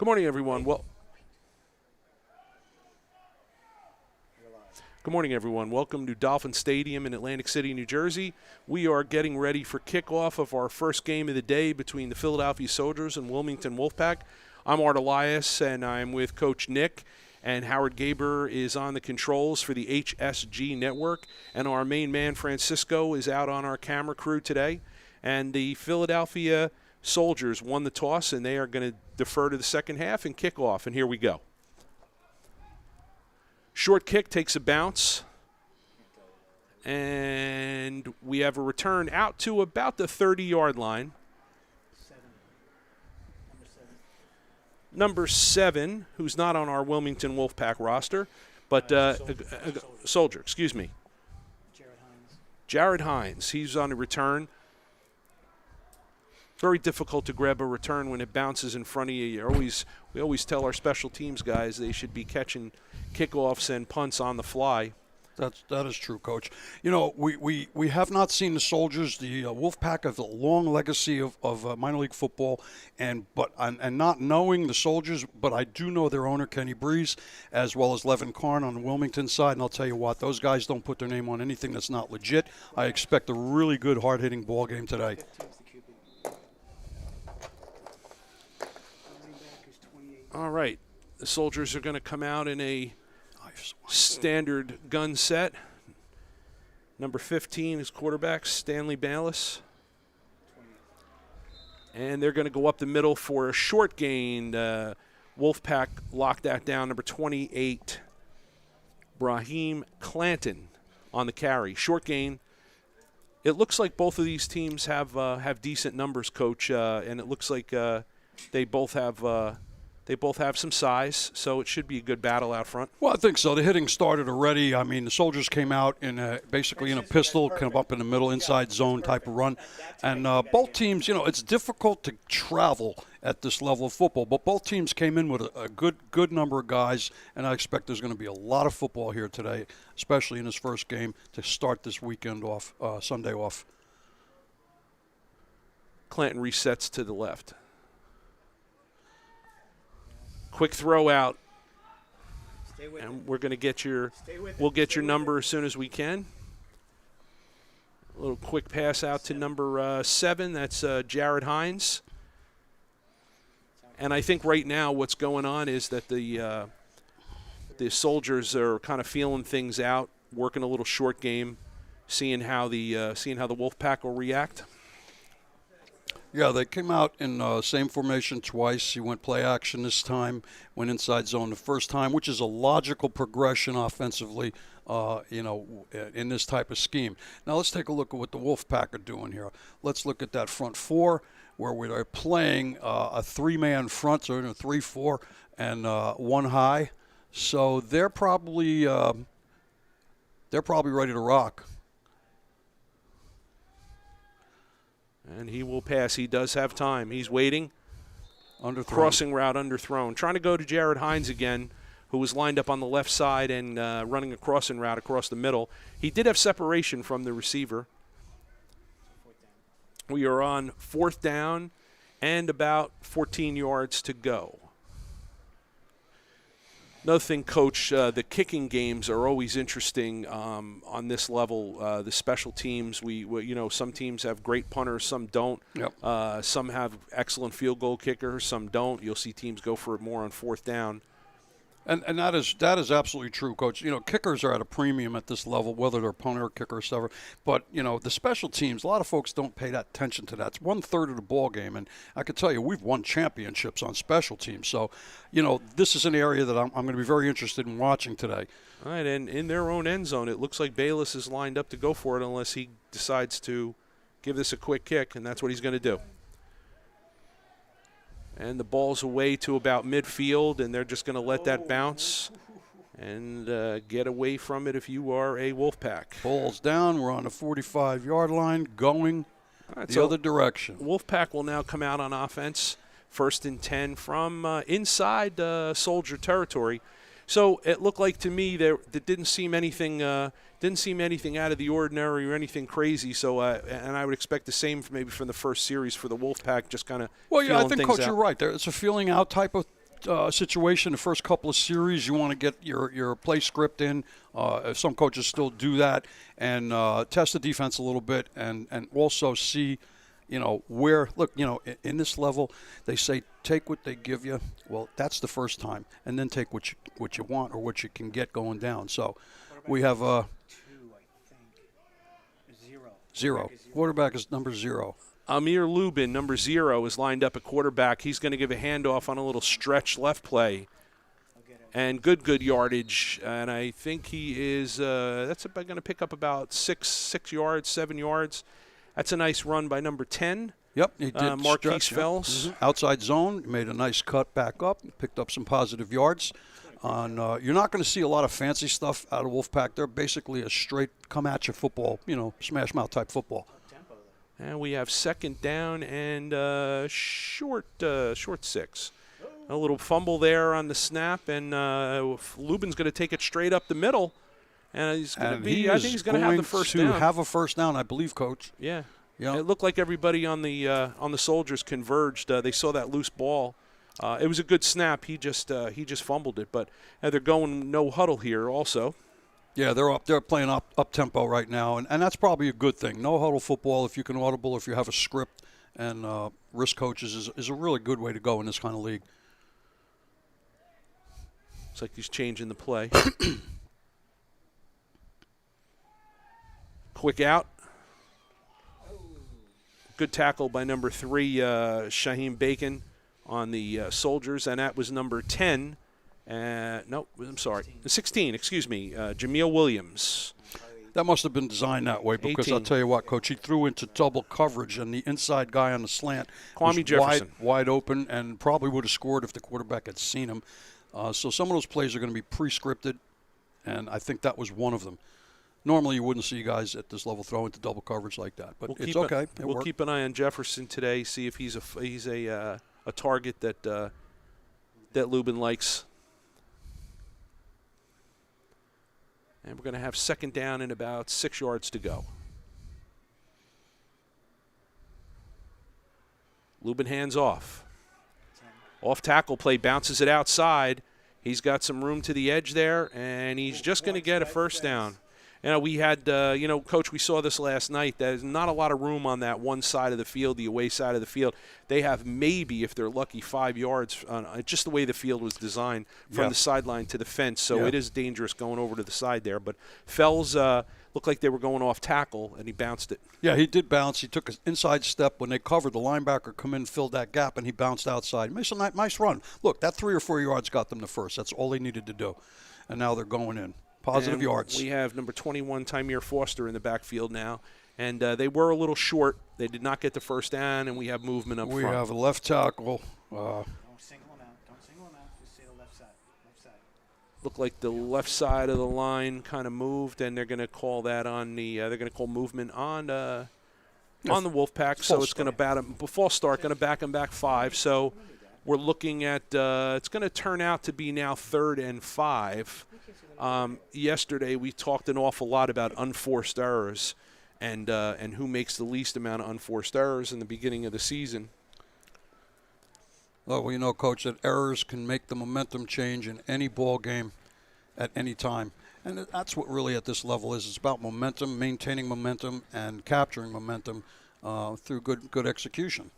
Good morning, everyone. Good morning, everyone. Welcome to Dolphin Stadium in Atlantic City, New Jersey. We are getting ready for kickoff of our first game of the day between the Philadelphia Soldiers and Wilmington Wolfpack. I'm Art Elias, and I'm with Coach Nick, and Howard Gaber is on the controls for the HSG network, and our main man, Francisco, is out on our camera crew today. And the Philadelphia Soldiers won the toss, and they are going to defer to the second half and kick off, and here we go. Short kick takes a bounce, and we have a return out to about the 30-yard line. Number 7, who's not on our Wilmington Wolfpack roster, but Soldier, excuse me. Jared Hines, he's on the return. Very difficult to grab a return when it bounces in front of you. We always tell our special teams guys they should be catching kickoffs and punts on the fly. That is true, Coach. You know, we have not seen the Soldiers. The Wolfpack have a long legacy of minor league football, and not knowing the Soldiers, but I do know their owner, Kenny Breeze, as well as Levin Karn on the Wilmington side, and I'll tell you what, those guys don't put their name on anything that's not legit. I expect a really good, hard-hitting ball game today. All right, the Soldiers are going to come out in a standard gun set. Number 15 is quarterback Stanley Bayless. And they're going to go up the middle for a short gain. Wolfpack locked that down. Number 28, Brahim Clanton on the carry. Short gain. It looks like both of these teams have decent numbers, Coach, and it looks like they both have some size, so it should be a good battle out front. Well, I think so. The hitting started already. I mean, the Soldiers came out basically in a pistol, kind of up in the middle, inside zone type of run. And both teams, you know, it's difficult to travel at this level of football, but both teams came in with a good number of guys, and I expect there's going to be a lot of football here today, especially in this first game to start this weekend off, Sunday off. Clanton resets to the left. Quick throw out, and we're going to get we'll get your number as soon as we can. A little quick pass out to number 7. That's Jared Hines. And I think right now what's going on is that the Soldiers are kind of feeling things out, working a little short game, seeing how the Wolfpack will react. Yeah, they came out in same formation twice. He went play action this time, went inside zone the first time, which is a logical progression offensively, in this type of scheme. Now let's take a look at what the Wolfpack are doing here. Let's look at that front four where we are playing a 3-man front, so a 3-4 and 1 high. So they're probably ready to rock. And he will pass. He does have time. He's waiting. Underthrown. Crossing route underthrown. Trying to go to Jared Hines again, who was lined up on the left side and running a crossing route across the middle. He did have separation from the receiver. We are on 4th down and about 14 yards to go. Another thing, Coach, the kicking games are always interesting on this level. The special teams, we some teams have great punters, some don't. Yep. Some have excellent field goal kickers, some don't. You'll see teams go for it more on 4th down. And that is absolutely true, Coach. You know, kickers are at a premium at this level, whether they're punter or kicker or whatever. But, you know, the special teams, a lot of folks don't pay that attention to that. It's 1/3 of the ball game. And I can tell you, we've won championships on special teams. So, you know, this is an area that I'm going to be very interested in watching today. All right, and in their own end zone, it looks like Bayless is lined up to go for it unless he decides to give this a quick kick, and that's what he's going to do. And the ball's away to about midfield, and they're just going to let that bounce and get away from it if you are a Wolfpack. Ball's down. We're on the 45-yard line going the other direction. Wolfpack will now come out on offense, 1st and 10 from inside Soldier territory. So it looked like to me that didn't seem anything out of the ordinary or anything crazy. So and I would expect the same maybe from the first series for the Wolfpack, just kind of I think, things Coach, out. You're right. It's a feeling out type of situation. The first couple of series, you want to get your play script in. Some coaches still do that, and test the defense a little bit, and also see, where. Look, in this level, they say take what they give you. Well, that's the first time, and then take what you want or what you can get going down. So, we have zero. Quarterback is number 0. Amir Lubin, number 0, is lined up at quarterback. He's going to give a handoff on a little stretch left play. And good yardage. And I think he is, that's about going to pick up about 6 yards, 7 yards. That's a nice run by number 10. Yep, he did. Marquise Fells. Mm-hmm. Outside zone, made a nice cut back up, picked up some positive yards. You're not going to see a lot of fancy stuff out of Wolfpack. They're basically a straight come-at-you football, smash-mouth type football. And we have second down and short 6. A little fumble there on the snap, and Lubin's going to take it straight up the middle. And he's going to be, I think he's going to have the first down. Have a first down, I believe, Coach. Yeah. It looked like everybody on the Soldiers converged. They saw that loose ball. It was a good snap. He just fumbled it, but they're going no huddle here also. Yeah, they're playing up tempo right now, and that's probably a good thing. No huddle football, if you can audible, if you have a script, and risk coaches is a really good way to go in this kind of league. Looks like he's changing the play. Quick out. Good tackle by number 3, Shaheem Bacon, on the Soldiers, and that was number 10. No, I'm sorry. 16, excuse me, Jameel Williams. That must have been designed that way because 18. I'll tell you what, Coach, he threw into double coverage, and the inside guy on the slant Kwame was Jefferson. wide open and probably would have scored if the quarterback had seen him. So some of those plays are going to be pre-scripted, and I think that was one of them. Normally you wouldn't see guys at this level throw into double coverage like that, but it's okay. We'll keep an eye on Jefferson today, see if he's a target that Lubin likes. And we're going to have second down and about 6 yards to go. Lubin hands off. Off tackle play, bounces it outside. He's got some room to the edge there, and he's just going to get a first down. We had, Coach, we saw this last night. There's not a lot of room on that one side of the field, the away side of the field. They have maybe, if they're lucky, 5 yards, just the way the field was designed from the sideline to the fence. So it is dangerous going over to the side there. But Fells looked like they were going off tackle, and he bounced it. Yeah, he did bounce. He took an inside step when they covered. The linebacker come in, filled that gap, and he bounced outside. Makes a nice run. Look, that 3 or 4 yards got them the first. That's all they needed to do. And now they're going in. Positive yards. We have number 21, Tymere Foster, in the backfield now. And they were a little short. They did not get the first down, and we have movement up front. We have a left tackle. Don't single him out. Don't single him out. Just say the left side. Left side. Looked like the left side of the line kind of moved, and they're going to call that on the they're going to call movement on the Wolfpack. So it's going to bat him. False start, going to back him back 5. So we're looking at it's going to turn out to be now 3rd and 5. Yesterday we talked an awful lot about unforced errors and who makes the least amount of unforced errors in the beginning of the season. Well, we know, Coach, that errors can make the momentum change in any ball game at any time. And that's what really at this level is. It's about momentum, maintaining momentum, and capturing momentum through good execution.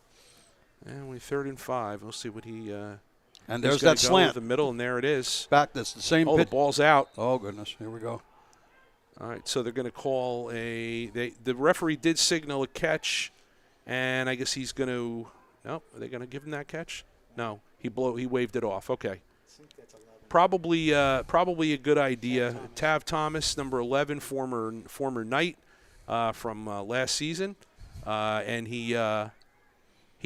And we're 3rd and 5. We'll see what he and there's that slant. The middle, and there it is. Back, that's the same pitch. The ball's out. Oh, goodness. Here we go. All right, so they're going to call the referee did signal a catch, and I guess he's going to – no, are they going to give him that catch? No, he waved it off. Okay. Probably a good idea. Tav Thomas, number 11, former Knight from last season, and he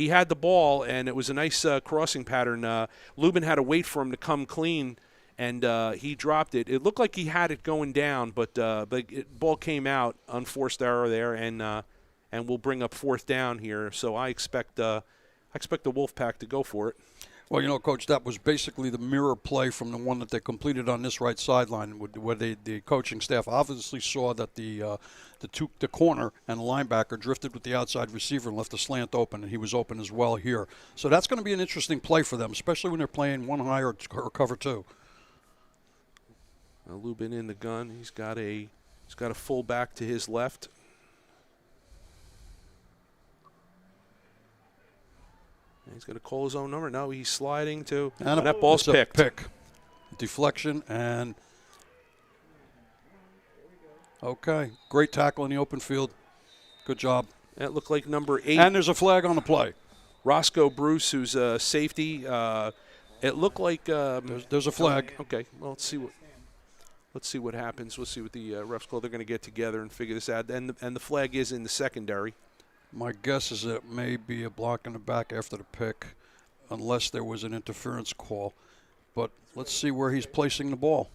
had the ball, and it was a nice crossing pattern. Lubin had to wait for him to come clean, and he dropped it. It looked like he had it going down, but ball came out, unforced error there, and we'll bring up 4th down here. So I expect the Wolfpack to go for it. Well, Coach, that was basically the mirror play from the one that they completed on this right sideline, where the coaching staff obviously saw that the corner and the linebacker drifted with the outside receiver and left the slant open, and he was open as well here. So that's going to be an interesting play for them, especially when they're playing one high or cover two. Lubin in the gun. He's got a full back to his left. He's going to call his own number. No, he's sliding to. And that ball's picked. Pick. Deflection and. Okay. Great tackle in the open field. Good job. That looked like number 8. And there's a flag on the play. Roscoe Bruce, who's a safety. It looked like. There's a flag. Okay. Well, let's see what happens. We'll see what the refs call. They're going to get together and figure this out. And the flag is in the secondary. My guess is that it may be a block in the back after the pick, unless there was an interference call. But let's see where he's placing the ball.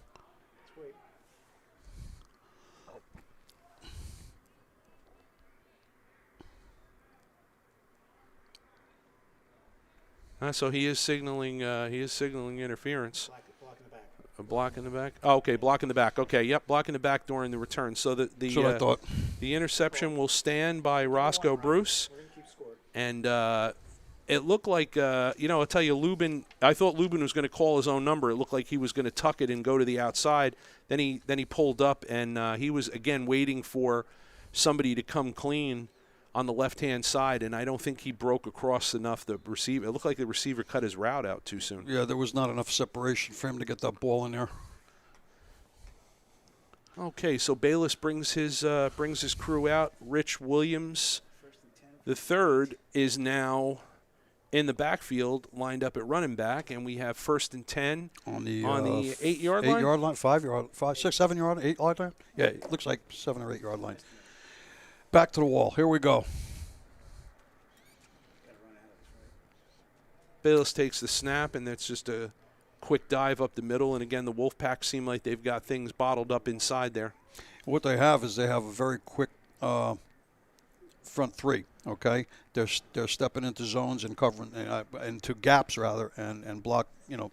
So he is signaling. Interference. Block in the back. A block in the back. Oh, okay, block in the back. Okay, yep, block in the back during the return. So That's what I thought. The interception will stand by Roscoe Bruce, We're going to keep score. and it looked like I'll tell you, Lubin. I thought Lubin was going to call his own number. It looked like he was going to tuck it and go to the outside. Then he pulled up, and he was again waiting for somebody to come clean on the left-hand side, and I don't think he broke across enough the receiver. It looked like the receiver cut his route out too soon. Yeah, there was not enough separation for him to get that ball in there. Okay, so Bayless brings his crew out. Rich Williams, the third, is now in the backfield, lined up at running back, and we have 1st and 10 on the 8-yard line. 8-yard line, 5-yard, 5, 6, 7-yard, 8-yard line. Yeah, it looks like 7 or 8-yard line. Back to the wall. Here we go. Bayless takes the snap, and that's just a quick dive up the middle. And again, the Wolfpack seem like they've got things bottled up inside there. What they have is they have a very quick front three. Okay, they're stepping into zones and covering into gaps rather, and block.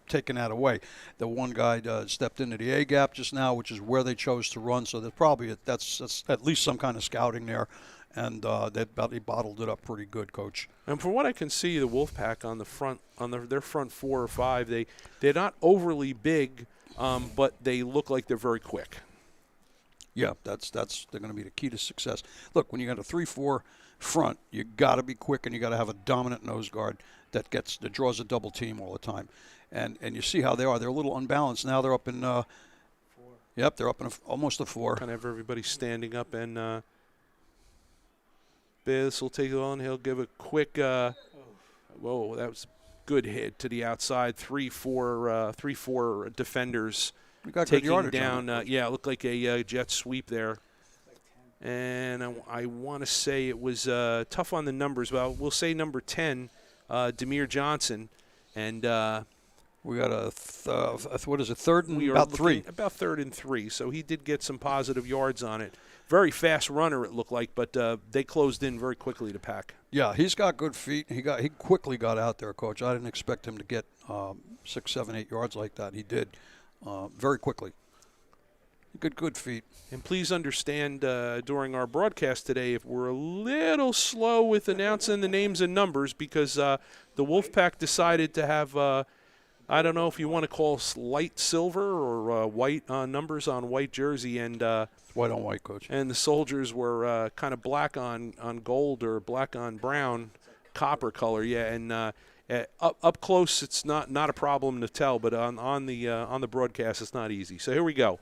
Taking that away. The one guy stepped into the A gap just now, which is where they chose to run. So there's probably that's at least some kind of scouting there, and they bottled it up pretty good, Coach. And from what I can see, the Wolfpack on the front, their front 4 or 5, they're not overly big, but they look like they're very quick. Yeah, they're going to be the key to success. Look, when you got a 3-4 front, you got to be quick, and you got to have a dominant nose guard that draws a double team all the time. And you see how they are. They're a little unbalanced now. They're up in 4. Yep, they're up in almost a 4. Kind of everybody standing up, and Biz will take it on. He'll give a quick. Whoa, that was a good hit to the outside. 3-4 defenders. We got taking good yardage down. It looked like a jet sweep there. And I want to say it was tough on the numbers. Well, we'll say number 10, Demir Johnson, and we got a 3rd and about 3. About 3rd and 3. So he did get some positive yards on it. Very fast runner, it looked like, but they closed in very quickly to Pack. Yeah, he's got good feet. He quickly got out there, Coach. I didn't expect him to get 6, 7, 8 yards like that. He did very quickly. Good feet. And please understand during our broadcast today if we're a little slow with announcing the names and numbers because the Wolfpack decided to have, I don't know if you want to call light silver or white numbers on white jersey. And white on white, Coach. And the soldiers were kind of black on gold or black on brown, copper color, yeah. And up close it's not a problem to tell, but on the broadcast it's not easy. So here we go.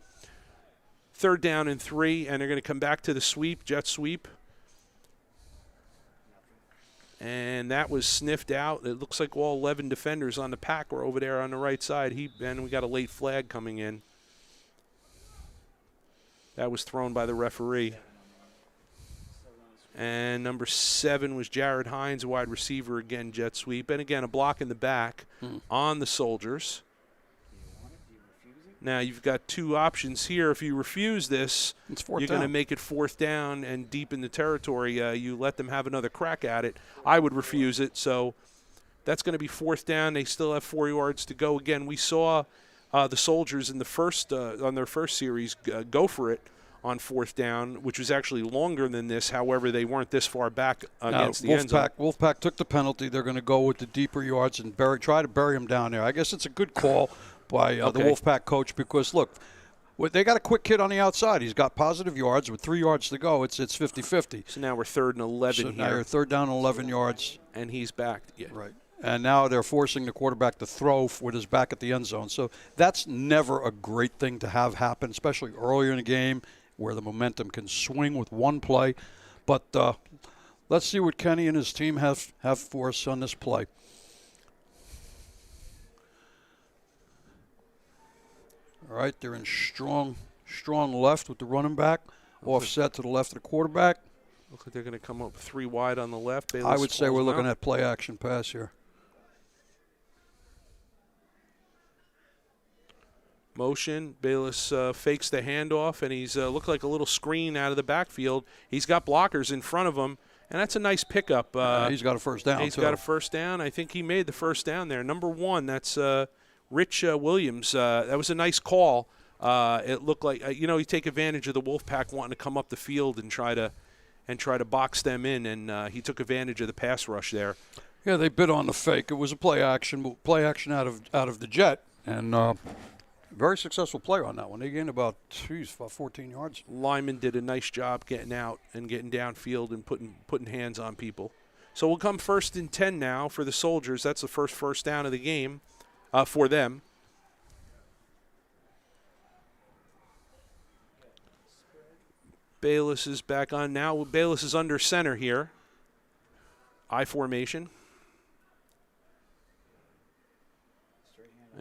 3rd down and 3, and they're going to come back to the sweep, jet sweep. And that was sniffed out. It looks like all 11 defenders on the Pack were over there on the right side. And we got a late flag coming in. That was thrown by the referee. And number 7 was Jared Hines, wide receiver, again, jet sweep. And again, a block in the back on the soldiers. Now, you've got 2 options here. If you refuse this, you're going to make it 4th down and deep in the territory. You let them have another crack at it. I would refuse it. So That's going to be fourth down. They still have 4 yards to go. Again, we saw the Soldiers in the first on their first series go for it on fourth down, which was actually longer than this. However, they weren't this far back against the end zone. Wolfpack took the penalty. They're going to go with the deeper yards and try to bury him down there. I guess it's a good call by the Wolfpack coach because, look, they got a quick kid on the outside. He's got positive yards. With 3 yards to go, it's 50-50. So now we're 3rd and 11 so here. Now you're 3rd down and 11 yards. And he's back. Yeah. Right. And now they're forcing the quarterback to throw with his back at the end zone. So that's never a great thing to have happen, especially earlier in the game where the momentum can swing with one play. But let's see what Kenny and his team have for us on this play. All right, they're in strong left with the running back, offset to the left of the quarterback. Looks like they're going to come up 3 wide on the left. Bayless I would say we're looking out. at play action pass here. Motion. Bayless fakes the handoff, and he's looked like a little screen out of the backfield. He's got blockers in front of him, and that's a nice pickup. He's got a first down, He's got a first down. I think he made the first down there. Number 1, that's Rich Williams. That was a nice call. It looked like, you take advantage of the Wolfpack wanting to come up the field and try to box them in, and he took advantage of the pass rush there. Yeah, they bid on the fake. It was a play action out of the jet, and very successful play on that one. They gained about 14 yards. Lyman did a nice job getting out and getting downfield and putting hands on people. So we'll come 1st and 10 now for the Soldiers. That's the first down of the game for them. Bayless is back on now. Bayless is under center here. I formation.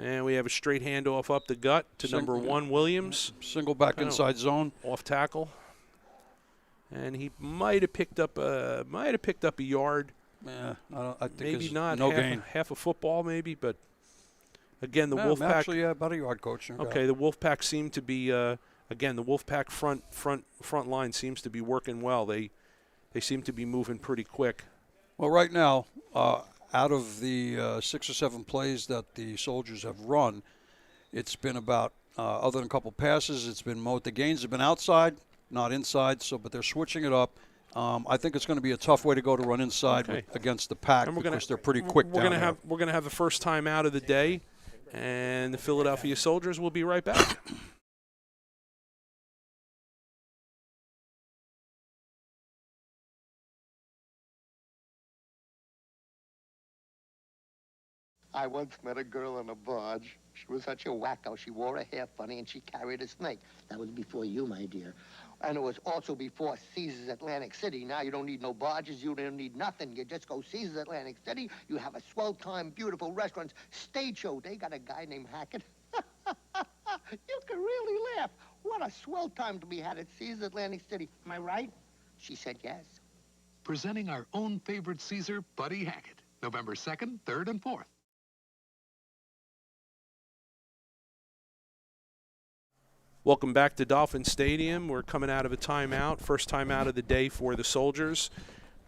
And we have a straight handoff up the gut to number 1, Williams. Single back inside zone. Off tackle. And he might have picked up a yard. Yeah, I think maybe not. No gain. Half a football maybe, but again, the Wolfpack. Actually, yeah, about a yard, coach. Okay, the Wolfpack seem to be again, the Wolfpack front line seems to be working well. They seem to be moving pretty quick. Well, right now, out of the 6 or 7 plays that the Soldiers have run, it's been about, other than a couple passes, it's been the gains have been outside, not inside. But they're switching it up. I think it's going to be a tough way to go to run inside against the pack because they're pretty quick. We're going to have the first time out of the day, and the Philadelphia Soldiers will be right back. I once met a girl on a barge. She was such a wacko. She wore her hair funny, and she carried a snake. That was before you, my dear. And it was also before Caesar's Atlantic City. Now you don't need no barges. You don't need nothing. You just go Caesar's Atlantic City. You have a swell time, beautiful restaurants, stage show. They got a guy named Hackett. You can really laugh. What a swell time to be had at Caesar's Atlantic City. Am I right? She said yes. Presenting our own favorite Caesar, Buddy Hackett. November 2nd, 3rd, and 4th. Welcome back to Dolphin Stadium. We're coming out of a timeout, first time out of the day for the Soldiers.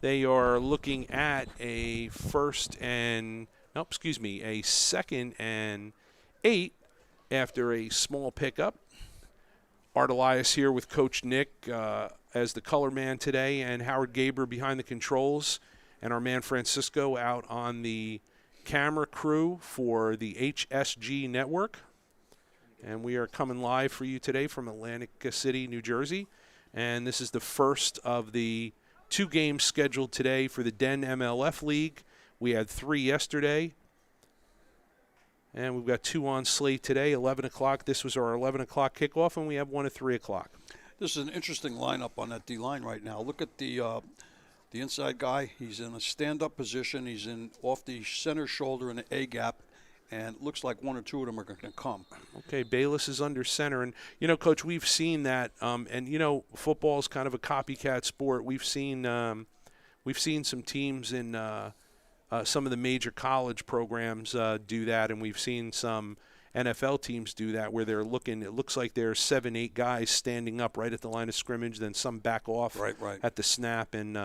They are looking at a 2nd and 8 after a small pickup. Art Elias here with Coach Nick as the color man today, and Howard Gaber behind the controls, and our man Francisco out on the camera crew for the HSG network. And we are coming live for you today from Atlantic City, New Jersey. And this is the first of the 2 games scheduled today for the Den MLF League. We had 3 yesterday. And we've got 2 on slate today, 11 o'clock. This was our 11 o'clock kickoff, and we have 1 at 3 o'clock. This is an interesting lineup on that D-line right now. Look at the inside guy. He's in a stand-up position. He's off the center shoulder in the A-gap. And it looks like 1 or 2 of them are going to come. Okay, Bayless is under center. And, Coach, we've seen that. And, football is kind of a copycat sport. We've seen some teams in some of the major college programs do that. And we've seen some NFL teams do that where they're looking. It looks like there's 7, 8 guys standing up right at the line of scrimmage. Then some back off right. at the snap. And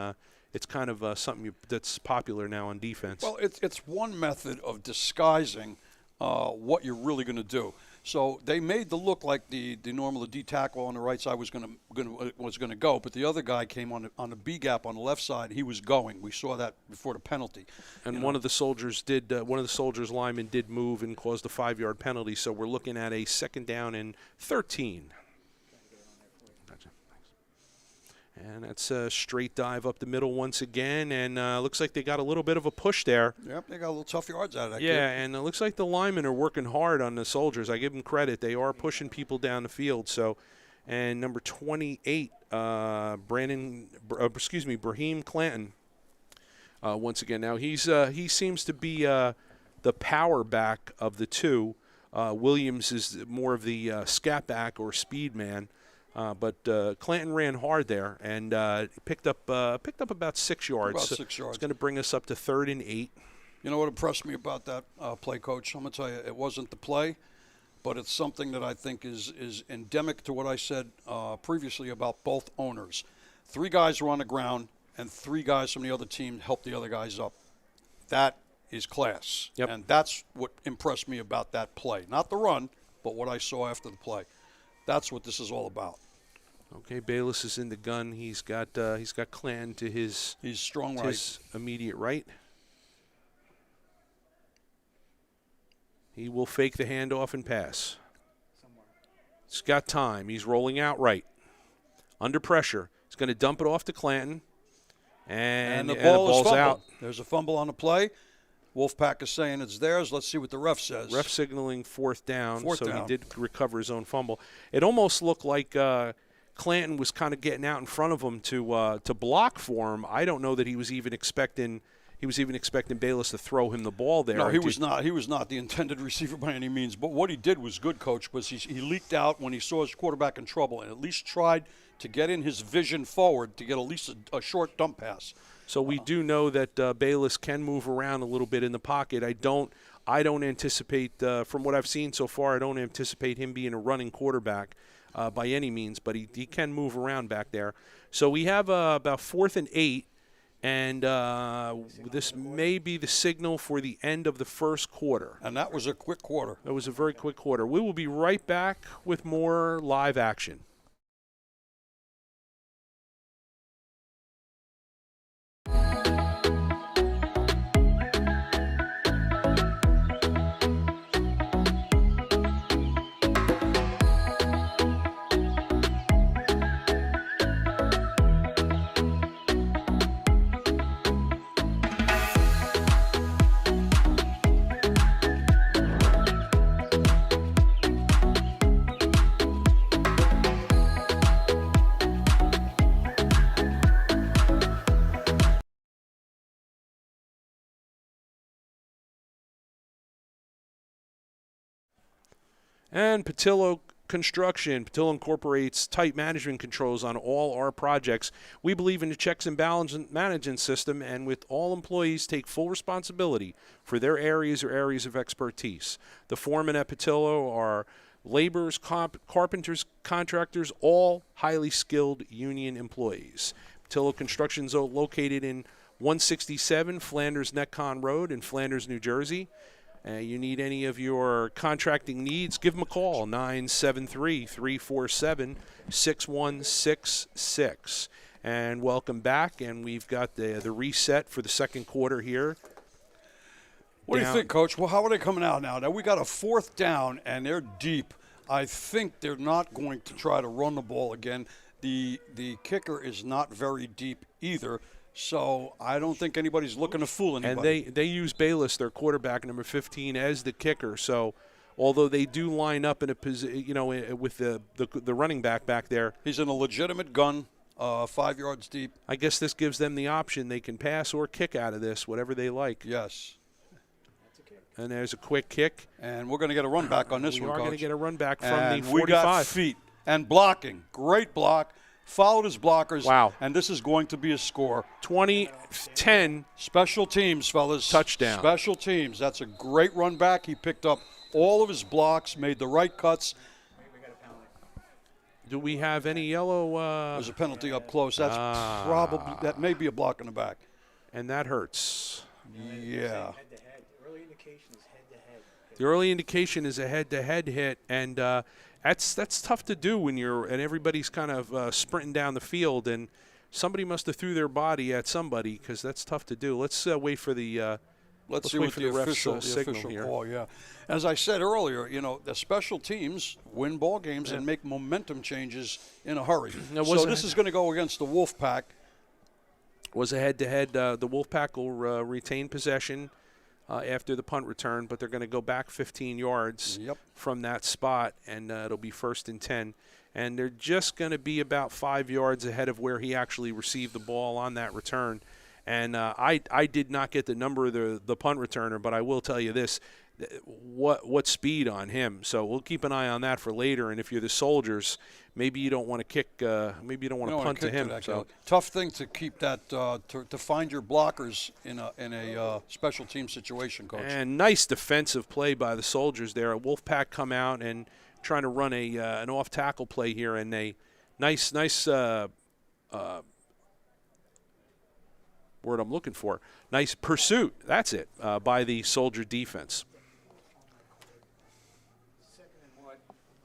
it's kind of something that's popular now on defense. Well, it's one method of disguising what you're really going to do. So they made the look like the D tackle on the right side was going to go, but the other guy came on the B gap on the left side. He was going. We saw that before the penalty. And one of the soldiers linemen did move and caused a 5-yard penalty. So we're looking at a 2nd down and 13. Gotcha. And that's a straight dive up the middle once again, and looks like they got a little bit of a push there. Yep, they got a little tough yards out of that kid. Yeah, and it looks like the linemen are working hard on the soldiers. I give them credit. They are pushing people down the field. So, and number 28, Brahim Clanton, once again. Now, he seems to be the power back of the two. Williams is more of the scat back or speed man. But Clanton ran hard there and picked up about 6 yards. About 6 yards. It's going to bring us up to 3rd and 8. You know what impressed me about that play, Coach? I'm going to tell you, it wasn't the play, but it's something that I think is endemic to what I said previously about both owners. 3 guys were on the ground, and 3 guys from the other team helped the other guys up. That is class. Yep. And that's what impressed me about that play. Not the run, but what I saw after the play. That's what this is all about. Okay, Bayless is in the gun. He's got Clanton to his strong right. His immediate right. He will fake the handoff and pass. He's got time. He's rolling out right. Under pressure. He's going to dump it off to Clanton. And the ball's out. There's a fumble on the play. Wolfpack is saying it's theirs. Let's see what the ref says. Ref signaling 4th down. Fourth down. He did recover his own fumble. It almost looked like Clanton was kind of getting out in front of him to block for him. I don't know that he was even expecting Bayless to throw him the ball there. No, he was not. He was not the intended receiver by any means. But what he did was good, Coach, was he leaked out when he saw his quarterback in trouble and at least tried to get in his vision forward to get at least a short dump pass. So we do know that Bayless can move around a little bit in the pocket. I don't anticipate, from what I've seen so far, I don't anticipate him being a running quarterback by any means, but he can move around back there. So we have about 4th and 8, and this may be the signal for the end of the first quarter. And that was a quick quarter. That was a very quick quarter. We will be right back with more live action. And Petillo Construction. Petillo incorporates tight management controls on all our projects. We believe in the checks and balance management system, and with all employees take full responsibility for their areas or areas of expertise. The foremen at Petillo are laborers, carpenters, contractors, all highly skilled union employees. Petillo Construction is located in 167 Flanders Netcon Road in Flanders, New Jersey. You need any of your contracting needs, give them a call, 973-347-6166. And welcome back, and we've got the reset for the second quarter here. What do you think, Coach? Well, how are they coming out now? Now we got a 4th down, and they're deep. I think they're not going to try to run the ball again. The kicker is not very deep either. So I don't think anybody's looking to fool anybody. And they use Bayless, their quarterback, number 15, as the kicker. So although they do line up in a position, with the running back there, he's in a legitimate gun, 5 yards deep. I guess this gives them the option. They can pass or kick out of this, whatever they like. Yes. And there's a quick kick. And we're going to get a run back on this one, Coach. We're going to get a run back from and the 45. We got feet and blocking. Great block. Followed his blockers. Wow. And this is going to be a score. 20-10. Special teams, fellas. Touchdown. Special teams. That's a great run back. He picked up all of his blocks, made the right cuts. Do we have any yellow? There's a penalty up close. That's probably, that may be a block in the back. And that hurts. Yeah. Head-to-head. Early indication is head-to-head. The early indication is a head-to-head hit, and that's tough to do when everybody's kind of sprinting down the field, and somebody must have threw their body at somebody because that's tough to do. Let's wait for the Let's see wait what for the ref's, official, signal here. call. Yeah, as I said earlier, the special teams win ball games and make momentum changes in a hurry. So this is going to go against the Wolfpack. Was a head-to-head. The Wolfpack will retain possession after the punt return, but they're going to go back 15 yards from that spot, and it'll be 1st and 10. And they're just going to be about 5 yards ahead of where he actually received the ball on that return. And I did not get the number of the punt returner, but I will tell you this, what speed on him. So we'll keep an eye on that for later. And if you're the Soldiers, maybe you don't want to kick, maybe you don't want to punt to him. So tough thing to keep that to find your blockers in a special team situation, Coach. And nice defensive play by the Soldiers there. A Wolfpack come out and trying to run an off tackle play here, and a nice word I'm looking for. Nice pursuit. That's it by the Soldier defense.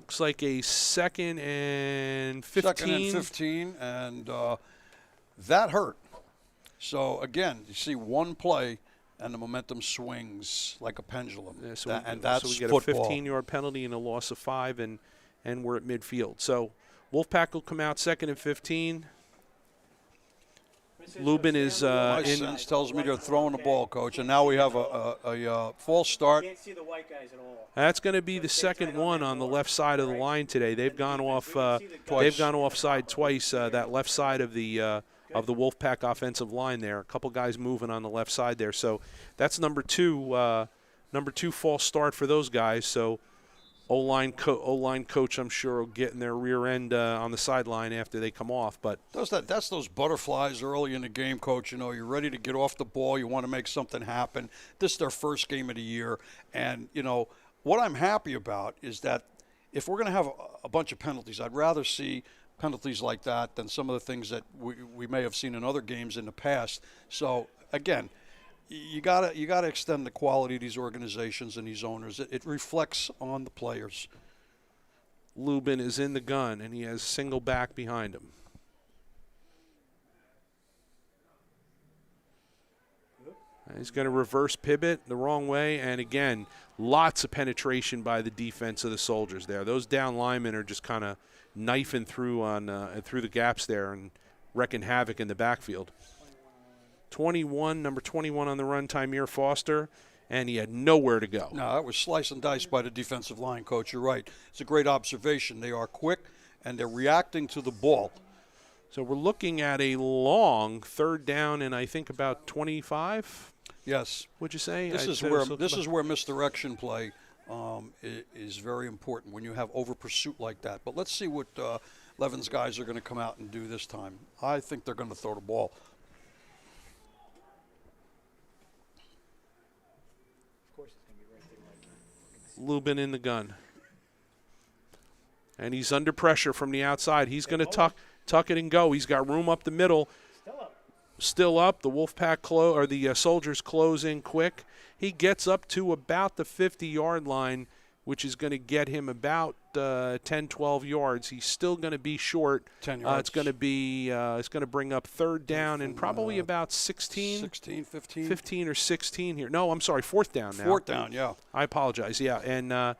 Looks like a 2nd and 15. 2nd and 15, and that hurt. So again, you see one play, and the momentum swings like a pendulum. Yeah, that's so we get football. a 15-yard penalty and a loss of 5, and we're at midfield. So Wolfpack will come out 2nd and 15. Lubin is My in. sense tells me they're throwing the ball, Coach, and now we have a false start. Can't see the white guys at all. That's going to be the second one on the left side of the line today. They've gone off. They've gone offside twice. That left side of the Wolfpack offensive line there. A couple guys moving on the left side there. So that's number two. Number 2 false start for those guys. So O-line coach, I'm sure, will get in their rear end on the sideline after they come off. But That's those butterflies early in the game, Coach. You're ready to get off the ball. You want to make something happen. This is their first game of the year. And, what I'm happy about is that if we're going to have a bunch of penalties, I'd rather see penalties like that than some of the things that we may have seen in other games in the past. So, again, you gotta extend the quality of these organizations and these owners. It reflects on the players. Lubin is in the gun, and he has single back behind him. He's going to reverse pivot the wrong way, and again, lots of penetration by the defense of the Soldiers there. Those down linemen are just kind of knifing through through the gaps there and wrecking havoc in the backfield. 21, number 21 on the run, Tymere Foster, and he had nowhere to go. No, that was slice and dice by the defensive line, Coach. You're right. It's a great observation. They are quick, and they're reacting to the ball. So we're looking at a long 3rd down and I think about 25. Yes. Would you say? This is where misdirection play is very important when you have over pursuit like that. But let's see what Levin's guys are going to come out and do this time. I think they're going to throw the ball. Lubin in the gun. And he's under pressure from the outside. He's going to tuck it and go. He's got room up the middle. Still up. The Wolfpack the Soldiers close in quick. He gets up to about the 50-yard line, which is going to get him about 10, 12 yards. He's still going to be short. 10 yards. It's going to bring up 3rd down and probably about 16, 15 or 16 here. No, I'm sorry, 4th down now. 4th down, yeah. I apologize, yeah. And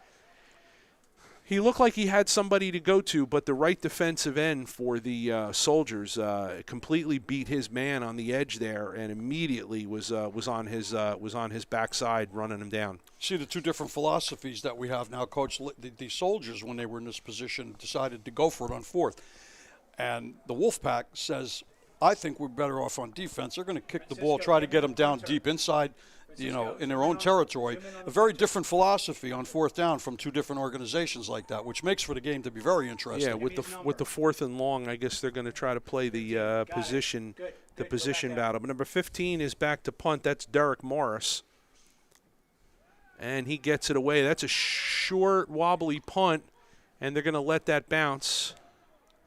he looked like he had somebody to go to, but the right defensive end for the Soldiers completely beat his man on the edge there, and immediately was on his backside running him down. See the two different philosophies that we have now, Coach. The Soldiers, when they were in this position, decided to go for it on 4th, and the Wolfpack says, "I think we're better off on defense. They're going to kick the ball, try to get them down deep inside." In their own territory. A very different philosophy on 4th down from two different organizations like that, which makes for the game to be very interesting. Yeah, with the 4th and long, I guess they're going to try to play the position battle. But number 15 is back to punt. That's Derek Morris. And he gets it away. That's a short, wobbly punt, and they're going to let that bounce.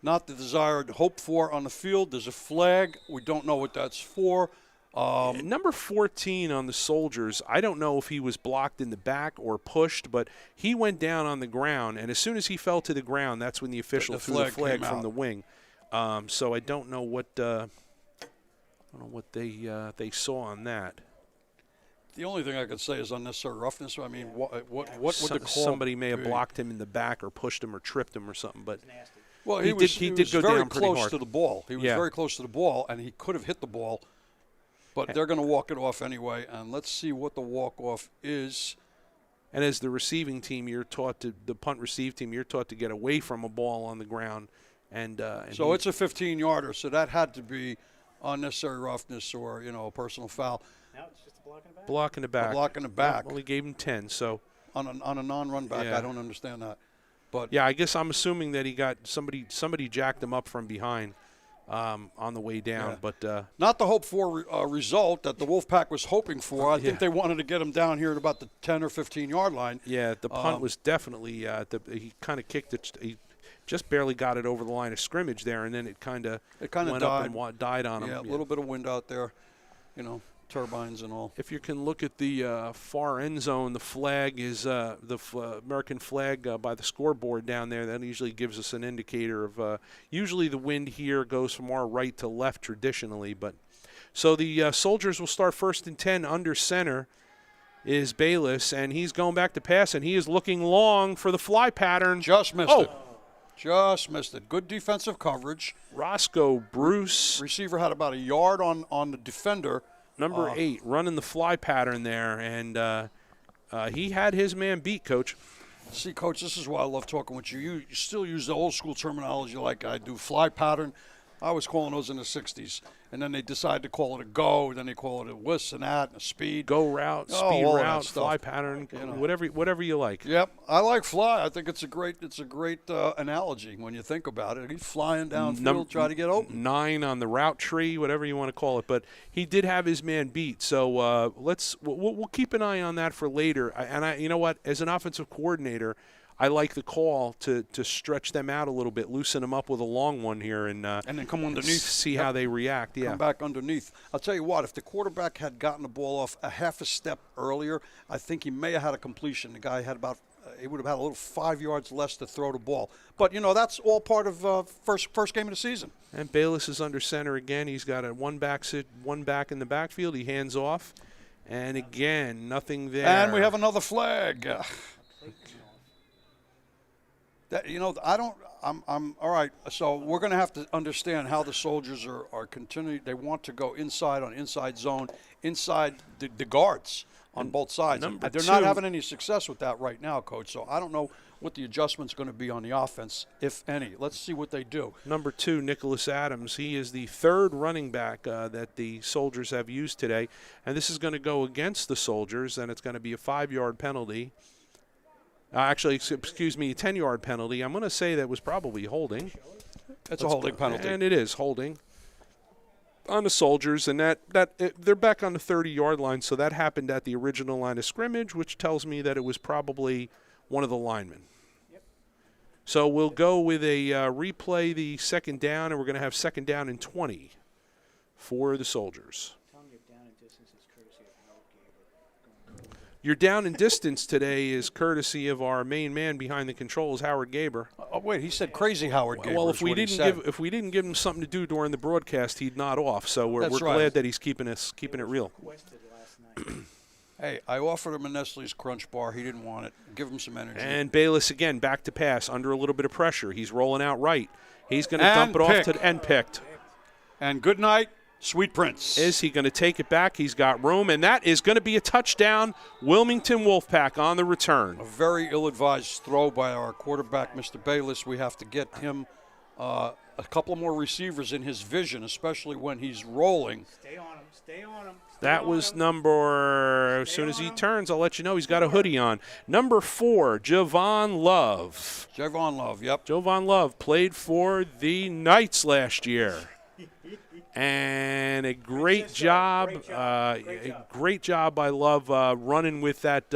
not the desired hope for on the field. There's a flag. We don't know what that's for. Number 14 on the Soldiers, I don't know if he was blocked in the back or pushed, but he went down on the ground, and as soon as he fell to the ground, that's when the official threw the flag from the wing. So I don't know what they saw on that. The only thing I could say is unnecessary roughness. I mean, what would the call? Somebody may have blocked him in the back or pushed him or tripped him or something, but well, he did go very down pretty close hard. to the ball. He was very close to the ball, and he could have hit the ball. But they're going to walk it off anyway, and let's see what the walk-off is. And as the receiving team, the punt receive team, you're taught to get away from a ball on the ground. And so it's a 15-yarder, so that had to be unnecessary roughness or, a personal foul. Now it's just a block in the back? Block in the back. A block in the back. Well, he gave him 10, so. On a non-run back, I don't understand that. But yeah, I guess I'm assuming that he got somebody jacked him up from behind. On the way down, but not the hope for result that the Wolfpack was hoping for. I think they wanted to get him down here at about the 10 or 15-yard line. Yeah, the punt was definitely he kind of kicked it. He just barely got it over the line of scrimmage there, and then it kind of went up and died on him. Yeah, a little bit of wind out there, turbines and all. If you can look at the far end zone, the flag is the American flag by the scoreboard down there. That usually gives us an indicator of usually the wind here goes from our right to left traditionally. But so the Soldiers will start 1st and 10 under center is Bayless, and he's going back to pass, and he is looking long for the fly pattern. Just missed it. Just missed it. Good defensive coverage. Roscoe Bruce. Receiver had about a yard on the defender. Number 8, running the fly pattern there, and he had his man beat, Coach. See, Coach, this is why I love talking with you. You still use the old school terminology like I do. Fly pattern. I was calling those in the 60s. And then they decided to call it a go. Then they call it a this and that, and a speed. Go route, speed route, fly pattern, whatever you like. Yep, I like fly. I think it's a great analogy when you think about it. He's flying downfield, trying to get open. 9 on the route tree, whatever you want to call it. But he did have his man beat. So we'll keep an eye on that for later. And you know what? As an offensive coordinator, I like the call to stretch them out a little bit, loosen them up with a long one here, and then come underneath, see how they react. Yeah, come back underneath. I'll tell you what, if the quarterback had gotten the ball off a half a step earlier, I think he may have had a completion. The guy had he would have had a little 5 yards less to throw the ball. But that's all part of first game of the season. And Bayless is under center again. He's got one back in the backfield. He hands off, and again nothing there. And we have another flag. I'm all right. So we're going to have to understand how the Soldiers are continuing. They want to go inside zone, inside the guards on both sides. They're not having any success with that right now, Coach. So I don't know what the adjustment's going to be on the offense, if any. Let's see what they do. Number 2, Nicholas Adams. He is the 3rd running back that the Soldiers have used today. And this is going to go against the Soldiers, and it's going to be a 5-yard penalty. Actually, excuse me, 10-yard penalty. I'm going to say that was probably holding. It's a holding penalty. And it is holding on the Soldiers, and they're back on the 30-yard line, so that happened at the original line of scrimmage, which tells me that it was probably one of the linemen. Yep. So we'll go with a replay the 2nd down, and we're going to have 2nd down and 20 for the Soldiers. Your down and distance today is courtesy of our main man behind the controls, Howard Gaber. Oh wait, he said crazy Howard Gaber. Well, if we didn't give him something to do during the broadcast, he'd nod off. So we're glad that he's keeping it real. Hey, I offered him a Nestle's Crunch Bar. He didn't want it. Give him some energy. And Bayless again back to pass under a little bit of pressure. He's rolling out right. He's going to dump it off to the end picked. And good night. Sweet Prince. Is he going to take it back? He's got room, and that is going to be a touchdown. Wilmington Wolfpack on the return. A very ill-advised throw by our quarterback, Mr. Bayless. We have to get him a couple more receivers in his vision, especially when he's rolling. Stay on him. Stay on him. That was number, as soon as he turns, I'll let you know he's got a hoodie on. Number 4, Javon Love. Javon Love, yep. Javon Love played for the Knights last year. And a great job by Love running with that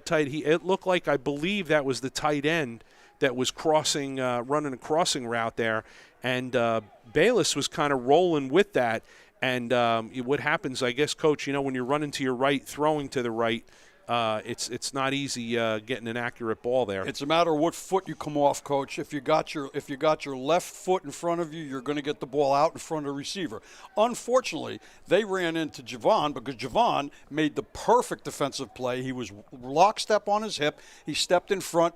tight. It looked like, I believe that was the tight end that was crossing, running a crossing route there, and Bayless was kind of rolling with that. And what happens, I guess, Coach, when you're running to your right, throwing to the right, it's not easy getting an accurate ball there. It's a matter of what foot you come off, Coach. If you got your left foot in front of you, you're going to get the ball out in front of the receiver. Unfortunately, they ran into Javon because Javon made the perfect defensive play. He was lockstep on his hip. He stepped in front,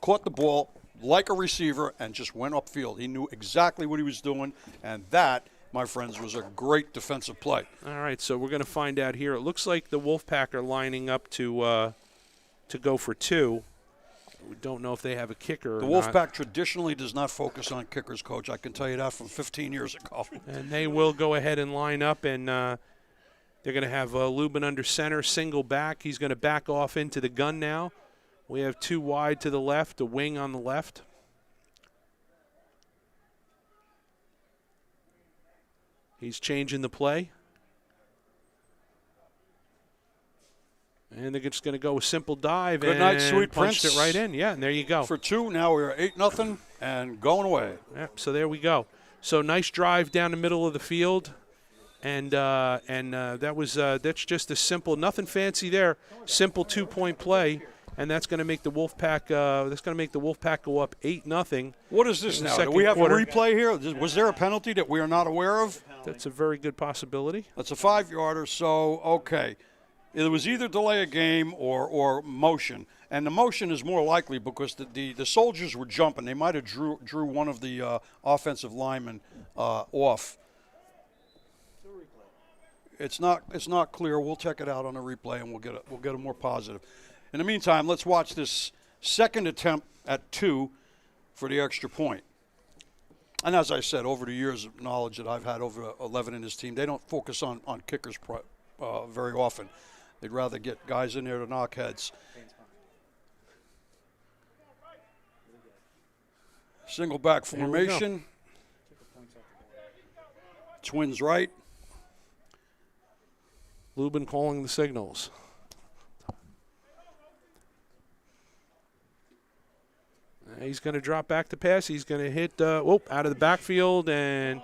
caught the ball like a receiver, and just went upfield. He knew exactly what he was doing, and that, my friends, was a great defensive play. All right, so we're going to find out here. It looks like the Wolfpack are lining up to go for 2. We don't know if they have a kicker or The not. Wolfpack traditionally does not focus on kickers, Coach. I can tell you that from 15 years ago. And they will go ahead and line up, and they're going to have Lubin under center, single back. He's going to back off into the gun now. We have 2 wide to the left, a wing on the left. He's changing the play. And they're just going to go a simple dive. Good and night, sweet punched prince. it right in. Yeah, and there you go. For 2, now we're 8-0 and going away. Yep, so there we go. So nice drive down the middle of the field. And that's just a simple, nothing fancy there, simple 2-point play. And that's going to make the Wolfpack. Go up 8-0. What is this in the now? Do second we have quarter. a replay here? Was there a penalty that we are not aware of? That's a very good possibility. That's a 5-yarder. So okay, it was either delay a game or motion, and the motion is more likely because the soldiers were jumping. They might have drew one of the offensive linemen off. It's not clear. We'll check it out on a replay and we'll get a more positive. In the meantime, let's watch this second attempt at 2 for the extra point. And as I said, over the years of knowledge that I've had over 11 in this team, they don't focus on kickers very often. They'd rather get guys in there to knock heads. Single back formation. Twins right. Lubin calling the signals. He's going to drop back to pass. He's going to hit out of the backfield, and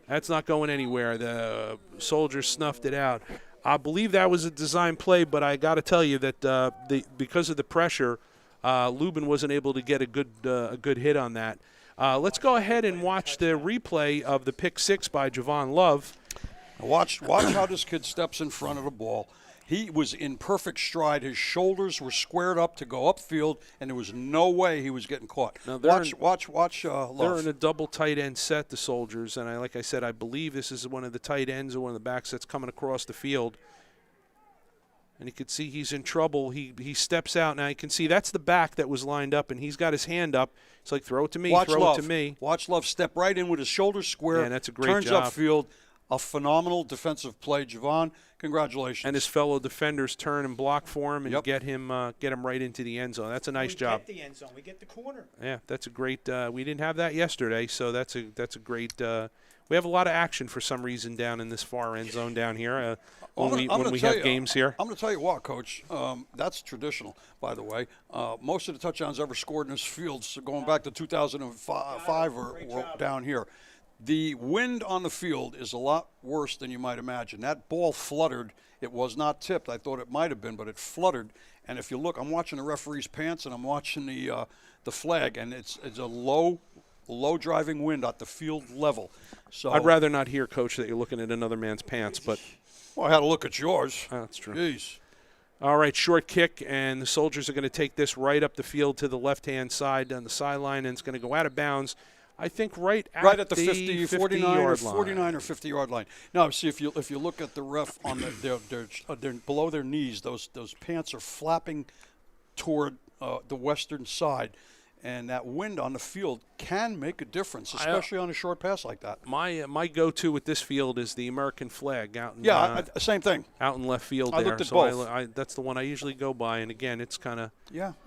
that's not going anywhere. The Soldiers snuffed it out. I believe that was a design play, but I got to tell you that because of the pressure, Lubin wasn't able to get a good hit on that. Let's go ahead and watch the replay of the pick 6 by Javon Love. Watch how this kid steps in front of the ball. He was in perfect stride. His shoulders were squared up to go upfield, and there was no way he was getting caught. Now watch Love. They're in a double tight end set, the Soldiers, and like I said, I believe this is one of the tight ends or one of the backs that's coming across the field. And you can see he's in trouble. He steps out. Now you can see that's the back that was lined up, and he's got his hand up. It's like, throw it to me, throw it to me. Watch Love step right in with his shoulders square. Yeah, that's a great turns job. Upfield. A phenomenal defensive play, Javon. Congratulations. And his fellow defenders turn and block for him and Yep. get him right into the end zone. That's a nice job. We get the end zone. We get the corner. Yeah, that's a great. We didn't have that yesterday, so that's a great. We have a lot of action for some reason down in this far end zone down here when we have games here. I'm going to tell you what, Coach. That's traditional, by the way. Most of the touchdowns ever scored in this field, so going back to 2005 or down here. The wind on the field is a lot worse than you might imagine. That ball fluttered. It was not tipped. I thought it might have been, but it fluttered. And if you look, I'm watching the referee's pants and I'm watching the flag, and it's a low driving wind at the field level. So I'd rather not hear, Coach, that you're looking at another man's pants, but well, I had to look at yours. That's true. Jeez. All right, short kick, and the Soldiers are going to take this right up the field to the left-hand side on the sideline, and it's going to go out of bounds. I think right at the 50, 49 or 49 or 50-yard line. Now, see, if you look at the ref on they're below their knees, those pants are flapping toward the western side, and that wind on the field can make a difference, especially on a short pass like that. My go-to with this field is the American flag out in same thing. Out in left field I there. looked at so both. That's the one I usually go by, and again, it's kind of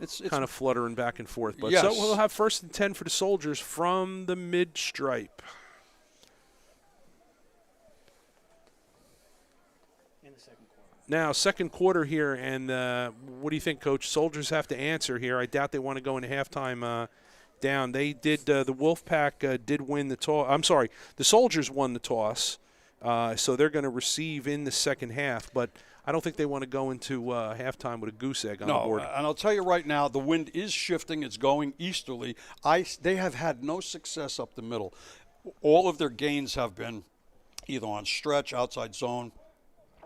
it's kind of fluttering back and forth. But yes. So we'll have 1st and 10 for the Soldiers from the mid-stripe. In the second quarter. Now, second quarter here, and what do you think, Coach? Soldiers have to answer here. I doubt they want to go into halftime down. They did. The Wolfpack did win the toss. I'm sorry, the Soldiers won the toss, so they're going to receive in the second half. But I don't think they want to go into halftime with a goose egg on the board. And I'll tell you right now, the wind is shifting. It's going easterly. They have had no success up the middle. All of their gains have been either on stretch, outside zone,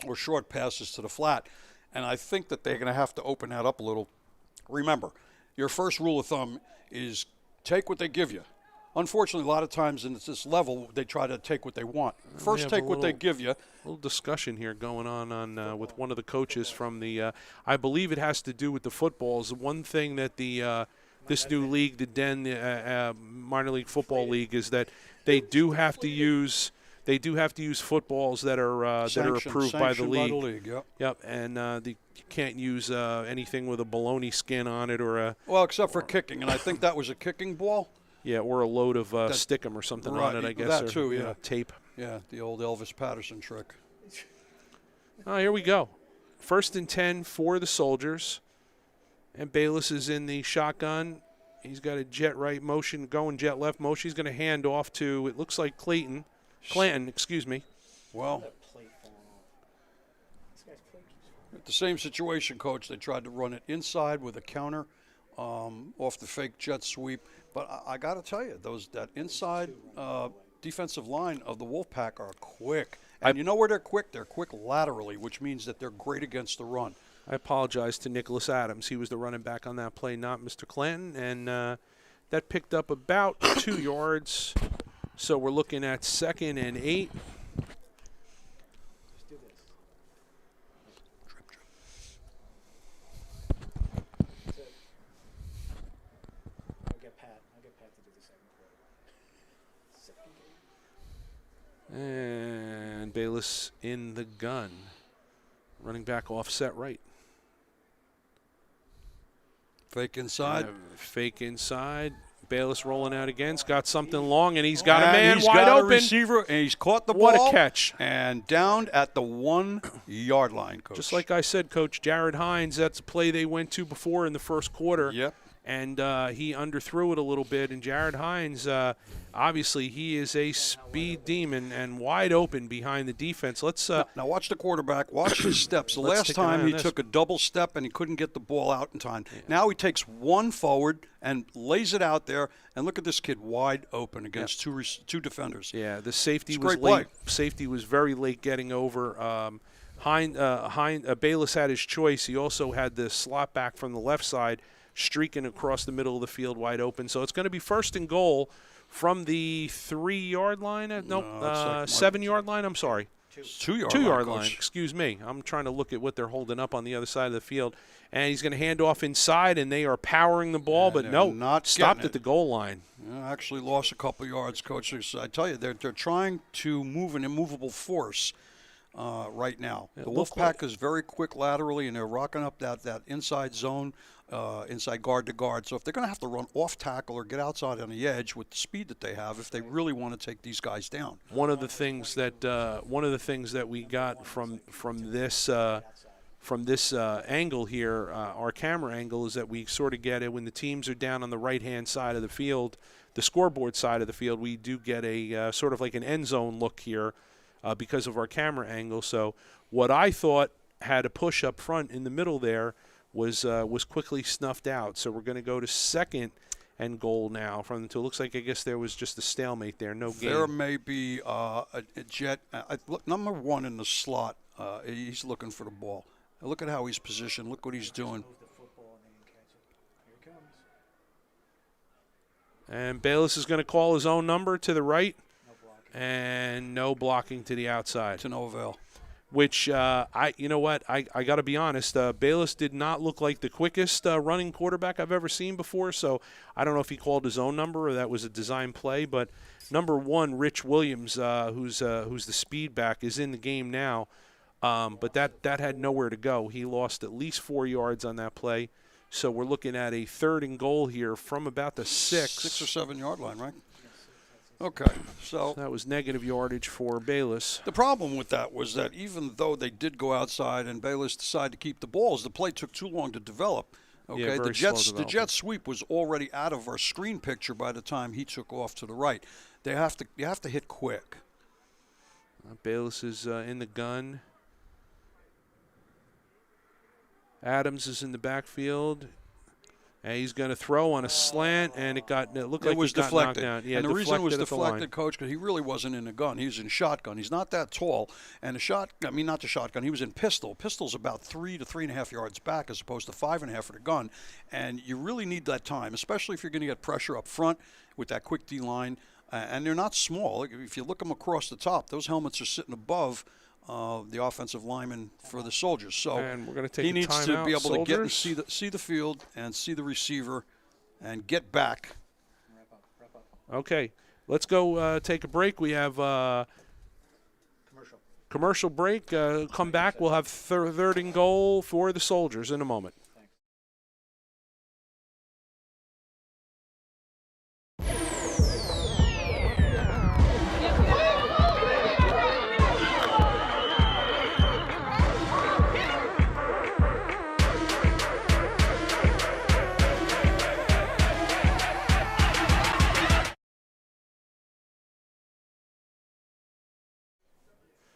or short passes to the flat. And I think that they're going to have to open that up a little. Remember, your first rule of thumb is take what they give you. Unfortunately, a lot of times in this level, they try to take what they want. First, take what they give you. A little discussion here going on with one of the coaches from the I believe it has to do with the footballs. One thing that this new league, the Den Minor League Football League, is that they do have to use footballs that are approved by the league. Yep. And you can't use anything with a bologna skin on it well, except for kicking, and I think that was a kicking ball. Yeah, or a load of stickum or something on it, I guess. That too, yeah. Tape. Yeah, the old Elvis Patterson trick. Oh, here we go. 1st and 10 for the Soldiers. And Bayless is in the shotgun. He's got a jet right motion, going jet left motion. He's going to hand off to, it looks like Clanton, excuse me. Well, the same situation, Coach. They tried to run it inside with a counter off the fake jet sweep. But I got to tell you, that inside defensive line of the Wolfpack are quick. And you know where they're quick? They're quick laterally, which means that they're great against the run. I apologize to Nicholas Adams. He was the running back on that play, not Mr. Clanton. And that picked up about 2 yards. So we're looking at 2nd and 8. Let's do this. I'll get Pat to do the second quarter. And Bayless in the gun. Running back offset right. Fake inside. Fake inside. Bayless rolling out again. He's got something long, and he's got a man he's wide got open. A receiver, and he's caught the ball. What a catch. And down at the 1 yard line, Coach. Just like I said, Coach, Jared Hines, that's a play they went to before in the first quarter. Yep. And he underthrew it a little bit. And Jared Hines, obviously, he is a speed demon and wide open behind the defense. Let's now watch the quarterback. Watch his steps. The last time he took a double step and he couldn't get the ball out in time. Yeah. Now he takes one forward and lays it out there. And look at this kid wide open against two defenders. Yeah, the safety was late. Safety was very late getting over. Bayless had his choice. He also had the slot back from the left side, streaking across the middle of the field wide open. So it's going to be 1st and goal from the 3 yard line. Nope, 7 yard line. I'm sorry. 2 yard line. Excuse me. I'm trying to look at what they're holding up on the other side of the field. And he's going to hand off inside, and they are powering the ball, but stopped at the goal line. Yeah, actually lost a couple yards, Coach. I tell you, they're trying to move an immovable force right now. The Wolfpack is very quick laterally, and they're rocking up that inside zone, inside guard to guard. So if they're going to have to run off tackle or get outside on the edge with the speed that they have, if they really want to take these guys down. One of the things that we got from this angle here, our camera angle, is that we sort of get it when the teams are down on the right-hand side of the field, the scoreboard side of the field. We do get a sort of like an end zone look here because of our camera angle. So what I thought had a push up front in the middle there was quickly snuffed out. So we're going to go to 2nd and goal now. It looks like, I guess there was just a stalemate there, no game. There may be a jet. Look, number 1 in the slot. He's looking for the ball. Look at how he's positioned. Look what he's doing. And Bayless is going to call his own number to the right. And no blocking to the outside. To no avail. Which, you know what, I got to be honest, Bayless did not look like the quickest running quarterback I've ever seen before, so I don't know if he called his own number or that was a design play, but number 1, Rich Williams, who's the speed back, is in the game now, but that had nowhere to go. He lost at least 4 yards on that play, so we're looking at a 3rd and goal here from about the 6 or 7 yard line, right? Okay, so That was negative yardage for Bayless. the problem with that was that even though they did go outside and Bayless decided to keep the balls, the play took too long to develop. Okay, Yeah, the very slow Jets developing. jet sweep was already out of our screen picture by the time he took off to the right. You have to hit quick. Bayless is in the gun. Adams is in the backfield. And he's going to throw on a slant, and it looked like it was it got deflected. knocked down. Yeah, and the reason it was deflected at the line. deflected, Coach, because he really wasn't in the gun. He was in shotgun. He's not that tall. And not the shotgun. He was in pistol. Pistol's about 3 to 3.5 yards back as opposed to 5.5 for the gun. And you really need that time, especially if you're going to get pressure up front with that quick D-line. And they're not small. If you look them across the top, those helmets are sitting above the offensive lineman for the Soldiers. So And we're gonna take he a needs to timeout, be able to get and Soldiers. see the field and see the receiver and get back. Okay, let's go take a break. We have commercial break. Come back. We'll have third and goal for the Soldiers in a moment.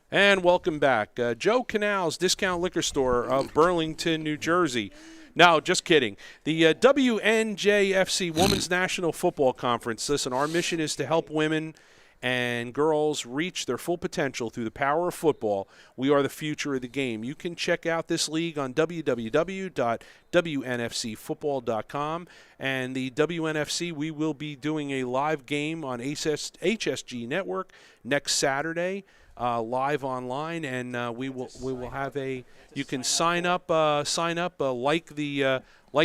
And welcome back. Joe Canals Discount Liquor Store of Burlington, New Jersey. No, just kidding. The WNJFC Women's National Football Conference. Listen, our mission is to help women and girls reach their full potential through the power of football. We are the future of the game. You can check out this league on www.WNFCfootball.com. And the WNFC, we will be doing a live game on HSG Network next Saturday. Live online, and we will have you can sign up like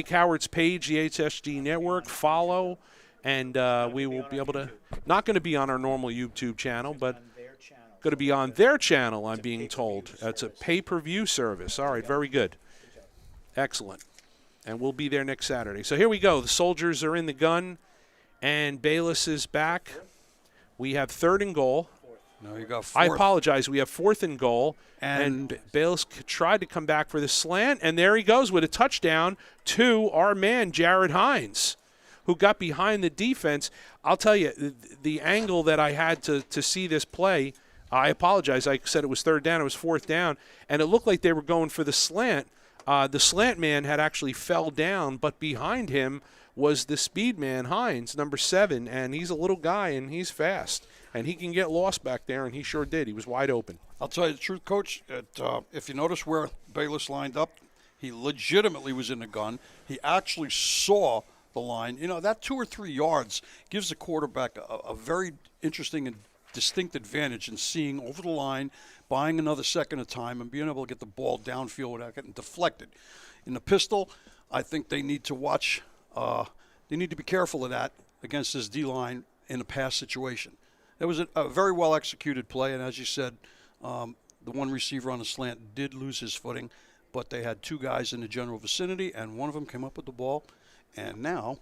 Howard's page, the HSG Network, follow, and we will be able to, not going to be on our normal YouTube channel, but going to be on their channel, I'm being told. It's a pay-per-view service. All right, very good. Excellent. And we'll be there next Saturday. So here we go. The Soldiers are in the gun, and Bayless is back. We have third and goal. No, you got I fourth. apologize. We have fourth and goal, And Bayless tried to come back for the slant, and there he goes with a touchdown to our man, Jared Hines, who got behind the defense. I'll tell you, the angle that I had to see this play, I apologize. I said it was third down. It was fourth down, and it looked like they were going for the slant. The slant man had actually fell down, but behind him was the speed man, Hines, number 7, and he's a little guy, and he's fast. And he can get lost back there, and he sure did. He was wide open. I'll tell you the truth, Coach. If you notice where Bayless lined up, he legitimately was in the gun. He actually saw the line. You know, that 2 or 3 yards gives the quarterback a very interesting and distinct advantage in seeing over the line, buying another second of time, and being able to get the ball downfield without getting deflected. In the pistol, I think they need to watch. They need to be careful of that against this D-line in a pass situation. It was a very well-executed play, and as you said, the one receiver on the slant did lose his footing, but they had 2 guys in the general vicinity, and one of them came up with the ball. And now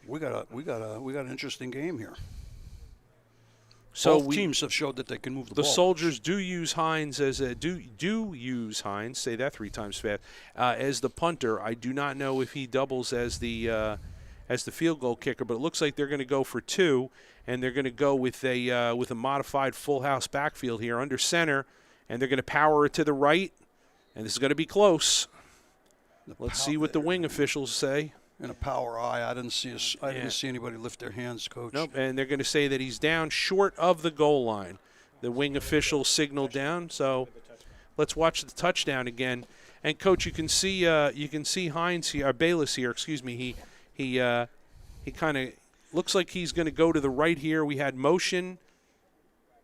we got an interesting game here. So Both teams have showed that they can move the ball. The Soldiers do use Hines as use Hines. Say that 3 times fast. As the punter, I do not know if he doubles as the field goal kicker, but it looks like they're going to go for 2. And they're going to go with a modified full house backfield here under center, and they're going to power it to the right, and this is going to be close. Let's see what the wing officials say. In a power eye, I didn't see anybody lift their hands, Coach. Nope, and they're going to say that he's down short of the goal line. The wing official signaled down, so let's watch the touchdown again. And Coach, you can see Hines here, Bayless here. Excuse me. He kind of. Looks like he's going to go to the right here. We had motion.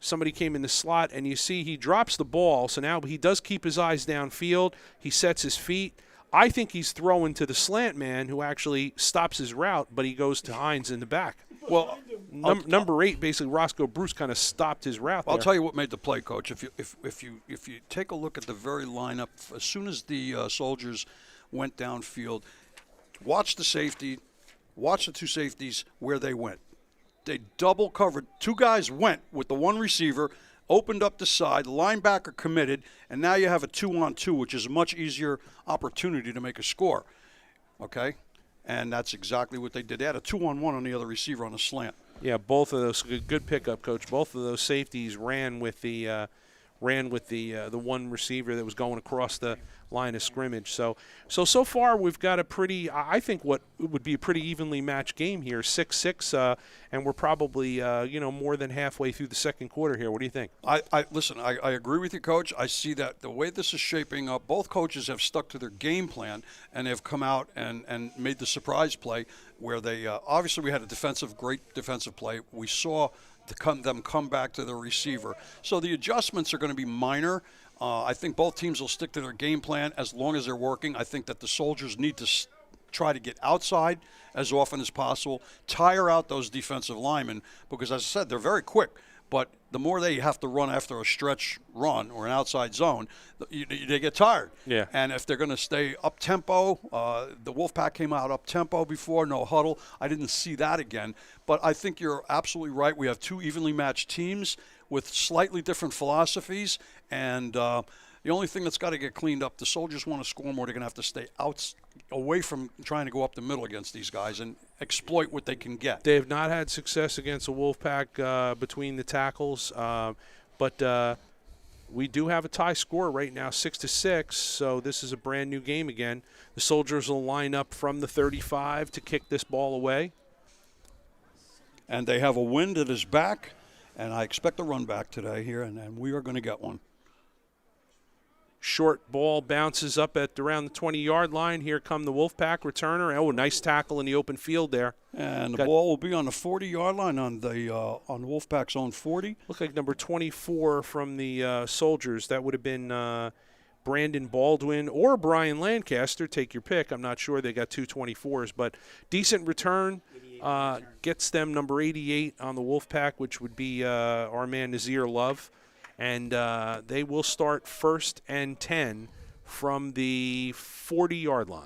Somebody came in the slot, and you see he drops the ball. So now he does keep his eyes downfield. He sets his feet. I think he's throwing to the slant man who actually stops his route, but he goes to Hines in the back. Well, number 8, basically Roscoe Bruce kind of stopped his route there. I'll tell you what made the play, Coach. If you take a look at the very lineup, as soon as the Soldiers went downfield, watch the safety. Watch the 2 safeties where they went. They double covered. 2 guys went with the 1 receiver, opened up the side, the linebacker committed, and now you have a 2-on-2, which is a much easier opportunity to make a score. Okay? And that's exactly what they did. They had a 2-on-1 on the other receiver on a slant. Yeah, both of those good pickup, Coach. Both of those safeties ran with the one receiver that was going across the line of scrimmage. So far we've got a pretty, I think, what would be a pretty evenly matched game here, 6-6, and we're probably more than halfway through the second quarter here. What do you think? Listen, I agree with you, Coach. I see that the way this is shaping up, both coaches have stuck to their game plan, and they've come out and made the surprise play where they obviously we had a great defensive play. We saw them come back to the receiver. So the adjustments are going to be minor. I think both teams will stick to their game plan as long as they're working. I think that the Soldiers need to try to get outside as often as possible, tire out those defensive linemen because, as I said, they're very quick. But the more they have to run after a stretch run or an outside zone, they get tired. Yeah. And if they're going to stay up-tempo, the Wolfpack came out up-tempo before, no huddle. I didn't see that again. But I think you're absolutely right. We have 2 evenly matched teams with slightly different philosophies. And the only thing that's got to get cleaned up, the Soldiers want to score more. They're going to have to stay away from trying to go up the middle against these guys and exploit what they can get. They have not had success against the Wolfpack between the tackles, but we do have a tie score right now, 6-6, so this is a brand new game again. The Soldiers will line up from the 35 to kick this ball away. And they have a wind at his back, and I expect a run back today here, and we are going to get one. Short ball bounces up at around the 20-yard line. Here come the Wolfpack returner. Oh, nice tackle in the open field there. And the ball will be on the 40-yard line on Wolfpack's own 40. Look like number 24 from the Soldiers. That would have been Brandon Baldwin or Brian Lancaster. Take your pick. I'm not sure. They got 2 24s, but decent return. Gets them number 88 on the Wolfpack, which would be our man Nazir Love. And they will start 1st and 10 from the 40-yard line.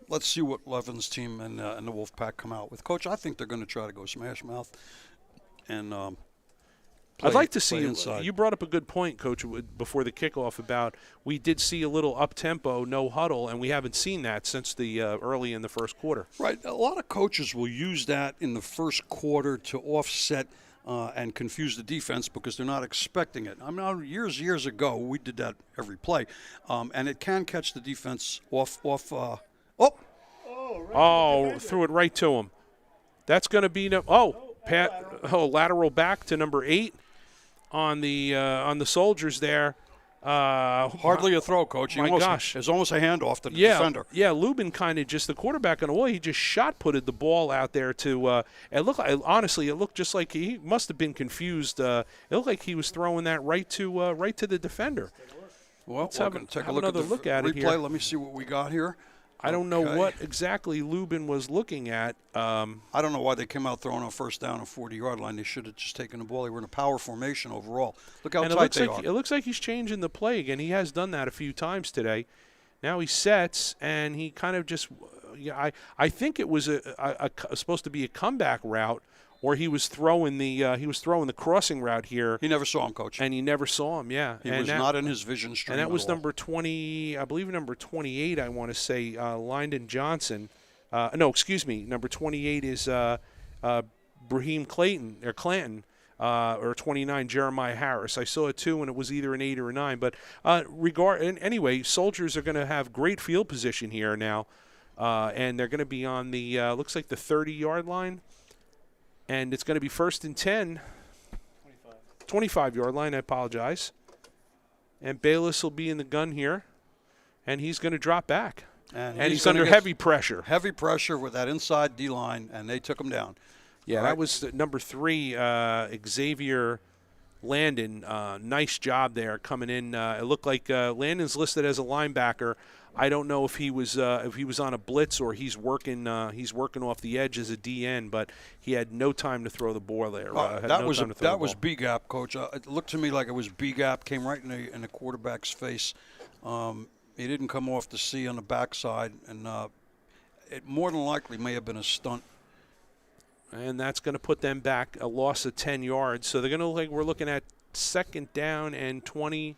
Let's see what Levin's team and the Wolfpack come out with. Coach, I think they're going to try to go smash mouth. And I'd like to see inside. You brought up a good point, Coach, before the kickoff about we did see a little up-tempo, no huddle, and we haven't seen that since the early in the first quarter. Right. A lot of coaches will use that in the first quarter to offset and confuse the defense because they're not expecting it. I mean, years ago, we did that every play, and it can catch the defense off. Threw it right to him. That's going to be lateral back to number 8 on the Soldiers there. Hardly a throw, Coach. Gosh. It's almost a handoff to the defender. Yeah, Lubin kind of just the quarterback on the wall. He just shot-putted the ball out there to it looked just like he must have been confused. It looked like he was throwing that right to the defender. Well, Let's take a look at the replay. Here. Let me see what we got here. I don't know what exactly Lubin was looking at. I don't know why they came out throwing on 1st down and 40-yard line. They should have just taken the ball. They were in a power formation overall. Look how tight they are. It looks like he's changing the play again. He has done that a few times today. Now he sets, and he kind of just I think it was supposed to be a comeback route, or he was throwing the crossing route here. He never saw him, Coach. And he never saw him, yeah. He was not in his vision stream. And that was number 20, I believe number 28, I want to say, Lyndon Johnson. Number 28 is Brahim Clanton, or 29, Jeremiah Harris. I saw it too, and it was either an 8 or a 9. But anyway, Soldiers are going to have great field position here now, and they're going to be on the, looks like the 30-yard line. And it's going to be 1st and 10. 25-yard line, I apologize. And Bayless will be in the gun here. And he's going to drop back. And he's under heavy pressure. Heavy pressure with that inside D-line, and they took him down. Yeah, that was number 3, Xavier Landon. Nice job there coming in. It looked like Landon's listed as a linebacker. I don't know if he was on a blitz or he's working off the edge as a DN, but he had no time to throw the ball there. That was B-gap, Coach. It looked to me like it was B-gap. Came right in the quarterback's face. He didn't come off the C on the backside, and it more than likely may have been a stunt. And that's going to put them back a loss of 10 yards. So they're going to we're looking at 2nd down and 20.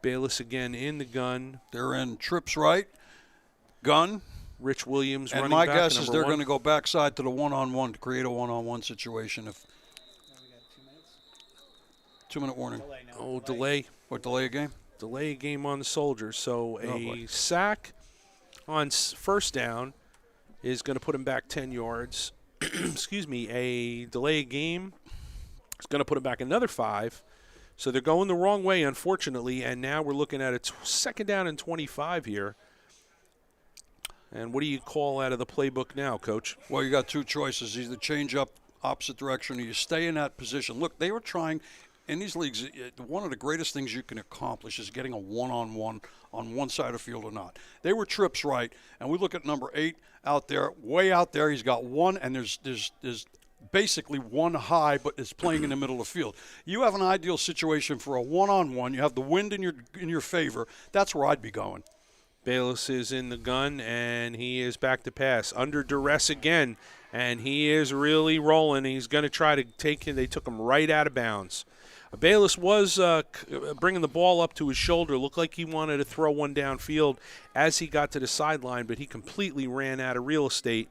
Bayless again in the gun. They're in trips right, gun. Rich Williams And running my back, guess is number they're 1. going to go backside to the one-on-one to create a one-on-one situation. If Now we got 2 minutes. 2-minute warning. Delay now. Oh, delay. What, delay a game? Delay a game on the Soldiers. So boy. a sack on 1st down is going to put him back 10 yards. Excuse me. A delay a game is going to put him back another 5. So they're going the wrong way, unfortunately, and now we're looking at a 2nd down and 25 here. And what do you call out of the playbook now, Coach? Well, you got 2 choices. Either change up opposite direction or you stay in that position. Look, they were trying in these leagues. One of the greatest things you can accomplish is getting a one-on-one on one side of the field or not. They were trips right, and we look at number 8 out there, way out there. He's got 1, and there's basically 1 high, but is playing in the middle of the field. You have an ideal situation for a one-on-one. You have the wind in your favor. That's where I'd be going. Bayless is in the gun, and he is back to pass. Under duress again, and he is really rolling. He's going to try to take him. They took him right out of bounds. Bayless was bringing the ball up to his shoulder. Looked like he wanted to throw one downfield as he got to the sideline, but he completely ran out of real estate.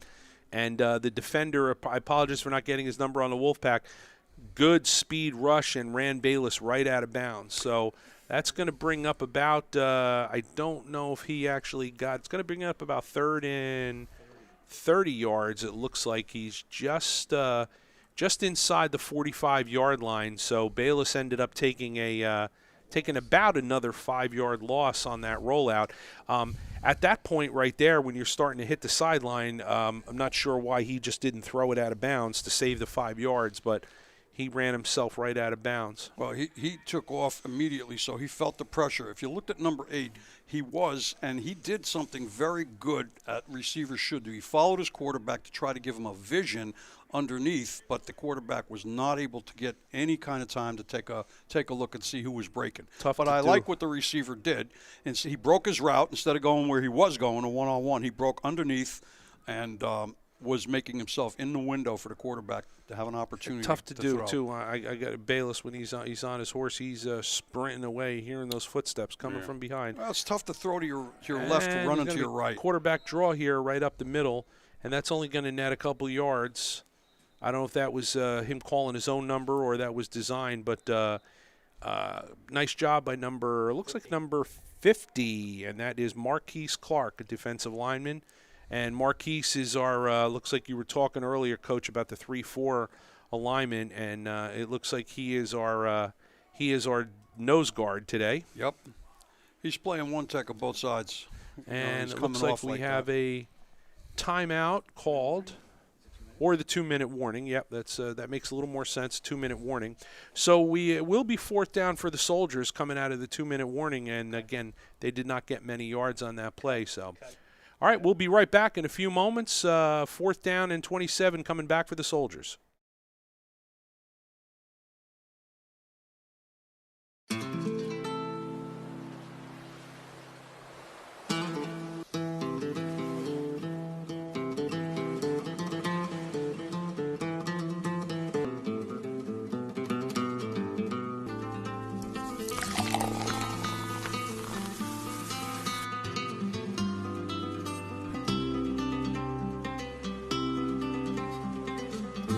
And the defender, I apologize for not getting his number on the Wolfpack, good speed rush and ran Bayless right out of bounds. So that's going to bring up about, I don't know if he actually got, it's going to bring up about 3rd and 30 yards. It looks like he's just inside the 45-yard line. So Bayless ended up taking about another 5-yard loss on that rollout. At that point right there, when you're starting to hit the sideline, I'm not sure why he just didn't throw it out of bounds to save the 5 yards, but he ran himself right out of bounds. Well, he took off immediately, so he felt the pressure. If you looked at number 8, he did something very good at receivers should do. He followed his quarterback to try to give him a vision underneath, but the quarterback was not able to get any kind of time to take a look and see who was breaking. But I like what the receiver did, and so he broke his route. Instead of going where he was going, a one-on-one, he broke underneath and was making himself in the window for the quarterback to have an opportunity. Tough to do, throw. too. I got Bayless when he's on his horse. He's sprinting away, hearing those footsteps coming from behind. Well, it's tough to throw to your left to run into your right. Quarterback draw here right up the middle, and that's only going to net a couple yards. I don't know if that was him calling his own number or that was designed, but nice job by number 50, and that is Marquise Clark, a defensive lineman. And Marquise is our, looks like you were talking earlier, Coach, about the 3-4 alignment, and it looks like he is our nose guard today. Yep. He's playing one tech of both sides. And it looks like we have a timeout called, or the 2-minute warning. Yep, that makes a little more sense, 2-minute warning. So we will be 4th down for the Soldiers coming out of the 2-minute warning, and again, they did not get many yards on that play. So. All right, we'll be right back in a few moments. 4th down and 27 coming back for the Soldiers.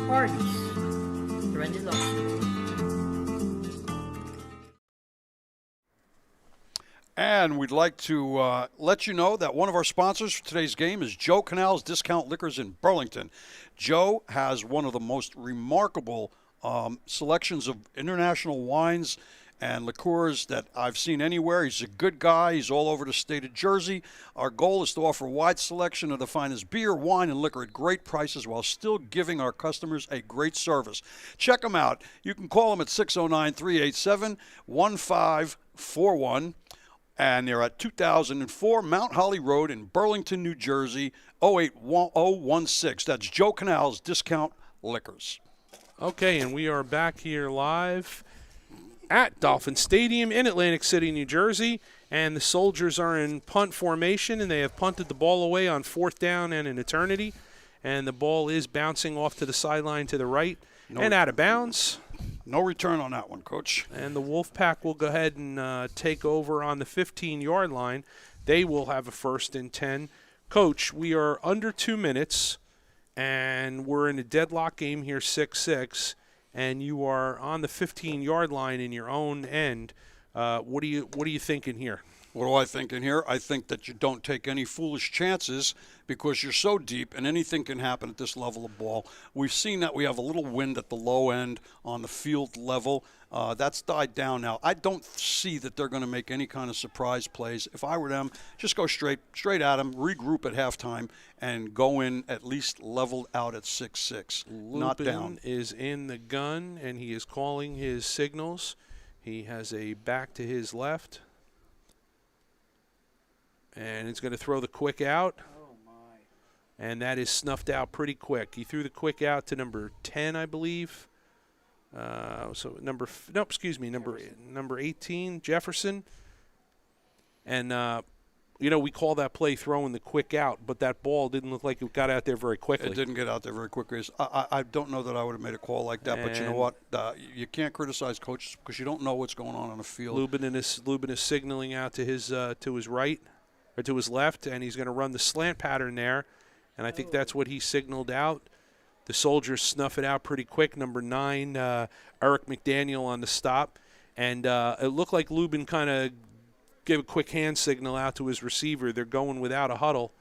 Parties. Surrender lost. And we'd like to let you know that one of our sponsors for today's game is Joe Canals Discount Liquors in Burlington. Joe has one of the most remarkable selections of international wines and liqueurs that I've seen anywhere. He's a good guy. He's all over the state of Jersey. Our goal is to offer a wide selection of the finest beer, wine, and liquor at great prices while still giving our customers a great service. Check them out. You can call them at 609-387-1541. And they're at 2004 Mount Holly Road in Burlington, New Jersey, 08016. That's Joe Canals Discount Liquors. Okay, and we are back here live at Dolphin Stadium in Atlantic City, New Jersey. And the Soldiers are in punt formation, and they have punted the ball away on 4th down and an eternity. And the ball is bouncing off to the sideline to the right and out of bounds. No return on that one, Coach. And the Wolfpack will go ahead and take over on the 15-yard line. They will have a 1st and 10. Coach, we are under 2 minutes, and we're in a deadlock game here, 6-6, and you are on the 15-yard line in your own end. What are you thinking here? What do I think in here? I think that you don't take any foolish chances because you're so deep and anything can happen at this level of ball. We've seen that we have a little wind at the low end on the field level. That's died down now. I don't see that they're going to make any kind of surprise plays. If I were them, just go straight at them, regroup at halftime, and go in at least leveled out at 6-6, not down. Lupin is in the gun, and he is calling his signals. He has a back to his left. And he's going to throw the quick out. Oh, my. And that is snuffed out pretty quick. He threw the quick out to number 10, I believe. Number 18, Jefferson. And, we call that play throwing the quick out, but that ball didn't look like it got out there very quickly. It didn't get out there very quickly. I don't know that I would have made a call like that, but you know what? You can't criticize coaches because you don't know what's going on the field. Lubin is signaling out to his right. Or to his left, and he's going to run the slant pattern there, and I think that's what he signaled out. The Soldiers snuff it out pretty quick. Number 9, Eric McDaniel on the stop, and it looked like Lubin kind of gave a quick hand signal out to his receiver. They're going without a huddle.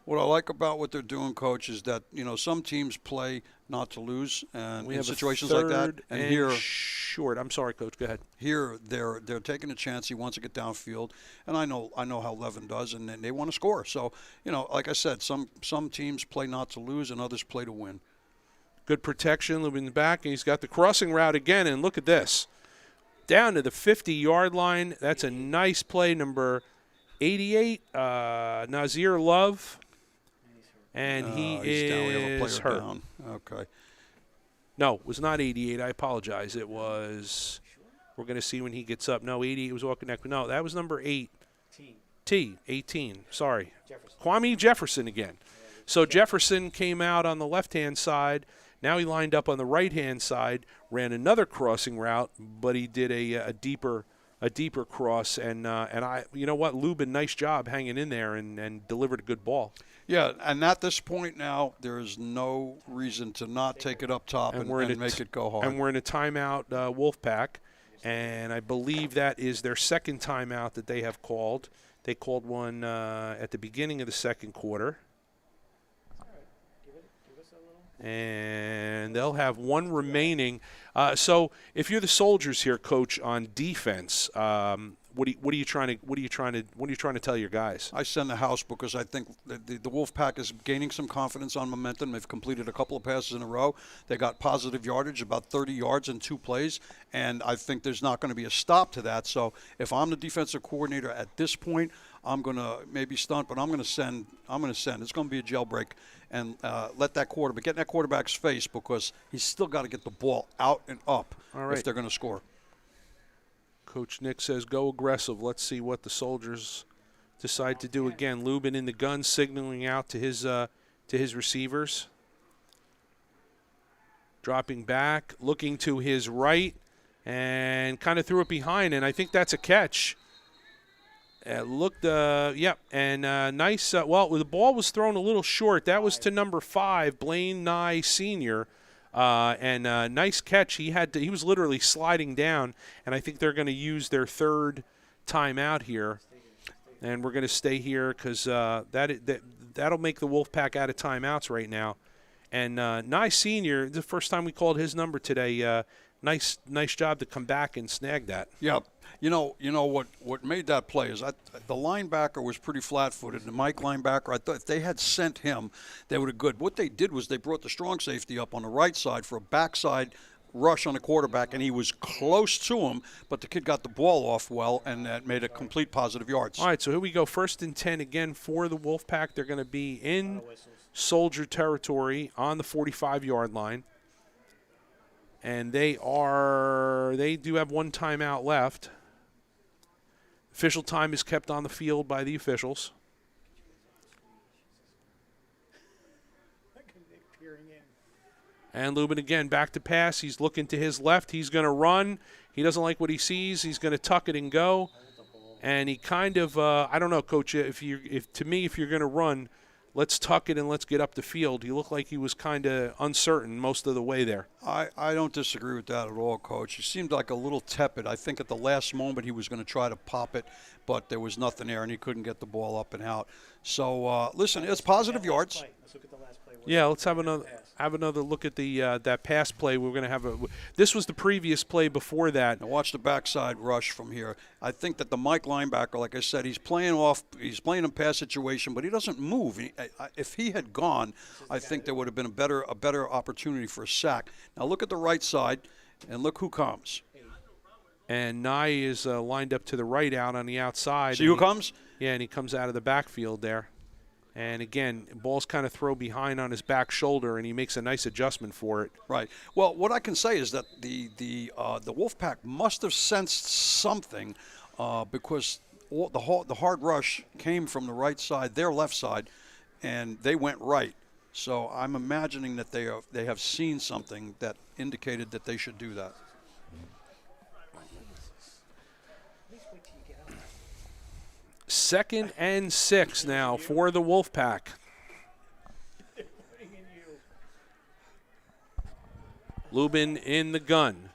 What I like about what they're doing, Coach, is that some teams play not to lose, and We in have situations like that, and here short. I'm sorry, Coach. Go ahead. Here they're taking a chance. He wants to get downfield, and I know how Levin does, and they want to score. So like I said, some teams play not to lose, and others play to win. Good protection. Lubin's back, and he's got the crossing route again. And look at this, down to the 50-yard line. That's a nice play. Number 88, Nazir Love. And he he's down. We have a is player hurt. down. Okay. No, it was not 88. I apologize. It was – we're going to see when he gets up. No, 88 was walking neck. No, that was number 8. 18. Sorry. Kwame Jefferson again. So Jefferson came out on the left-hand side. Now he lined up on the right-hand side, ran another crossing route, but he did a deeper cross. And you know what, Lubin, nice job hanging in there and delivered a good ball. Yeah, and at this point now, there is no reason to not take it up top and make it go hard. And we're in a timeout, Wolfpack, and I believe that is their second timeout that they have called. They called one at the beginning of the second quarter. And they'll have one remaining. So if you're the Soldiers here, Coach, on defense, what are you trying to tell your guys? I send the house because I think the Wolfpack is gaining some confidence on momentum. They've completed a couple of passes in a row. They got positive yardage, about 30 yards in 2 plays, and I think there's not going to be a stop to that. So if I'm the defensive coordinator at this point, I'm going to maybe stunt, but I'm going to send. It's going to be a jailbreak and let that quarterback get in that quarterback's face because he's still got to get the ball out and up if they're going to score. Coach Nick says go aggressive. Let's see what the Soldiers decide to do again. Lubin in the gun, signaling out to his receivers. Dropping back, looking to his right, and kind of threw it behind, and I think that's a catch. It looked, and nice. Well, the ball was thrown a little short. That was to number 5, Blaine Nye Sr., and nice catch. He was literally sliding down, and I think they're going to use their third timeout here, and we're going to stay here because that'll make the Wolfpack out of timeouts right now. And Nye Sr., the first time we called his number today. Nice job to come back and snag that. Yeah. You know what made that play is the linebacker was pretty flat-footed. The Mike linebacker, I thought if they had sent him, they would have good. What they did was they brought the strong safety up on the right side for a backside rush on the quarterback, and he was close to him, but the kid got the ball off well, and that made a complete positive yards. All right, so here we go. 1st and 10 again for the Wolfpack. They're going to be in Soldier territory on the 45-yard line. And they do have one timeout left. Official time is kept on the field by the officials. And Lubin again back to pass. He's looking to his left. He's going to run. He doesn't like what he sees. He's going to tuck it and go. And he kind of, I don't know, Coach. If you're going to run, let's tuck it and let's get up the field. He looked like he was kind of uncertain most of the way there. I don't disagree with that at all, Coach. He seemed like a little tepid. I think at the last moment he was going to try to pop it, but there was nothing there, and he couldn't get the ball up and out. So, listen, it's positive yards. Let's look at the last play. Yeah, let's have another look at the that pass play. We're going to have this was the previous play before that. Now watch the backside rush from here. I think that the Mike linebacker, like I said, he's playing in pass situation, but he doesn't move. If he had gone, I think there would have been a better opportunity for a sack. Now look at the right side, and look who comes. And Nye is lined up to the right out on the outside. See who comes? Yeah, and he comes out of the backfield there. And again, ball's kind of throw behind on his back shoulder, and he makes a nice adjustment for it. Right. Well, what I can say is that the Wolfpack must have sensed something because the hard rush came from the right side, their left side, and they went right. So I'm imagining that they have seen something that indicated that they should do that. Second and 6 now for the Wolfpack. Lubin in the gun.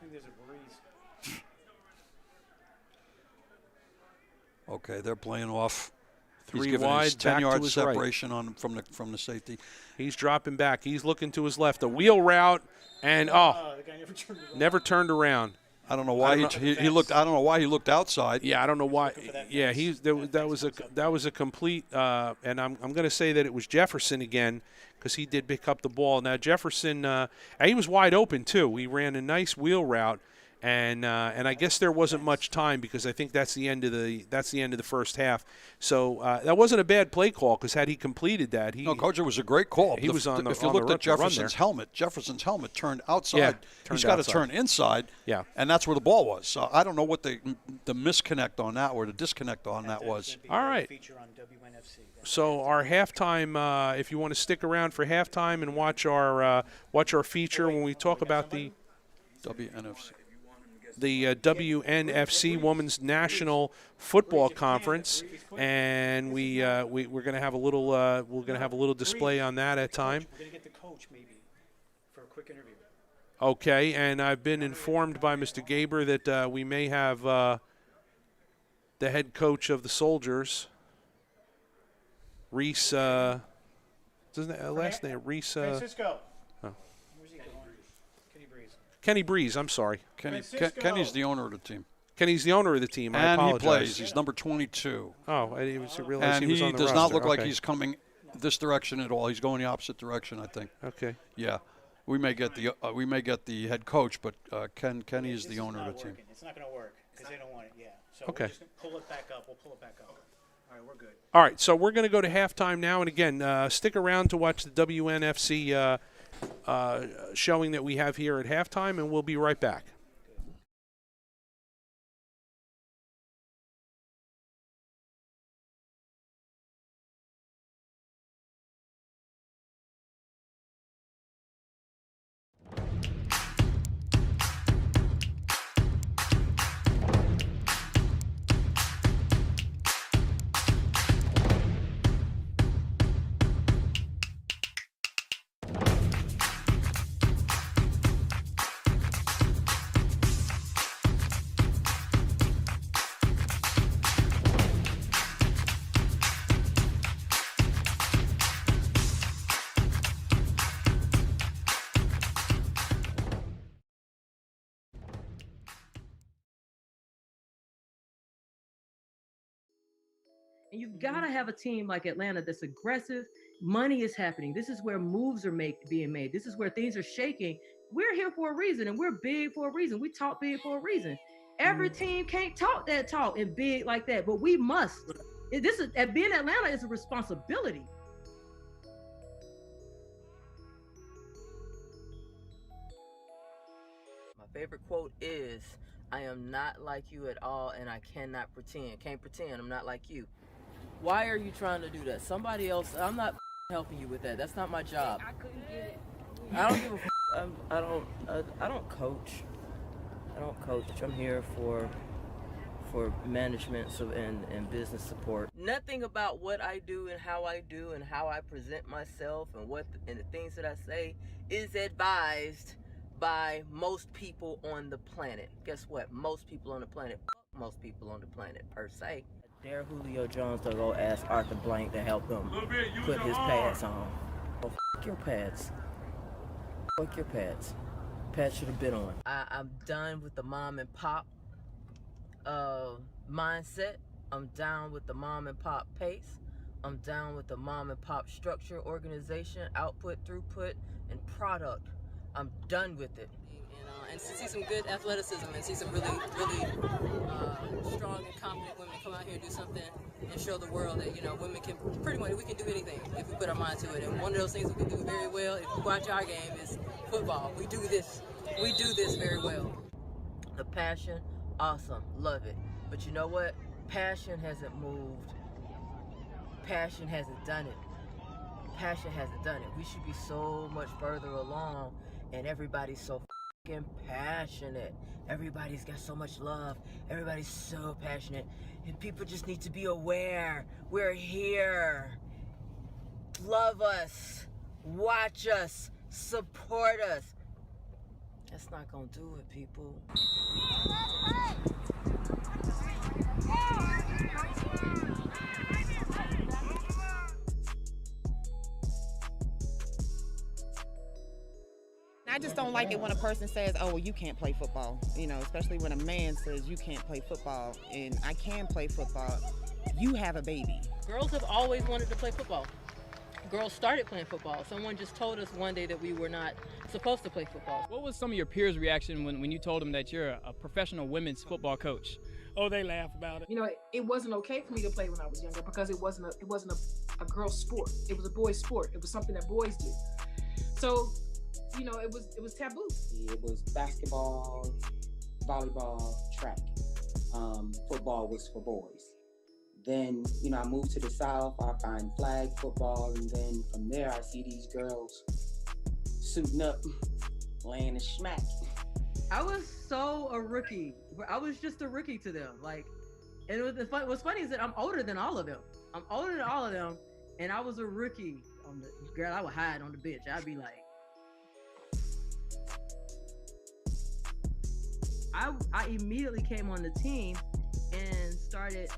Okay, they're playing off. Three He's given wide, his back to 10-yard his separation on from the safety. He's dropping back. He's looking to his left. A wheel route, and the guy never turned around. I don't know why he looked. I don't know why he looked outside. Yeah, I don't know why. Yeah, that was a complete. And I'm going to say that it was Jefferson again because he did pick up the ball. Now Jefferson, he was wide open too. He ran a nice wheel route, and I guess there wasn't much time because I think that's the end of the first half. So that wasn't a bad play call because had he completed that, no, Coach, it was a great call. He was on the. If you looked at Jefferson's helmet turned outside. Yeah, he's got to turn inside. Yeah, and that's where the ball was. So I don't know what the misconnect on that or the disconnect on that was. All right. Feature on WNFC. So our halftime, if you want to stick around for halftime and watch our feature when we talk about the WNFC Women's National Football Conference, and we're going to have a little display on that at time. We're going to get the coach maybe for a quick interview. Okay, and I've been informed by Mr. Gaber that we may have the head coach of the Soldiers, Reese. Doesn't that last name Reese? Francisco. Oh. Where's he going? Kenny Breeze. Kenny Breeze. I'm sorry. Kenny's the owner of the team. Kenny's the owner of the team. I and apologize. He plays. He's number 22. Oh, I didn't realize and he was on the roster. does not look like Okay. he's coming this direction at all. He's going the opposite direction, I think. Okay. Yeah, we may get the head coach, but Kenny is the owner of the team. It's not going to work because they don't want it. Yeah. So Okay. we're just going to pull it back up. We'll pull it back up. All right, we're good. All right, so we're going to go to halftime now, and again, stick around to watch the WNFC showing that we have here at halftime, and we'll be right back. And you've got to have a team like Atlanta that's aggressive. Money is happening. This is where moves are being made. This is where things are shaking. We're here for a reason, and we're big for a reason. We talk big for a reason. Every team can't talk that talk and big like that, but we must. Being Atlanta is a responsibility. favorite quote is, "I am not like you at all, and I cannot pretend. Can't pretend I'm not like you." Why are you trying to do that? Somebody else, I'm not helping you with that. That's not my job. I couldn't get it. I don't give a I don't coach. I don't coach. I'm here for management and business support. Nothing about what I do and how I present myself and the things that I say is advised by most people on the planet. Guess what? Most people on the planet, most people on the planet per se. I dare Julio Jones to go ask Arthur Blank to help him put his pads on. Oh, f*** your pads. Fuck your pads. Pads should have been on. I'm done with the mom and pop mindset. I'm down with the mom and pop pace. I'm down with the mom and pop structure, organization, output, throughput, and product. I'm done with it. And to see some good athleticism and see some really strong and confident women come out here and do something and show the world that, women can pretty much, we can do anything if we put our mind to it. And one of those things we can do very well, if you watch our game, is football. We do this very well. The passion, awesome, love it. But you know what? Passion hasn't moved. Passion hasn't done it. Passion hasn't done it. We should be so much further along, and everybody's so fucking passionate. Everybody's got so much love. Everybody's so passionate, and people just need to be aware. We're here. Love us. Watch us. Support us. That's not gonna do it, people. I just don't like it when a person says, oh, well, you can't play football, especially when a man says you can't play football and I can play football. You have a baby. Girls have always wanted to play football. Girls started playing football. Someone just told us one day that we were not supposed to play football. What was some of your peers' reaction when you told them that you're a professional women's football coach? Oh, they laugh about it. It wasn't okay for me to play when I was younger because it wasn't a girl's sport. It was a boy's sport. It was something that boys do. So, it was taboo. It was basketball, volleyball, track. Football was for boys. Then, I moved to the South, I find flag football, and then from there I see these girls suiting up, laying a smack. I was so a rookie. I was just a rookie to them. And what's funny is that I'm older than all of them. And I was a rookie. Girl, I would hide on the bench. I'd be like, I immediately came on the team and started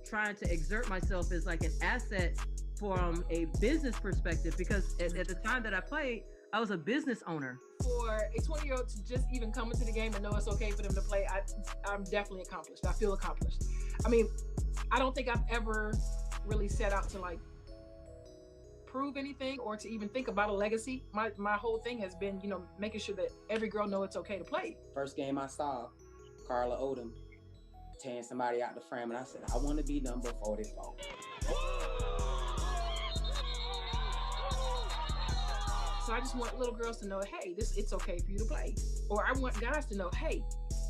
trying to exert myself as an asset from a business perspective, because at the time that I played, I was a business owner. For a 20-year-old to just even come into the game and know it's okay for them to play, I'm definitely accomplished. I feel accomplished. I don't think I've ever really set out to prove anything or to even think about a legacy. My whole thing has been, making sure that every girl know it's okay to play. First game I saw, Carla Odom tearing somebody out the frame, and I said, I want to be number 44. So I just want little girls to know, hey, it's okay for you to play. Or I want guys to know, hey,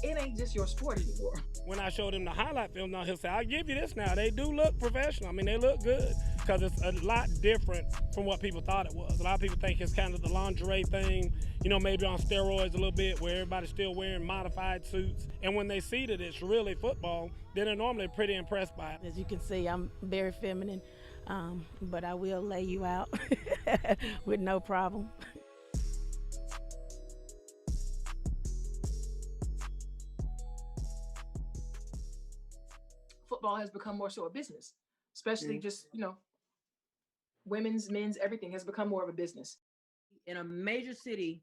it ain't just your sport anymore. When I showed him the highlight film, now he'll say, I'll give you this now. They do look professional. They look good, because it's a lot different from what people thought it was. A lot of people think it's kind of the lingerie thing, maybe on steroids a little bit, where everybody's still wearing modified suits. And when they see that it's really football, then they're normally pretty impressed by it. As you can see, I'm very feminine, but I will lay you out with no problem. Football has become more so a business, especially just, women's, men's, everything has become more of a business. In a major city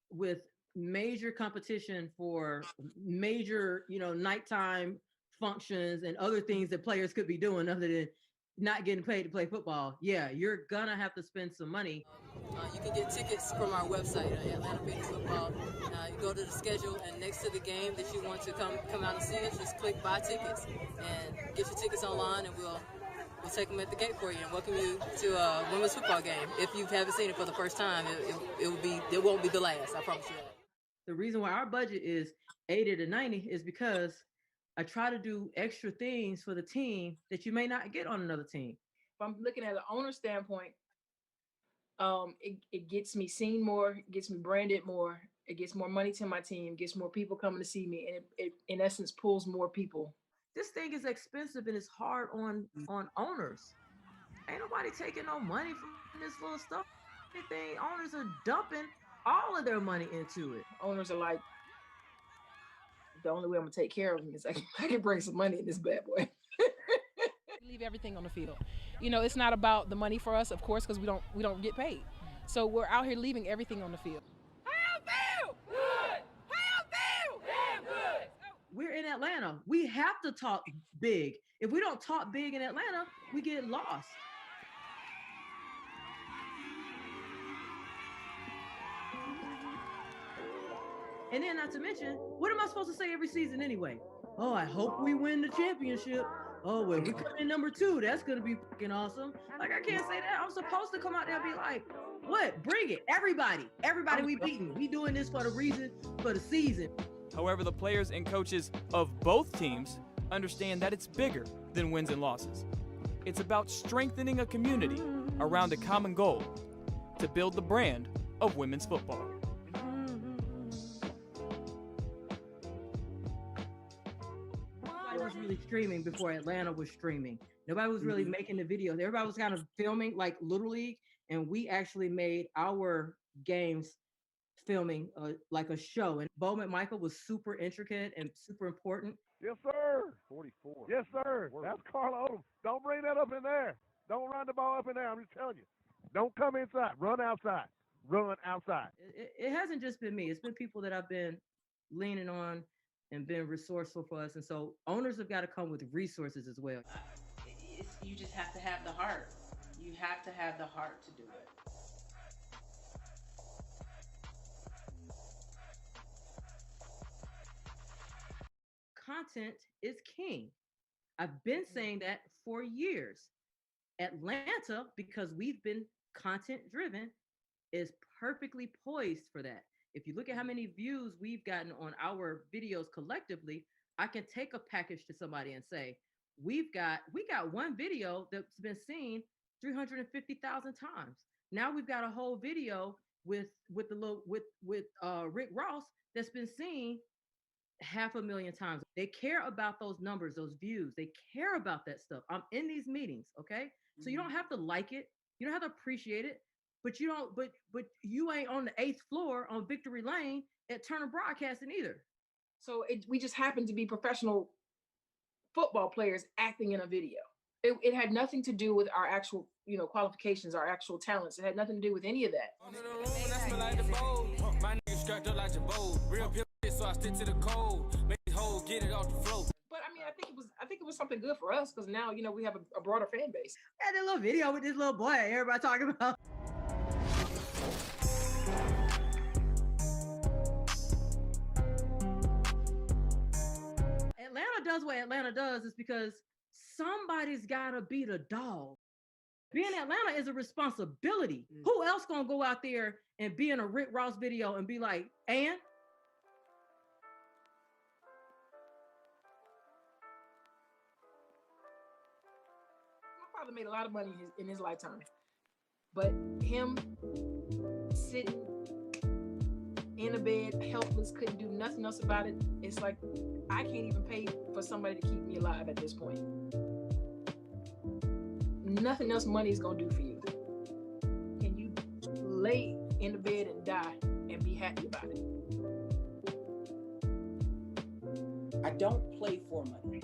with major competition for major, nighttime functions and other things that players could be doing other than not getting paid to play football, you're gonna have to spend some money. You can get tickets from our website, Atlanta Phoenix Football. You go to the schedule, and next to the game that you want to come out and see us, just click buy tickets and get your tickets online, and we'll take them at the gate for you and welcome you to a women's football game. If you haven't seen it for the first time, it won't be the last. I promise you that. The reason why our budget is 80 to 90 is because I try to do extra things for the team that you may not get on another team. If I'm looking at an owner standpoint, it gets me seen more, it gets me branded more, it gets more money to my team, gets more people coming to see me, and it in essence pulls more people. This thing is expensive and it's hard on owners. Ain't nobody taking no money from this little stuff. Anything, owners are dumping all of their money into it. Owners are like, the only way I'm gonna take care of them is I can bring some money in this bad boy. Leave everything on the field. You know, it's not about the money for us, of course, because we don't get paid. So we're out here leaving everything on the field. We're in Atlanta. We have to talk big. If we don't talk big in Atlanta, we get lost. And then not to mention, what am I supposed to say every season anyway? Oh, I hope we win the championship. Oh, well, we come in number 2. That's going to be fucking awesome. Like, I can't say that. I'm supposed to come out there and be like, what? Bring it. Everybody we beating. We doing this for the reason, for the season. However, the players and coaches of both teams understand that it's bigger than wins and losses. It's about strengthening a community around a common goal to build the brand of women's football. Nobody was really streaming before Atlanta was streaming. Nobody was really making the videos. Everybody was kind of filming like Little League, and we actually made our games filming like a show. And Bo McMichael was super intricate and super important. Yes, sir. 44. Yes, sir. That's Carla Odom. Don't bring that up in there. Don't run the ball up in there. I'm just telling you. Don't come inside. Run outside. Run outside. It hasn't just been me. It's been people that I've been leaning on and been resourceful for us. And so owners have got to come with resources as well. You just have to have the heart. You have to have the heart to do it. Content is king. I've been saying that for years. Atlanta, because we've been content driven, is perfectly poised for that. If you look at how many views we've gotten on our videos collectively, I can take a package to somebody and say, we got one video that's been seen 350,000 times. Now we've got a whole video with Rick Ross that's been seen 500,000 times. They care about those numbers, those views. They care about that stuff. I'm in these meetings, okay? So you don't have to like it. You don't have to appreciate it, but you ain't on the 8th floor on Victory Lane at Turner Broadcasting either. So we just happened to be professional football players acting in a video. It had nothing to do with our actual, qualifications, our actual talents. It had nothing to do with any of that. So I stick to the code, make the whole get it off the floor. But I mean, I think it was something good for us because now we have a broader fan base. I had a little video with this little boy everybody talking about. Atlanta does what Atlanta does is because somebody's gotta be the dog. Being Atlanta is a responsibility. Who else gonna go out there and be in a Rick Ross video and be like, and made a lot of money in his lifetime, but him sitting in a bed helpless, couldn't do nothing else about it. It's like I can't even pay for somebody to keep me alive at this point. Nothing else money is gonna do for you. Can you lay in the bed and die and be happy about it? I don't play for money.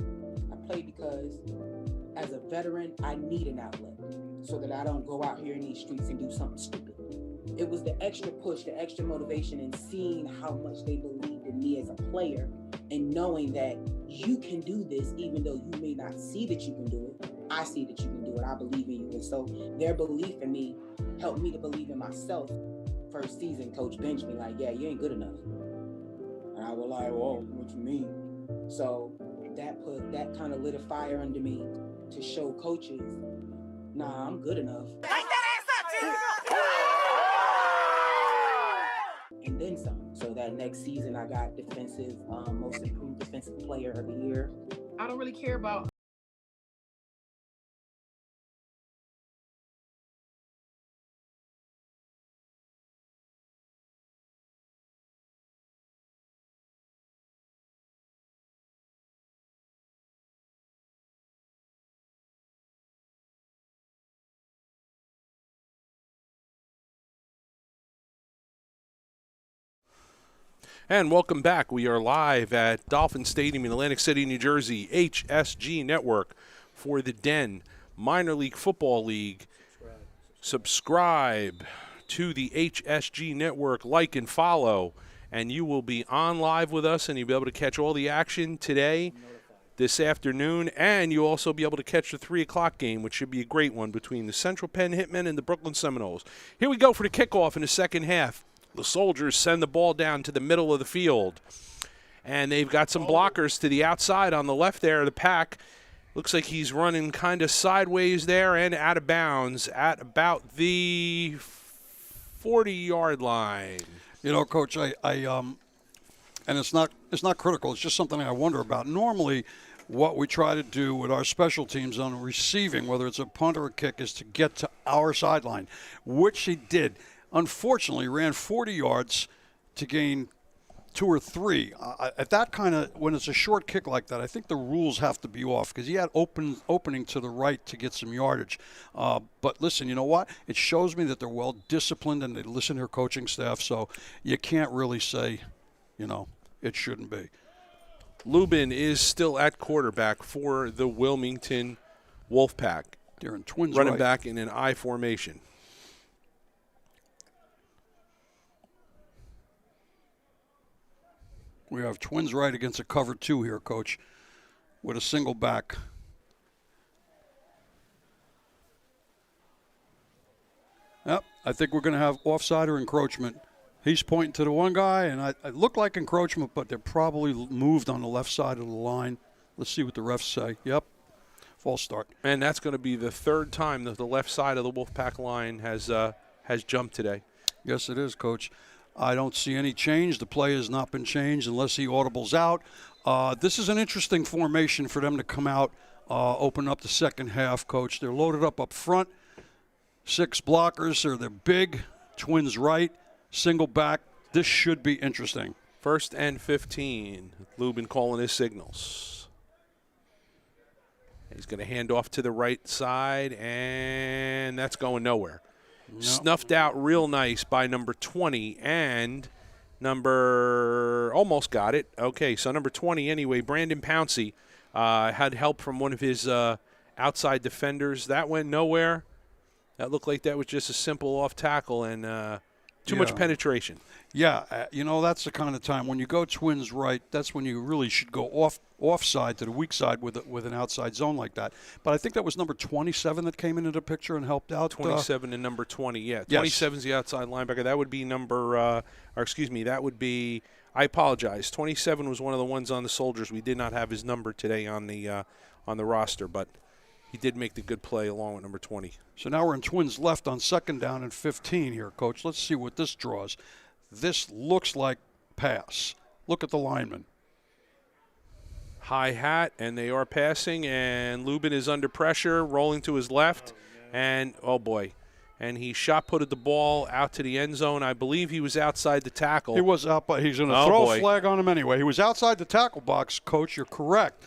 I play because as a veteran, I need an outlet so that I don't go out here in these streets and do something stupid. It was the extra push, the extra motivation, and seeing how much they believed in me as a player and knowing that you can do this even though you may not see that you can do it. I see that you can do it. I believe in you. And so their belief in me helped me to believe in myself. First season, Coach benched me like, yeah, you ain't good enough. And I was like, whoa, what you mean? So that kind of lit a fire under me to show coaches, nah, I'm good enough. Take that ass up, and then some, so that that next season I got defensive, most improved defensive player of the year. I don't really care about And welcome back. We are live at Dolphin Stadium in Atlantic City, New Jersey, HSG Network for the Den Minor League Football League. Subscribe to the HSG Network, like and follow, and you will be on live with us, and you'll be able to catch all the action today, this afternoon, and you'll also be able to catch the 3 o'clock game, which should be a great one between the Central Penn Hitman and the Brooklyn Seminoles. Here we go for the kickoff in the second half. The Soldiers send the ball down to the middle of the field, and they've got some blockers to the outside on the left there of the pack. Looks like he's running kind of sideways there and out of bounds at about the 40-yard line. You know, Coach, and it's not critical. It's just something I wonder about. Normally, what we try to do with our special teams on receiving, whether it's a punt or a kick, is to get to our sideline, which he did. Unfortunately, ran 40 yards to gain 2 or 3. At that kind of, when it's a short kick like that, I think the rules have to be off because he had opening to the right to get some yardage. But listen, you know what? It shows me that they're well disciplined and they listen to their coaching staff. So you can't really say, you know, it shouldn't be. Lubin is still at quarterback for the Wilmington Wolfpack. They're in twins running right. back in an I formation. We have twins right against a cover 2 here, Coach, with a single back. Yep, I think we're going to have offside or encroachment. He's pointing to the one guy, and it looked like encroachment, but they're probably moved on the left side of the line. Let's see what the refs say. Yep, false start. And that's going to be the third time that the left side of the Wolfpack line has jumped today. Yes, it is, Coach. I don't see any change. The play has not been changed unless he audibles out. This is an interesting formation for them to come out, open up the second half, Coach. They're loaded up front. 6 blockers, or they're big. Twins right, single back. This should be interesting. 1st and 15. Lubin calling his signals. He's going to hand off to the right side, and that's going nowhere. No. Snuffed out real nice by number 20 and almost got it. Okay, so number 20 anyway, Brandon Pouncey had help from one of his outside defenders. That went nowhere. That looked like that was just a simple off tackle and too much penetration. Yeah, you know, that's the kind of time when you go twins right, that's when you really should go offside to the weak side with an outside zone like that. But I think that was number 27 that came into the picture and helped out. 27 and number 20, yeah. Yes. 27 is the outside linebacker. That would be that would be, I apologize. 27 was one of the ones on the Soldiers. We did not have his number today on the roster, but he did make the good play along with number 20. So now we're in twins left on 2nd down and 15 here, Coach. Let's see what this draws. This looks like pass. Look at the lineman. High hat, and they are passing, and Lubin is under pressure, rolling to his left, and oh boy. And he shot-putted the ball out to the end zone. I believe he was outside the tackle. He was out, but he's going to throw a flag on him anyway. He was outside the tackle box, Coach. You're correct.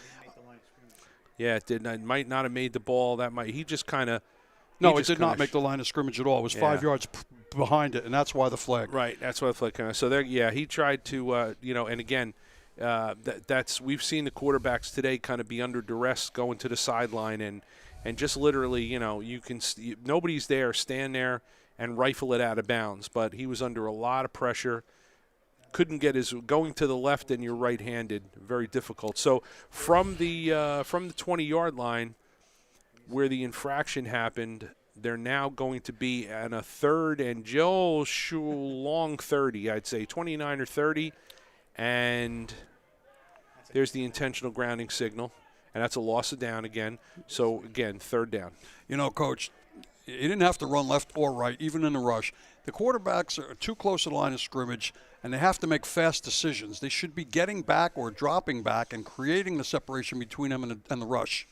Yeah, it did not. It might not have made the ball. He just kind of. No, it did not make the line of scrimmage at all. It was 5 yards behind it, and that's why the flag. Right, that's why the flag came out. So there, yeah, he tried to, and again, we've seen the quarterbacks today kind of be under duress going to the sideline and just literally, nobody's there, stand there and rifle it out of bounds. But he was under a lot of pressure. Couldn't get going to the left and you're right-handed, very difficult. So from the 20-yard line, where the infraction happened, they're now going to be on a 3rd and long 30, I'd say 29 or 30, and there's the intentional grounding signal, and that's a loss of down again. So again, 3rd down. You know, Coach, he didn't have to run left or right, even in the rush. The quarterbacks are too close to the line of scrimmage, and they have to make fast decisions. They should be getting back or dropping back and creating the separation between them and the rush.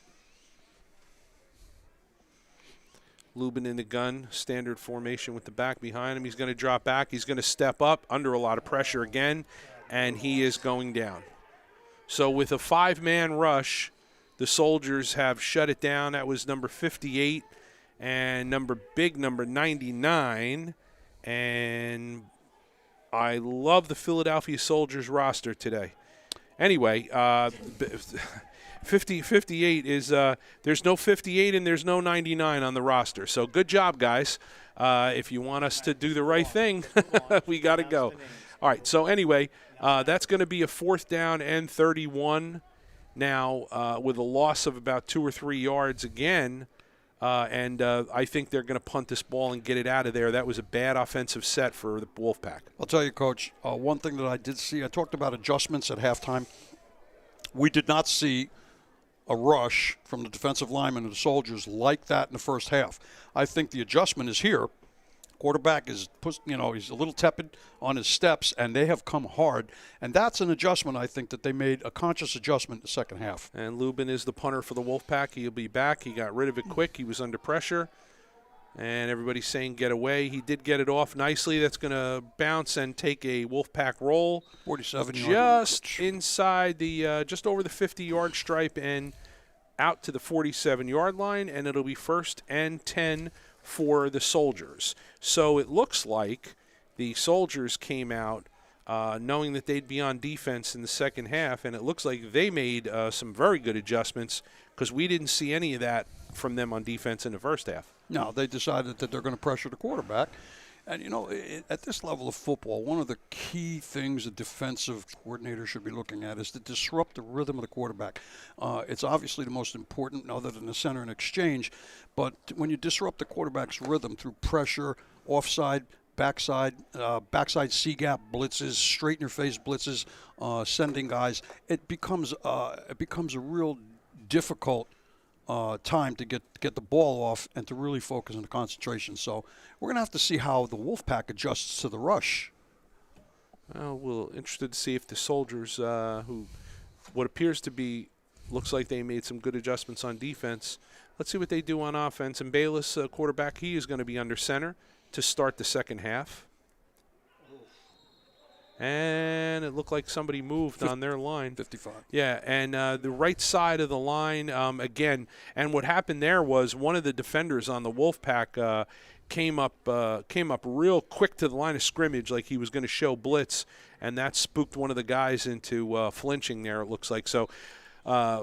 Lubin in the gun, standard formation with the back behind him. He's going to drop back. He's going to step up under a lot of pressure again, and he is going down. So with a 5-man rush, the Soldiers have shut it down. That was number 58 and number 99. And I love the Philadelphia Soldiers roster today. Anyway, 58 is there's no 58 and there's no 99 on the roster. So good job, guys. If you want us to do the right thing, we got to go. All right, so anyway, that's going to be a 4th down and 31 now with a loss of about 2 or 3 yards again. And I think they're going to punt this ball and get it out of there. That was a bad offensive set for the Wolfpack. I'll tell you, Coach, one thing that I did see, I talked about adjustments at halftime. We did not see a rush from the defensive linemen and the Soldiers like that in the first half. I think the adjustment is here. Quarterback is, he's a little tepid on his steps, and they have come hard. And that's an adjustment, I think, that they made a conscious adjustment in the second half. And Lubin is the punter for the Wolfpack. He'll be back. He got rid of it quick. He was under pressure. And everybody's saying get away. He did get it off nicely. That's going to bounce and take a Wolfpack roll. 47-yard. Just inside the, just over the 50-yard stripe and out to the 47-yard line. And it'll be 1st and 10 for the Soldiers. So it looks like the Soldiers came out knowing that they'd be on defense in the second half, and it looks like they made some very good adjustments because we didn't see any of that from them on defense in the first half. No, they decided that they're going to pressure the quarterback. And, at this level of football, one of the key things a defensive coordinator should be looking at is to disrupt the rhythm of the quarterback. It's obviously the most important other than the center and exchange, but when you disrupt the quarterback's rhythm through pressure, offside, backside C-gap blitzes, straight-in-your-face blitzes, sending guys, it becomes a real difficult time to get the ball off and to really focus on the concentration. So we're going to have to see how the Wolfpack adjusts to the rush. Well, we're interested to see if the Soldiers, who what appears to be, looks like they made some good adjustments on defense. Let's see what they do on offense. And Bayless, quarterback, he is going to be under center to start the second half. And it looked like somebody moved on their line. 55. Yeah, and the right side of the line, again, and what happened there was one of the defenders on the Wolfpack came up real quick to the line of scrimmage like he was going to show blitz, and that spooked one of the guys into flinching there, it looks like. So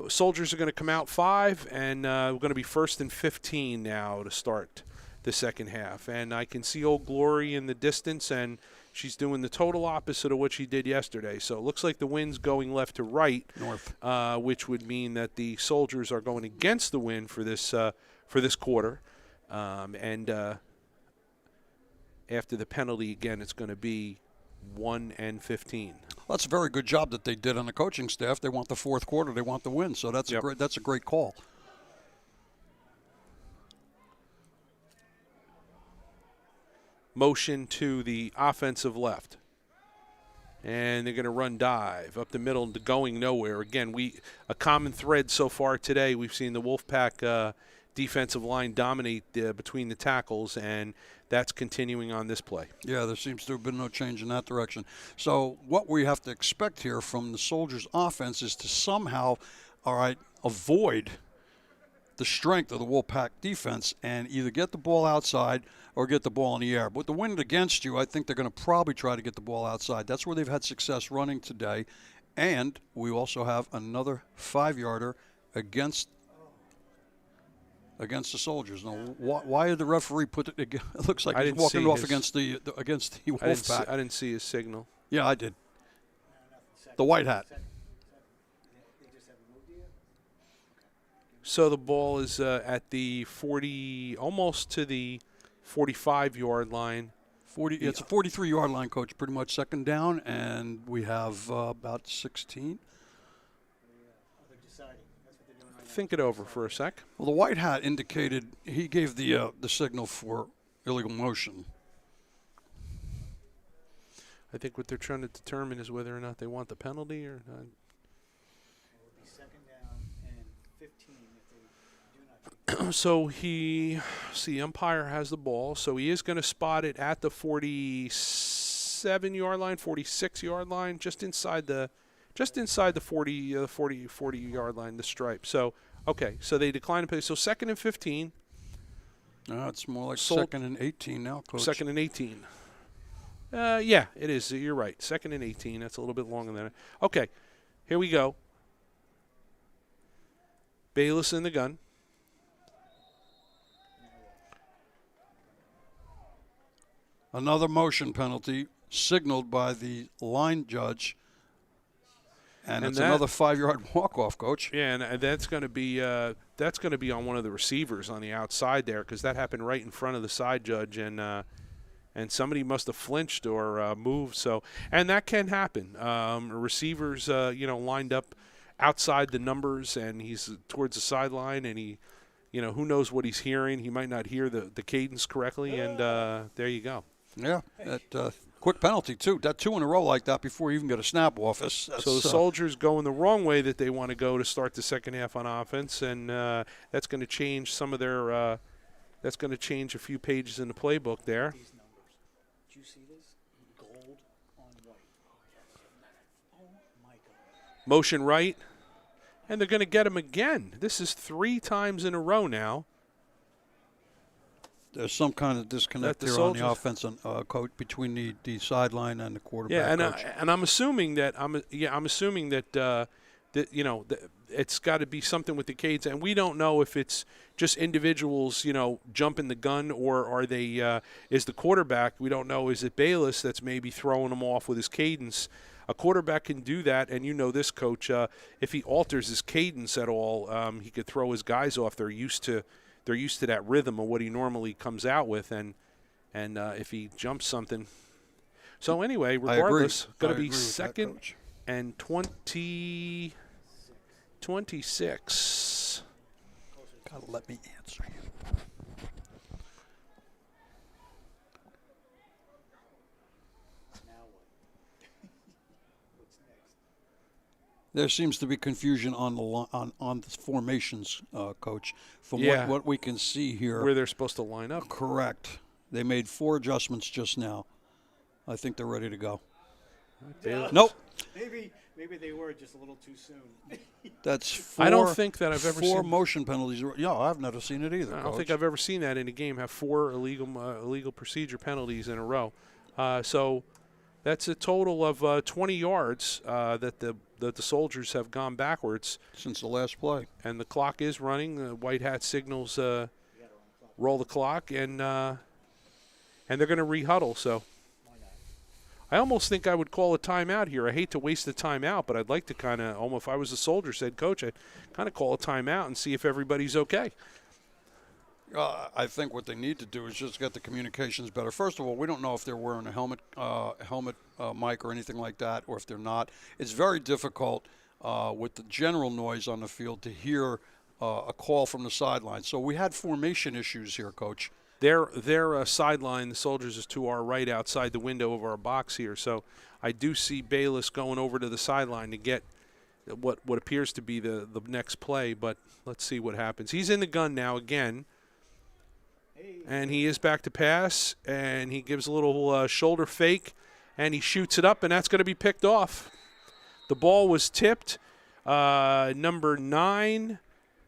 Soldiers are going to come out 5, and we're going to be 1st and 15 now to start the second half. And I can see Old Glory in the distance, and she's doing the total opposite of what she did yesterday. So it looks like the wind's going left to right, north, which would mean that the Soldiers are going against the wind for this quarter. And after the penalty, again, it's going to be 1 and 15. Well, that's a very good job that they did on the coaching staff. They want the fourth quarter. They want the win. So that's a great call. Motion to the offensive left. And they're going to run dive up the middle to going nowhere. Again, a common thread so far today, we've seen the Wolfpack defensive line dominate between the tackles, and that's continuing on this play. Yeah, there seems to have been no change in that direction. So what we have to expect here from the Soldiers' offense is to somehow, avoid the strength of the Wolfpack defense and either get the ball outside or get the ball in the air. But with the wind against you, I think they're going to probably try to get the ball outside. That's where they've had success running today. And we also have another 5-yarder against the Soldiers. Now, why did the referee put it? It looks like he's walking off against the Wolfpack. I didn't see his signal. Yeah, I did. The white hat. So the ball is at the 40, almost to the 45-yard line. It's a 43-yard line, Coach, pretty much second down, and we have about 16. think it over for a sec. Well, the white hat indicated he gave the signal for illegal motion. I think what they're trying to determine is whether or not they want the penalty or not. It would be second down and 15 if they do not. So umpire has the ball, so he is going to spot it at the 47-yard line, 46-yard line, just inside the 40-yard line, the stripe. So, okay, so they decline to play. So second and 15. No, it's more like second and 18 now, Coach. Second and 18. Yeah, it is. You're right. Second and 18. That's a little bit longer than it. Okay, here we go. Bayless in the gun. Another motion penalty signaled by the line judge. And it's another 5-yard walk-off, Coach. Yeah, and that's going to be on one of the receivers on the outside there, because that happened right in front of the side judge, and somebody must have flinched or moved. So, and that can happen. Receivers, lined up outside the numbers, and he's towards the sideline, and he, who knows what he's hearing? He might not hear the cadence correctly, and there you go. Yeah, that quick penalty, too. That 2 in a row like that before you even get a snap off us. So the Soldiers going the wrong way that they want to go to start the second half on offense, and that's going to change some of their that's going to change a few pages in the playbook there. These numbers. Did you see this? Gold on white. Oh, my God. Motion right, and they're going to get him again. This is 3 times in a row now. There's some kind of disconnect there on the offense, coach, between the sideline and the quarterback. Yeah, and I'm assuming that it's got to be something with the Cades, and we don't know if it's just individuals, jumping the gun, or are they is the quarterback? We don't know. Is it Bayless that's maybe throwing them off with his cadence? A quarterback can do that, and you know this, Coach. If he alters his cadence at all, he could throw his guys off. They're used to that rhythm of what he normally comes out with, and if he jumps something. So anyway, regardless, going to be second and 26. Gotta let me answer you. Now what? What's next? There seems to be confusion on the formations, Coach. From what we can see here, where they're supposed to line up. Correct. They made 4 adjustments just now. I think they're ready to go. Nope. Maybe they were just a little too soon. That's 4. I don't think that I've ever seen 4 motion penalties. Yeah, I've never seen it either. I don't think I've ever seen that in a game. Have 4 illegal procedure penalties in a row. So that's a total of 20 yards that the Soldiers have gone backwards since the last play. And the clock is running. The white hat signals roll the clock, and they're going to rehuddle. So I almost think I would call a timeout here. I hate to waste the timeout, but I'd like to kind of, almost if I was a Soldiers head coach, I'd kind of call a timeout and see if everybody's okay. I think what they need to do is just get the communications better. First of all, we don't know if they're wearing a helmet mic or anything like that, or if they're not. It's very difficult with the general noise on the field to hear a call from the sideline. So we had formation issues here, Coach. Their sideline, the Soldiers, is to our right outside the window of our box here. So I do see Bayless going over to the sideline to get what appears to be the next play, but let's see what happens. He's in the gun now again. And he is back to pass, and he gives a little shoulder fake, and he shoots it up, and that's going to be picked off. The ball was tipped. Number 9,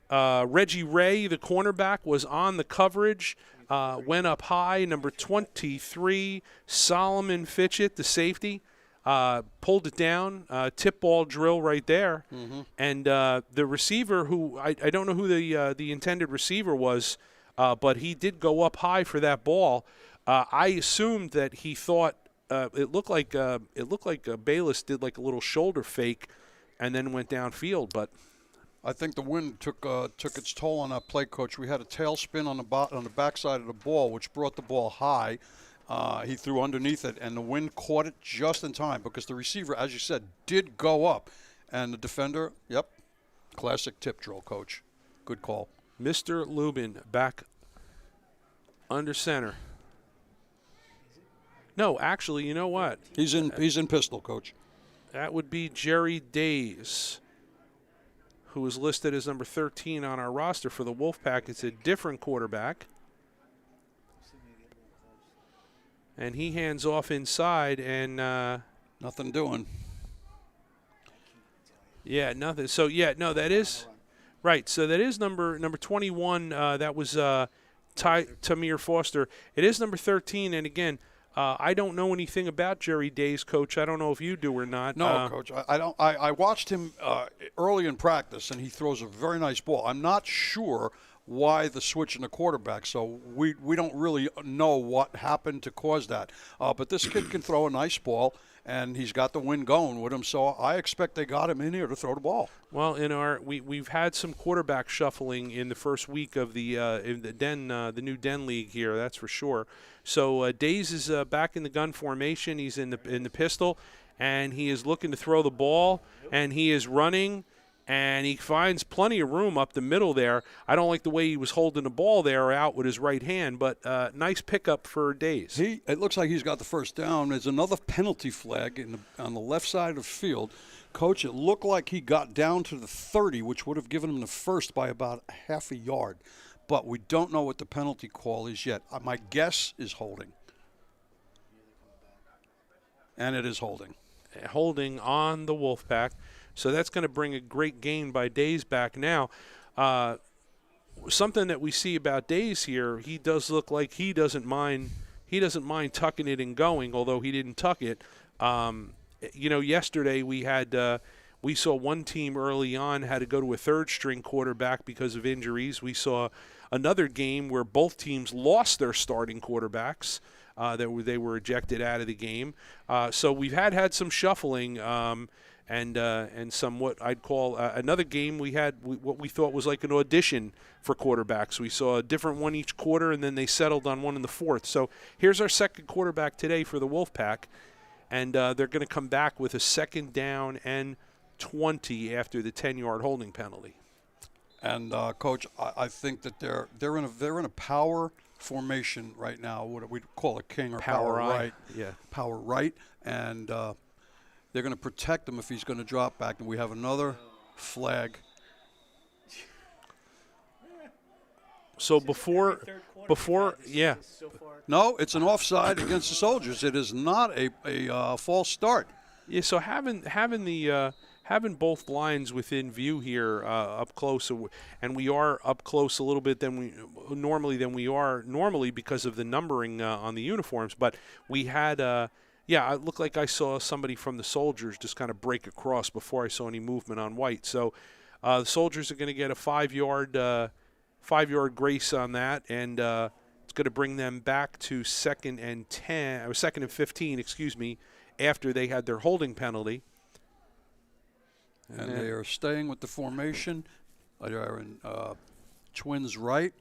Reggie Ray, the cornerback, was on the coverage, went up high. Number 23, Solomon Fitchett, the safety, pulled it down. Tip ball drill right there. Mm-hmm. And the receiver, who I don't know who the intended receiver was, but he did go up high for that ball. I assumed that he thought it looked like Bayless did like a little shoulder fake, and then went downfield. But I think the wind took its toll on that play, Coach. We had a tailspin on the backside of the ball, which brought the ball high. He threw underneath it, and the wind caught it just in time because the receiver, as you said, did go up, and the defender, classic tip drill, Coach. Good call. Mr. Lubin back under center. No, actually, you know what? He's in pistol, Coach. That would be Jerry Days, who is listed as number 13 on our roster for the Wolfpack. It's a different quarterback. And he hands off inside, and nothing doing. Yeah, nothing. So no, that is right. So that is number 21. That was Tamir Foster. It is number 13, and again, I don't know anything about Jerry Days, Coach. I don't know if you do or not. No, Coach. I don't. I watched him early in practice, and he throws a very nice ball. I'm not sure why the switch in the quarterback, so we don't really know what happened to cause that. But this kid can throw a nice ball, and he's got the wind going with him, so I expect they got him in here to throw the ball. Well, we've had some quarterback shuffling in the first week of the new Den League here, that's for sure. So Days is back in the gun formation. He's in the pistol, and he is looking to throw the ball, and he is running. And he finds plenty of room up the middle there. I don't like the way he was holding the ball there out with his right hand, but nice pickup for Days. It looks like he's got the first down. There's another penalty flag on the left side of the field. Coach, it looked like he got down to the 30, which would have given him the first by about half a yard. But we don't know what the penalty call is yet. My guess is holding. And it is holding. Holding on the Wolfpack. So that's going to bring a great gain by Days back now. Something that we see about Days here, he does look like he doesn't mind tucking it and going, although he didn't tuck it. Yesterday we saw one team early on had to go to a third-string quarterback because of injuries. We saw another game where both teams lost their starting quarterbacks. They were ejected out of the game. So we've had some shuffling. And some what I'd call another game we had what we thought was like an audition for quarterbacks. We saw a different one each quarter, and then they settled on one in the fourth. So here's our second quarterback today for the Wolfpack, and they're going to come back with a 2nd down and 20 after the 10-yard holding penalty. And Coach, I think that they're in a power formation right now. What we call a king or power right. Yeah, power right, and they're going to protect him if he's going to drop back, and we have another flag. So before, yeah. No, it's an offside against the Soldiers. It is not a false start. Yeah, so having both lines within view here up close, and we are up close a little bit than we normally because of the numbering on the uniforms, but we had. Yeah, it looked like I saw somebody from the Soldiers just kind of break across before I saw any movement on White. So the Soldiers are going to get a 5-yard grace on that, and it's going to bring them back to 2nd and 15, excuse me, after they had their holding penalty. And they are staying with the formation. They are in twins right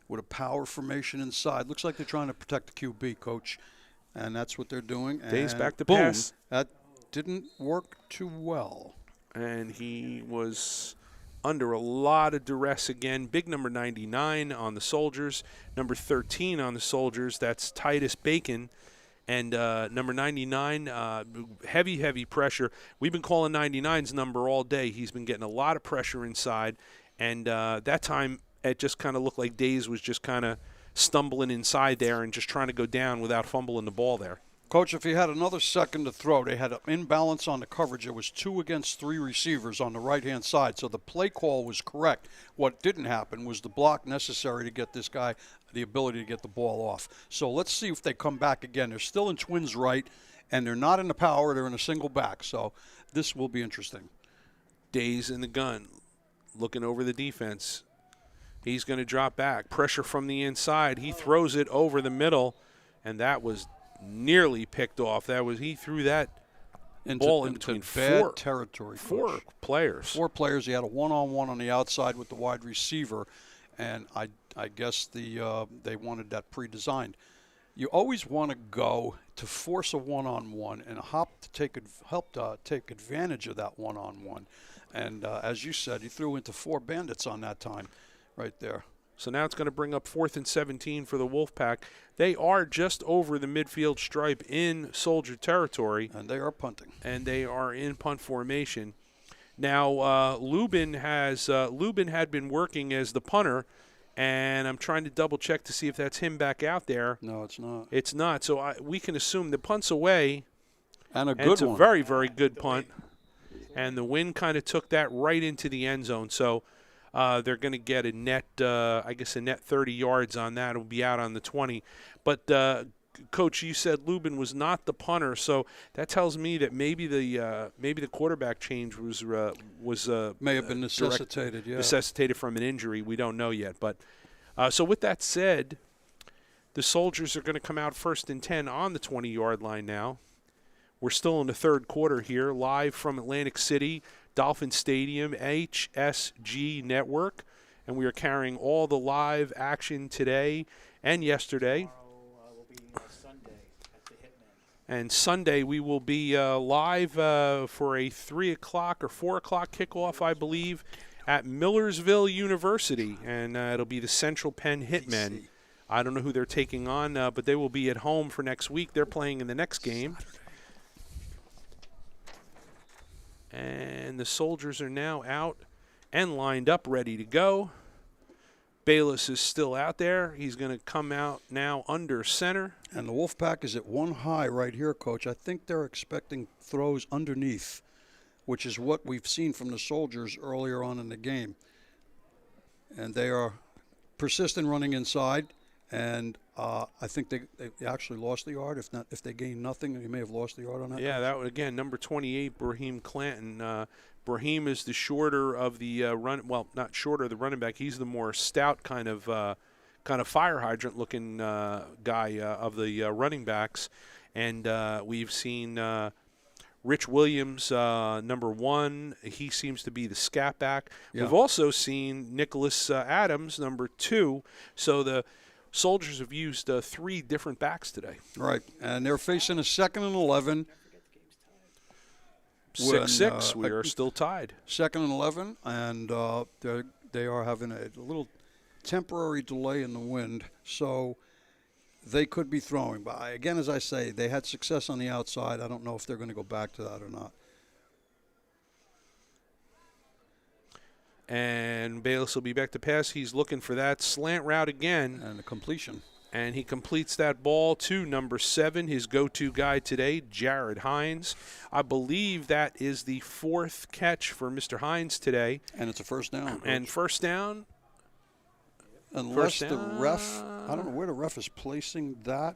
with a power formation inside. Looks like they're trying to protect the QB, Coach. And that's what they're doing. Days back to boom, pass. That didn't work too well. And he was under a lot of duress again. Big number 99 on the Soldiers. Number 13 on the Soldiers, that's Titus Bacon. And number 99, heavy pressure. We've been calling 99's number all day. He's been getting a lot of pressure inside. And that time it just kind of looked like Days was just kind of stumbling inside there and just trying to go down without fumbling the ball there. Coach, if he had another second to throw, they had an imbalance on the coverage. It was 2 against 3 receivers on the right-hand side, so the play call was correct. What didn't happen was the block necessary to get this guy the ability to get the ball off. So let's see if they come back again. They're still in twins right, and they're not in the power. They're in a single back, so this will be interesting. Days in the gun, looking over the defense. He's going to drop back. Pressure from the inside. He throws it over the middle, and that was nearly picked off. He threw that ball in between bad territory. Four players. 4 players. He had a one-on-one on the outside with the wide receiver, and I guess they wanted that pre-designed. You always want to go to force a one-on-one and help take advantage of that one-on-one. And as you said, he threw into 4 bandits on that time. right there. So now it's going to bring up 4th and 17 for the Wolfpack. They are just over the midfield stripe in Soldier territory. And they are punting. And they are in punt formation. Now, Lubin had been working as the punter, and I'm trying to double-check to see if that's him back out there. No, it's not. It's not. So we can assume the punt's away. And a good it's one. A very, very good punt. And the wind kind of took that right into the end zone. So they're going to get a net, a net 30 yards on that. It'll be out on the 20. But, Coach, you said Lubin was not the punter, so that tells me that maybe the quarterback change was may have been necessitated, necessitated from an injury. We don't know yet. But so with that said, the Soldiers are going to come out 1st and 10 on the 20-yard line now. We're still in the third quarter here, live from Atlantic City, Dolphin Stadium, HSG Network, and we are carrying all the live action today and yesterday. Will be Sunday at the Hitman. And Sunday we will be live for a 3 o'clock or 4 o'clock kickoff, I believe, at Millersville University, and it'll be the Central Penn Hitmen. I don't know who they're taking on, but they will be at home for next week. They're playing in the next game. And the Soldiers are now out and lined up, ready to go. Bayless is still out there. He's going to come out now under center. And the Wolfpack is at 1 high right here, Coach. I think they're expecting throws underneath, which is what we've seen from the Soldiers earlier on in the game. And they are persistent running inside. And I think they actually lost the yard. If they gained nothing, they may have lost the yard on that. Yeah, that would, again, number 28, Brahim Clanton. Brahim is the shorter of the not shorter of the running back. He's the more stout kind of fire hydrant looking guy of the running backs. And we've seen Rich Williams, number 1. He seems to be the scat back. Yeah. We've also seen Nicholas Adams, number 2. So the Soldiers have used 3 different backs today. Right, and they're facing a 2nd and 11. 6-6, we are still tied. 2nd and 11, and they are having a little temporary delay in the wind, so they could be throwing. But again, as I say, they had success on the outside. I don't know if they're going to go back to that or not. And Bayless will be back to pass. He's looking for that slant route again. And the completion. And he completes that ball to number 7, his go-to guy today, Jared Hines. I believe that is the 4th catch for Mr. Hines today. And it's a first down. And first down. Unless the ref, I don't know where the ref is placing that.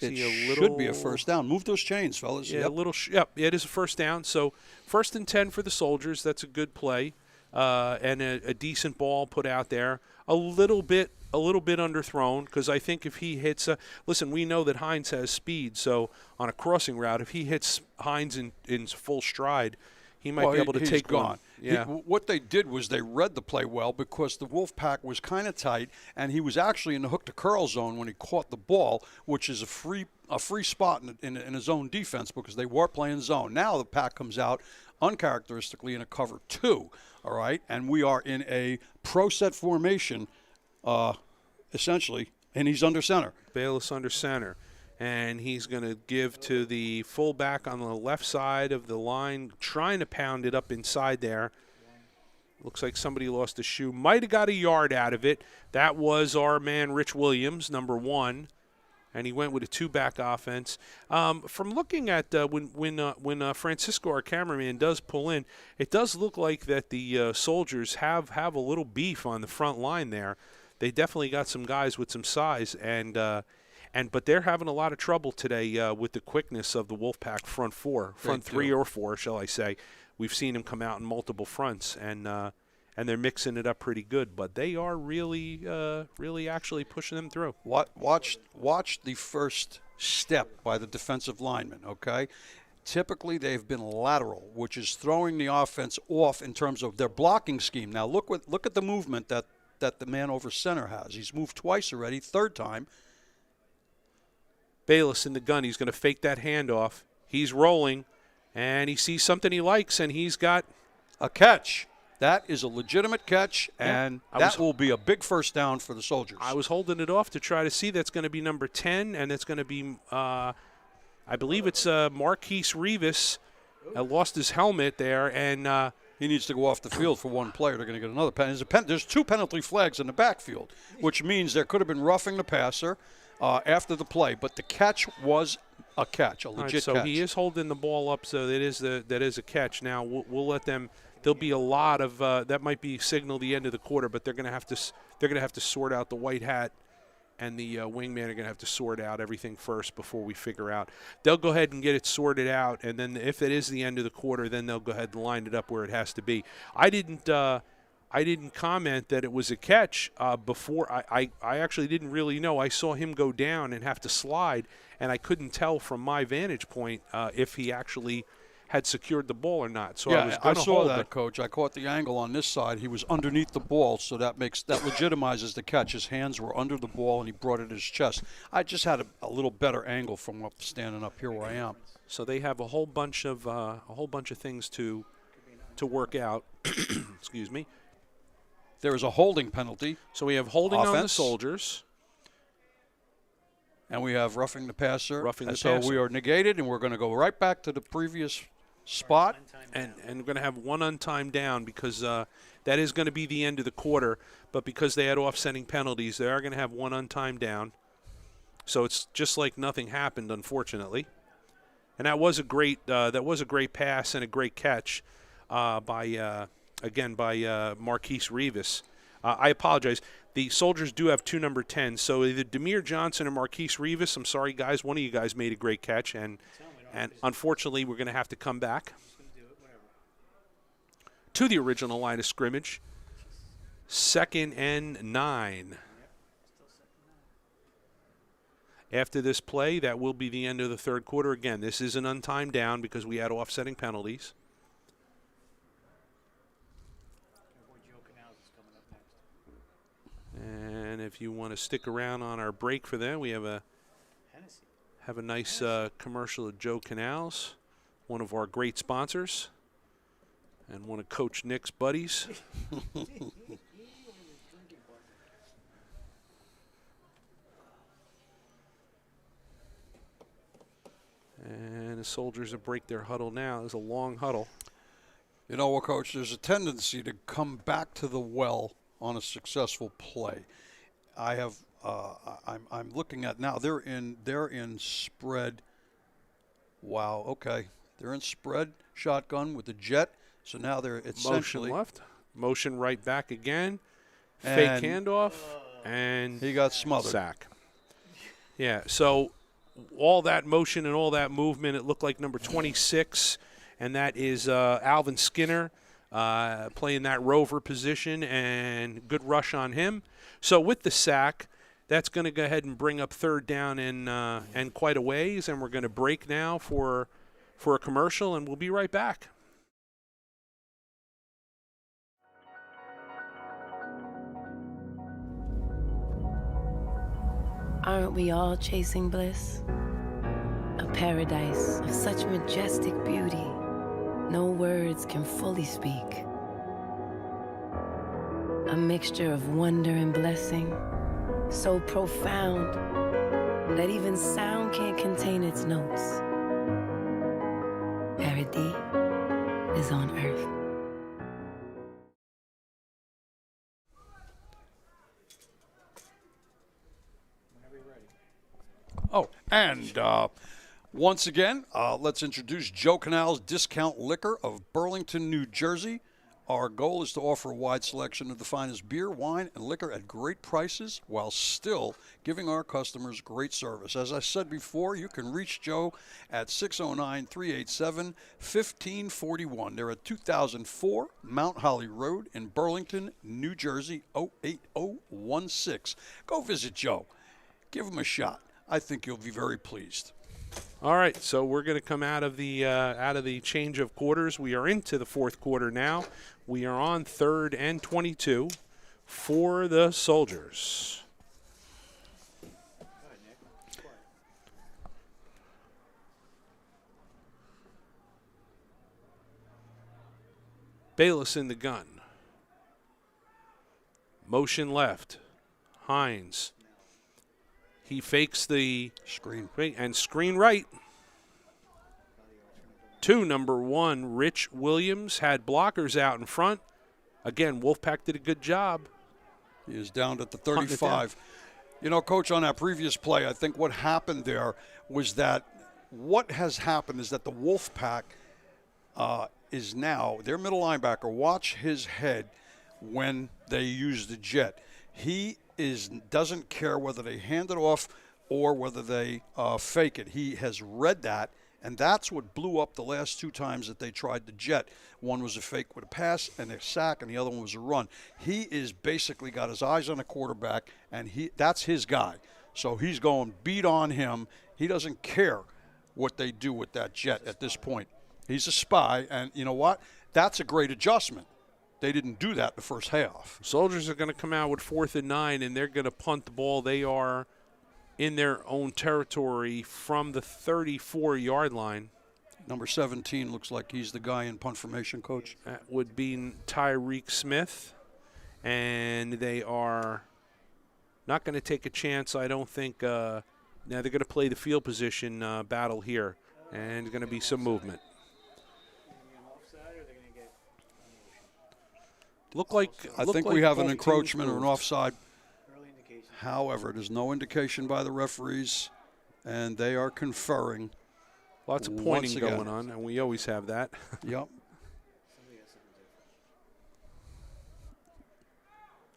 It should be a first down. Move those chains, fellas. Yeah, it is a first down. So 1st and 10 for the Soldiers. That's a good play. And a decent ball put out there. A little bit underthrown, because I think if he hits listen, we know that Hines has speed, so on a crossing route, if he hits Hines in full stride, he might be able to take gone. one. Yeah. What they did was they read the play well, because the Wolfpack was kind of tight, and he was actually in the hook to curl zone when he caught the ball, which is a free spot in his own defense, because they were playing zone. Now the pack comes out uncharacteristically in a cover 2. All right, and we are in a pro set formation, essentially, and he's under center. Bayless under center, and he's going to give to the fullback on the left side of the line, trying to pound it up inside there. Looks like somebody lost a shoe. Might have got a yard out of it. That was our man Rich Williams, number 1. And he went with a 2-back offense. From looking at when Francisco, our cameraman, does pull in, it does look like that the Soldiers have a little beef on the front line there. They definitely got some guys with some size, but they're having a lot of trouble today with the quickness of the Wolfpack front 3 or 4, shall I say. We've seen them come out in multiple fronts, and they're mixing it up pretty good, but they are really actually pushing them through. Watch the first step by the defensive lineman, okay? Typically, they've been lateral, which is throwing the offense off in terms of their blocking scheme. Now, look at the movement that the man over center has. He's moved twice already, 3rd time. Bayless in the gun. He's going to fake that handoff. He's rolling, and he sees something he likes, and he's got a catch. That is a legitimate catch, and that will be a big first down for the Soldiers. I was holding it off to try to see. That's going to be number 10, and it's going to be, I believe it's Marquise Rivas. Lost his helmet there, and he needs to go off the field for one player. They're going to get another penalty. There's 2 penalty flags in the backfield, which means there could have been roughing the passer after the play, but the catch was a catch, a legit so catch. He is holding the ball up, so that is a catch. Now we'll let them. There'll be a lot of that might be signal the end of the quarter, but they're going to have to sort out the white hat, and the wingman are going to have to sort out everything first before we figure out. They'll go ahead and get it sorted out, and then if it is the end of the quarter, then they'll go ahead and line it up where it has to be. I didn't comment that it was a catch before. I actually didn't really know. I saw him go down and have to slide, and I couldn't tell from my vantage point if he actually had secured the ball or not. So yeah, I saw that, Coach. I caught the angle on this side. He was underneath the ball, so that legitimizes the catch. His hands were under the ball, and he brought it to his chest. I just had a little better angle from standing up here where I am. So they have a whole bunch of things to work out. Excuse me. There is a holding penalty. So we have holding on the Soldiers. And we have roughing the passer. So we are negated, and we're going to go right back to the previous spot. And we're going to have one untimed down because that is going to be the end of the quarter. But because they had offsetting penalties, they are going to have one untimed down. So it's just like nothing happened, unfortunately. And that was a great pass and a great catch by Marquise Rivas. I apologize. The Soldiers do have 2 number 10s, so either Demir Johnson or Marquise Rivas. I'm sorry, guys. One of you guys made a great catch, and unfortunately, we're going to have to come back to the original line of scrimmage. 2nd and 9. After this play, that will be the end of the third quarter. Again, this is an untimed down because we had offsetting penalties. And if you want to stick around on our break for that, we have a nice commercial of Joe Canals, one of our great sponsors, and one of Coach Nick's buddies. And the Soldiers have break their huddle now. There's a long huddle. You know what, Coach? There's a tendency to come back to the well on a successful play. I'm looking at now. They're in spread. Wow. Okay. They're in spread shotgun with the jet. So now they're essentially motion left, motion right back again, fake handoff, and he got smothered. Sack. Yeah. So all that motion and all that movement, it looked like number 26, and that is Alvin Skinner. Playing that rover position, and good rush on him. So with the sack, that's going to go ahead and bring up 3rd down and quite a ways, and we're going to break now for a commercial, and we'll be right back. Aren't we all chasing bliss? A paradise of such majestic beauty no words can fully speak. A mixture of wonder and blessing, so profound that even sound can't contain its notes. Paradis is on earth. Oh, and once again, let's introduce Joe Canals Discount Liquor of Burlington, New Jersey. Our goal is to offer a wide selection of the finest beer, wine, and liquor at great prices while still giving our customers great service. As I said before, you can reach Joe at 609-387-1541. They're at 2004 Mount Holly Road in Burlington, New Jersey, 08016. Go visit Joe. Give him a shot. I think you'll be very pleased. All right, so we're going to come out of the change of quarters. We are into the fourth quarter now. We are on 3rd and 22 for the Soldiers. Bayless in the gun. Motion left. Hines. He fakes the screen and screen right. Number 1, Rich Williams had blockers out in front. Again, Wolfpack did a good job. He is down at the 35. You know, Coach, on that previous play, I think what happened there was that what has happened is that the Wolfpack is now, their middle linebacker, watch his head when they use the jet. He doesn't care whether they hand it off or whether they fake it. He has read that, and that's what blew up the last 2 times that they tried the jet. One was a fake with a pass and a sack, and the other one was a run. He is basically got his eyes on a quarterback, and that's his guy. So he's going beat on him. He doesn't care what they do with that jet at this point. He's a spy, and you know what? That's a great adjustment. They didn't do that the first half. Soldiers are going to come out with 4th and 9, and they're going to punt the ball. They are in their own territory from the 34-yard line. Number 17 looks like he's the guy in punt formation, Coach. That would be Tyreek Smith, and they are not going to take a chance, I don't think. Now they're going to play the field position battle here, and going to be some movement. I think we have an encroachment or an offside. However, there's no indication by the referees, and they are conferring. Lots of pointing going on, and we always have that. Yep.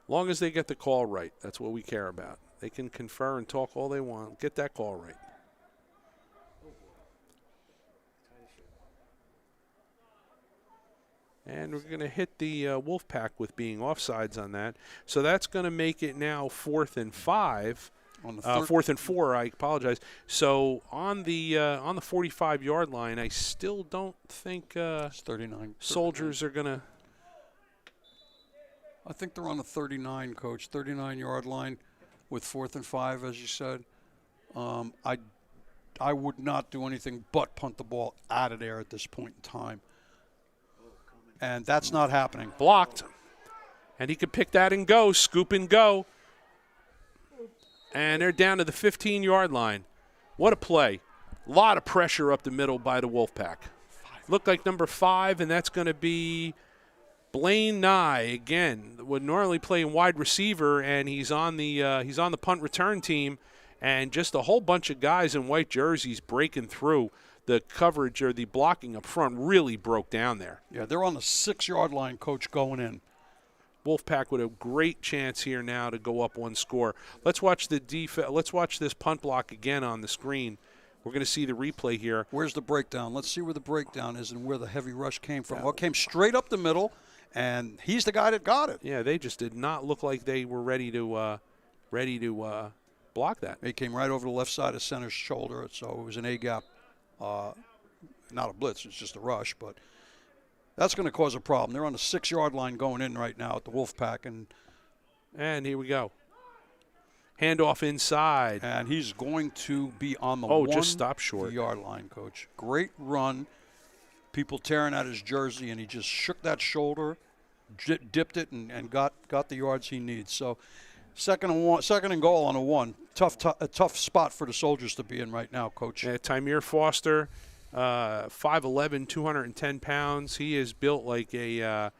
Long as they get the call right, that's what we care about. They can confer and talk all they want. Get that call right. And we're going to hit the Wolfpack with being offsides on that. So that's going to make it now 4th and 5. On the 4th and 4, I apologize. So on the 45-yard line, I still don't think 39. Soldiers are going to. I think they're on the 39, Coach, 39-yard line with 4th and 5, as you said. I would not do anything but punt the ball out of there at this point in time. And that's not happening. Blocked. And he could pick that and go, scoop and go. And they're down to the 15-yard line. What a play. A lot of pressure up the middle by the Wolfpack. Looked like number 5, and that's going to be Blaine Nye again. Would normally play in wide receiver, and he's on the punt return team. And just a whole bunch of guys in white jerseys breaking through. The coverage or the blocking up front really broke down there. Yeah, they're on the 6-yard line, Coach, going in. Wolfpack with a great chance here now to go up 1 score. Let's watch Let's watch this punt block again on the screen. We're going to see the replay here. Where's the breakdown? Let's see where the breakdown is and where the heavy rush came from. Well, it came straight up the middle, and he's the guy that got it. Yeah, they just did not look like they were ready to block that. He came right over the left side of center's shoulder, so it was an A-gap. Not a blitz, it's just a rush, but that's going to cause a problem. They're on the 6-yard line going in right now at the Wolfpack. And here we go. Handoff inside. And he's going to be on the just stop short. 1-yard line, Coach. Great run. People tearing at his jersey, and he just shook that shoulder, dipped it, and got the yards he needs. So second and goal on a 1. A tough spot for the Soldiers to be in right now, Coach. Yeah, Tymere Foster, 5'11", 210 pounds. He is built like a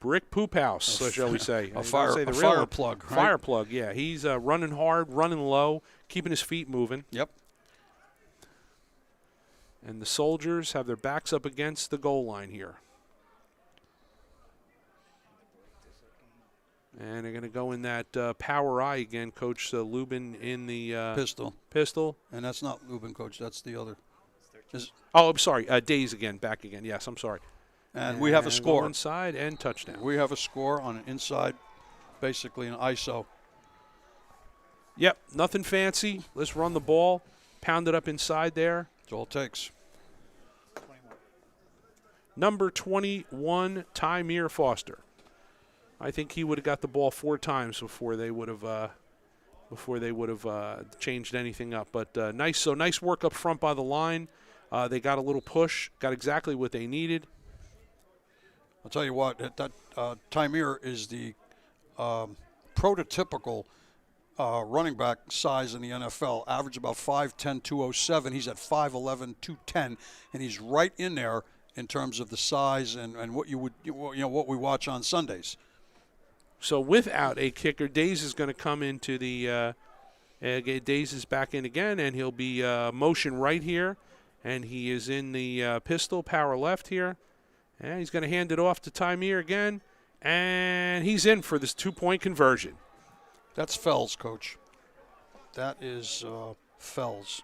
brick poop house, shall we say? A fire plug. Right? Fire plug. Yeah, he's running hard, running low, keeping his feet moving. Yep. And the Soldiers have their backs up against the goal line here. And they're going to go in that power eye again, Coach Lubin in the pistol. And that's not Lubin, Coach. That's the other. I'm sorry. Days again, back again. Yes, I'm sorry. And we have a score. Inside and touchdown. We have a score on an inside, basically an ISO. Yep, nothing fancy. Let's run the ball. Pound it up inside there. That's all it takes. Number 21, Tymere Foster. I think he would have got the ball 4 times before they would have changed anything up. But nice work up front by the line. They got a little push, got exactly what they needed. I'll tell you what, that Tymere is the prototypical running back size in the NFL, average about 5'10", 207. He's at 5'11", 210, and he's right in there in terms of the size and what what we watch on Sundays. So without a kicker, Days is going to come into the Days is back in again, and he'll be motion right here, and he is in the pistol, power left here, and he's going to hand it off to Tymir again, and he's in for this 2-point conversion. That's Fells, Coach. That is Fells.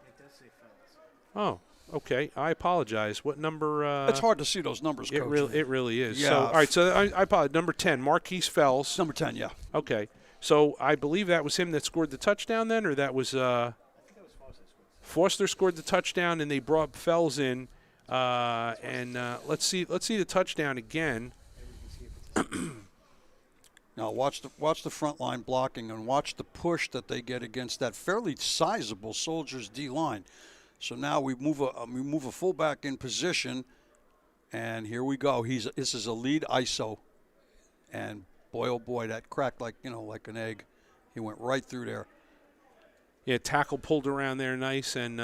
It does say Fells. Oh, okay. I apologize. What number? It's hard to see those numbers, Coach. It really is. Yeah. So, all right, so I apologize. Number 10, Marquise Fells. Number 10, yeah. Okay. So I believe that was him that scored the touchdown then, or that was I think that was Foster scored the touchdown, and they brought Fells in. Let's see the touchdown again. Now watch the front line blocking and watch the push that they get against that fairly sizable Soldiers D line. So now we move a fullback in position, and here we go. This is a lead ISO, and boy oh boy, that cracked like an egg. He went right through there. Yeah, tackle pulled around there nice and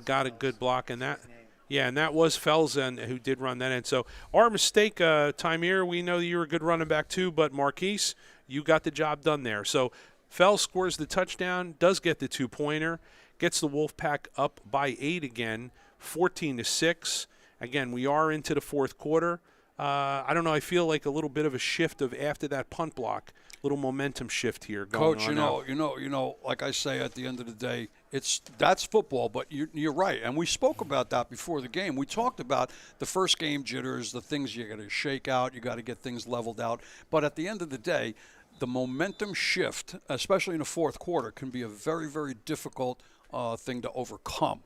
got a good block, and that was Fells who did run that in. So our mistake, Tymir, we know you were a good running back too, but Marquise, you got the job done there. So Fells scores the touchdown, does get the 2-pointer, gets the Wolfpack up by 8 again, 14-6. Again, we are into the fourth quarter. I don't know, I feel like a little bit of a shift of after that punt block, little momentum shift here going Coach, on. like I say at the end of the day, that's football, but you're right. And we spoke about that before the game. We talked about the first game jitters, the things you got to shake out, you got to get things leveled out. But at the end of the day, the momentum shift, especially in the fourth quarter, can be a very, very difficult thing to overcome.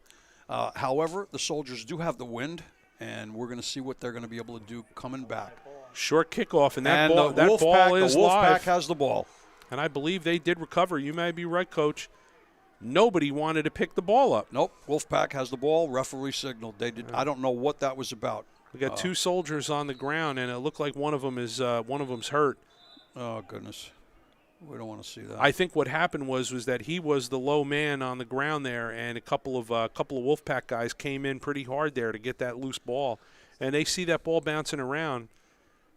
However, the Soldiers do have the wind, and we're going to see what they're going to be able to do coming back. Short kickoff, and that the ball is the Wolfpack live. has the ball. And I believe they did recover. You may be right, Coach. Nobody wanted to pick the ball up. Nope. Wolfpack has the ball. Referee signaled. They did. I don't know what that was about. We got two soldiers on the ground, and it looked like one of them's hurt. Oh goodness, we don't want to see that. I think what happened was that he was the low man on the ground there, and a couple of Wolfpack guys came in pretty hard there to get that loose ball, and they see that ball bouncing around.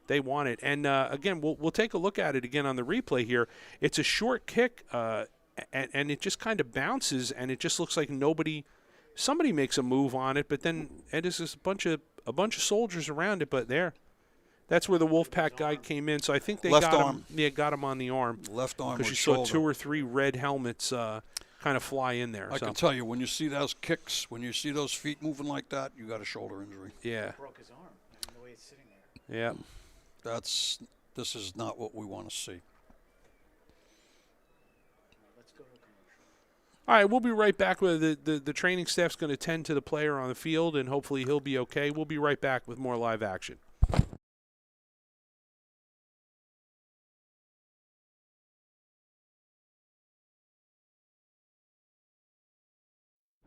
They want it. And, again, we'll take a look at it again on the replay here. It's a short kick, and it just kind of bounces, and it just looks like somebody makes a move on it, but then it is just a bunch of soldiers around it, but that's where the Wolfpack guy came in. So I think they got him on the arm. Left arm because you shoulder. saw 2 or 3 red helmets kind of fly in there. I can tell you, when you see those kicks, when you see those feet moving like that, you got a shoulder injury. Yeah. Broke his arm. The way it's sitting there. Yeah. This is not what we want to see. Let's go to commercial. All right, we'll be right back with the training staff's going to tend to the player on the field, and hopefully he'll be okay. We'll be right back with more live action.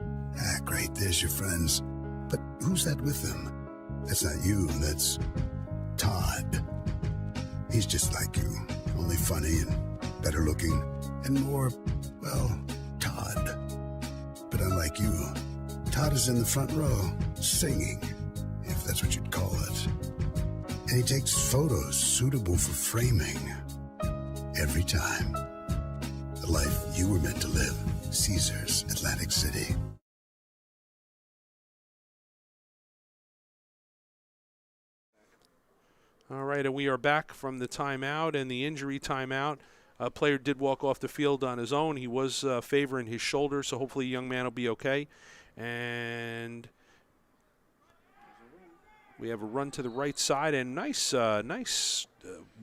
Ah, great, there's your friends. But who's that with them? That's not you, that's Todd. He's just like you, only funny and better looking and more, well, Todd. But unlike you, Todd is in the front row, singing, if that's what you'd call it. And he takes photos suitable for framing. Every time. The life you were meant to live. Caesars, Atlantic City. All right, and we are back from the timeout and the injury timeout. A player did walk off the field on his own. He was favoring his shoulder, so hopefully the young man will be okay. And we have a run to the right side, and nice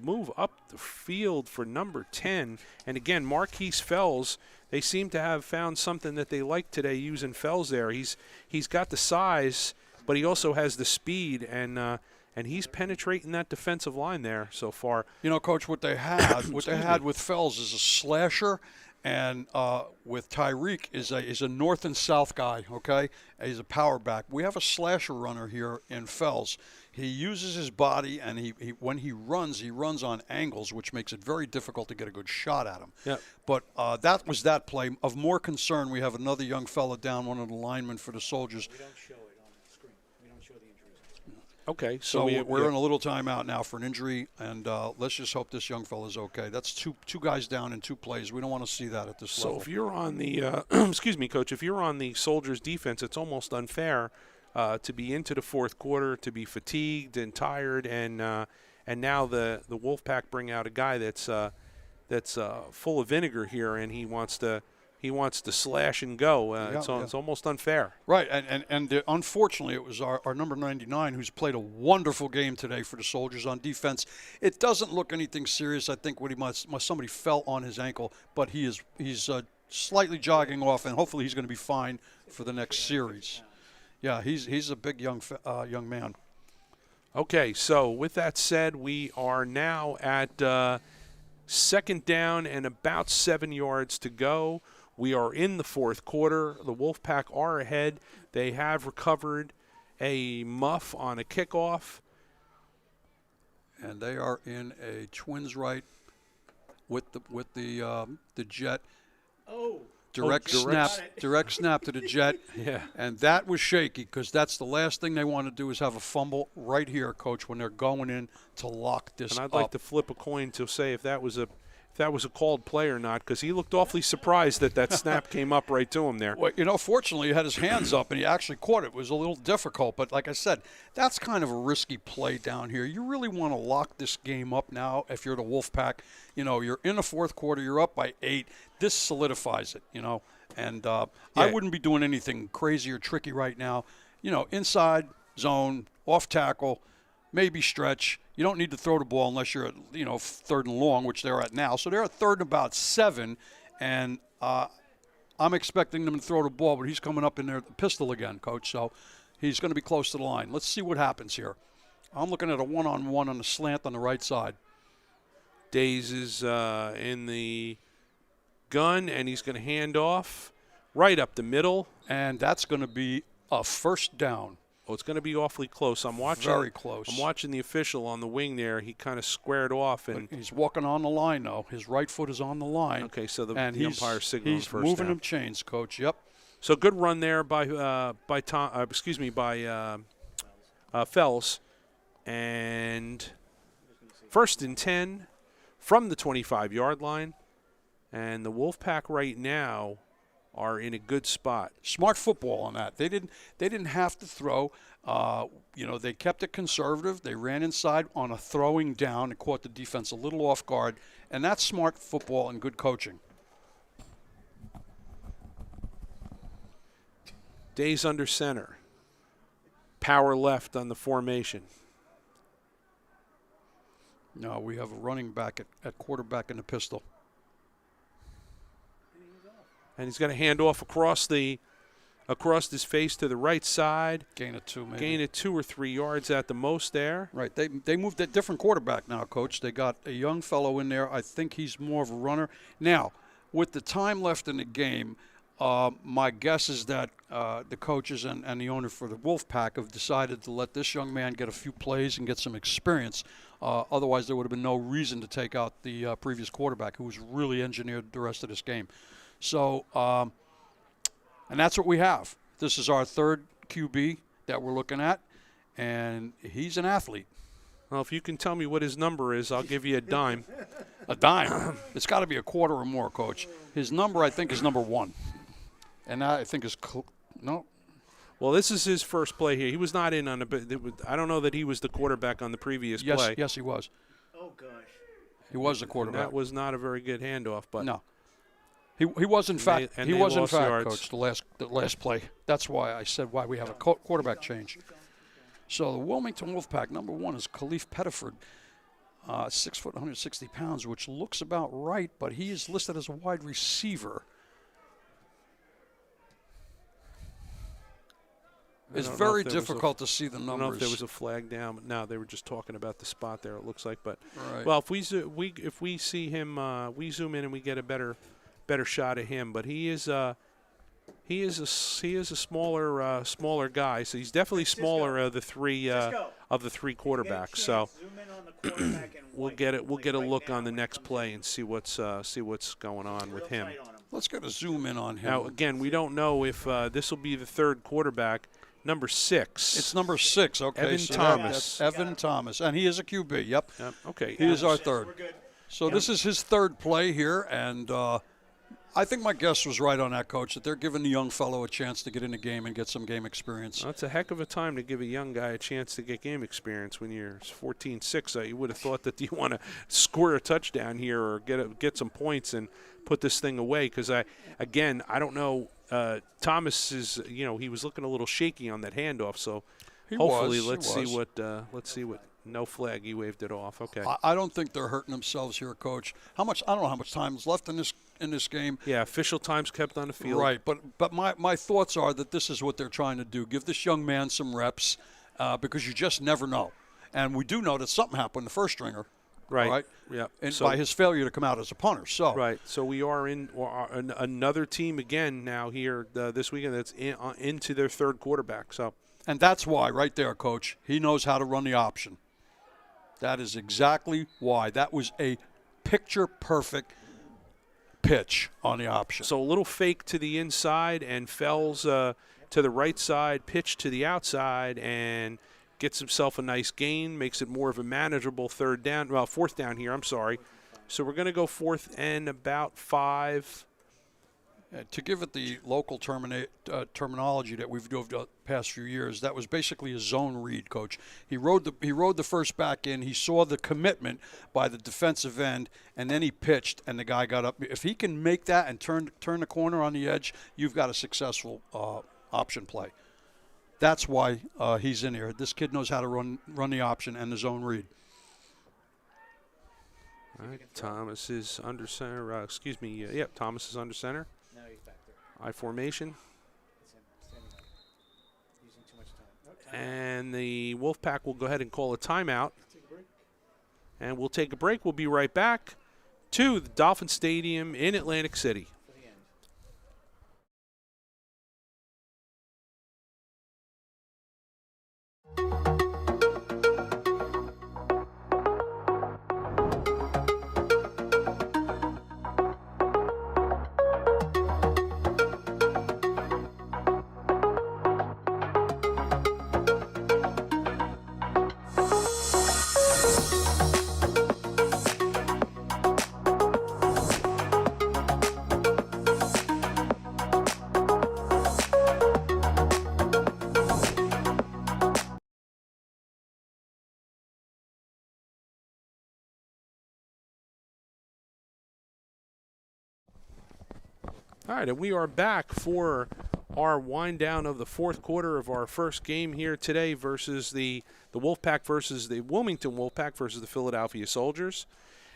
move up the field for number 10. And again, Marquise Fells, they seem to have found something that they like today using Fells there. He's got the size, but he also has the speed, and he's penetrating that defensive line there so far. You know, Coach, what they had with Fells is a slasher, and with Tyreek is a north and south guy. Okay, he's a power back. We have a slasher runner here in Fells. He uses his body, and he when he runs on angles, which makes it very difficult to get a good shot at him. Yeah. But that was that play. Of more concern, we have another young fella down, one of the linemen for the Soldiers. We don't show it on the screen. We don't show the injuries. Okay, So we're in a little timeout now for an injury, and let's just hope this young fella's okay. That's two guys down in 2 plays. We don't want to see that at this level. So if you're on the, excuse me, Coach, if you're on the Soldiers defense, it's almost unfair to be into the fourth quarter, to be fatigued and tired, and now the Wolfpack bring out a guy that's full of vinegar here, and he wants to slash and go. It's almost unfair. Right, and unfortunately, it was our number 99 who's played a wonderful game today for the Soldiers on defense. It doesn't look anything serious. I think somebody fell on his ankle, but he's slightly jogging off, and hopefully he's going to be fine for the next series. Yeah, he's a big young man. Okay, so with that said, we are now at second down and about 7 yards to go. We are in the fourth quarter. The Wolfpack are ahead. They have recovered a muff on a kickoff. And they are in a twins right with the jet. Direct snap to the jet. Yeah. And that was shaky because that's the last thing they want to do is have a fumble right here, Coach, when they're going in to lock this up. And I'd like to flip a coin to say if that was a called play or not, because he looked awfully surprised that snap came up right to him there. Well, fortunately, he had his hands up, and he actually caught it. It was a little difficult, but like I said, that's kind of a risky play down here. You really want to lock this game up now if you're the Wolfpack. You're in the fourth quarter. You're up by 8. This solidifies it, And I wouldn't be doing anything crazy or tricky right now. Inside zone, off tackle, maybe stretch. You don't need to throw the ball unless you're at, third and long, which they're at now. So they're at third and about 7, and I'm expecting them to throw the ball, but he's coming up in there, the pistol again, Coach. So he's going to be close to the line. Let's see what happens here. I'm looking at a one-on-one on the slant on the right side. Days is in the gun, and he's going to hand off right up the middle. And that's going to be a first down. Oh, it's going to be awfully close. Very close. I'm watching the official on the wing there. He kind of squared off. And he's walking on the line, though. His right foot is on the line. Okay, so the umpire signals he's first moving down. them chains, Coach. Yep. So good run there by Fells. And first and 10 from the 25-yard line. And the Wolfpack right now are in a good spot. Smart football on that. They didn't have to throw. They kept it conservative. They ran inside on a throwing down and caught the defense a little off guard. And that's smart football and good coaching. Days under center. Power left on the formation. No, we have a running back at quarterback in the pistol. And he's going to hand off across his face to the right side. Gain of 2, maybe. Gain of 2 or 3 yards at the most there. Right. They moved a different quarterback now, Coach. They got a young fellow in there. I think he's more of a runner. Now, with the time left in the game, my guess is that the coaches and the owner for the Wolfpack have decided to let this young man get a few plays and get some experience. Otherwise, there would have been no reason to take out the previous quarterback who was really engineered the rest of this game. So, and that's what we have. This is our third QB that we're looking at, and he's an athlete. Well, if you can tell me what his number is, I'll give you a dime. A dime? It's got to be a quarter or more, Coach. His number, I think, is number 1. And I think is no. Well, this is his first play here. He was not in on I don't know that he was the quarterback on the previous play. Yes, he was. Oh, gosh. He was the quarterback. And that was not a very good handoff, but no. He was in fact yards. Coach, the last play. That's why I said why we have a quarterback change. So the Wilmington Wolfpack, number 1 is Khalif Pettiford, 6 foot, 160 pounds, which looks about right, but he is listed as a wide receiver. It's very difficult to see the numbers. I don't know if there was a flag down, but no, they were just talking about the spot there, it looks like. But right. Well, if we see him, we zoom in and we get a better shot of him. But he is He is a smaller guy, so he's definitely smaller of the three quarterbacks. So we'll get a look on the next play and see what's going on with him. Let's get a zoom in on him. Now again, we don't know if this will be the third quarterback. Number 6. It's number 6. Okay, Evan Thomas. Evan Thomas, and he is a QB. Yep. Okay. He is our third. So this is his third play here, and I think my guess was right on that, Coach, that they're giving the young fellow a chance to get in the game and get some game experience. That's a heck of a time to give a young guy a chance to get game experience when you're 14-6. You would have thought that you want to score a touchdown here or get some points and put this thing away. Because I don't know. Thomas is, he was looking a little shaky on that handoff. So hopefully, let's see what. No flag. He waved it off. Okay. I don't think they're hurting themselves here, Coach. I don't know how much time is left in this game. Yeah, official time's kept on the field. Right, but my thoughts are that this is what they're trying to do. Give this young man some reps because you just never know. And we do know that something happened, the first stringer. Right. Yeah. And by his failure to come out as a punter. So. Right. So we are in another team again now here this weekend that's into their third quarterback. So. And that's why, right there, Coach, he knows how to run the option. That is exactly why. That was a picture-perfect pitch on the option. So a little fake to the inside and Fells to the right side, pitch to the outside, and gets himself a nice gain, makes it more of a manageable fourth down here, I'm sorry. So we're going to go 4th and about 5. To give it the local terminology that we've dove the past few years, that was basically a zone read, Coach. He rode the first back in. He saw the commitment by the defensive end, and then he pitched, and the guy got up. If he can make that and turn the corner on the edge, you've got a successful option play. That's why he's in here. This kid knows how to run the option and the zone read. All right, Thomas is under center. Thomas is under center. I formation. And the Wolfpack will go ahead and call a timeout. And we'll take a break. We'll be right back to the Dolphin Stadium in Atlantic City. All right, and we are back for our wind down of the fourth quarter of our first game here today versus the Wolfpack versus the Wilmington Wolfpack versus the Philadelphia Soldiers.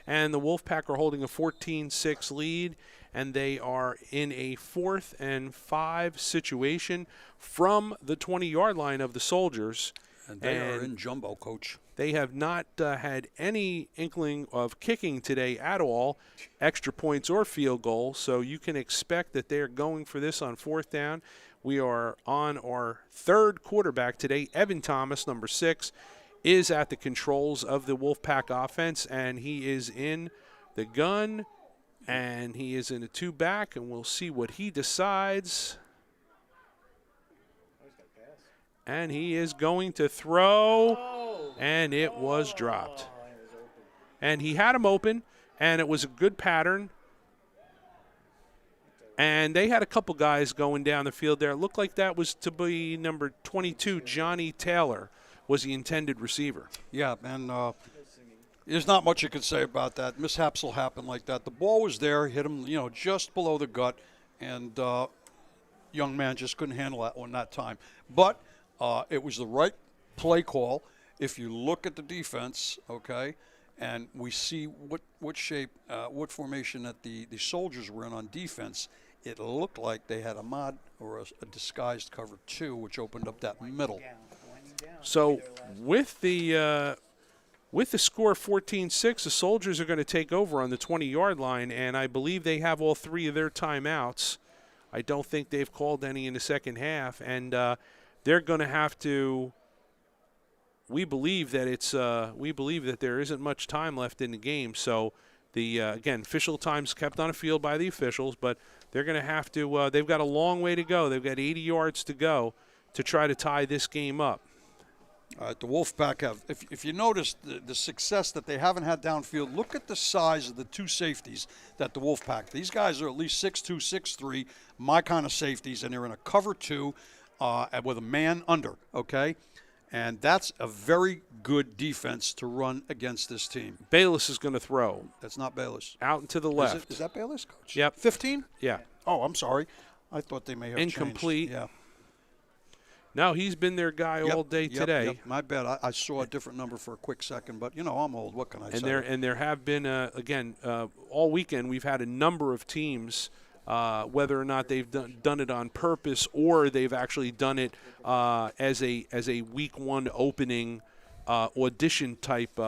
And the Wolfpack are holding a 14-6 lead, and they are in a 4th and 5 situation from the 20-yard line of the Soldiers. And they are in jumbo, Coach. They have not had any inkling of kicking today at all, extra points or field goal, so you can expect that they're going for this on 4th down. We are on our third quarterback today. Evan Thomas, number 6, is at the controls of the Wolfpack offense, and he is in the gun, and he is in a 2-back, and we'll see what he decides. And he is going to throw, and it was dropped. And he had him open, and it was a good pattern. And they had a couple guys going down the field there. It looked like that was to be number 22, Johnny Taylor, was the intended receiver. Yeah, and there's not much you can say about that. Mishaps will happen like that. The ball was there, hit him, just below the gut, and young man just couldn't handle that one that time. But it was the right play call. If you look at the defense, okay, and we see what shape, what formation that the Soldiers were in on defense, it looked like they had a mod or a disguised cover 2, which opened up that middle. So with the score 14-6, the Soldiers are going to take over on the 20-yard line, and I believe they have all 3 of their timeouts. I don't think they've called any in the second half, and they're going to have to. We believe that there isn't much time left in the game. So the again, official time's kept on the field by the officials, but they're going to have to. They've got a long way to go. They've got 80 yards to go to try to tie this game up. All right, the Wolfpack have. If you notice the success that they haven't had downfield, look at the size of the two safeties that the Wolfpack. These guys are at least 6'2", 6'3", my kind of safeties, and they're in a cover 2 with a man under, okay? And that's a very good defense to run against this team. Bayless is going to throw. That's not Bayless. Out and to the left. Is that Bayless, Coach? Yep. 15? Yeah. Oh, I'm sorry. I thought they may have incomplete. Changed. Yeah. No, he's been their guy all day today. Yep. My bad. I saw a different number for a quick second, but, I'm old. What can I say? And there have been, all weekend we've had a number of teams, whether or not they've done it on purpose or they've actually done it as a week 1 opening audition type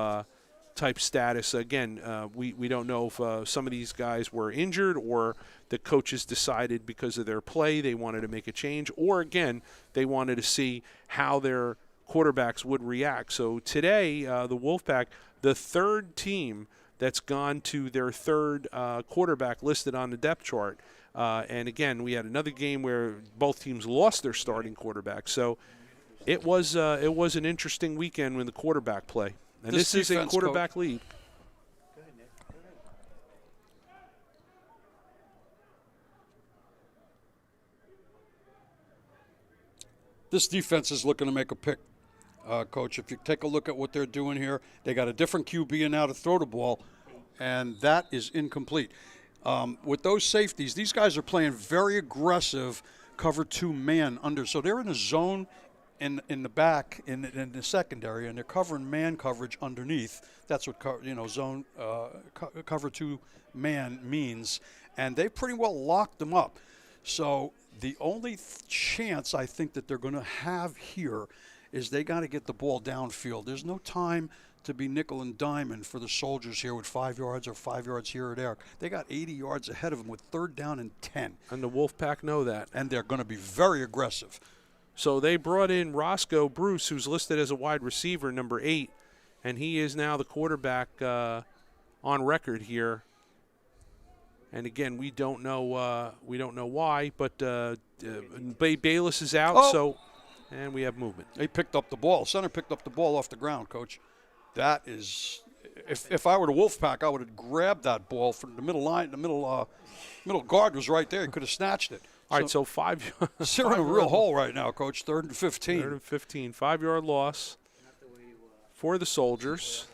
status. Again, we don't know if some of these guys were injured or the coaches decided because of their play they wanted to make a change, or again they wanted to see how their quarterbacks would react. So today, the Wolfpack, the third team that's gone to their third quarterback listed on the depth chart. And again, we had another game where both teams lost their starting quarterback. So it was an interesting weekend with the quarterback play. And this is a quarterback lead. This defense is looking to make a pick, Coach. If you take a look at what they're doing here, they got a different QB now to throw the ball, and that is incomplete. With those safeties, these guys are playing very aggressive cover 2 man under. So they're in a zone in the back in the secondary, and they're covering man coverage underneath. That's what zone cover 2 man means, and they pretty well locked them up. So the only chance I think that they're going to have here is they got to get the ball downfield. There's no time to be nickel and diamond for the Soldiers here with 5 yards or 5 yards here or there. They got 80 yards ahead of them with 3rd down and 10. And the Wolfpack know that. And they're going to be very aggressive. So they brought in Roscoe Bruce, who's listed as a wide receiver, number 8, and he is now the quarterback on record here. And again, we don't know why, but Bayless is out, and we have movement. They picked up the ball. Center picked up the ball off the ground, Coach. That is, if I were the Wolfpack, I would have grabbed that ball from the middle line. The middle guard was right there. He could have snatched it. All right, so 5 yards. They're in a real hole right now, Coach. 3rd and 15. 3rd and 15. 5-yard loss for the Soldiers.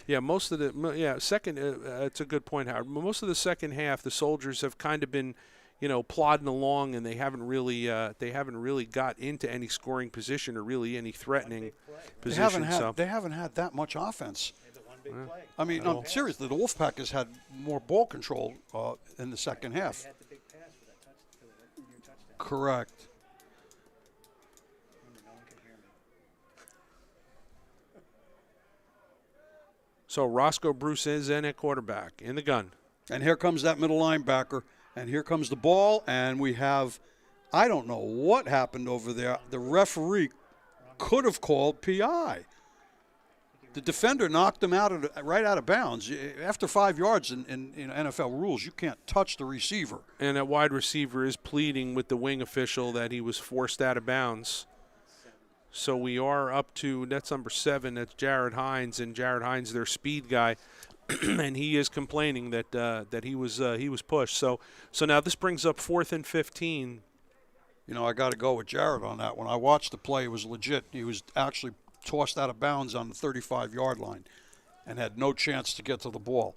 Yeah, most of the second. It's a good point, Howard. Most of the second half, the Soldiers have kind of been, plodding along, and they haven't really got into any scoring position or really any threatening position. They haven't had that much offense. I mean, seriously, the Wolfpack has had more ball control in the second half. Correct. So Roscoe Bruce is in at quarterback, in the gun. And here comes that middle linebacker, and here comes the ball, and we have, I don't know what happened over there. The referee could have called PI. The defender knocked him right out of bounds. After 5 yards in NFL rules, you can't touch the receiver. And that wide receiver is pleading with the wing official that he was forced out of bounds. So we are up to, that's number 7, that's Jared Hines, and Jared Hines, their speed guy, and he is complaining that he was pushed. So now this brings up 4th and 15. I got to go with Jared on that one. I watched the play; it was legit. He was actually tossed out of bounds on the 35-yard line, and had no chance to get to the ball.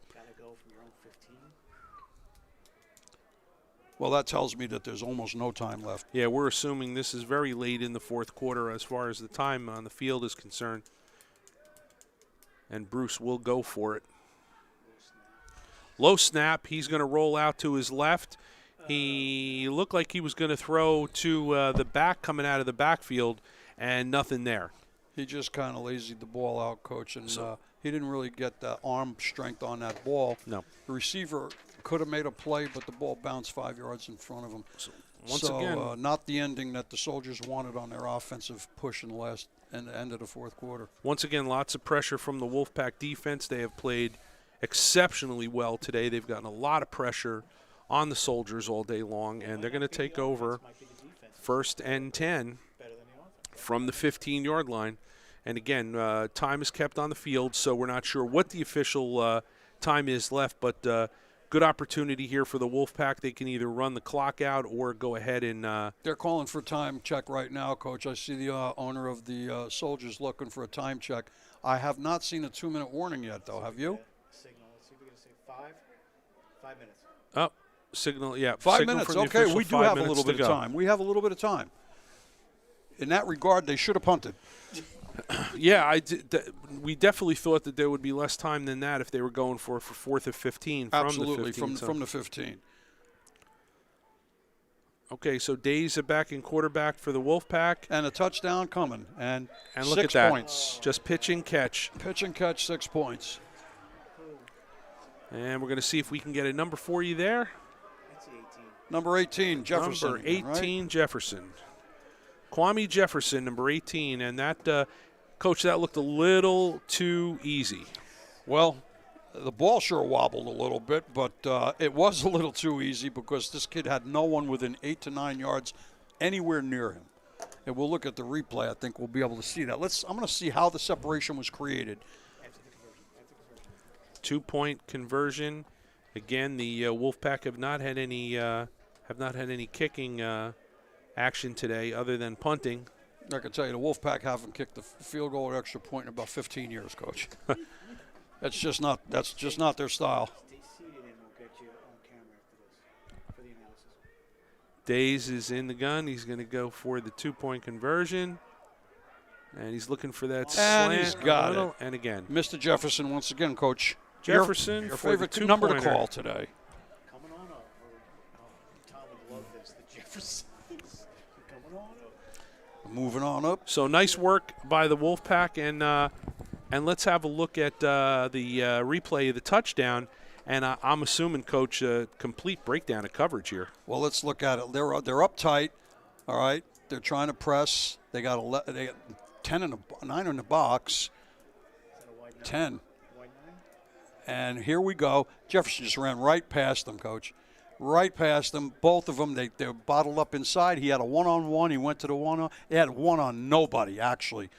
Well, that tells me that there's almost no time left. Yeah, we're assuming this is very late in the 4th quarter as far as the time on the field is concerned. And Bruce will go for it. Low snap. He's going to roll out to his left. He looked like he was going to throw to the back coming out of the backfield, and nothing there. He just kind of lazied the ball out, Coach, and he didn't really get the arm strength on that ball. No. The receiver could have made a play, but the ball bounced 5 yards in front of him. Once again, not the ending that the Soldiers wanted on their offensive push in the end of the fourth quarter. Once again, lots of pressure from the Wolfpack defense. They have played exceptionally well today. They've gotten a lot of pressure on the Soldiers all day long, and they're going to take over 1st and 10 from the 15-yard line. And again, time is kept on the field, so we're not sure what the official time is left, but good opportunity here for the Wolfpack. They can either run the clock out or go ahead and they're calling for time check right now, Coach. I see the owner of the Soldiers looking for a time check. I have not seen a 2-minute warning yet, though. Have you? Signal. Let's see if we can say 5 minutes. Oh, signal, yeah. 5 signal minutes, from the okay. official, We do 5 have a minutes little to bit of go. time. We have a little bit of time. In that regard, they should have punted. Yeah, we definitely thought that there would be less time than that if they were going for 4th or 15 from Absolutely, the 15. from the 15. Okay, so Days are back in quarterback for the Wolfpack. And a touchdown coming. And look 6 at that. points. Just pitch and catch. Pitch and catch, 6 points. And we're going to see if we can get a number for you there. Number 18, Jefferson. Number 18, right? Jefferson. Kwame Jefferson, number 18. And that, Coach, that looked a little too easy. Well, the ball sure wobbled a little bit, but it was a little too easy because this kid had no one within 8 to 9 yards anywhere near him. And we'll look at the replay. I think we'll be able to see that. I'm going to see how the separation was created. 2-point conversion. Again, the Wolfpack have not had any kicking action today other than punting. I can tell you, the Wolfpack haven't kicked the field goal or extra point in about 15 years, Coach. That's just not their style. Days is in the gun. He's going to go for the 2-point conversion. And he's looking for that slant. And he's got it. And again. Mr. Jefferson once again, Coach. Jefferson your for favorite the number to two-pointer. call today. Coming on up. Tom would love this. The Jeffersons. Coming on up. Moving on up. So nice work by the Wolfpack, and let's have a look at the replay of the touchdown. And I'm assuming, Coach, a complete breakdown of coverage here. Well, let's look at it. They're up tight. All right, they're trying to press. They got 9 in the box. 10. And here we go. Jefferson just ran right past them, Coach. Right past them. Both of them, they're bottled up inside. He had a one-on-one. He went to the one-on. He had one on nobody, actually.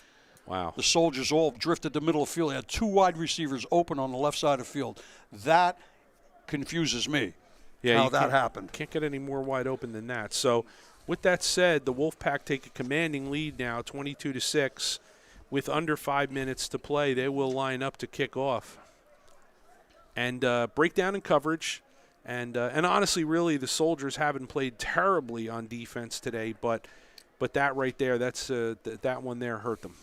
Wow. The Soldiers all drifted the middle of the field. He had 2 wide receivers open on the left side of the field. That confuses me, how that happened. Can't get any more wide open than that. So with that said, the Wolfpack take a commanding lead now, 22-6. With under 5 minutes to play, they will line up to kick off. And breakdown in coverage. And honestly, really, the Soldiers haven't played terribly on defense today, but that right there, that one there hurt them.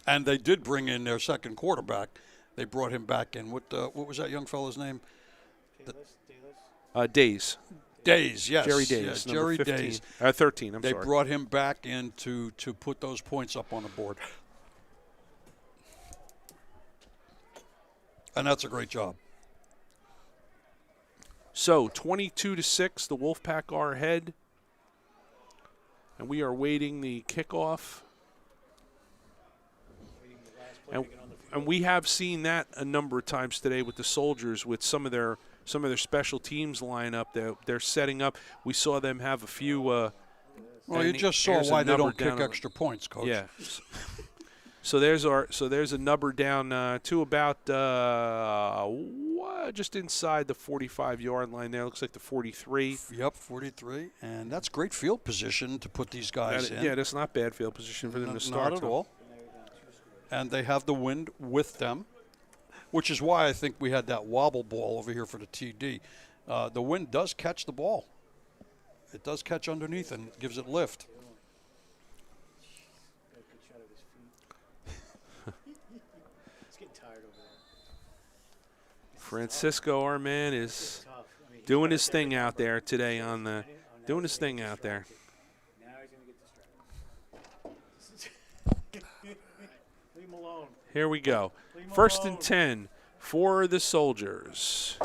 And they did bring in their second quarterback. They brought him back in. What was that young fella's name? Days. Days, yes. Jerry Days. Yes, Jerry 15. Days. 13, I'm sorry. They brought him back in to put those points up on the board. And that's a great job. So 22-6, the Wolfpack are ahead. And we are waiting the kickoff. And we have seen that a number of times today with the Soldiers, with some of their special teams lineup. They're setting up. We saw them have a few. Well, you just saw why they don't kick extra points, Coach. Yeah. So there's a number down to about just inside the 45-yard line there. Looks like the 43. Yep, 43. And that's great field position to put these guys in. Yeah, that's not bad field position for them to start. Not at all. And they have the wind with them, which is why I think we had that wobble ball over here for the TD. The wind does catch the ball. It does catch underneath and gives it lift. Francisco, our man, is doing his thing out there today doing his thing out there. Now he's going to get distracted. Leave him alone. Here we go. Leave him First alone. and 10 for the Soldiers.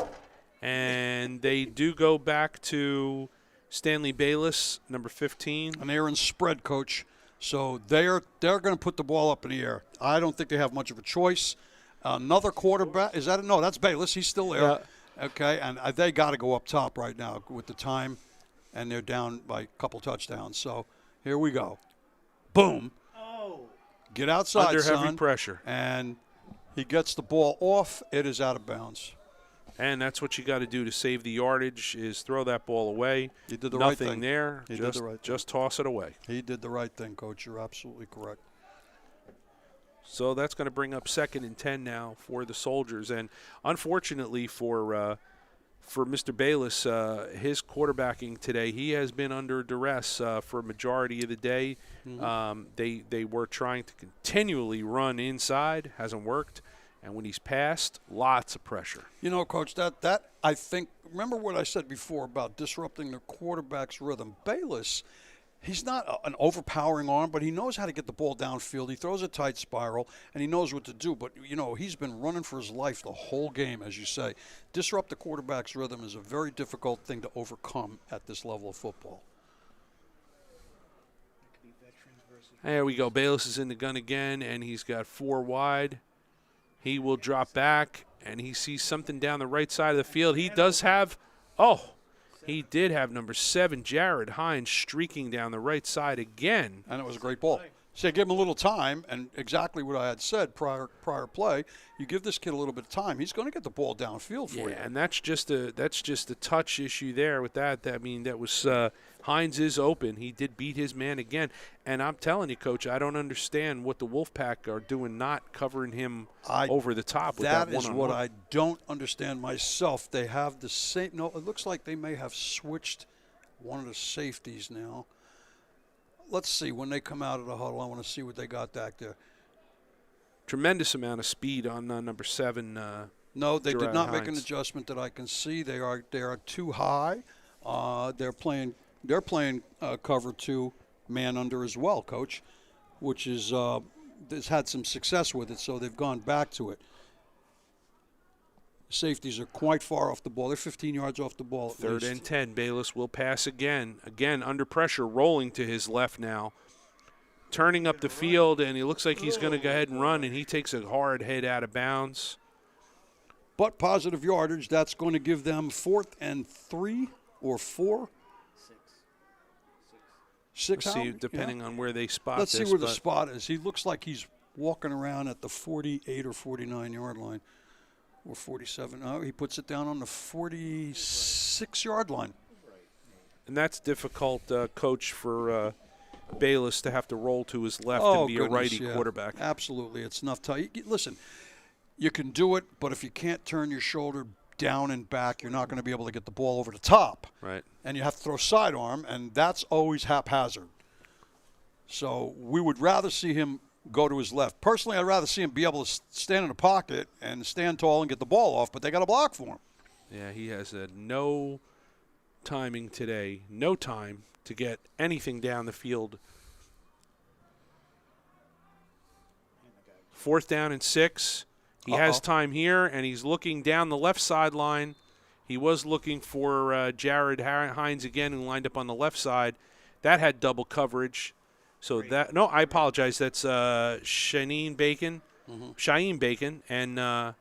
And they do go back to Stanley Bayless, number 15. And they're in spread, Coach. So they're going to put the ball up in the air. I don't think they have much of a choice. Another quarterback. Is that no? That's Bayless. He's still there. Yeah. Okay, and they got to go up top right now with the time, and they're down by a couple touchdowns. So here we go. Boom. Oh. Get outside, Under son. heavy pressure. And he gets the ball off. It is out of bounds. And that's what you got to do to save the yardage is throw that ball away. He did the right Nothing thing. there. He did the right thing. Just toss it away. He did the right thing, Coach. You're absolutely correct. So that's going to bring up 2nd and 10 now for the Soldiers. And unfortunately for Mr. Bayless, his quarterbacking today, he has been under duress for a majority of the day. Mm-hmm. They were trying to continually run inside. Hasn't worked. And when he's passed, lots of pressure. You know, Coach, that I think, remember what I said before about disrupting the quarterback's rhythm. Bayless, he's not an overpowering arm, but he knows how to get the ball downfield. He throws a tight spiral, and he knows what to do. But, you know, he's been running for his life the whole game, as you say. Disrupt the quarterback's rhythm is a very difficult thing to overcome at this level of football. There we go. Bayless is in the gun again, and he's got 4 wide. He will drop back, and he sees something down the right side of the field. He does have, he did have number 7, Jared Hines, streaking down the right side again. And it was a great ball. So give him a little time, and exactly what I had said prior play, you give this kid a little bit of time, he's going to get the ball downfield for you. Yeah, and that's just a touch issue there with that. I mean, that was Hines is open. He did beat his man again. And I'm telling you, Coach, I don't understand what the Wolfpack are doing not covering him over the top with that one-on-one. That is what I don't understand myself. They have the same – no, it looks like they may have switched one of the safeties now. Let's see. When they come out of the huddle, I want to see what they got back there. Tremendous amount of speed on number 7. No, they did not make an Hines. Adjustment that I can see. They are too high. They're playing cover 2 man under as well, Coach, which is has had some success with it. So they've gone back to it. Safeties are quite far off the ball. They're 15 yards off the ball at 3rd least. and 10. Bayless will pass again. Again, under pressure, rolling to his left now. Turning up the field, and he looks like he's going to go ahead and run, and he takes a hard hit out of bounds. But positive yardage, that's going to give them 4th and 3 or 4. 6 Let's see, depending on where they spot Let's this. see where the spot is. He looks like he's walking around at the 48 or 49 yard line. Or 47. Oh, he puts it down on the 46-yard line. And that's difficult, Coach, for Bayless to have to roll to his left and be goodness, a righty yeah. quarterback. Absolutely. It's enough time. Listen, you can do it, but if you can't turn your shoulder down and back, you're not going to be able to get the ball over the top. Right. And you have to throw sidearm, and that's always haphazard. So we would rather see him go to his left. Personally, I'd rather see him be able to stand in the pocket and stand tall and get the ball off, but they got to block for him. Yeah, he has no timing today, no time to get anything down the field. 4th down and 6. He has time here, and he's looking down the left sideline. He was looking for Jared Hines again, who lined up on the left side. That had double coverage. So no, I apologize. That's Shaeen Bacon, and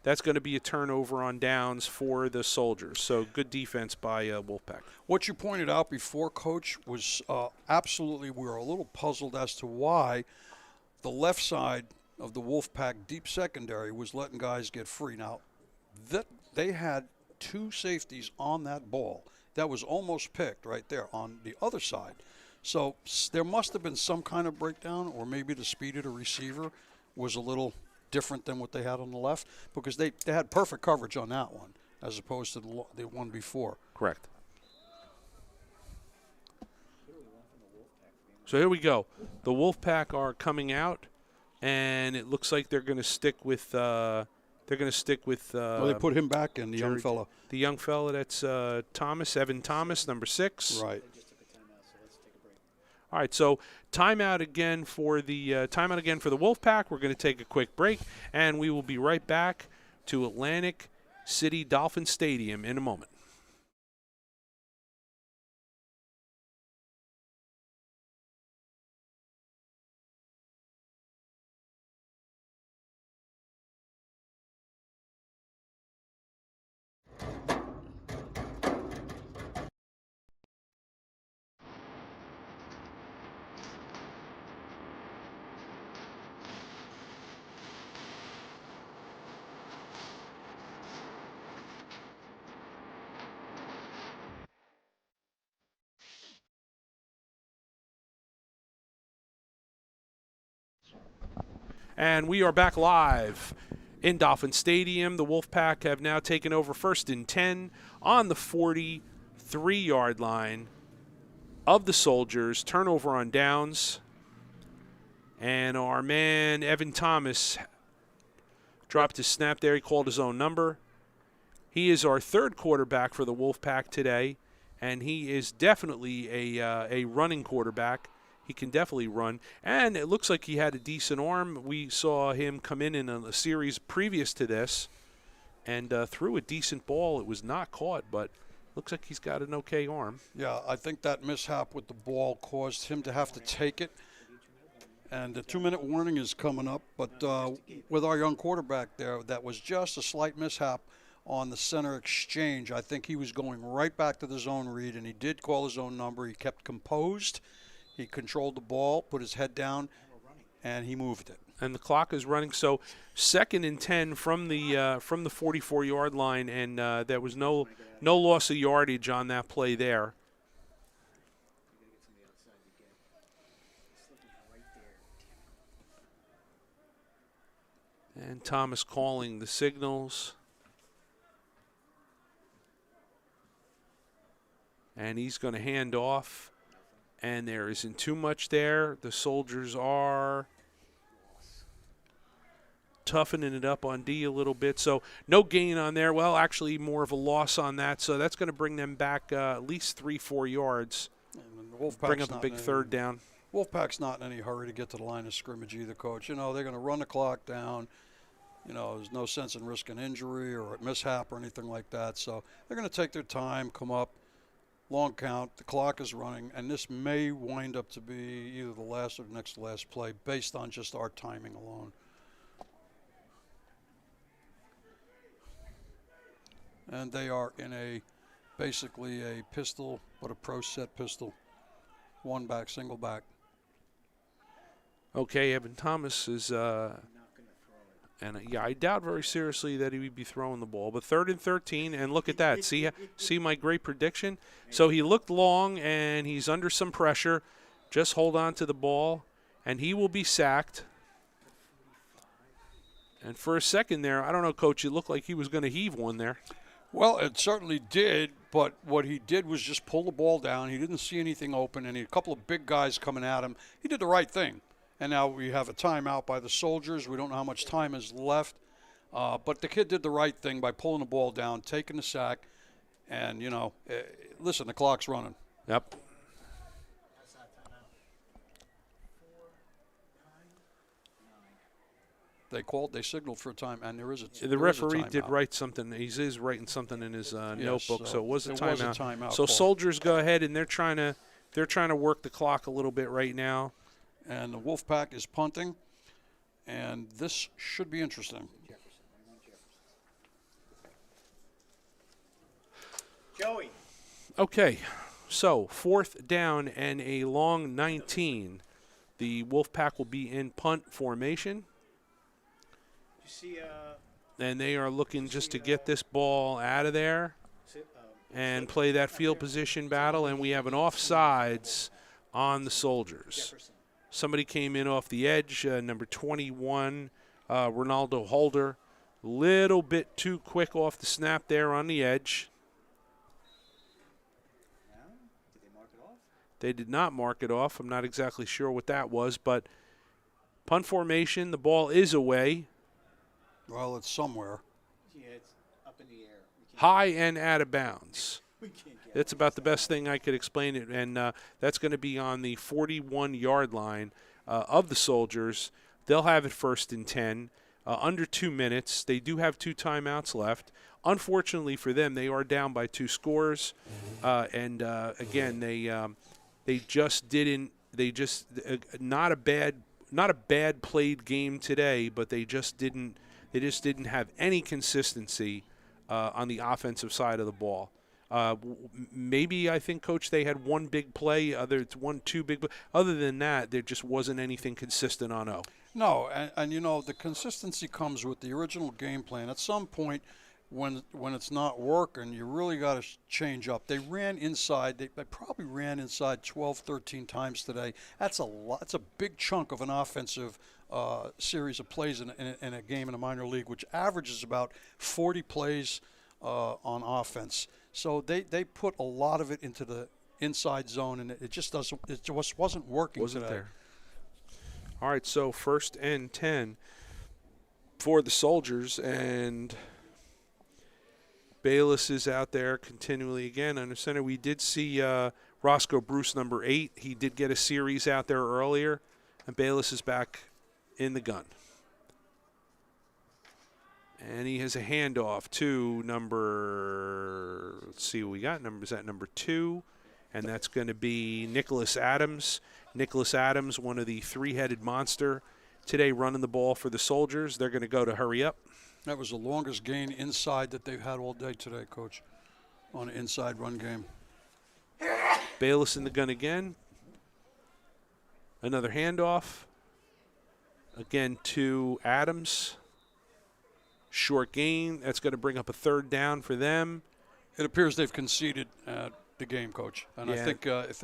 that's going to be a turnover on downs for the Soldiers. So good defense by Wolfpack. What you pointed out before, Coach, was absolutely we were a little puzzled as to why the left side of the Wolfpack deep secondary was letting guys get free. Now, they had 2 safeties on that ball. That was almost picked right there on the other side. So there must have been some kind of breakdown, or maybe the speed of the receiver was a little different than what they had on the left, because they had perfect coverage on that one as opposed to the one before. Correct. So here we go. The Wolfpack are coming out, and it looks like they're going to stick with. Well, they put him back in, the young fella. The young fella, that's Evan Thomas, number 6. Right. All right, so Timeout again for the Wolfpack. We're going to take a quick break, and we will be right back to Atlantic City Dolphin Stadium in a moment. And we are back live in Dolphin Stadium. The Wolfpack have now taken over 1st and 10 on the 43-yard line of the Soldiers. Turnover on downs. And our man, Evan Thomas, dropped his snap there. He called his own number. He is our 3rd quarterback for the Wolfpack today, and he is definitely a running quarterback. He can definitely run, and it looks like he had a decent arm. We saw him come in a series previous to this and threw a decent ball. It was not caught, but looks like he's got an okay arm. Yeah, I think that mishap with the ball caused him to have to take it, and the 2-minute warning is coming up. But with our young quarterback there, that was just a slight mishap on the center exchange. I think he was going right back to the zone read, and he did call his own number. He kept composed. He controlled the ball, put his head down, and he moved it. And the clock is running. So 2nd and 10 from the 44-yard line, and there was no loss of yardage on that play there. And Thomas calling the signals. And he's going to hand off. And there isn't too much there. The Soldiers are toughening it up on D a little bit. So no gain on there. Well, actually more of a loss on that. So that's going to bring them back at least 3-4 yards. Bring up a big 3rd down. Wolfpack's not in any hurry to get to the line of scrimmage either, Coach. You know, they're going to run the clock down. You know, there's no sense in risking injury or a mishap or anything like that. So they're going to take their time, come up. Long count, the clock is running, and this may wind up to be either the last or the next to last play based on just our timing alone. And they are in basically a pistol, but a pro set pistol. 1 back, single back. Okay, Evan Thomas is and yeah, I doubt very seriously that he would be throwing the ball. But 3rd and 13, and look at that. See my great prediction? So he looked long, and he's under some pressure. Just hold on to the ball, and he will be sacked. And for a second there, I don't know, Coach, it looked like he was going to heave one there. Well, it certainly did, but what he did was just pull the ball down. He didn't see anything open, and he had a couple of big guys coming at him. He did the right thing. And now we have a timeout by the Soldiers. We don't know how much time is left. But the kid did the right thing by pulling the ball down, taking the sack. And, you know, listen, the clock's running. Yep. They signaled for a time, and there is a The referee did write something. He is writing something in his notebook, so it was a timeout. So Soldiers go ahead, and they're trying to work the clock a little bit right now. And the Wolfpack is punting, and this should be interesting. Joey. Okay, so 4th down and a long 19. The Wolfpack will be in punt formation. You see, and they are looking just to get this ball out of there and play that field position battle. And we have an offsides on the Soldiers. Somebody came in off the edge, number 21, Ronaldo Holder. Little bit too quick off the snap there on the edge. Did they mark it off? They did not mark it off. I'm not exactly sure what that was, but punt formation, the ball is away. Well, it's somewhere. Yeah, it's up in the air. High and out of bounds. We can't get That's about the best thing I could explain it. And that's going to be on the 41-yard line of the Soldiers. They'll have it 1st and 10, under 2 minutes. They do have 2 timeouts left. Unfortunately for them, they are down by 2 scores. And again, they just didn't. They just not a bad played game today, but they just didn't have any consistency on the offensive side of the ball. Maybe I think, Coach, they had one big play, two big. Other than that, there just wasn't anything consistent on O. No, and you know the consistency comes with the original game plan. At some point, when it's not working, you really got to change up. They ran inside. They probably ran inside 12, 13 times today. That's a lot. That's a big chunk of an offensive series of plays in a game in a minor league, which averages about 40 plays on offense. So they put a lot of it into the inside zone, and it just wasn't working Wasn't today. there. All right, so 1st and 10 for the Soldiers, and Bayless is out there continually again under center. We did see Roscoe Bruce, number 8. He did get a series out there earlier, and Bayless is back in the gun. And he has a handoff to let's see what we got. Is that number 2? And that's going to be Nicholas Adams. Nicholas Adams, one of the 3-headed monster today, running the ball for the Soldiers. They're going to go to hurry up. That was the longest gain inside that they've had all day today, Coach, on an inside run game. Bayless in the gun again. Another handoff. Again to Adams. Short gain. That's going to bring up a 3rd down for them. It appears they've conceded the game, Coach, and yeah. I think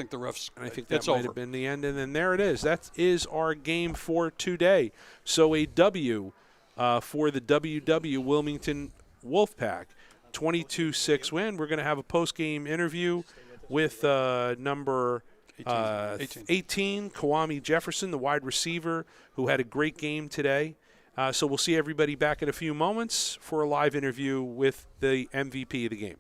the refs. And I think that it's might over. have been the end. And then there it is. That is our game for today. So a W for the WW Wilmington Wolfpack, 22-6 win. We're going to have a post-game interview with number 18, Kwame Jefferson, the wide receiver, who had a great game today. So we'll see everybody back in a few moments for a live interview with the MVP of the game.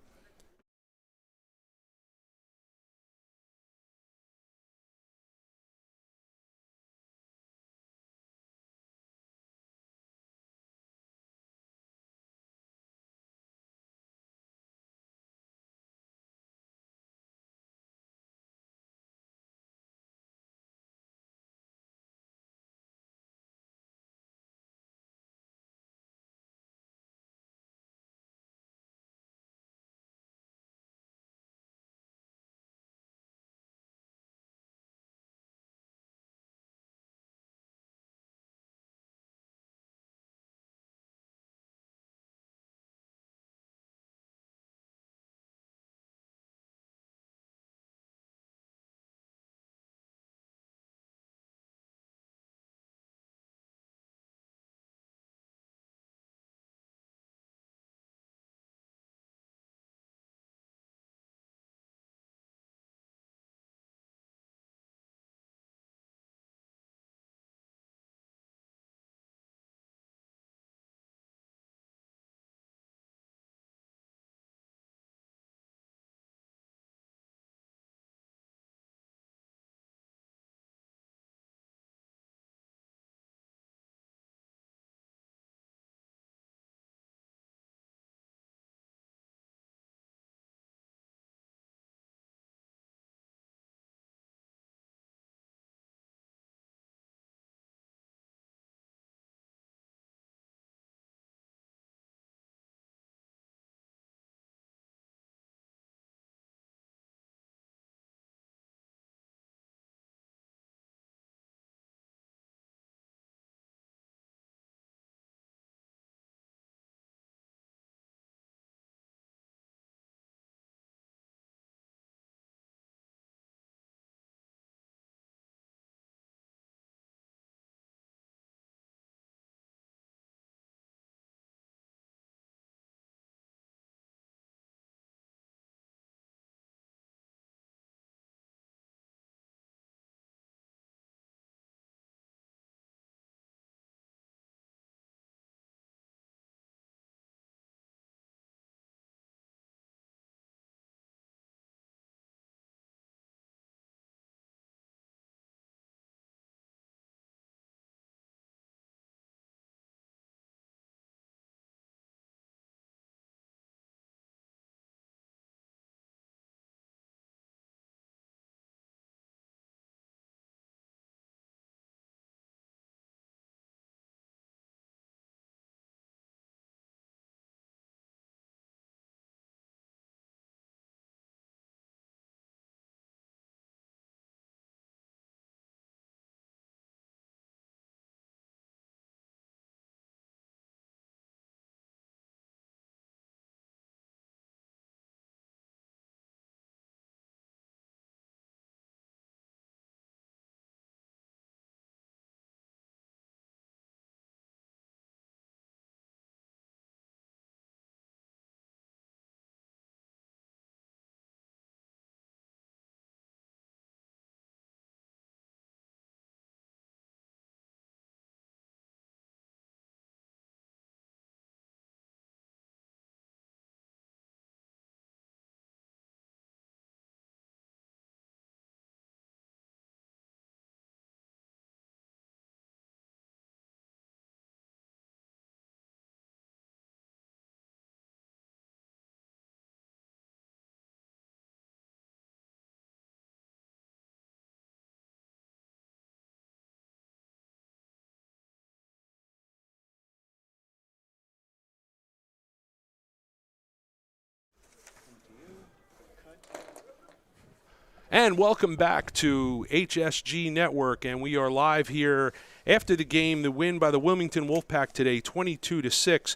And welcome back to HSG Network, and we are live here after the game, the win by the Wilmington Wolfpack today, 22-6.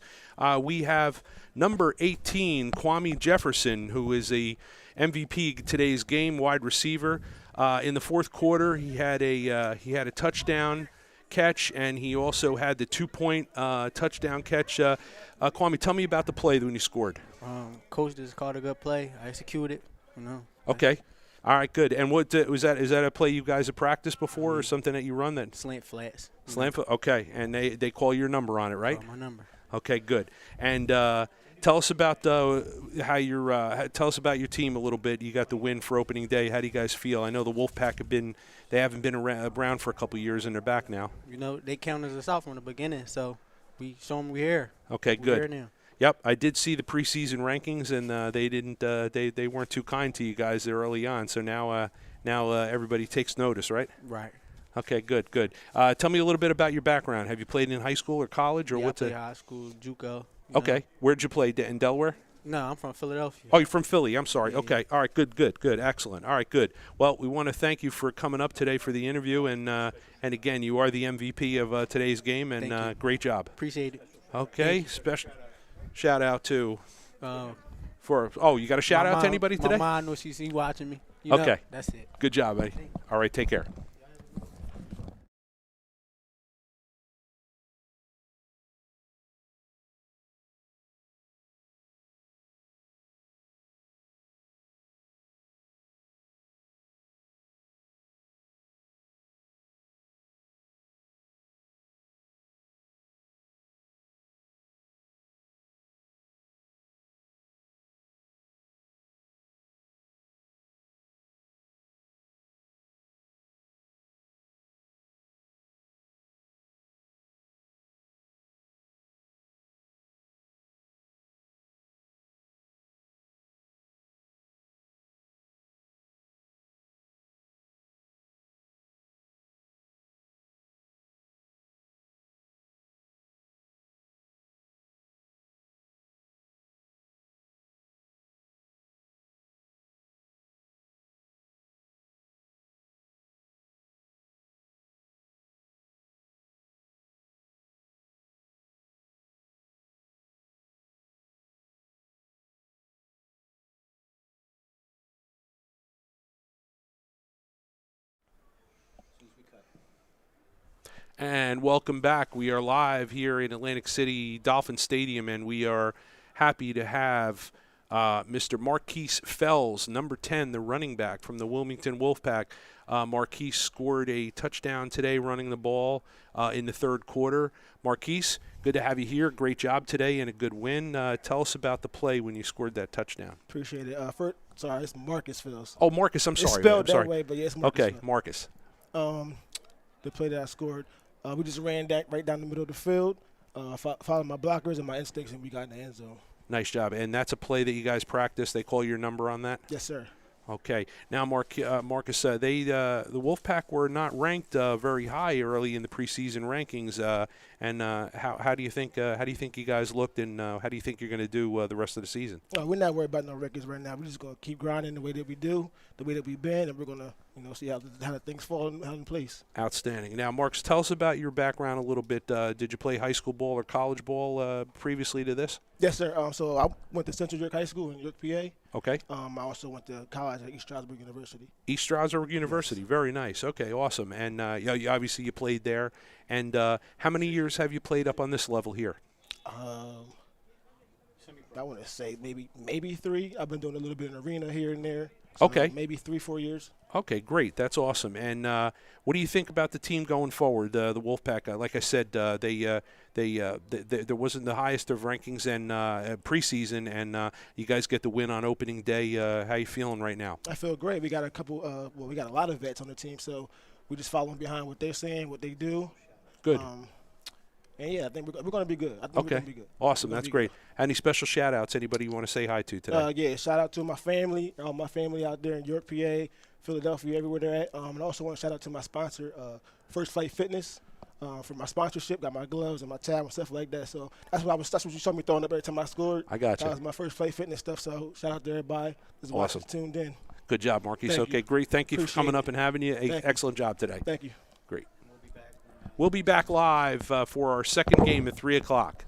We have number 18, Kwame Jefferson, who is the MVP today's game, wide receiver. In the fourth quarter, he had a touchdown catch, and he also had the 2-point touchdown catch. Kwame, tell me about the play when you scored. Coach just called a good play. I executed. Okay. All right, good. And what was that? Is that a play you guys have practiced before, or something that you run? That slant flats. Slant flat. Okay, and they call your number on it, right? My number. Okay, good. And tell us about tell us about your team a little bit. You got the win for opening day. How do you guys feel? I know the Wolfpack haven't been around for a couple years, and they're back now. They counted us out from the beginning, so we show them we're here. Okay, good. We're here now. Yep, I did see the preseason rankings, and they weren't too kind to you guys early on. So now everybody takes notice, right? Right. Okay, good. Tell me a little bit about your background. Have you played in high school or college, or I what's played high school, JUCO. Okay, where'd you play? In Delaware? No, I'm from Philadelphia. Oh, you're from Philly. I'm sorry. Yeah. Okay. All right. Good. Excellent. All right. Good. Well, we want to thank you for coming up today for the interview, and again, you are the MVP of today's game, and great job. Appreciate it. Okay. Special shout out to you got a shout out to anybody today? My mom knows she's watching me. Okay. That's it. Good job, buddy. All right. Take care. And welcome back. We are live here in Atlantic City Dolphin Stadium, and we are happy to have Mr. Marquise Fells, number 10, the running back from the Wilmington Wolfpack. Marquise scored a touchdown today running the ball in the third quarter. Marquise, good to have you here. Great job today and a good win. Tell us about the play when you scored that touchdown. Appreciate it. It's Marcus Fells. Oh, Marcus, I'm sorry. It's spelled that way, but yeah, it's Marcus. Okay, Fells. Marcus. The play that I scored, we just ran that right down the middle of the field, followed my blockers and my instincts, and we got in the end zone. Nice job. And that's a play that you guys practice. They call your number on that? Yes, sir. Okay. Now, Marcus, the Wolfpack were not ranked very high early in the preseason rankings. How do you think you guys looked, and how do you think you're going to do the rest of the season? We're not worried about no records right now. We're just going to keep grinding the way that we do, the way that we've been, and we're going to see how the things fall in place. Outstanding. Now, Marcus, tell us about your background a little bit. Did you play high school ball or college ball previously to this? Yes, sir. So I went to Central York High School in York, PA. Okay. I also went to college at East Stroudsburg University. East Stroudsburg University. Yes. Very nice. Okay, awesome. And obviously you played there. And how many years have you played up on this level here? I want to say maybe 3. I've been doing a little bit in arena here and there. So okay. Maybe 3-4 years. Okay, great. That's awesome. And what do you think about the team going forward? The Wolfpack, like I said, there wasn't the highest of rankings in preseason, and you guys get the win on opening day. How you feeling right now? I feel great. We got a couple. We got a lot of vets on the team, so we're just following behind what they're saying, what they do. Good. And yeah, I think we're going to be good. I think okay. We're going to be good. Awesome. That's great. Good. Any special shout outs? Anybody you want to say hi to today? Yeah, shout out to my family, my family out there in York, PA, Philadelphia, everywhere they're at. And I also want to shout out to my sponsor, First Flight Fitness, for my sponsorship. Got my gloves and my tab and stuff like that. So that's what you saw me throwing up every time I scored. I got you. That was my First Flight Fitness stuff. So shout out to everybody. This is awesome. Tuned in. Good job, Marquise. Thank Okay, you. great. Thank you for Appreciate coming up it. and having you. Thank you. Excellent job today. Thank you. Great. We'll be back live for our second game at 3 o'clock.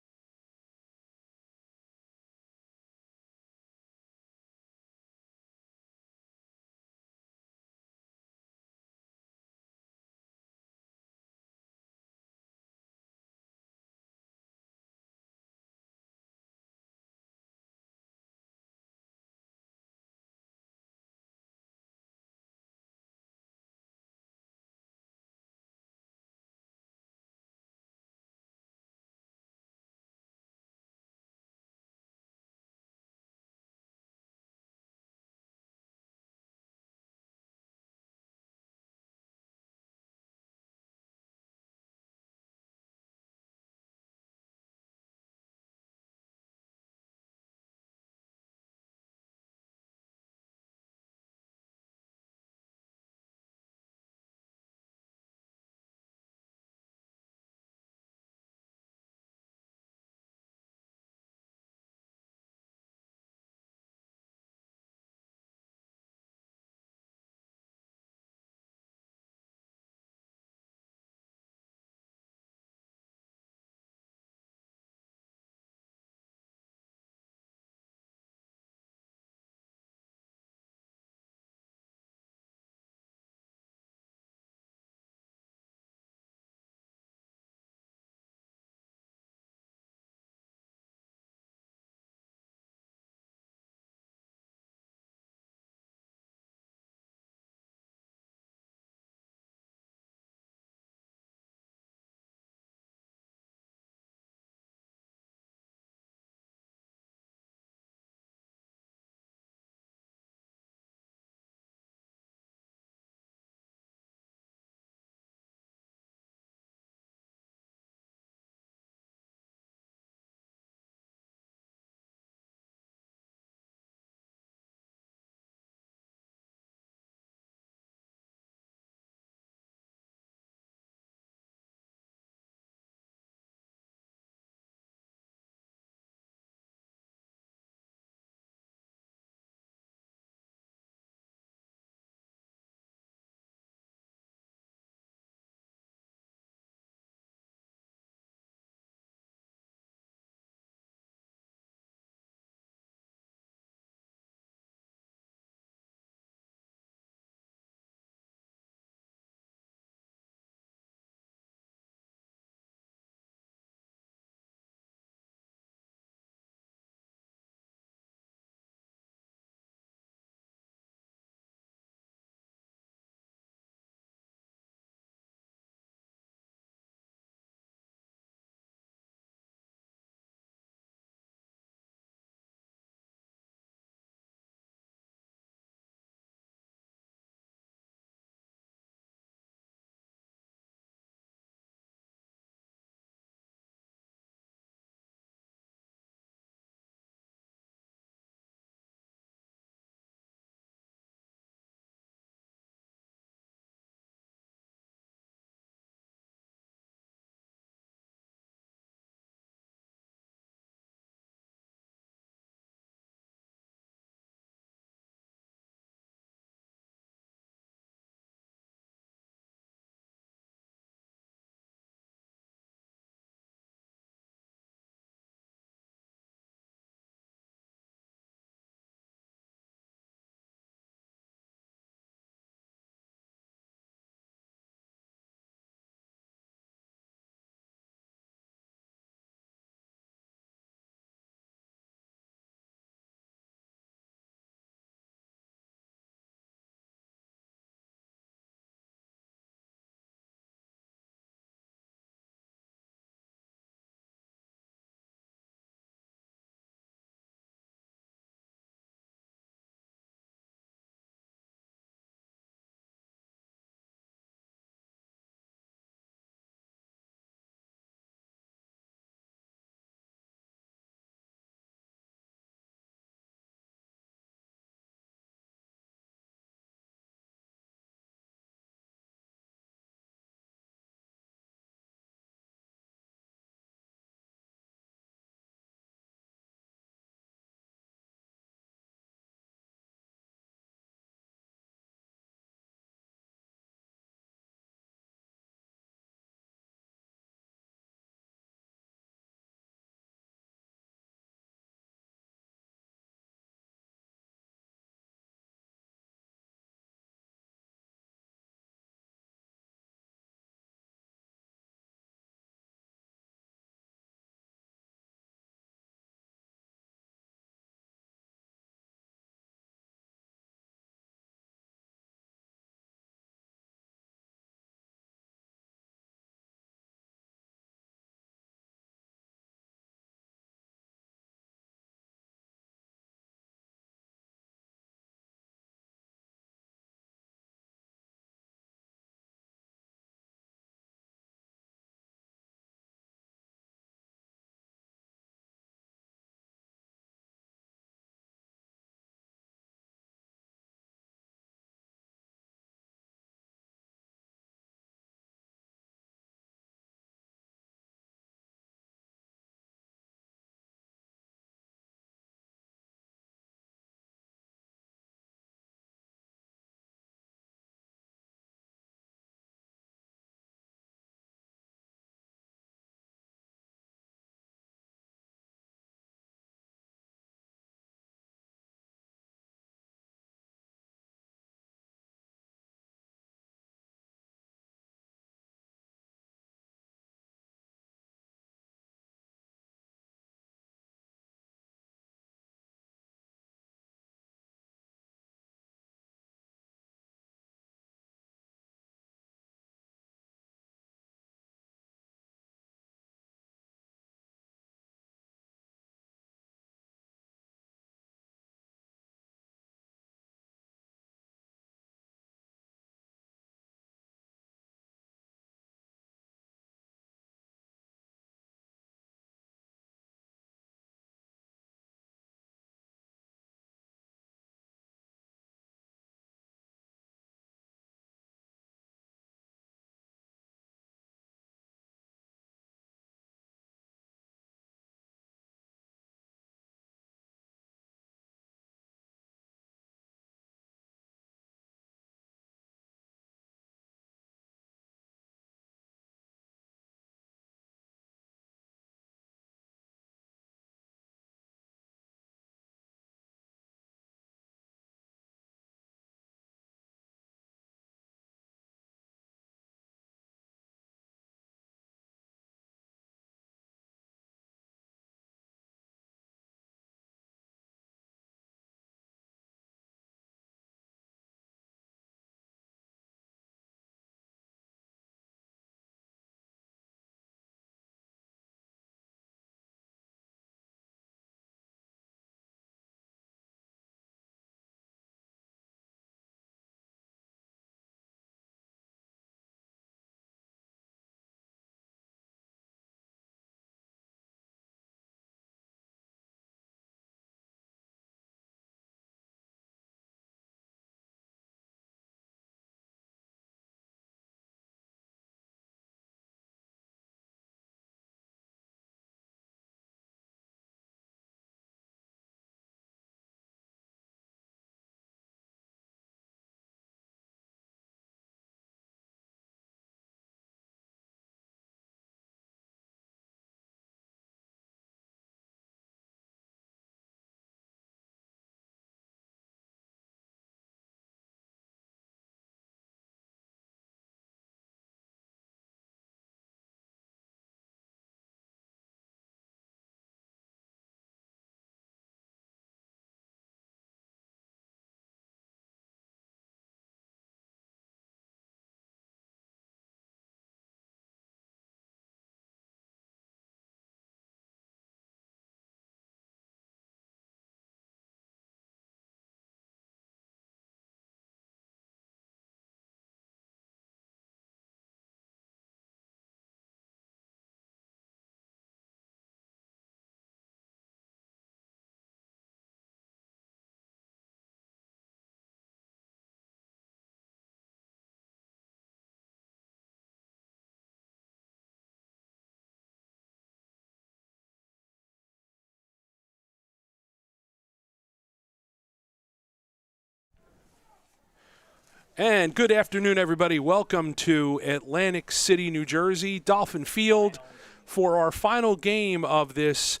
And good afternoon, everybody. Welcome to Atlantic City, New Jersey, Dolphin Field, for our final game of this,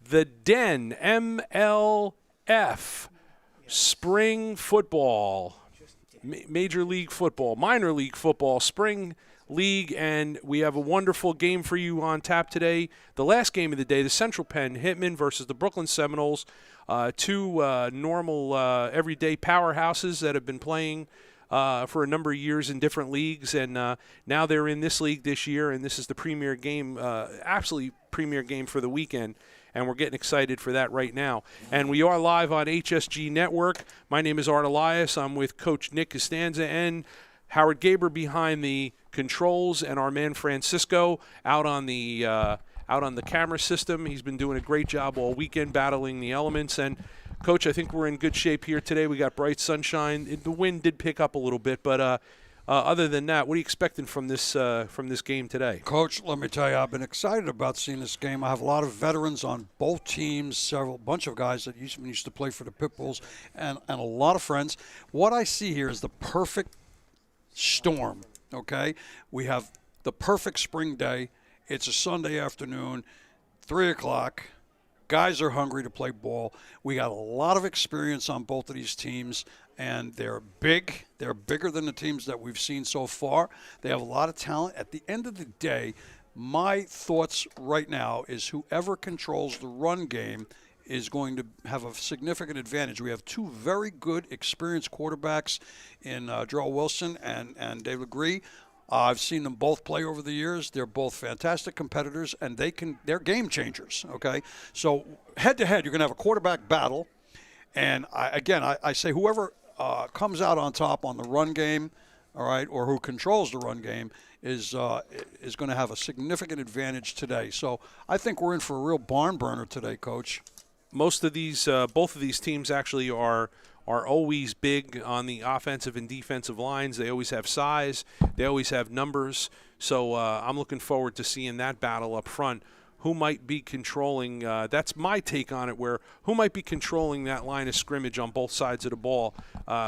the Den MLF Spring Football, Major League Football, Minor League Football, Spring League, and we have a wonderful game for you on tap today. The last game of the day, the Central Penn Hitman versus the Brooklyn Seminoles, two normal everyday powerhouses that have been playing for a number of years in different leagues, and now they're in this league this year, and this is the premier game, absolutely premier game for the weekend, and we're getting excited for that right now. And we are live on HSG Network. My name is Art Elias. I'm with Coach Nick Costanza and Howard Gaber behind the controls, and our man Francisco out on the camera system. He's been doing a great job all weekend battling the elements. And Coach, I think we're in good shape here today. We got bright sunshine. The wind did pick up a little bit, but other than that, what are you expecting from this game today? Coach, let me tell you, I've been excited about seeing this game. I have a lot of veterans on both teams, bunch of guys that used to play for the Pitbulls, and a lot of friends. What I see here is the perfect storm, okay? We have the perfect spring day. It's a Sunday afternoon, 3 o'clock. Guys are hungry to play ball. We got a lot of experience on both of these teams, and they're big. They're bigger than the teams that we've seen so far. They have a lot of talent. At the end of the day, my thoughts right now is whoever controls the run game is going to have a significant advantage. We have two very good, experienced quarterbacks in Joel Wilson and David Gree. I've seen them both play over the years. They're both fantastic competitors, and they're game changers, okay? So head-to-head, you're going to have a quarterback battle. And, I say whoever comes out on top on the run game, all right, or who controls the run game is going to have a significant advantage today. So I think we're in for a real barn burner today, Coach. Both of these teams actually are always big on the offensive and defensive lines. They always have size. They always have numbers. So I'm looking forward to seeing that battle up front. Who might be controlling, that's my take on it, who might be controlling that line of scrimmage on both sides of the ball,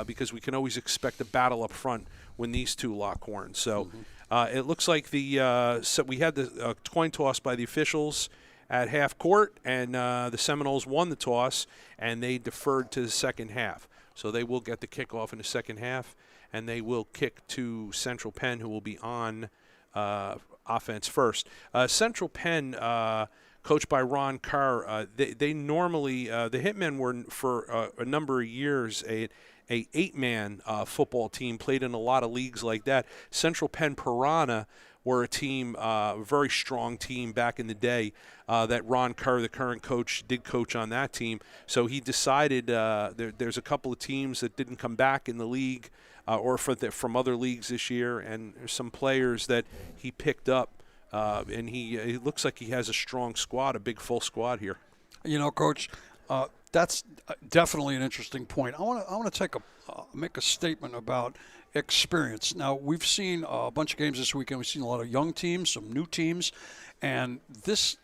because we can always expect a battle up front when these two lock horns. So it looks like we had the coin toss by the officials at half court, and the Seminoles won the toss, and they deferred to the second half. So they will get the kickoff in the second half, and they will kick to Central Penn, who will be on offense first. Central Penn, coached by Ron Carr, they normally, the Hitmen were for a number of years a 8-man football team, played in a lot of leagues like that. Central Penn Piranha were a team, a very strong team back in the day that Ron Kerr, the current coach, did coach on that team. So he decided there's a couple of teams that didn't come back in the league or from other leagues this year, and there's some players that he picked up, and he looks like he has a strong squad, a big full squad here. You know, Coach, that's definitely an interesting point. I want to make a statement about experience. Now, we've seen a bunch of games this weekend. We've seen a lot of young teams, some new teams, and this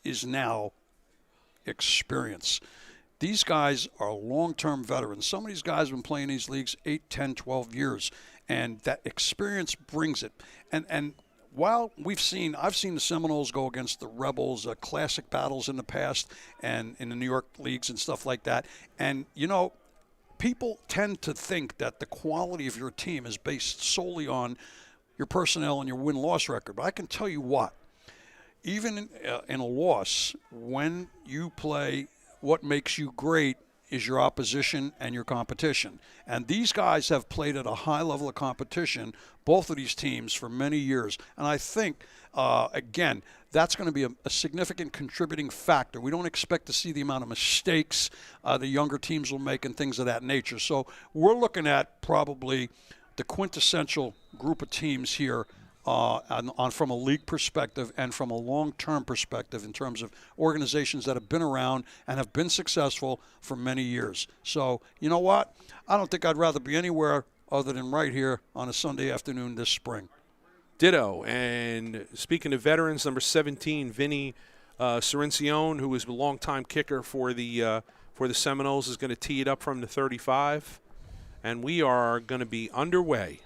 is now experience. These guys are long-term veterans. Some of these guys have been playing these leagues 8, 10, 12 years, and that experience brings it. And while I've seen the Seminoles go against the Rebels, classic battles in the past, and in the New York leagues and stuff like that, and, you know, people tend to think that the quality of your team is based solely on your personnel and your win-loss record. But I can tell you what, even in a loss, when you play, what makes you great is your opposition and your competition. And these guys have played at a high level of competition, both of these teams, for many years. And I think, again, that's going to be a significant contributing factor. We don't expect to see the amount of mistakes the younger teams will make and things of that nature. So we're looking at probably the quintessential group of teams here from a league perspective and from a long-term perspective in terms of organizations that have been around and have been successful for many years. So, you know what? I don't think I'd rather be anywhere other than right here on a Sunday afternoon this spring. Ditto. And speaking of veterans, number 17, Vinny Cerencione, who was a longtime kicker for the Seminoles, is going to tee it up from the 35. And we are going to be underway.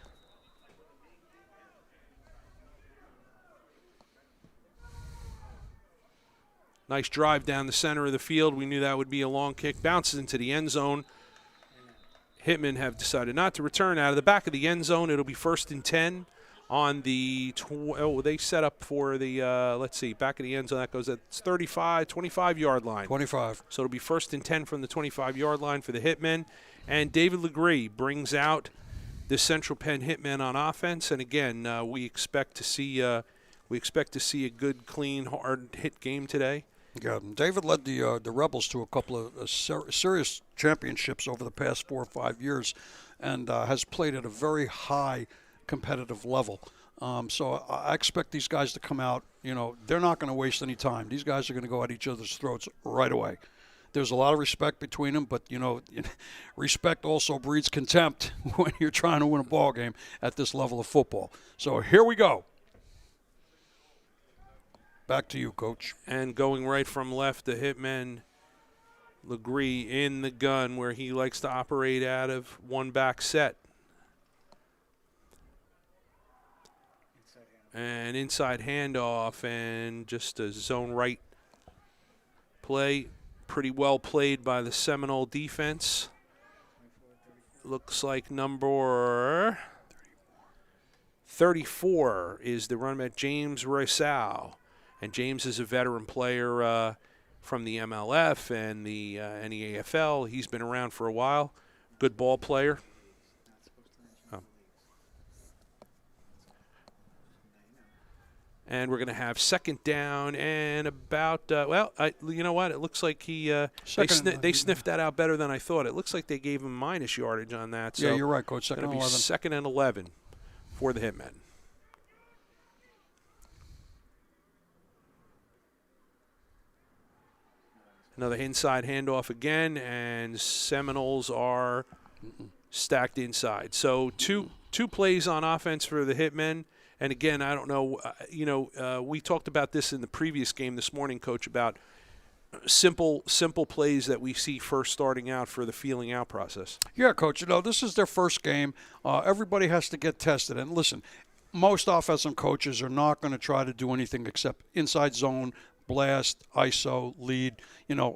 Nice drive down the center of the field. We knew that would be a long kick. Bounces into the end zone. Hitman have decided not to return out of the back of the end zone. It'll be 1st and 10 on the they set up for the let's see, back of the end zone. That goes at 25-yard line. 25. So it'll be 1st and 10 from the 25-yard line for the Hitmen. And David Legree brings out the Central Penn Hitmen on offense. And again, we expect to see a good, clean, hard hit game today. Yeah, David led the Rebels to a couple of serious championships over the past 4 or 5 years, and has played at a very high competitive level. So I expect these guys to come out. They're not going to waste any time. These guys are going to go at each other's throats right away. There's a lot of respect between them, but respect also breeds contempt when you're trying to win a ball game at this level of football. So here we go. Back to you, Coach. And going right from left, the Hitman Legree in the gun, where he likes to operate out of one back set. And inside handoff and just a zone right play. Pretty well played by the Seminole defense. Looks like number 34 is the running back, James Roysal. And James is a veteran player from the MLF and the AFL. He's been around for a while. Good ball player. And we're going to have 2nd down and about, you know what? It looks like they sniffed that out better than I thought. It looks like they gave him minus yardage on that. So yeah, you're right, Coach. 2nd and 11. 2nd and 11 for the Hitmen. Another inside handoff again, and Seminoles are stacked inside. So two plays on offense for the Hitmen. And again, I don't know, we talked about this in the previous game this morning, Coach, about simple plays that we see first starting out for the feeling out process. Yeah, Coach, this is their first game. Everybody has to get tested. And listen, most offensive coaches are not going to try to do anything except inside zone, blast, ISO, lead,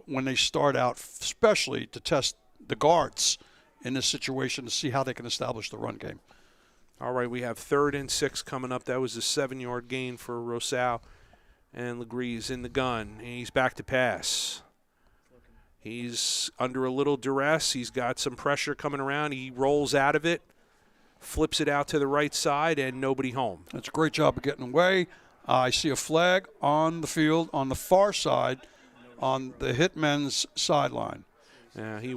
when they start out, especially to test the guards in this situation to see how they can establish the run game. All right, we have 3rd and 6 coming up. That was a 7-yard gain for Rosal. And Legree's in the gun. He's back to pass. He's under a little duress. He's got some pressure coming around. He rolls out of it, flips it out to the right side, and nobody home. That's a great job of getting away. I see a flag on the field on the far side on the Hitmen's sideline. Yeah, he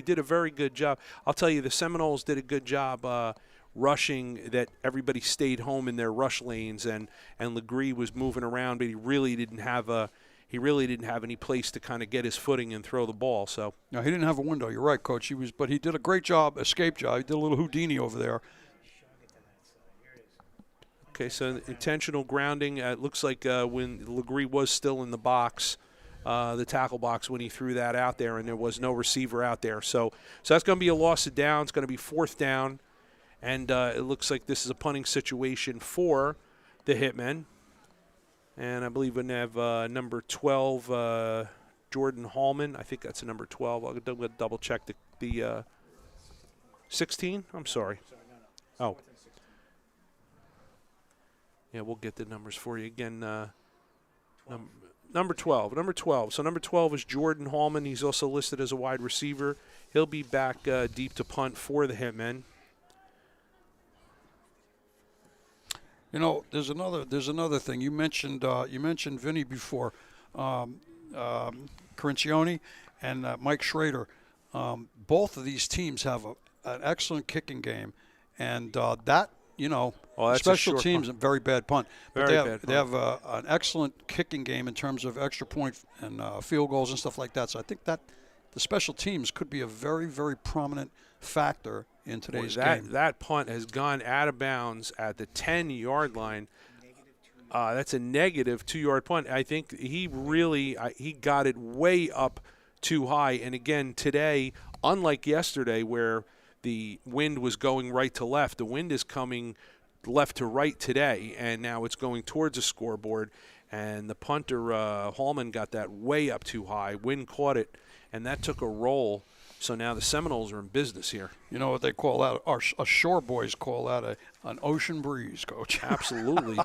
did a very good job. I'll tell you, the Seminoles did a good job rushing, that everybody stayed home in their rush lanes, and Legree was moving around, but he really didn't have any place to kind of get his footing and throw the ball. So no, he didn't have a window. You're right, Coach. But he did a great job, escape job. He did a little Houdini over there. Okay, so intentional grounding. It looks like when Legree was still in the box, the tackle box, when he threw that out there, and there was no receiver out there. So that's going to be a loss of down. It's going to be 4th down, and it looks like this is a punting situation for the Hitmen. And I believe we're going to have number 12, Jordan Hallman. I think that's a number 12. I'll double check the 16. I'm sorry. Oh. Yeah, we'll get the numbers for you again. Number 12. So number 12 is Jordan Hallman. He's also listed as a wide receiver. He'll be back deep to punt for the Hitmen. There's another thing. You mentioned Vinny before, Carincione and Mike Schrader. Both of these teams have an excellent kicking game, and special teams, a very bad punt. But they have an excellent kicking game in terms of extra point and field goals and stuff like that. So I think that the special teams could be a very, very prominent factor in today's game. That punt has gone out of bounds at the 10-yard line. That's a negative 2-yard punt. I think he got it way up too high. And again, today, unlike yesterday where the wind was going right to left, the wind is coming left to right today, and now it's going towards the scoreboard. And the punter, Hallman, got that way up too high. Wind caught it, and that took a roll. So now the Seminoles are in business here. You know what they call that? Our shore boys call that an ocean breeze, Coach. Absolutely.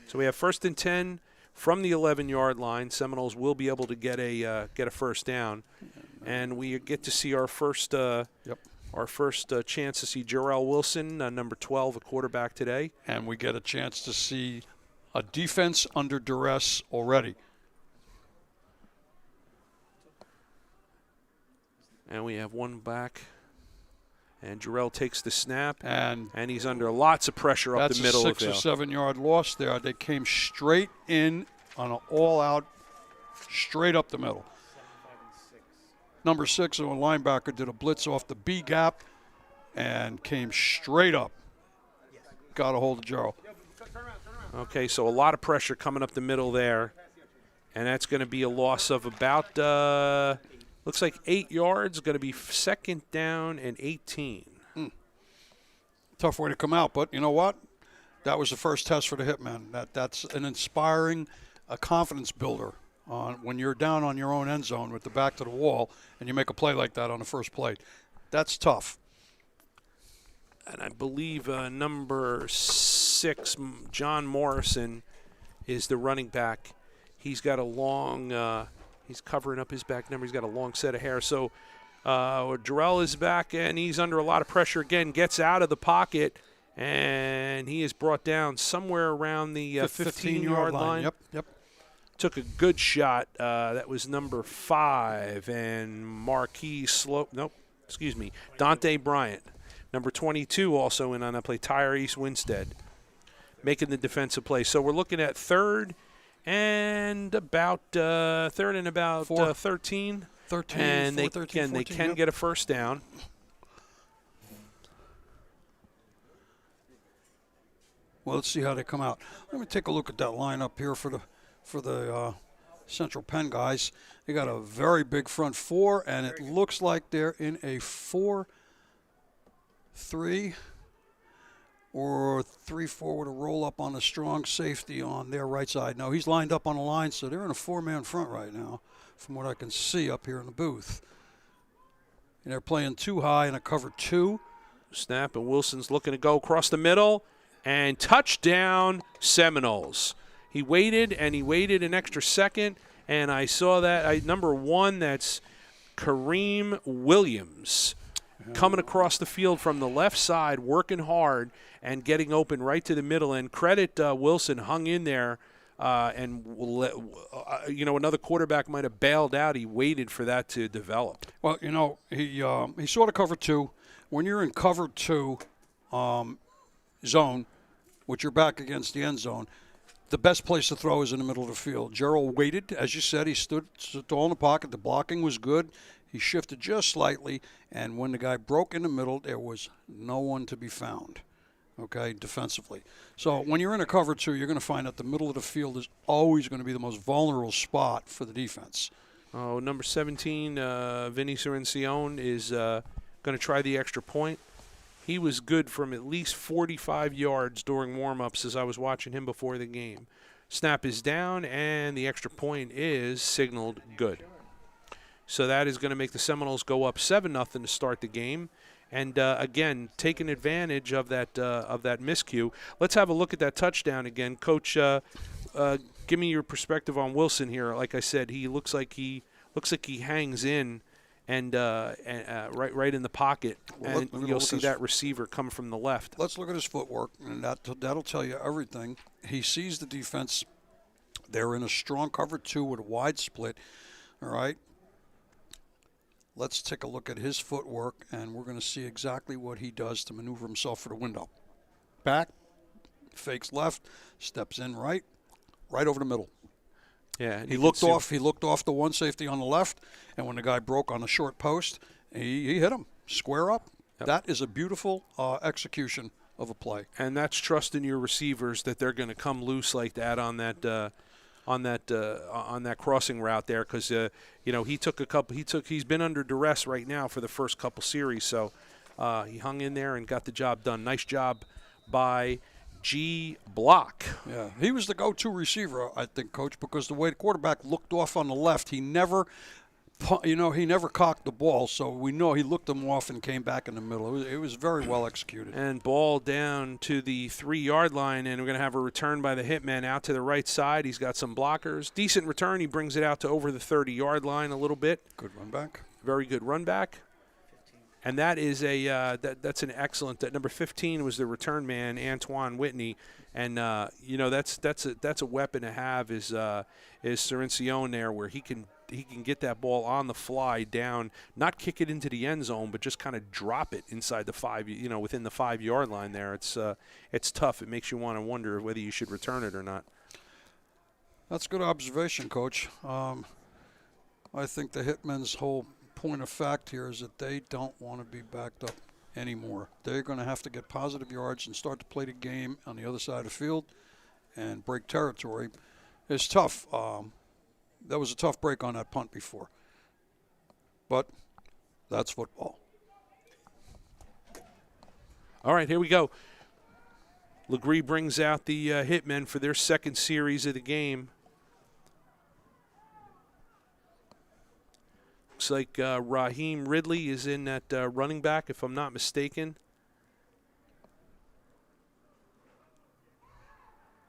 So we have 1st and 10 from the 11-yard line. Seminoles will be able to get a first down, and we get to see our first chance to see Jarrell Wilson, number 12, a quarterback today, and we get a chance to see a defense under duress already. And we have one back. And Jarrell takes the snap. And he's under lots of pressure up the middle. That's a 6 or 7 yard loss there. They came straight in on an all-out, straight up the middle. Number 6, a linebacker, did a blitz off the B gap and came straight up. Got a hold of Jarrell. Okay, so a lot of pressure coming up the middle there. And that's going to be a loss of about looks like 8 yards, going to be 2nd down and 18. Tough way to come out, but you know what? That was the first test for the Hitman. That's an inspiring, a confidence builder when you're down on your own end zone with the back to the wall and you make a play like that on the first play. That's tough. And I believe number 6, John Morrison, is the running back. He's got a long he's covering up his back number. He's got a long set of hair. So Jarrell is back, and he's under a lot of pressure again. Gets out of the pocket, and he is brought down somewhere around the 15-yard line. Yep. Took a good shot. That was number 5, and Dante Bryant. Number 22 also in on that play, Tyrese Winstead, making the defensive play. So we're looking at third and about 13. 13, and they 14, they can get a first down. Well, let's see how they come out. Let me take a look at that lineup here for the Central Penn guys. They got a very big front four, and it looks like they're in a 4-3 or 3-4 with a roll up on a strong safety on their right side. No, he's lined up on the line, so they're in a 4-man front right now, from what I can see up here in the booth. And they're playing too high in a cover 2. Snap, and Wilson's looking to go across the middle, and touchdown Seminoles. He waited an extra second, and I saw that number 1, that's Kareem Williams, coming across the field from the left side, working hard and getting open right to the middle. And credit Wilson, hung in there, and another quarterback might have bailed out. He waited for that to develop. Well, he saw the cover 2. When you're in cover 2 zone, with your back against the end zone, the best place to throw is in the middle of the field. Jarrell waited, as you said. He stood tall in the pocket. The blocking was good. He shifted just slightly, and when the guy broke in the middle, there was no one to be found, defensively. So when you're in a cover 2, you're going to find that the middle of the field is always going to be the most vulnerable spot for the defense. Oh, number 17, Vinny Cirencione, is going to try the extra point. He was good from at least 45 yards during warm-ups as I was watching him before the game. Snap is down, and the extra point is signaled good. So that is going to make the Seminoles go up 7-0 to start the game. And, again, taking advantage of that miscue. Let's have a look at that touchdown again. Coach, give me your perspective on Wilson here. Like I said, he looks like he hangs in and right in the pocket, and you'll see that receiver come from the left. Let's look at his footwork, and that'll tell you everything. He sees the defense. They're in a strong cover 2 with a wide split, all right? Let's take a look at his footwork, and we're going to see exactly what he does to maneuver himself for the window. Back, fakes left, steps in right over the middle. Yeah, he looked off the one safety on the left, and when the guy broke on the short post, he hit him square up. Yep. That is a beautiful execution of a play. And that's trusting your receivers that they're going to come loose like that on that on that crossing route there, because he's been under duress right now for the first couple series, so he hung in there and got the job done. Nice job by G. Block. Yeah, he was the go-to receiver, I think, Coach, because the way the quarterback looked off on the left, he never cocked the ball, so we know he looked him off and came back in the middle. It was very well executed. And ball down to the 3-yard line, and we're going to have a return by the Hitman out to the right side. He's got some blockers. Decent return. He brings it out to over the 30-yard line a little bit. Good run back. Very good run back. And that is that's an excellent. That number 15 was the return man, Antoine Whitney, and that's a weapon to have is Cerencione there, where he can get that ball on the fly down, not kick it into the end zone, but just kind of drop it inside the within the 5-yard line there. It's tough. It makes you want to wonder whether you should return it or not. That's good observation, Coach. I think the Hitmen's whole point of fact here is that they don't want to be backed up anymore. They're going to have to get positive yards and start to play the game on the other side of the field and break territory. It's tough. That was a tough break on that punt before. But that's football. All right, here we go. Legree brings out the Hitmen for their second series of the game. Looks like Raheem Ridley is in that running back, if I'm not mistaken.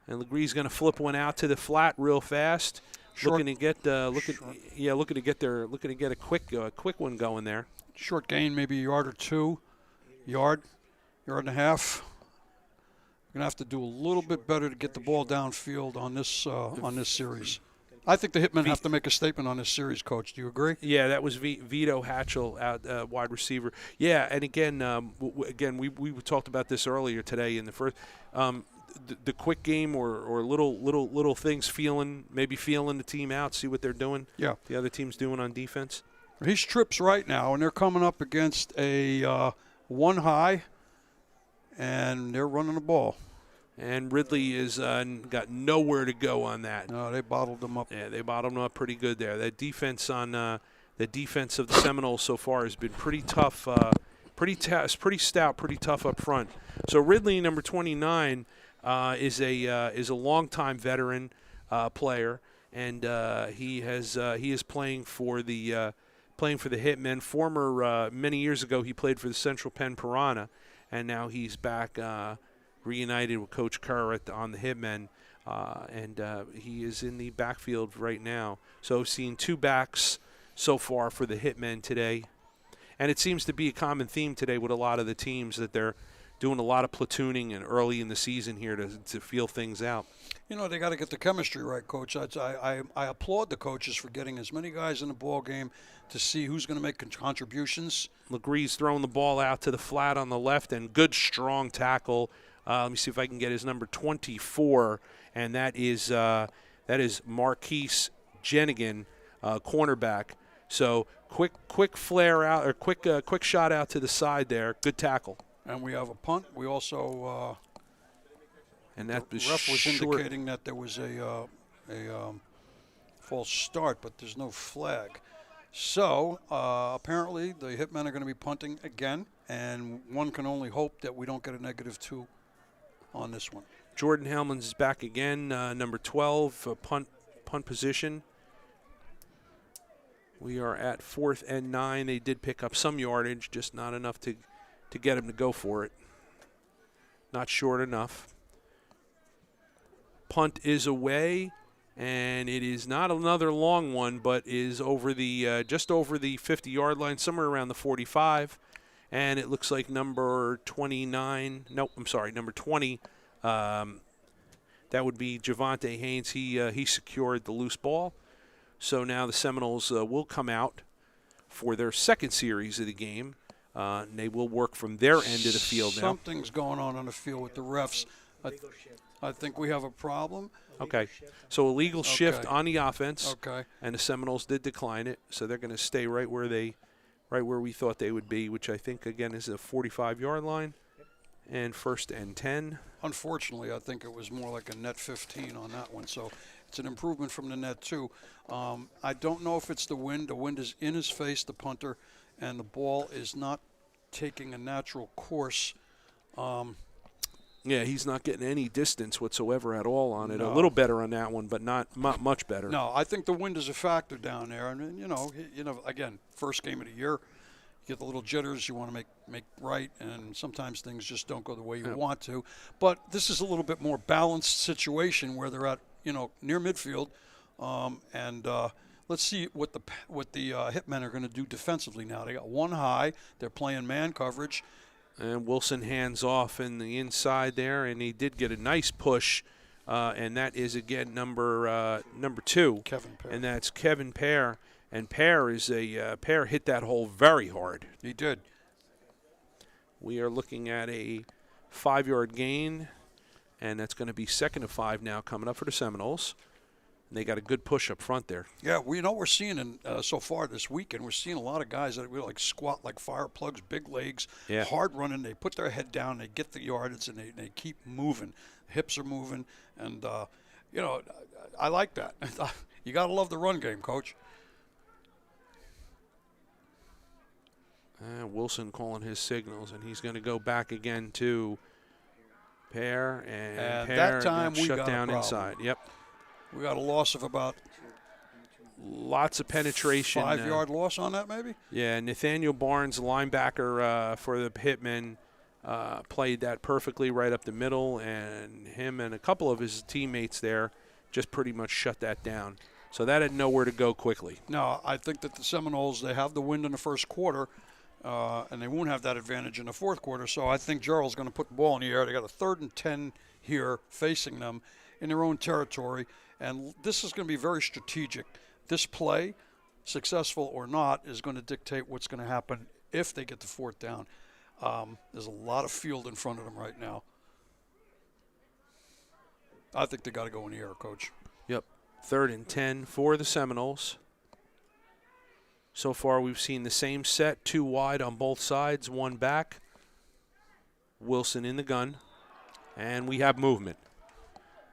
And Legree's going to flip one out to the flat real fast. Looking to get a quick one going there. Short gain, maybe a yard or two, yard and a half. We're going to have to do a little bit better to get the ball downfield on this series. I think the Hitmen have to make a statement on this series, Coach. Do you agree? Yeah, that was Vito Hatchell, out wide receiver. Yeah, and again, we talked about this earlier today in the first. The quick game or little things, maybe feeling the team out, see what they're doing. Yeah, the other team's doing on defense. He's trips right now, and they're coming up against a one high, and they're running the ball. And Ridley is got nowhere to go on that. No, they bottled them up. Yeah, they bottled them up pretty good there. That defense on the defense of the Seminoles so far has been pretty tough, pretty stout, pretty tough up front. So Ridley, number 29, is a longtime veteran player, and he is playing for the Hitmen. Former many years ago, he played for the Central Penn Piranha, and now he's back. Reunited with Coach Kerr on the Hitmen, and he is in the backfield right now. So I've seen 2 backs so far for the Hitmen today, and it seems to be a common theme today with a lot of the teams that they're doing a lot of platooning and early in the season here to feel things out. You know, they got to get the chemistry right, Coach. I applaud the coaches for getting as many guys in the ball game to see who's going to make contributions. Legree's throwing the ball out to the flat on the left, and good strong tackle. Let me see if I can get his number 24, and that is Marquise Jenigan, cornerback. So quick flare out, or quick shot out to the side there. Good tackle. And we have a punt. We also and that the ref was indicating that there was a false start, but there's no flag. So apparently the Hitmen are going to be punting again, and one can only hope that we don't get a -2 on this one. Jordan Hellman's is back again, number 12, punt position. We are at 4th and 9. They did pick up some yardage, just not enough to get him to go for it. Not short enough. Punt is away, and it is not another long one, but is over the just over the 50-yard line, somewhere around the 45. And it looks like number 29. Nope, I'm sorry, number 20. That would be Javante Haynes. He secured the loose ball. So now the Seminoles will come out for their second series of the game. And they will work from their end of the field now. Something's going on the field with the refs. I think we have a problem. Okay, so a legal shift on the offense. Okay. And the Seminoles did decline it, so they're going to stay right where we thought they would be, which I think, again, is a 45-yard line and 1st and 10. Unfortunately, I think it was more like a net 15 on that one. So It's an improvement from the net, too. I don't know if it's the wind. The wind is in his face, the punter, and the ball is not taking a natural course. Yeah, he's not getting any distance whatsoever at all on it. No. A little better on that one, but not much better. No, I think the wind is a factor down there. And, again, first game of the year, you get the little jitters. You want to make right, and sometimes things just don't go the way you want to. But this is a little bit more balanced situation where they're at, near midfield. Let's see what the Hitmen are going to do defensively now. They got one high. They're playing man coverage. And Wilson hands off in the inside there, and he did get a nice push, and that is, again, number 2. Kevin Pear. And that's Kevin Pear. And Pear hit that hole very hard. He did. We are looking at a 5-yard gain, and that's going to be 2nd and 5 now coming up for the Seminoles. And they got a good push up front there. Yeah, we're seeing so far this weekend, we're seeing a lot of guys that really squat like fire plugs, big legs, hard running. They put their head down, they get the yardage, and they keep moving. Hips are moving, and, I like that. You got to love the run game, Coach. Wilson calling his signals, and he's going to go back again to Pear, and Pear that time we shut got down a problem. inside. Yep. We got a loss of about lots of penetration. 5-yard loss on that, maybe? Yeah, Nathaniel Barnes, linebacker for the Hitmen, played that perfectly right up the middle, and him and a couple of his teammates there just pretty much shut that down. So that had nowhere to go quickly. No, I think that the Seminoles, they have the wind in the first quarter, and they won't have that advantage in the fourth quarter. So I think Gerald's going to put the ball in the air. They got a 3rd and 10 here facing them in their own territory. And this is going to be very strategic. This play, successful or not, is going to dictate what's going to happen if they get the 4th down. There's a lot of field in front of them right now. I think they got to go in the air, Coach. Yep. 3rd and 10 for the Seminoles. So far we've seen the same set, 2 wide on both sides, 1 back. Wilson in the gun. And we have movement.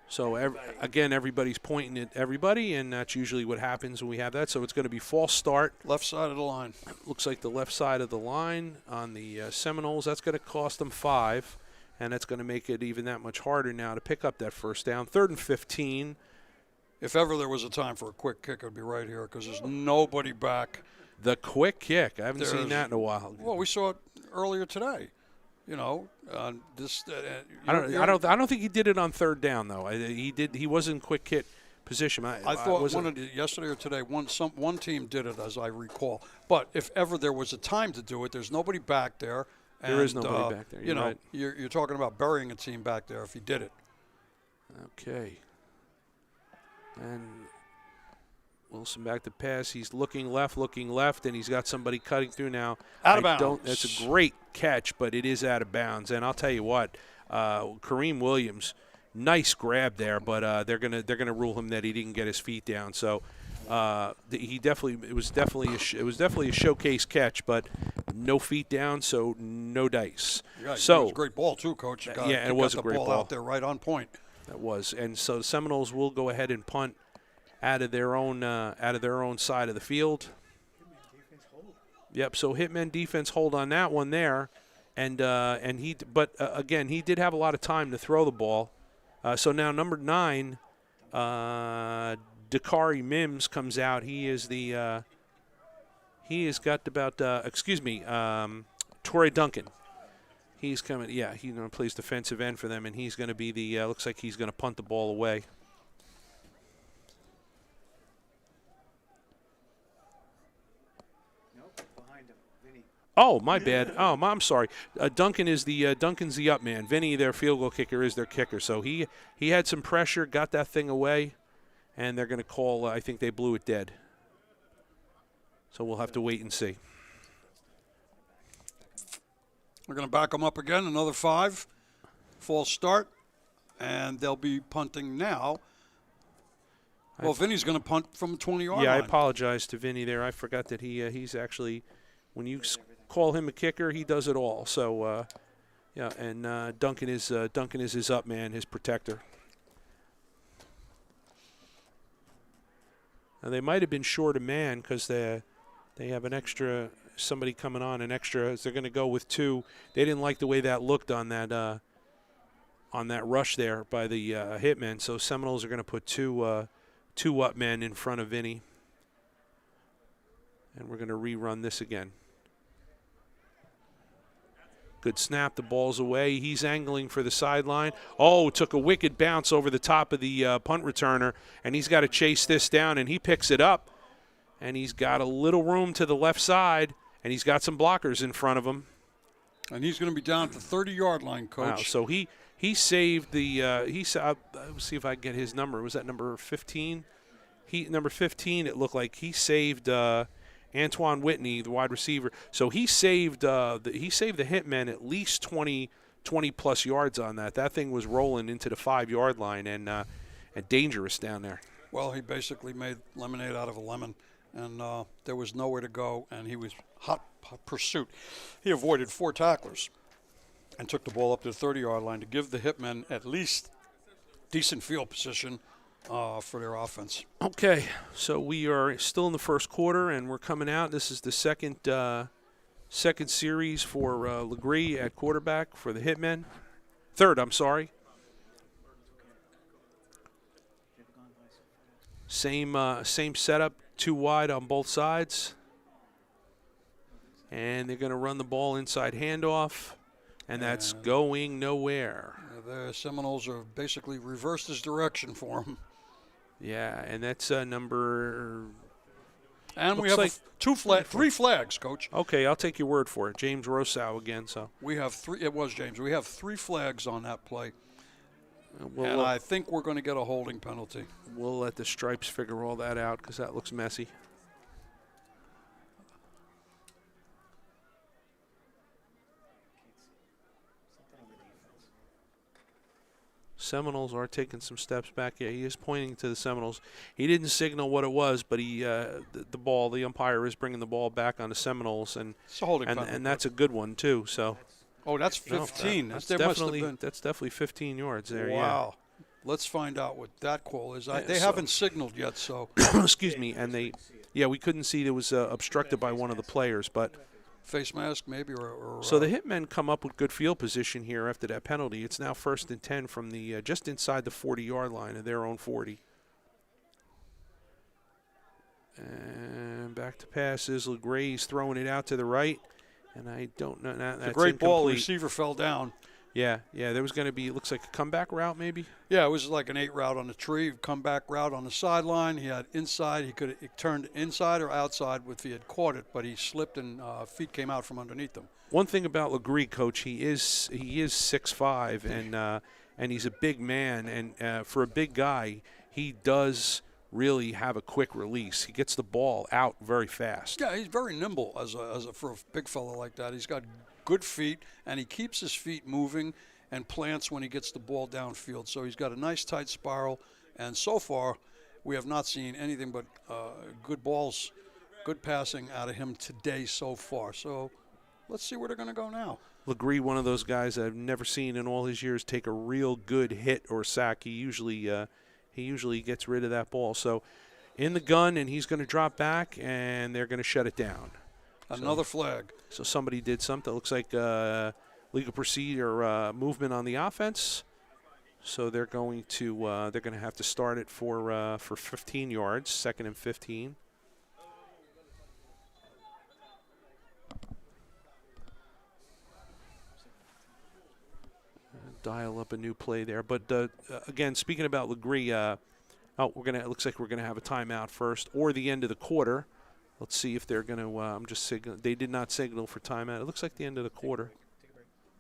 So, again, everybody's pointing at everybody, and that's usually what happens when we have that. So it's going to be false start. Left side of the line. Looks like the left side of the line on the Seminoles. That's going to cost them 5, and that's going to make it even that much harder now to pick up that 1st down. 3rd and 15. If ever there was a time for a quick kick, it would be right here because there's nobody back. The quick kick. I haven't seen that in a while. Well, we saw it earlier today. I don't think he did it on 3rd down though. He was in quick hit position. I thought yesterday or today one team did it, as I recall. But if ever there was a time to do it, there's nobody back there. There is nobody back there. Right. You're talking about burying a team back there if he did it. Okay. And Wilson back to pass. He's looking left, and he's got somebody cutting through now. Out of bounds. That's a great catch, but it is out of bounds. And I'll tell you what, Kareem Williams, nice grab there, but they're gonna rule him that he didn't get his feet down. So it was definitely a showcase catch, but no feet down, so no dice. Yeah, so it was a great ball too, Coach. And it was a great ball out there, right on point. That was, and so the Seminoles will go ahead and punt out of their own side of the field. Yep. So Hitman defense hold on that one there, and again he did have a lot of time to throw the ball. So now number 9, Dakari Mims comes out. He has got about Torrey Duncan. He's coming. Yeah, he plays defensive end for them, and he's going to be the. Looks like he's going to punt the ball away. Oh, my bad. Oh, I'm sorry. Duncan's the up man. Vinny, their field goal kicker, is their kicker. So he had some pressure, got that thing away, and they're going to call. I think they blew it dead. So we'll have to wait and see. We're going to back them up again, another 5. False start, and they'll be punting now. Well, Vinny's going to punt from the 20-yard line. Yeah, I apologize to Vinny there. I forgot that he's actually, when you call him a kicker, he does it all. So, yeah, and Duncan is his up man, his protector. Now, they might have been short a man because they have an extra, somebody coming on, an extra. They're going to go with 2. They didn't like the way that looked on that rush there by the Hitmen. So Seminoles are going to put 2 up men in front of Vinny. And we're going to rerun this again. Good snap. The ball's away. He's angling for the sideline. Oh, took a wicked bounce over the top of the punt returner, and he's got to chase this down, and he picks it up. And he's got a little room to the left side, and he's got some blockers in front of him. And he's going to be down at the 30-yard line, Coach. Wow, so he saved the let's see if I can get his number. Was that number 15? Number 15, it looked like he saved Antoine Whitney, the wide receiver. So he saved the Hitmen at least 20-plus yards on that. That thing was rolling into the 5-yard line and dangerous down there. Well, he basically made lemonade out of a lemon, and there was nowhere to go, and he was hot pursuit. He avoided 4 tacklers and took the ball up to the 30-yard line to give the Hitmen at least decent field position for their offense. Okay, so we are still in the first quarter, and we're coming out. This is the second series for Legree at quarterback for the Hitmen. Third, I'm sorry. Same setup, 2 wide on both sides. And they're going to run the ball inside handoff, and that's going nowhere. The Seminoles are basically reversed his direction for him. Yeah, and that's number. And we have like 3 flags, Coach. Okay, I'll take your word for it. James Rosow again. So we have 3. It was James. We have 3 flags on that play. And I think we're going to get a holding penalty. We'll let the stripes figure all that out because that looks messy. Seminoles are taking some steps back. Yeah, he is pointing to the Seminoles. He didn't signal what it was, but the umpire is bringing the ball back on the Seminoles, and it's a holding penalty. And that's a good one too. So. Oh, that's 15. That's definitely 15 yards there. Wow. Yeah. Let's find out what that call is. They haven't signaled yet, so. Excuse me. And we couldn't see it was obstructed by one of the players, but. Face mask maybe or so the Hitmen come up with good field position here after that penalty. It's now 1st and 10 from the just inside the 40-yard line of their own 40. And back to passes. Legree's throwing it out to the right. And I don't know. That's a great incomplete. ball. The receiver fell down. Yeah. There was going to be, it looks like a comeback route maybe. Yeah, it was like an 8 route on the tree, comeback route on the sideline. He had inside. He could have turned inside or outside if he had caught it, but he slipped and feet came out from underneath him. One thing about Legree, Coach, he is 6'5", and he's a big man. And for a big guy, he does really have a quick release. He gets the ball out very fast. Yeah, he's very nimble for a big fella like that. He's got good feet, and he keeps his feet moving and plants when he gets the ball downfield. So he's got a nice tight spiral, and so far we have not seen anything but good balls, good passing out of him today so far. So let's see where they're going to go now. Legree, one of those guys I've never seen in all his years take a real good hit or sack. He usually gets rid of that ball. So in the gun, and he's going to drop back, and they're going to shut it down. Another flag. So somebody did something. It looks like legal procedure movement on the offense. So they're going to have to start it for 15 yards, 2nd and 15. Dial up a new play there. But again, speaking about Legree, looks like we're gonna have a timeout first, or the end of the quarter. Let's see if they're going to I'm just signaling. They did not signal for timeout. It looks like the end of the quarter.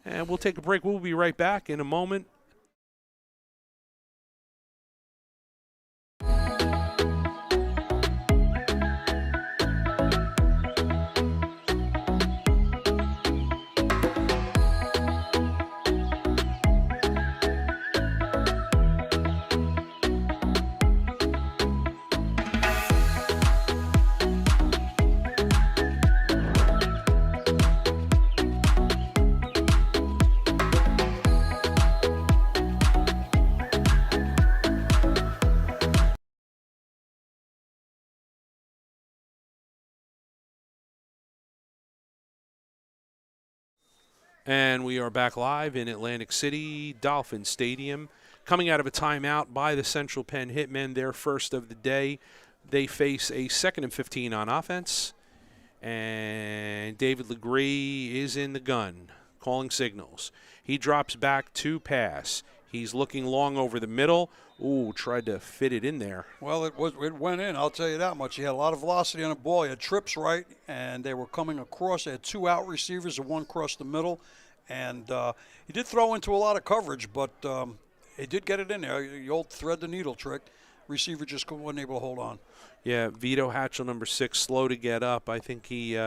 And we'll take a break. We'll be right back in a moment. And we are back live in Atlantic City, Dolphin Stadium. Coming out of a timeout by the Central Penn Hitmen, their first of the day. They face a 2nd and 15 on offense. And David Legree is in the gun, calling signals. He drops back to pass. He's looking long over the middle. Ooh, tried to fit it in there. Well, it went in, I'll tell you that much. He had a lot of velocity on the ball. He had trips right, and they were coming across. They had 2 out receivers and 1 across the middle. And he did throw into a lot of coverage, but he did get it in there. The old thread the needle trick. Receiver just wasn't able to hold on. Yeah, Vito Hatchell, number 6, slow to get up. I think he,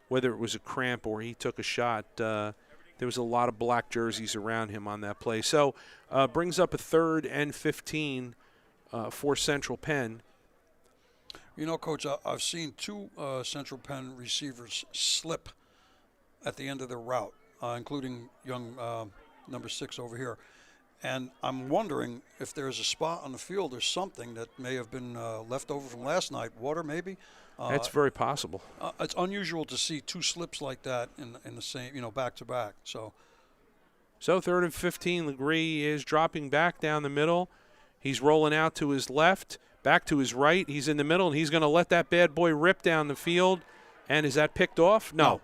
whether it was a cramp or he took a shot, there was a lot of black jerseys around him on that play. So brings up a 3rd and 15 for Central Penn. You know, Coach, I've seen 2 Central Penn receivers slip at the end of their route, including young number 6 over here. And I'm wondering if there's a spot on the field or something that may have been left over from last night. Water, maybe? That's very possible. It's unusual to see 2 slips like that in the same, back to back. So 3rd and 15, Legree is dropping back down the middle. He's rolling out to his left, back to his right. He's in the middle, and he's going to let that bad boy rip down the field. And is that picked off? No.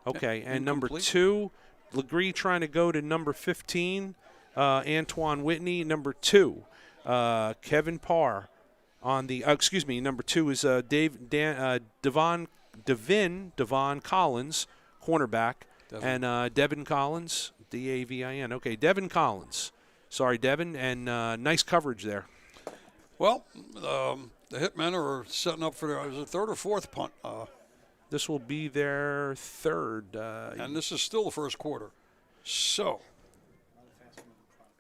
Okay, and number 2, Legree trying to go to number 15, Antoine Whitney. Number 2, Kevin Parr. On the number 2 is Devon Collins, cornerback, and Devin Collins, D-A-V-I-N. Okay, Devin Collins. Sorry, Devin, and nice coverage there. Well, the Hitmen are setting up for their 3rd or 4th punt. This will be their 3rd. And this is still the first quarter. So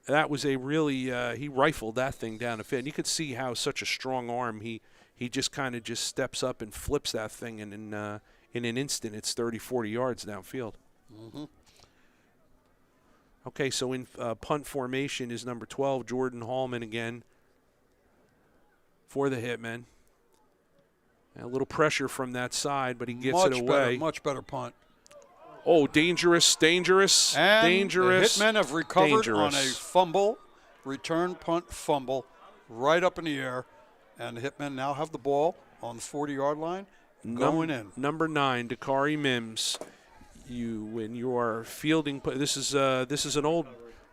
that was a really he rifled that thing down the field. And you could see how such a strong arm, he just kind of just steps up and flips that thing, and in an instant it's 30, 40 yards downfield. Mm-hmm. Okay, so in punt formation is number 12, Jordan Hallman again for the Hitmen. A little pressure from that side, but he gets it away. Much better punt. Oh, dangerous. And dangerous. The Hitmen have recovered on a fumble, return punt fumble, right up in the air. And the Hitmen now have the ball on the 40-yard line, going in. Number 9, Dakari Mims. When you are fielding, this is an old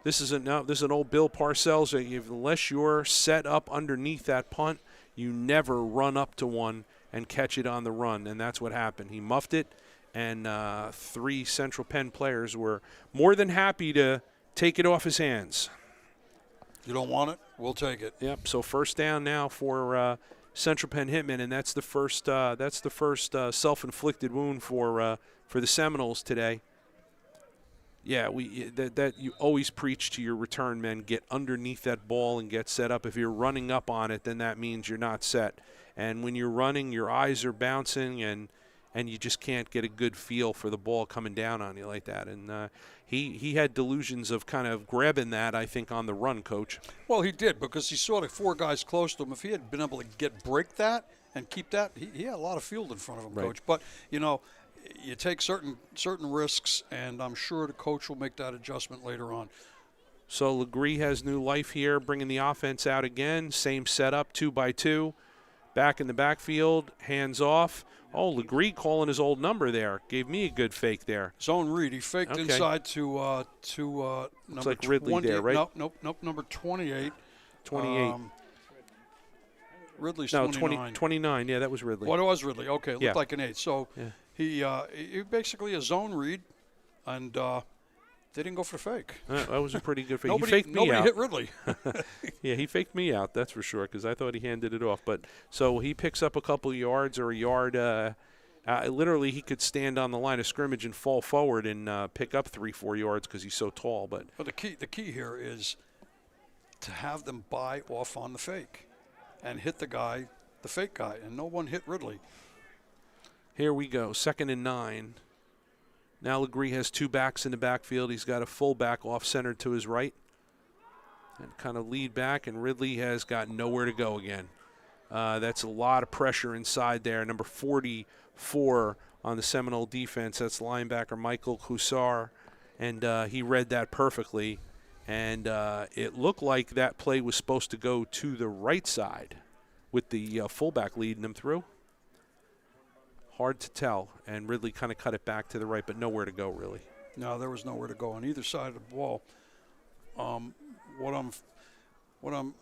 Bill Parcells. Unless you're set up underneath that punt, you never run up to one and catch it on the run, and that's what happened. He muffed it, and 3 Central Penn players were more than happy to take it off his hands. You don't want it? We'll take it. Yep. So first down now for Central Penn Hitman, and that's the first self-inflicted wound for the Seminoles today. Yeah, that you always preach to your return men, get underneath that ball and get set up. If you're running up on it, then that means you're not set. And when you're running, your eyes are bouncing, and you just can't get a good feel for the ball coming down on you like that. And he had delusions of kind of grabbing that, I think, on the run, Coach. Well, he did, because he saw the 4 guys close to him. If he had been able to break that and keep that, he had a lot of field in front of him, right. Coach. But, you take certain risks, and I'm sure the coach will make that adjustment later on. So Legree has new life here, bringing the offense out again. Same setup, 2-by-2. Back in the backfield, hands off. Oh, Legree calling his old number there. Gave me a good fake there. Zone read. He faked inside to number like Ridley 20. there, right? Nope. Number 28. 28. Ridley's 29. 29. Yeah, that was Ridley. What was Ridley? Okay, it looked like an 8. So he basically a zone read, and they didn't go for the fake. That was a pretty good fake. Nobody he faked me out. Nobody hit Ridley. Yeah, he faked me out, that's for sure, because I thought he handed it off. But so he picks up a couple of yards or a yard. Literally, he could stand on the line of scrimmage and fall forward and pick up 3-4 yards because he's so tall. But the key here is to have them buy off on the fake and hit the fake guy, and no one hit Ridley. Here we go, 2nd and 9. Now Legree has 2 backs in the backfield. He's got a fullback off-centered to his right and kind of lead back, and Ridley has got nowhere to go again. That's a lot of pressure inside there. Number 44 on the Seminole defense, that's linebacker Michael Hussar. and he read that perfectly. And it looked like that play was supposed to go to the right side with the fullback leading him through. Hard to tell, and Ridley kind of cut it back to the right, but nowhere to go, really. No, there was nowhere to go on either side of the ball. I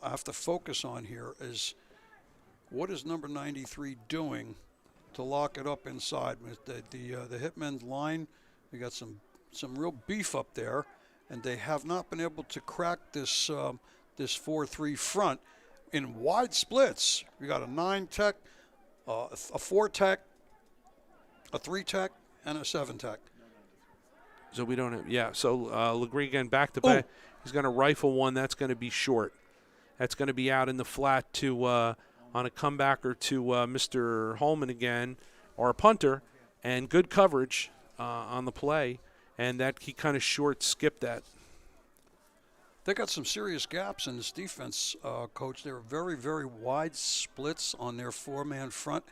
have to focus on here is what is number 93 doing to lock it up inside with the Hitman's line. We got some real beef up there, and they have not been able to crack this 4-3 front in wide splits. We got a 9-tech, a 4-tech, a 3-tech, and a 7-tech. So we don't have, so Legree again back to back. He's going to rifle one. That's going to be short. That's going to be out in the flat to on a comebacker to Mr. Holman again, our punter, and good coverage on the play, and that he kind of short skipped that. They got some serious gaps in this defense, Coach. They were very, very wide splits on their 4-man front,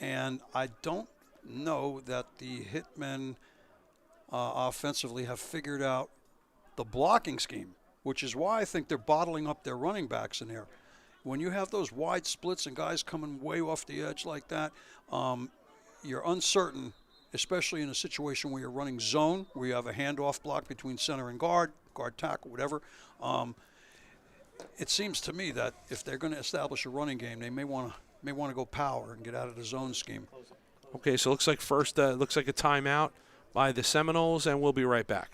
and I don't know that the Hitmen offensively have figured out the blocking scheme, which is why I think they're bottling up their running backs in there. When you have those wide splits and guys coming way off the edge like that, you're uncertain, especially in a situation where you're running zone, where you have a handoff block between center and guard tackle, whatever. It seems to me that if they're going to establish a running game, they may want to go power and get out of the zone scheme. Okay, so looks like looks like a timeout by the Seminoles, and we'll be right back.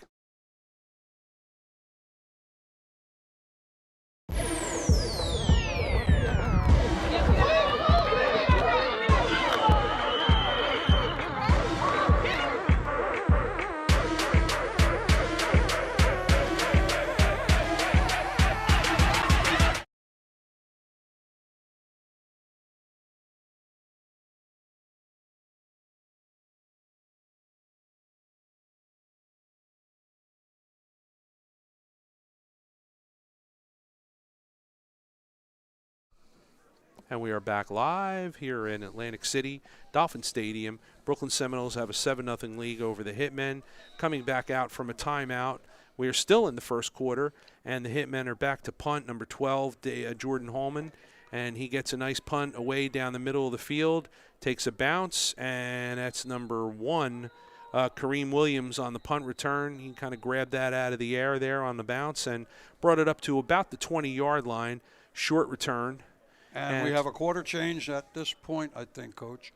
And we are back live here in Atlantic City, Dolphin Stadium. Brooklyn Seminoles have a 7-0 lead over the Hitmen. Coming back out from a timeout. We are still in the first quarter, and the Hitmen are back to punt, number 12, Jordan Holman. And he gets a nice punt away down the middle of the field, takes a bounce, and that's number 1, Kareem Williams on the punt return. He kind of grabbed that out of the air there on the bounce and brought it up to about the 20-yard line. Short return. And we have a quarter change at this point, I think, Coach.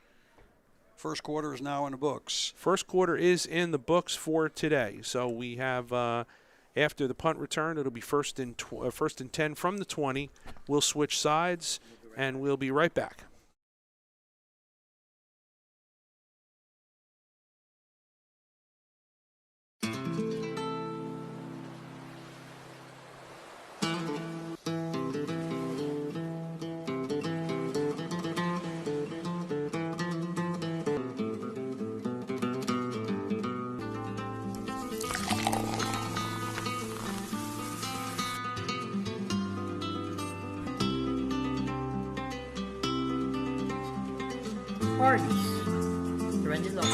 First quarter is now in the books. First quarter is in the books for today. So we have, after the punt return, it'll be first and 10 from the 20. We'll switch sides, and we'll be right back. Run is off.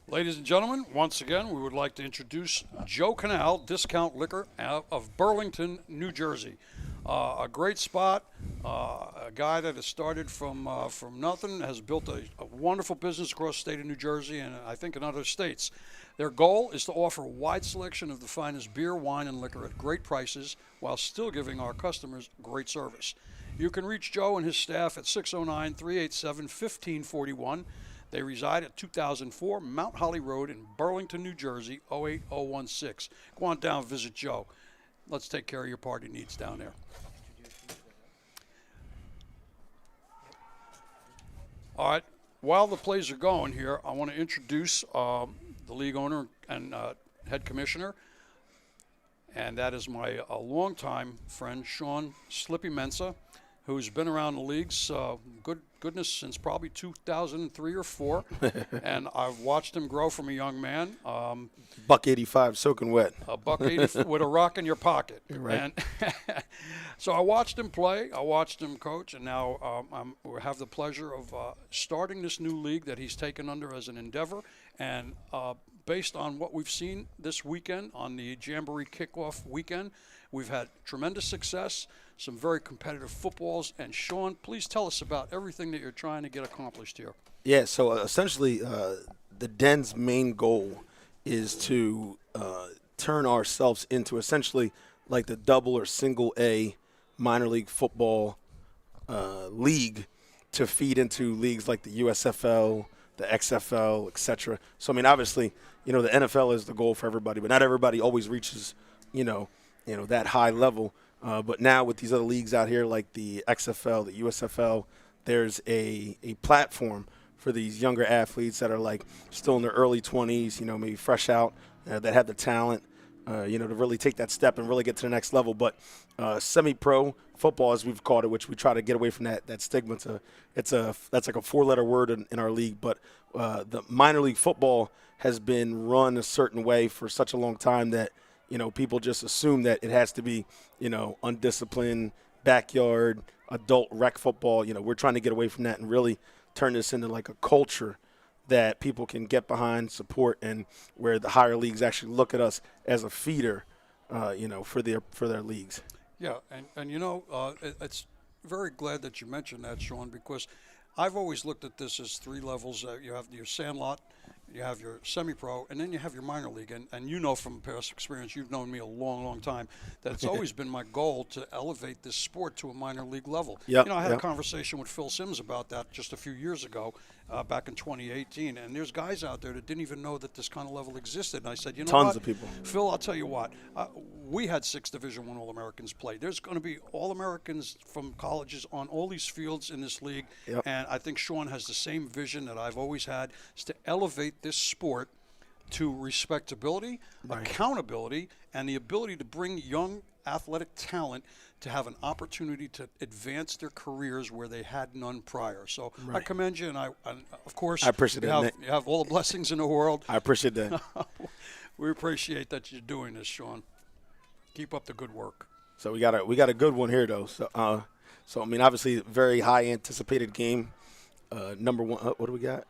Ladies and gentlemen, once again, we would like to introduce Joe Canal, Discount Liquor out of Burlington, New Jersey. A great spot, a guy that has started from nothing, has built a wonderful business across the state of New Jersey and I think in other states. Their goal is to offer a wide selection of the finest beer, wine, and liquor at great prices while still giving our customers great service. You can reach Joe and his staff at 609-387-1541. They reside at 2004 Mount Holly Road in Burlington, New Jersey, 08016. Go on down and visit Joe. Let's take care of your party needs down there. All right, while the plays are going here, I want to introduce the league owner and head commissioner, and that is my longtime friend, Sean Slippy Mensa. who's been around the leagues, goodness, since probably 2003 or 4. And I've watched him grow from a young man. Buck 85, soaking wet. A buck 80 with a rock in your pocket. Right. And so I watched him play. I watched him coach. And now we have the pleasure of starting this new league that he's taken under as an endeavor. And based on what we've seen this weekend on the Jamboree Kickoff weekend, we've had tremendous success, some very competitive footballs. And Sean, please tell us about everything that you're trying to get accomplished here. Yeah, so essentially the Den's main goal is to turn ourselves into essentially like the double or single A minor league football league to feed into leagues like the USFL, the XFL, etc. So, I mean, obviously, the NFL is the goal for everybody, but not everybody always reaches, that high level. But now with these other leagues out here like the XFL, the USFL, there's a platform for these younger athletes that are like still in their early 20s, maybe fresh out, that have the talent, to really take that step and really get to the next level. But semi-pro football, as we've called it, which we try to get away from that stigma. That's like a 4-letter word in our league. But the minor league football has been run a certain way for such a long time that, people just assume that it has to be, undisciplined, backyard, adult rec football. We're trying to get away from that and really turn this into like a culture that people can get behind, support, and where the higher leagues actually look at us as a feeder, for their leagues. Yeah, and it's very glad that you mentioned that, Sean, because I've always looked at this as 3 levels. You have your sandlot, you have your semi-pro, and then you have your minor league. And from past experience, you've known me a long, long time, that it's always been my goal to elevate this sport to a minor league level. Yep, I had a conversation with Phil Simms about that just a few years ago, back in 2018. And there's guys out there that didn't even know that this kind of level existed. And I said, Tons of people. Phil, I'll tell you what. We had 6 Division I All-Americans play. There's going to be All-Americans from colleges on all these fields in this league. Yep. And I think Sean has the same vision that I've always had, is to elevate this sport to respectability, accountability, and the ability to bring young athletic talent to have an opportunity to advance their careers where they had none prior. So I commend you, and of course, I appreciate you have all the blessings in the world. I appreciate that. We appreciate that you're doing this, Sean. Keep up the good work. So we got a good one here, though. So I mean, obviously, very high anticipated game. Number 1. What do we got?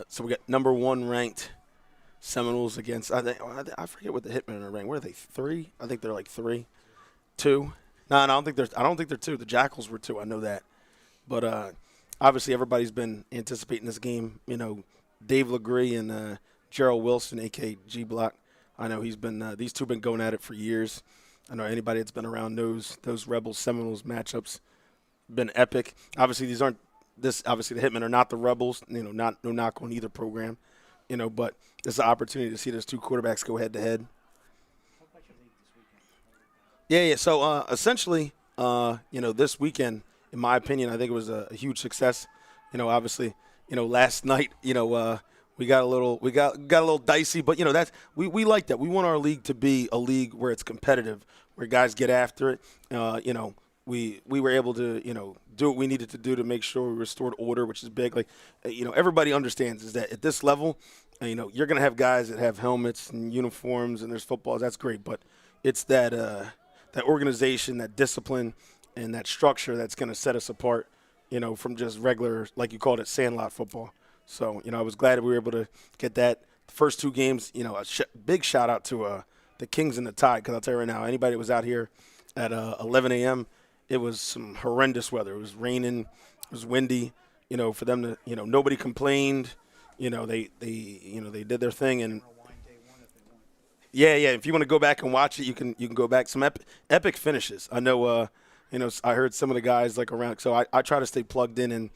So we got number 1 ranked Seminoles against. I forget what the Hitmen are ranked. What are they? 3? I think they're like 3, 2. No, I don't think they're 2. The Jackals were 2. I know that. But obviously, everybody's been anticipating this game. Dave Legree and Gerald Wilson, a.k.a. G Block. I know he's been. These two been going at it for years. I know anybody that's been around knows those Rebels Seminoles matchups been epic. Obviously, obviously the Hitmen are not the Rebels. No knock on either program. But there's an opportunity to see those 2 quarterbacks go head to head. Yeah. So essentially, this weekend, in my opinion, I think it was a huge success. Obviously, last night, we got a little dicey, but that's we like that. We want our league to be a league where it's competitive, where guys get after it. We were able to do what we needed to do to make sure we restored order, which is big. Like everybody understands is that at this level, you're gonna have guys that have helmets and uniforms and there's footballs. That's great, but it's that organization, that discipline, and that structure that's gonna set us apart. From just regular, like you called it, sandlot football. So, I was glad that we were able to get that. The first 2 games, a big shout out to the Kings and the Tide, because I'll tell you right now, anybody that was out here at 11 a.m., it was some horrendous weather. It was raining, it was windy. For them to, nobody complained. They did their thing, and yeah. If you want to go back and watch it, you can go back. Some epic finishes. I know. I heard some of the guys like around. So I try to stay plugged in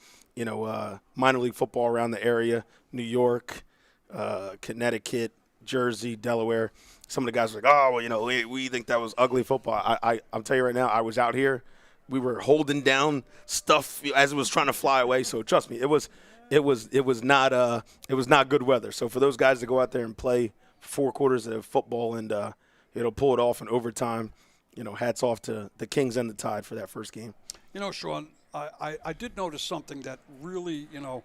minor league football around the area, New York, Connecticut, Jersey, Delaware. Some of the guys were like, oh, well, we think that was ugly football. I'll tell you right now, I was out here. We were holding down stuff as it was trying to fly away. So trust me, it was not good weather. So for those guys to go out there and play 4 quarters of football and pull it off in overtime, hats off to the Kings and the Tide for that first game. You know, Sean, I did notice something that really, you know,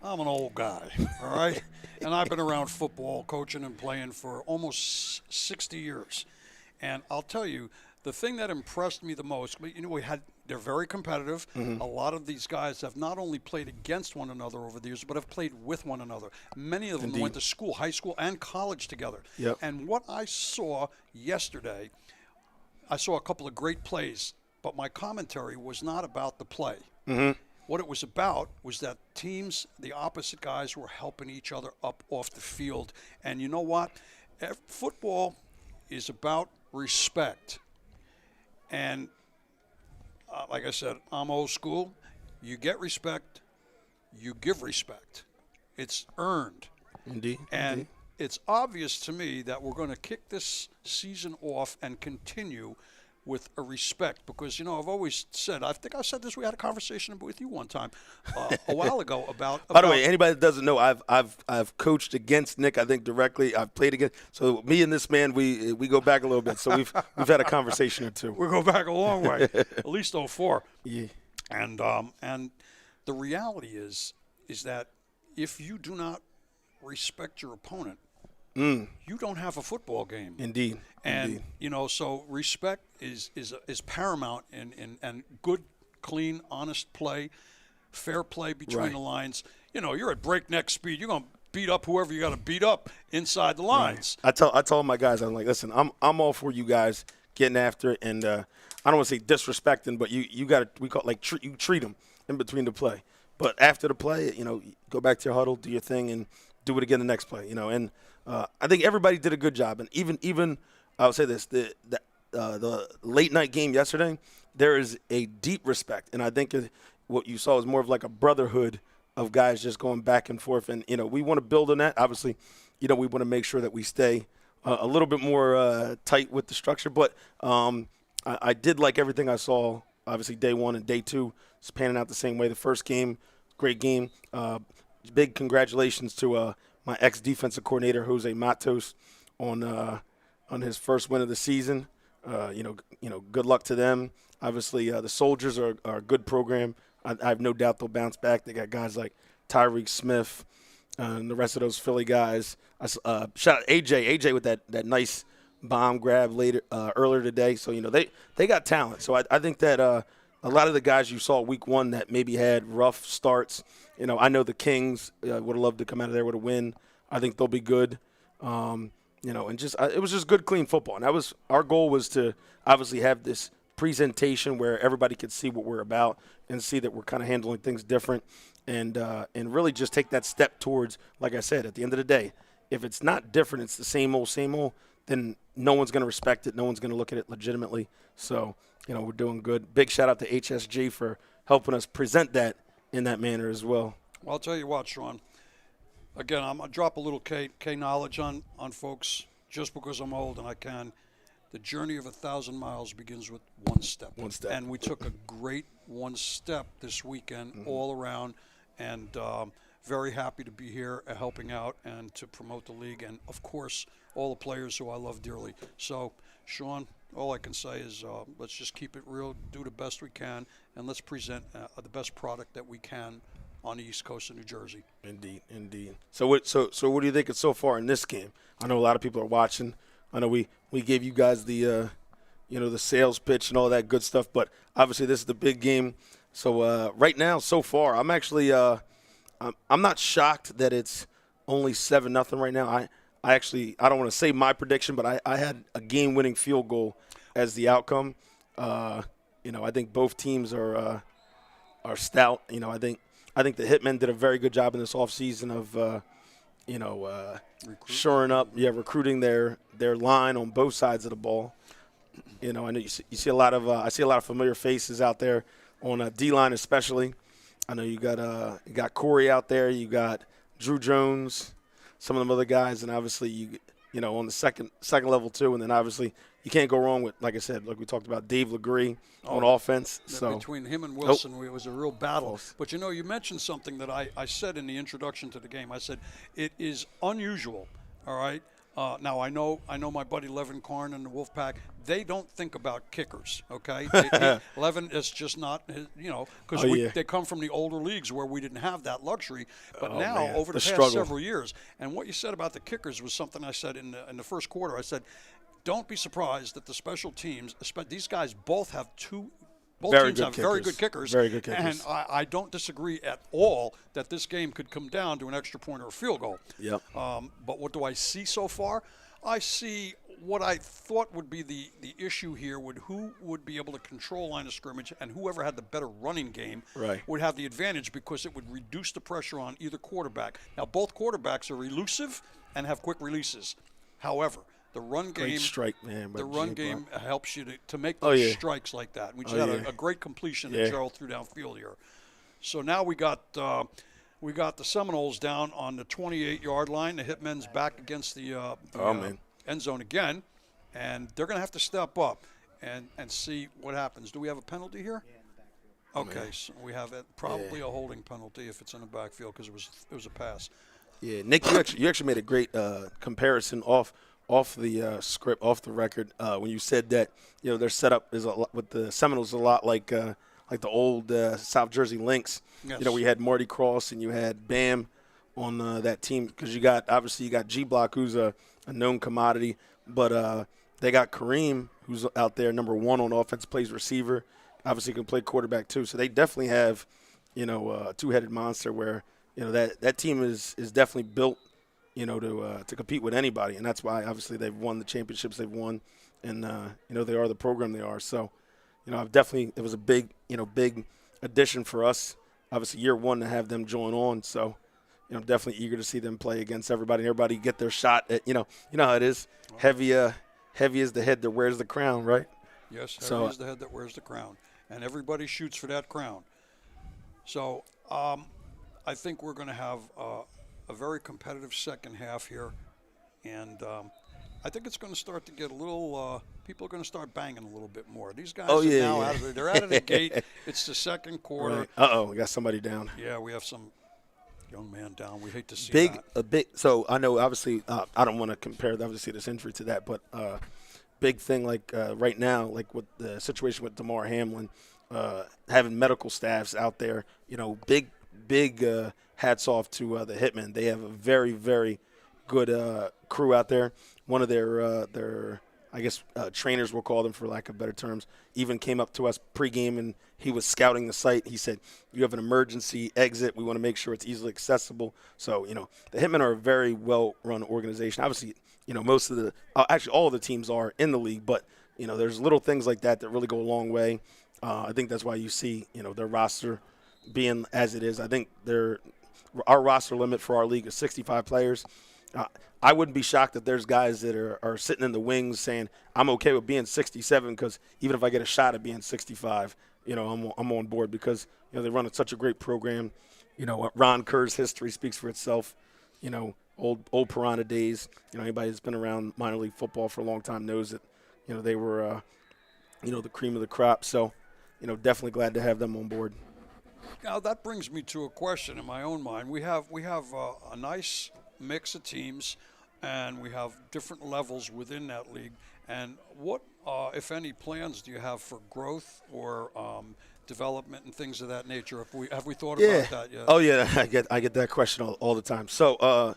I'm an old guy, all right? And I've been around football, coaching and playing for almost 60 years. And I'll tell you, the thing that impressed me the most, you know, they're very competitive. Mhm. A lot of these guys have not only played against one another over the years, but have played with one another. Many of them Indeed. went to school, high school and college together. Yep. And what I saw yesterday, I saw a couple of great plays, but my commentary was not about the play. Mhm. What it was about was that teams, the opposite guys, were helping each other up off the field. And you know what? Football is about respect. And like I said, I'm old school. You get respect, you give respect. It's earned. Indeed. And Indeed. it's obvious to me that we're going to kick this season off and continue with a respect, because, you know, I've always said, I think I said this, we had a conversation with you one time a while ago about By the way, anybody that doesn't know, I've coached against Nick, I think directly. I've played against. So me and this man, we go back a little bit. So we've had a conversation or two. we go back a long way, at least 04. Yeah. And the reality is that if you do not respect your opponent, you don't have a football game. Indeed. And Indeed. you know, so respect is paramount in good, clean, honest play, fair play between Right. the lines. You know, you're at breakneck speed. You're gonna beat up whoever you got to beat up inside the lines. I tell my guys, I'm like, listen, I'm all for you guys getting after it, and I don't want to say disrespecting, but you got to, we call it like you treat them in between the play. But after the play, you know, go back to your huddle, do your thing, and do it again the next play. You know, and I think everybody did a good job, and even I'll say this: the late night game yesterday, there is a deep respect, and I think what you saw is more of like a brotherhood of guys just going back and forth, and you know, we want to build on that. Obviously, you know, we want to make sure that we stay a little bit more tight with the structure, but I did like everything I saw. Obviously, day one and day two is panning out the same way. The first game, great game. Big congratulations to my ex-defensive coordinator, Jose Matos, on his first win of the season. You know, good luck to them. Obviously, the Soldiers are a good program. I have no doubt they'll bounce back. They got guys like Tyreek Smith and the rest of those Philly guys. Shout out AJ with that nice bomb grab earlier today. So, you know, they got talent. So I think that a lot of the guys you saw week one that maybe had rough starts, you know, I know the Kings would have loved to come out of there with a win. I think they'll be good. You know, and it was just good, clean football. And our goal was to obviously have this presentation where everybody could see what we're about and see that we're kind of handling things different, and really just take that step towards, like I said, at the end of the day, if it's not different, it's the same old, then no one's going to respect it. No one's going to look at it legitimately. So, you know, we're doing good. Big shout out to HSG for helping us present that in that manner as well. Well, I'll tell you what, Sean. Again, I'm going to drop a little K knowledge on folks just because I'm old and I can. The journey of 1,000 miles begins with one step. One step. And we took a great one step this weekend all around, and very happy to be here helping out and to promote the league, and, of course, all the players who I love dearly. So, Sean, all I can say is let's just keep it real, do the best we can, and let's present the best product that we can on the East Coast of New Jersey. Indeed. So what do you think of so far in this game? I know a lot of people are watching. I know we gave you guys the the sales pitch and all that good stuff, but obviously this is the big game. So right now, so far, I'm actually I'm not shocked that it's only 7-0 right now. I don't want to say my prediction, but I had a game-winning field goal as the outcome. You know, I think both teams are stout. You know, I think the Hitmen did a very good job in this offseason of shoring up, recruiting their line on both sides of the ball. You know, I know you see a lot of I see a lot of familiar faces out there on D-line especially. I know you got Corey out there, you got Drew Jones, some of them other guys, and obviously you know on the second level too, and then obviously you can't go wrong with, like I said, like we talked about, Dave Legree on offense. So between him and Wilson, it was a real battle. But you know, you mentioned something that I said in the introduction to the game. I said it is unusual, all right, Now I know my buddy Levin Karn and the Wolfpack. They don't think about kickers. Okay, Levin is just not because they come from the older leagues where we didn't have that luxury. But now over the past several years, and what you said about the kickers was something I said in the first quarter. I said, don't be surprised that the special teams, these guys both have both teams have very good kickers. Very good kickers. And I don't disagree at all that this game could come down to an extra point or a field goal. Yep. But what do I see so far? I see what I thought would be the issue here would who would be able to control line of scrimmage, and whoever had the better running game would have the advantage because it would reduce the pressure on either quarterback. Now, both quarterbacks are elusive and have quick releases. However, the run game, helps you to make those strikes like that. We just had a great completion that Gerald threw downfield here. So now we got the Seminoles down on the 28-yard line. The Hitmen's back against the end zone again, and they're going to have to step up and see what happens. Do we have a penalty here? Okay, so we have probably a holding penalty if it's in the backfield because it was a pass. Yeah, Nick, you actually made a great comparison off the script, off the record, when you said that their setup is a lot, with the Seminoles a lot like the old South Jersey Lynx. Yes. We had Marty Cross and you had Bam on that team because you got G Block, who's a known commodity, but they got Kareem, who's out there number 1 on offense, plays receiver, obviously can play quarterback too. So they definitely have a two-headed monster where that team is definitely built to compete with anybody, and that's why obviously they've won the championships they've won, and they are the program they are. So, it was a big addition for us. Obviously, year 1 to have them join on. So, I'm definitely eager to see them play against everybody. Everybody get their shot at you know how it is. Heavy is the head that wears the crown, right? Yes, heavy is the head that wears the crown, and everybody shoots for that crown. So, I think we're going to have a very competitive second half here, and I think it's going to start to get a little people are going to start banging a little bit more. These guys they're out of the gate. It's the second quarter. Right. We got somebody down. Yeah, we have some young man down. We hate to see that. So I know obviously I don't want to compare obviously this injury to that, but big thing like right now, like with the situation with DeMar Hamlin, having medical staffs out there, big hats off to the Hitmen. They have a very, very good crew out there. One of their I guess trainers, we'll call them for lack of better terms, even came up to us pregame and he was scouting the site. He said, "You have an emergency exit. We want to make sure it's easily accessible." So, the Hitmen are a very well-run organization. Obviously, most of actually all of the teams are in the league, but, there's little things like that really go a long way. I think that's why you see, their roster being as it is. I think our roster limit for our league is 65 players. I wouldn't be shocked if there's guys that are sitting in the wings saying, "I'm okay with being 67 because even if I get a shot at being 65, I'm on board," because they run such a great program. Ron Kerr's history speaks for itself. Old Piranha days. Anybody that's been around minor league football for a long time knows that they were the cream of the crop. So definitely glad to have them on board. Now that brings me to a question in my own mind. We have a nice mix of teams, and we have different levels within that league. And what, if any, plans do you have for growth or development and things of that nature? Have we thought about that yet? Oh yeah, I get that question all the time. So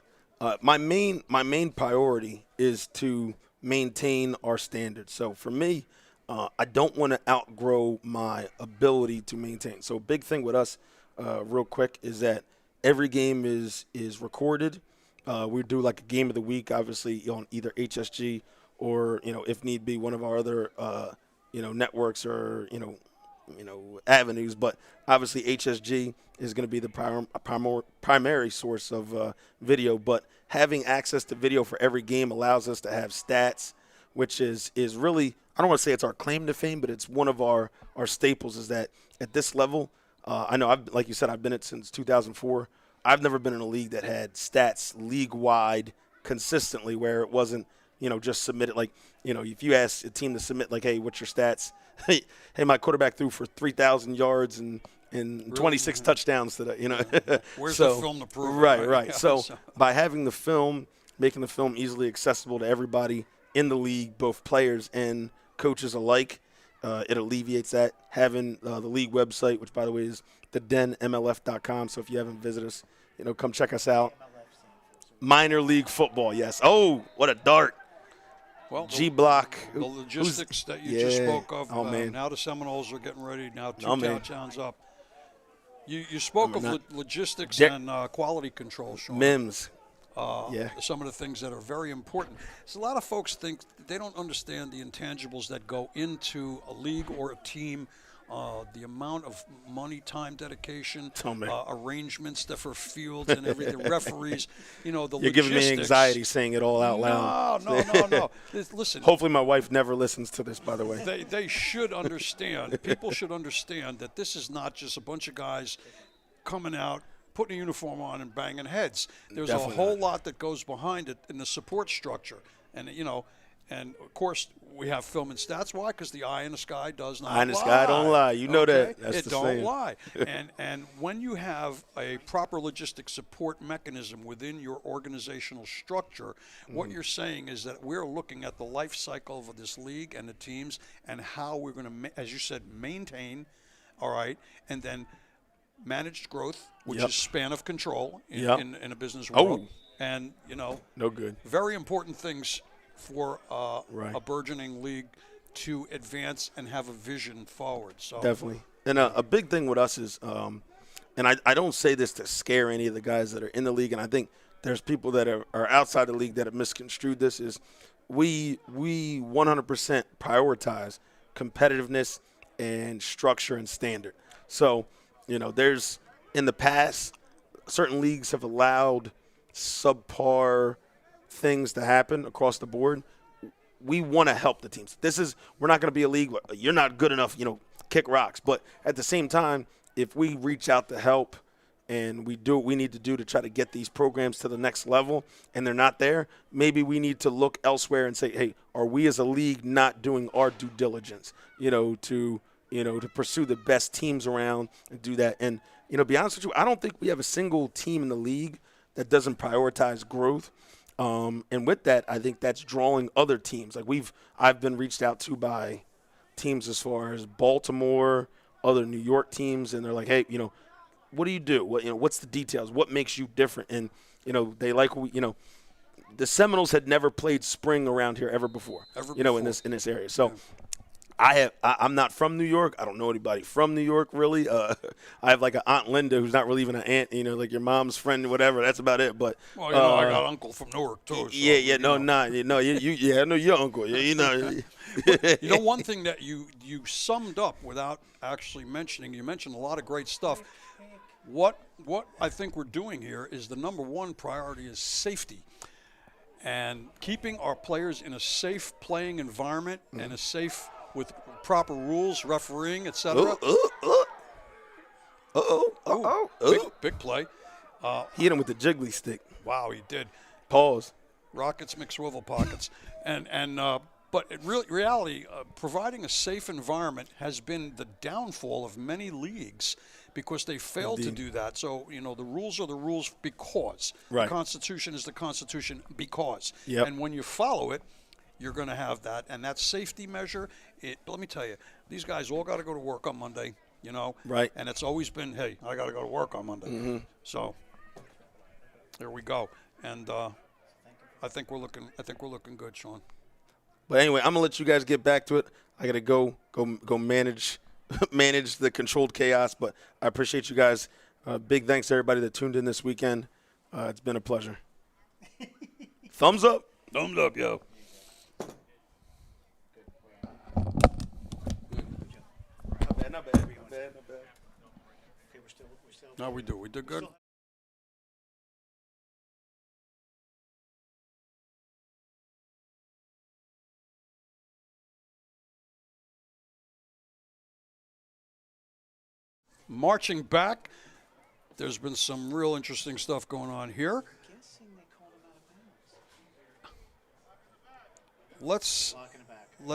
my main priority is to maintain our standards. So for me, I don't want to outgrow my ability to maintain. So a big thing with us, real quick, is that every game is recorded. We do like a game of the week, obviously on either HSG or if need be one of our other networks or avenues. But obviously HSG is going to be the primary source of video. But having access to video for every game allows us to have stats, which is really, I don't want to say it's our claim to fame, but it's one of our staples. Is that at this level, I know like you said, I've been it since 2004. I've never been in a league that had stats league-wide consistently where it wasn't, just submitted. Like, if you ask a team to submit, like, hey, what's your stats? Hey, my quarterback threw for 3,000 yards and 26 touchdowns today, Where's the film to prove it? Right. So by having the film, making the film easily accessible to everybody in the league, both players and coaches alike. It alleviates that. Having the league website, which, by the way, is thedenmlf.com. So if you haven't visited us, come check us out. Minor league football, yes. Oh, what a dart. Well, G-Block. The logistics that you just spoke of. Oh, man. Now the Seminoles are getting ready. Now two man. countdowns up. You spoke of logistics and quality control, Sean. MIMS. Some of the things that are very important. So a lot of folks think they don't understand the intangibles that go into a league or a team. The amount of money, time, dedication, arrangements for fields and everything, referees, the You're logistics. giving me anxiety saying it all out loud. No. Listen. Hopefully my wife never listens to this, by the way. They should understand. People should understand that this is not just a bunch of guys coming out, putting a uniform on and banging heads. There's Definitely a whole lot that goes behind it in the support structure. And, and of course, we have film and stats. Why? Because the eye in the sky does not lie. Eye in the sky don't lie. You know that. That's it the don't saying. lie. And when you have a proper logistic support mechanism within your organizational structure, what you're saying is that we're looking at the life cycle of this league and the teams and how we're going to, as you said, maintain, all right, and then managed growth, which is span of control in a business world. And, no good. Very important things for a burgeoning league to advance and have a vision forward. So Definitely. And a big thing with us is, and I don't say this to scare any of the guys that are in the league, and I think there's people that are outside the league that have misconstrued this, is we 100% prioritize competitiveness and structure and standard. So, there's in the past, certain leagues have allowed subpar things to happen across the board. We want to help the teams. We're not going to be a league where you're not good enough, kick rocks. But at the same time, if we reach out to help and we do what we need to do to try to get these programs to the next level and they're not there, maybe we need to look elsewhere and say, hey, are we as a league not doing our due diligence, to pursue the best teams around and do that. And, be honest with you, I don't think we have a single team in the league that doesn't prioritize growth. And with that, I think that's drawing other teams. Like I've been reached out to by teams as far as Baltimore, other New York teams, and they're like, hey, what do you do? What's the details? What makes you different? And, they like, the Seminoles had never played spring around here ever before. In this area. So I'm not from New York. I don't know anybody from New York, really. I have like an Aunt Linda who's not really even an aunt, like your mom's friend, whatever. That's about it. But well, I got an uncle from Newark too. So, I know your uncle. But, one thing that you summed up without actually mentioning, you mentioned a lot of great stuff. What I think we're doing here is the number one priority is safety. And keeping our players in a safe playing environment and a safe with proper rules, refereeing, etc. Big play. He hit him with the jiggly stick. Wow, he did. Pause. Rockets, McSwivel pockets. But reality, providing a safe environment has been the downfall of many leagues because they failed to do that. So, the rules are the rules because. Right. The Constitution is the Constitution because. Yep. And when you follow it, you're going to have that. And that safety measure, let me tell you, these guys all got to go to work on Monday, Right. And it's always been, hey, I got to go to work on Monday. Mm-hmm. So there we go. And I think we're looking good, Sean. But anyway, I'm gonna let you guys get back to it. I gotta go manage the controlled chaos. But I appreciate you guys. Big thanks to everybody that tuned in this weekend. It's been a pleasure. Thumbs up. Thumbs up, yo. Not bad. No, we did good. Marching back, there's been some real interesting stuff going on here. Let's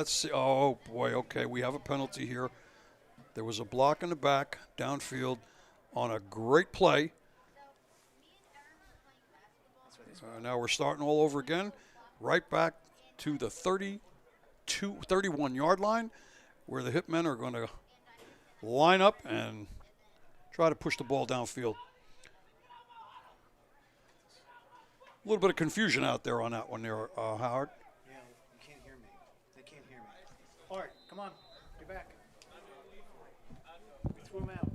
see. Oh, boy, okay, we have a penalty here. There was a block in the back, downfield, on a great play. Now we're starting all over again, right back to the 31-yard line, where the Hitmen are going to line up and try to push the ball downfield. A little bit of confusion out there on that one there, Howard. Yeah, you can't hear me. They can't hear me. Art, come on. Get back. Throw him out.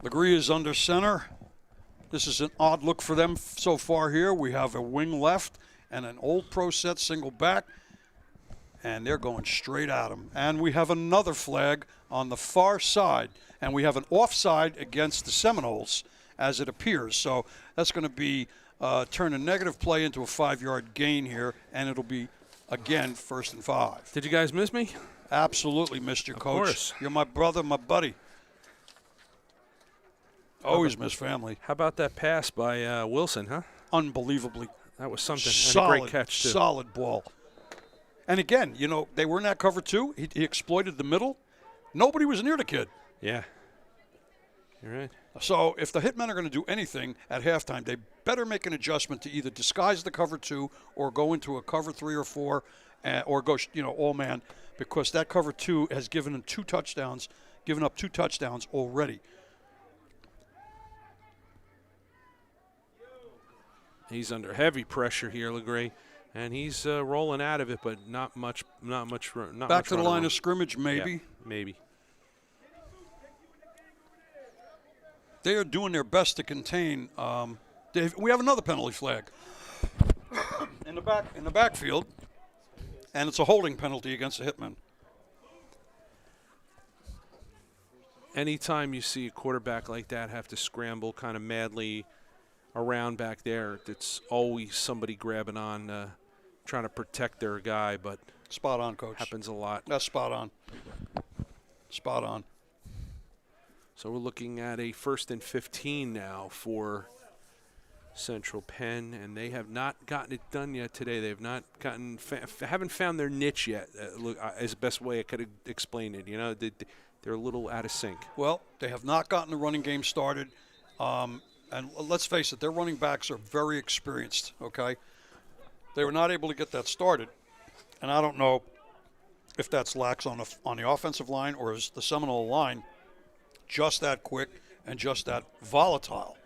Legree is under center. This is an odd look for them so far here. We have a wing left and an old pro set single back, and they're going straight at him. And we have another flag on the far side, and we have an offside against the Seminoles, as it appears. So that's going to be turn a negative play into a 5-yard gain here, and it'll be, again, 1st and 5. Did you guys miss me? Absolutely missed you, Coach. Of course. You're my brother, my buddy. Always miss family. How about that pass by Wilson, huh? Unbelievably. That was something. Solid, and a great catch, too. Solid ball. And again, you know, they were in that cover two. He exploited the middle. Nobody was near the kid. Yeah. You're right. So if the Hitmen are going to do anything at halftime, they better make an adjustment to either disguise the cover two or go into a cover 3 or 4 or go, all man, because that cover 2 has given up 2 touchdowns already. He's under heavy pressure here, Legree, and he's rolling out of it, but not much. Back to the line of scrimmage, maybe. Yeah, maybe. They are doing their best to contain. We have another penalty flag in the backfield, and it's a holding penalty against the Hitmen. Anytime you see a quarterback like that have to scramble kind of madly around back there, it's always somebody grabbing on, trying to protect their guy, but spot on, Coach. Happens a lot. That's spot on. Spot on. So we're looking at a 1st and 15 now for Central Penn, and they have not gotten it done yet today. They've not gotten, haven't found their niche yet. Is the best way I could explain it. They're a little out of sync. Well, they have not gotten the running game started. And let's face it, their running backs are very experienced, okay? They were not able to get that started. And I don't know if that's lax on the offensive line or is the Seminole line just that quick and just that volatile.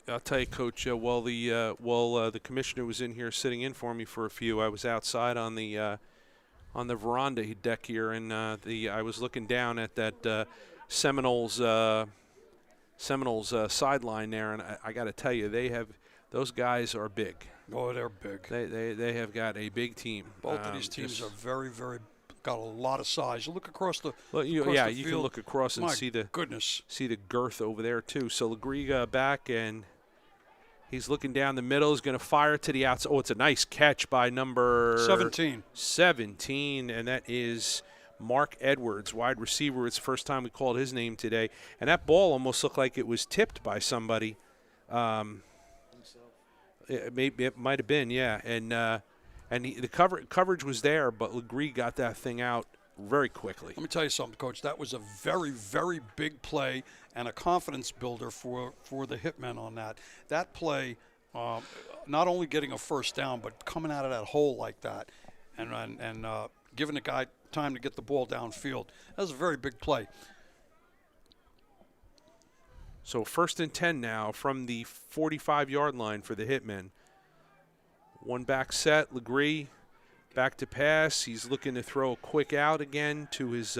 I'll tell you, Coach, while the commissioner was in here sitting in for me for a few, I was outside on the veranda deck here, and I was looking down at that Seminoles sideline there, and I got to tell you, those guys are big. Oh, they're big. They have got a big team. Both of these teams are very, very got a lot of size. You look across the you can look across and see the girth over there too. So Legree back, and he's looking down the middle. He's going to fire to the outside. Oh, it's a nice catch by number 17, and that is Mark Edwards, wide receiver. It's the first time we called his name today. And that ball almost looked like it was tipped by somebody. It might have been, yeah. And the coverage was there, but Legree got that thing out very quickly. Let me tell you something, Coach. That was a very, very big play and a confidence builder for the Hitmen on that. That play, not only getting a first down, but coming out of that hole like that and giving the guy time to get the ball downfield. That was a very big play. So 1st and 10 now from the 45-yard line for the Hitmen. One back set, Legree back to pass. He's looking to throw a quick out again to his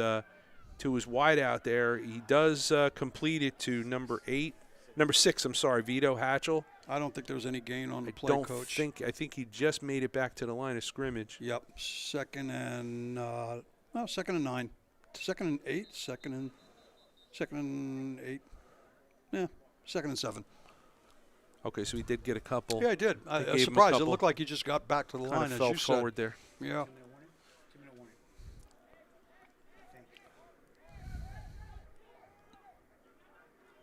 wide out there. He does complete it to number 6. I'm sorry, Vito Hatchell. I don't think there was any gain on the play, Coach. I think he just made it back to the line of scrimmage. Yep, 2nd and 9, 2nd and 8, 2nd and 8. Yeah, 2nd and 7. Okay, so he did get a couple. Yeah, he did. I was surprised. It looked like he just got back to the line, as fell you forward said. there. Yeah.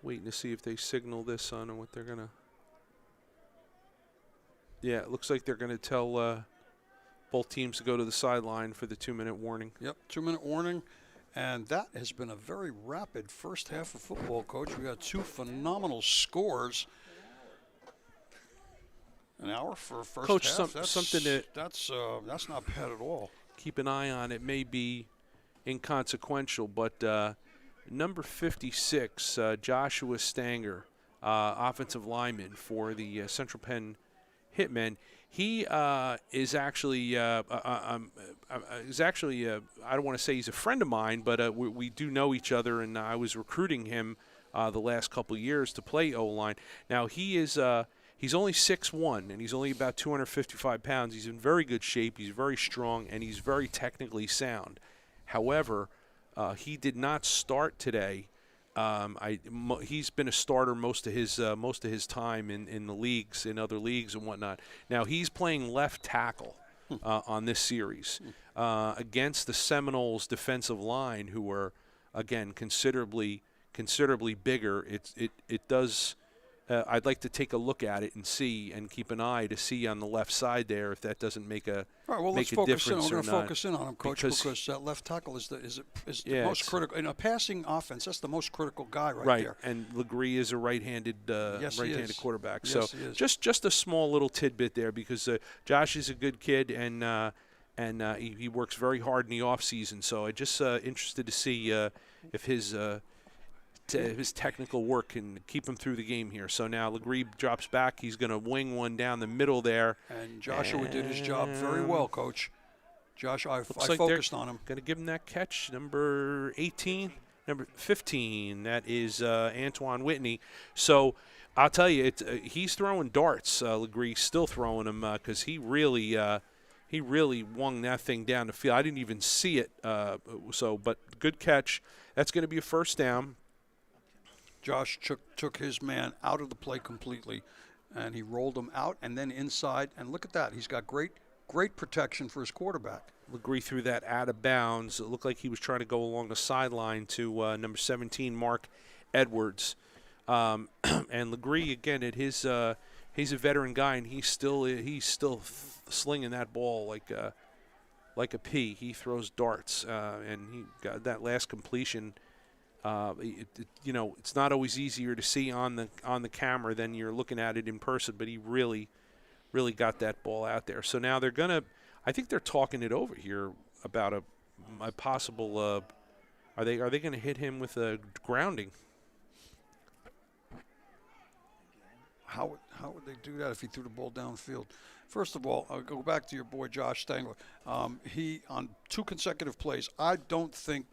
Waiting to see if they signal this on and what they're going to. Yeah, it looks like they're going to tell both teams to go to the sideline for the 2-minute warning. Yep, 2-minute warning. And that has been a very rapid first half of football, Coach. We got 2 phenomenal scores. An hour for a first Coach, half. That's not bad at all. Keep an eye on. It may be inconsequential, but number 56, Joshua Stanger, offensive lineman for the Central Penn Hitman. He is actually I don't want to say he's a friend of mine, but we do know each other, and I was recruiting him the last couple of years to play O-line. Now he is he's only 6'1", and he's only about 255 pounds. He's in very good shape. He's very strong, and he's very technically sound. However, he did not start today. He's been a starter most of his time in the leagues, in other leagues and whatnot. Now he's playing left tackle on this series against the Seminoles defensive line, who are again considerably bigger. It does. I'd like to take a look at it and see, and keep an eye to see on the left side there if that doesn't make a All right, well, make let's a difference We're or going to not. focus in on him, Coach, because that left tackle is the most critical in a passing offense. That's the most critical guy right there. And Legree is a right-handed quarterback. Yes, so he is. just a small little tidbit there, because Josh is a good kid, and he works very hard in the off season. So I'm just interested to see if his technical work can keep him through the game here. So now Legree drops back. He's going to wing one down the middle there. And Joshua did his job very well, Coach. Josh, I like focused on him. Going to give him that catch, number 18, number 15. That is Antoine Whitney. So I'll tell you, he's throwing darts. Legree's still throwing them because he really wung that thing down the field. I didn't even see it. But good catch. That's going to be a first down. Josh took his man out of the play completely, and he rolled him out and then inside. And look at that. He's got great protection for his quarterback. Legree threw that out of bounds. It looked like he was trying to go along the sideline to number 17, Mark Edwards. And Legree, again, he's a veteran guy, and he's still slinging that ball like a pea. He throws darts, and he got that last completion. It's not always easier to see on the camera than you're looking at it in person, but he really got that ball out there. So now I think they're talking it over here about a possible. Are they going to hit him with a grounding? How would they do that if he threw the ball downfield? First of all, I'll go back to your boy Josh Stangler. He on 2 consecutive plays. I don't think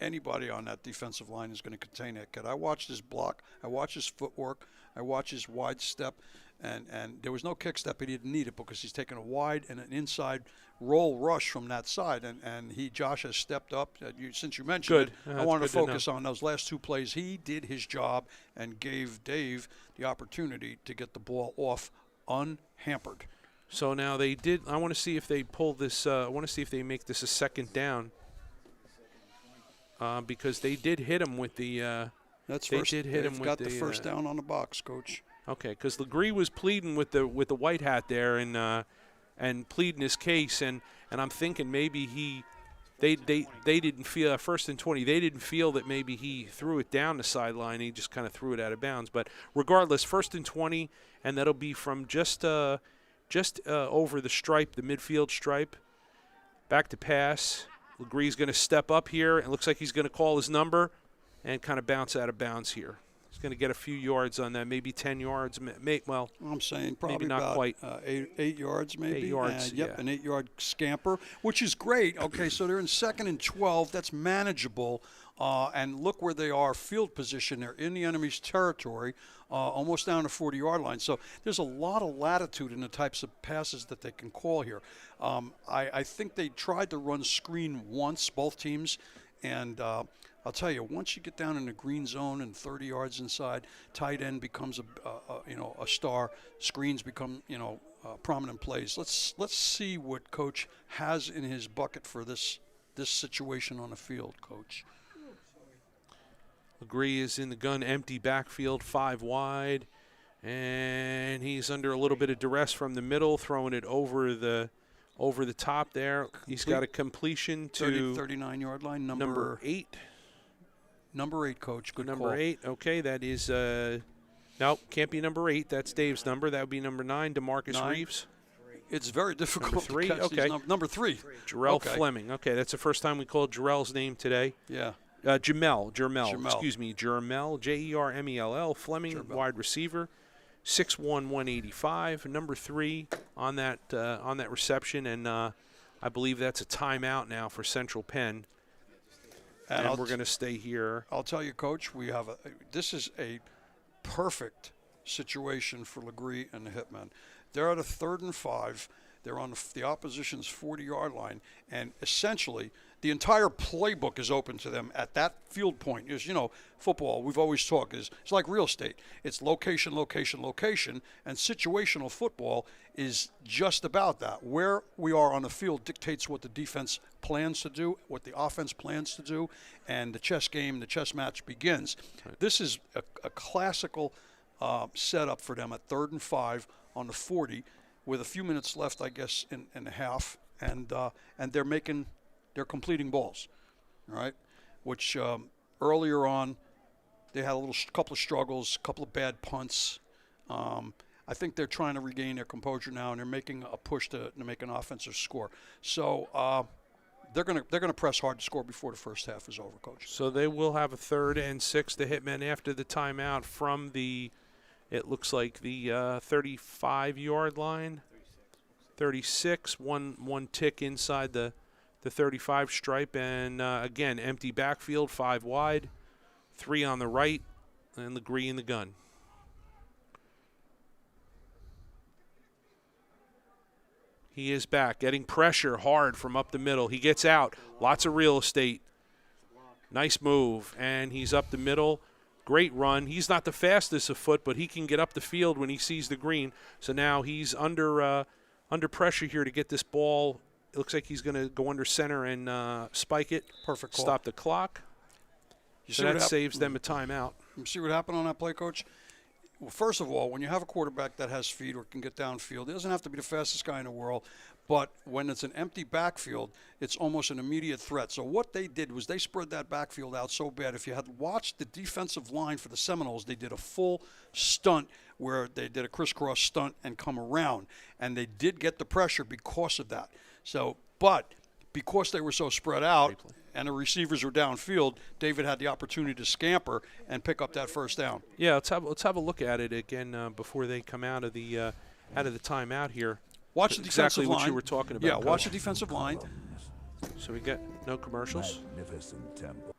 anybody on that defensive line is going to contain that kid. I watched his block. I watched his footwork. I watched his wide step. And there was no kick step. He didn't need it because he's taking a wide and an inside roll rush from that side. And Josh has stepped up. Since you mentioned it, I wanted to focus on those last 2 plays. He did his job and gave Dave the opportunity to get the ball off unhampered. So now they did. I want to see if they pull this. I want to see if they make this a second down. Because they did hit him with the. They've got the first down on the box, Coach. Okay, because Legree was pleading with the white hat there and pleading his case, and I'm thinking maybe they didn't feel first and 20. They didn't feel that maybe he threw it down the sideline. He just kind of threw it out of bounds. But regardless, first and 20, and that'll be from just over the stripe, the midfield stripe, back to pass. Legree's going to step up here. It looks like he's going to call his number and kind of bounce out of bounds here. He's going to get a few yards on that, maybe 10 yards. I'm saying probably maybe not about quite. 8 yards, maybe. 8 yards, an 8-yard scamper, which is great. Okay, so they're in 2nd and 12. That's manageable. And look where they are, field position. They're in the enemy's territory, almost down the 40-yard line. So there's a lot of latitude in the types of passes that they can call here. I think they tried to run screen once, both teams, and I'll tell you, once you get down in the green zone and 30 yards inside, tight end becomes a star. Screens become prominent plays. Let's see what Coach has in his bucket for this situation on the field, Coach. Legree is in the gun, empty backfield, 5 wide. And he's under a little bit of duress from the middle, throwing it over the top there. He's got a completion to 39-yard line, number 8. Number 8, Coach. Good number call. 8. Okay, that is nope, can't be number 8. That's Dave's number. That would be number 9, DeMarcus 9. Reeves. It's very difficult Number 3. to catch Okay. these number 3. Jarrell Okay. Fleming. Okay, that's the first time we called Jarrell's name today. Yeah. Jermell, Jermell. excuse me, Jermell, Jermell, Fleming, Jermell. wide receiver, 6'1", 185, number 3 on that reception, and I believe that's a timeout now for Central Penn. And we're going to stay here. I'll tell you, Coach, this is a perfect situation for Legree and the Hitmen. They're at a 3rd and 5. They're on the opposition's 40-yard line, and essentially the entire playbook is open to them at that field point. Is, football, we've always talked, it's like real estate. It's location, location, location, and situational football is just about that. Where we are on the field dictates what the defense plans to do, what the offense plans to do, and the chess game, the chess match begins. Right. This is a classical setup for them at 3rd and 5 on the 40 with a few minutes left, I guess, in the half, and they're completing balls, all right, which earlier on they had a couple of struggles, a couple of bad punts. I think they're trying to regain their composure now, and they're making a push to make an offensive score. So they're gonna press hard to score before the first half is over, Coach. So they will have a 3rd and 6. The Hitmen after the timeout from it looks like the 35-yard line, 36, one tick inside the 35 stripe, and again, empty backfield, 5 wide, 3 on the right, and Legree in the gun. He is back, getting pressure hard from up the middle. He gets out, lots of real estate. Nice move, and he's up the middle. Great run. He's not the fastest of foot, but he can get up the field when he sees the green. So now he's under pressure here to get this ball. It looks like he's going to go under center and spike it. Perfect call. Stop the clock. So that saves them a timeout. You see what happened on that play, Coach? Well, first of all, when you have a quarterback that has speed or can get downfield, he doesn't have to be the fastest guy in the world. But when it's an empty backfield, it's almost an immediate threat. So what they did was they spread that backfield out so bad. If you had watched the defensive line for the Seminoles, they did a full stunt where they did a crisscross stunt and come around. And they did get the pressure because of that. So, but because they were so spread out and the receivers were downfield, David had the opportunity to scamper and pick up that first down. Yeah, let's have a look at it again before they come out of the timeout here. Watch the defensive line. What you were talking about. Yeah, watch the defensive line. So we get no commercials. Magnificent tempo.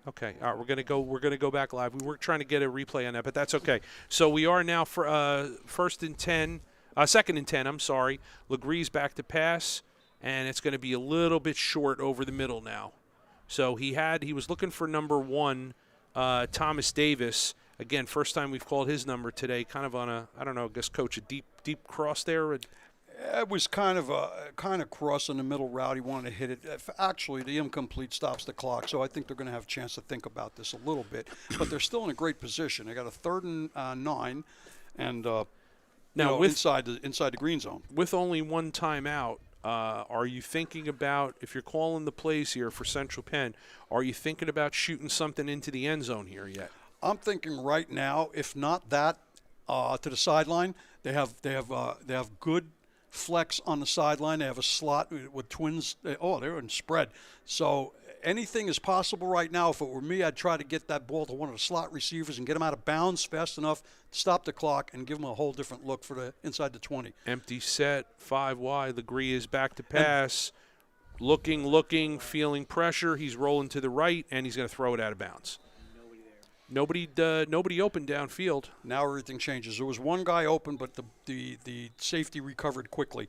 Okay, all right, we're gonna go back live. We were trying to get a replay on that, but that's okay. So we are now for 2nd and 10. I'm sorry. Legree's back to pass, and it's going to be a little bit short over the middle now. So he was looking for number 1, Thomas Davis. Again, first time we've called his number today. Kind of on I don't know, I guess, Coach, a deep cross there. It was kind of cross in the middle route. He wanted to hit it. Actually, the incomplete stops the clock, so I think they're going to have a chance to think about this a little bit. But they're still in a great position. They got a 3rd and 9, and now inside the green zone. With only one timeout, are you thinking about, if you're calling the plays here for Central Penn, are you thinking about shooting something into the end zone here yet? I'm thinking right now, if not that, to the sideline. They have good flex on the sideline. They have a slot with twins. They're in spread. So anything is possible right now. If it were me, I'd try to get that ball to one of the slot receivers and get him out of bounds fast enough to stop the clock and give him a whole different look for the inside the 20. Empty set, 5 wide. Legree is back to pass. Looking, feeling pressure. He's rolling to the right, and he's going to throw it out of bounds. Nobody open downfield. Now everything changes. There was one guy open, but the safety recovered quickly.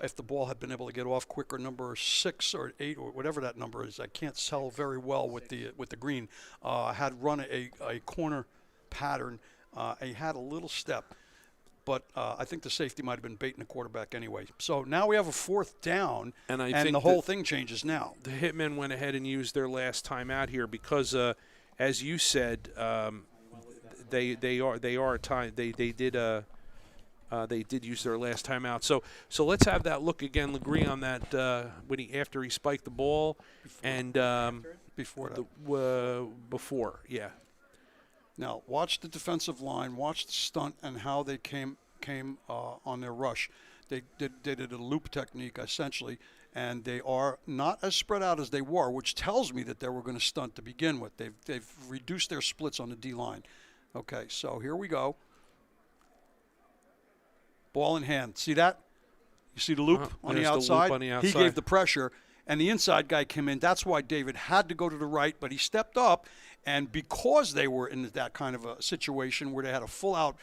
If the ball had been able to get off quicker, number 6 or 8 or whatever that number is, I can't tell very well with the green, had run a corner pattern. He had a little step, but I think the safety might have been baiting the quarterback anyway. So now we have a 4th down, and the whole thing changes now. The Hitmen went ahead and used their last timeout here because as you said, they are a time. They did use their last timeout. So let's have that look again. Legree on that after he spiked the ball before yeah. Now watch the defensive line, watch the stunt and how they came on their rush. They did a loop technique essentially, and they are not as spread out as they were, which tells me that they were going to stunt to begin with. They've reduced their splits on the D line. Okay, so here we go. Ball in hand. See that? You see the loop on the outside? He gave the pressure, and the inside guy came in. That's why David had to go to the right, but he stepped up, and because they were in that kind of a situation where they had a full-out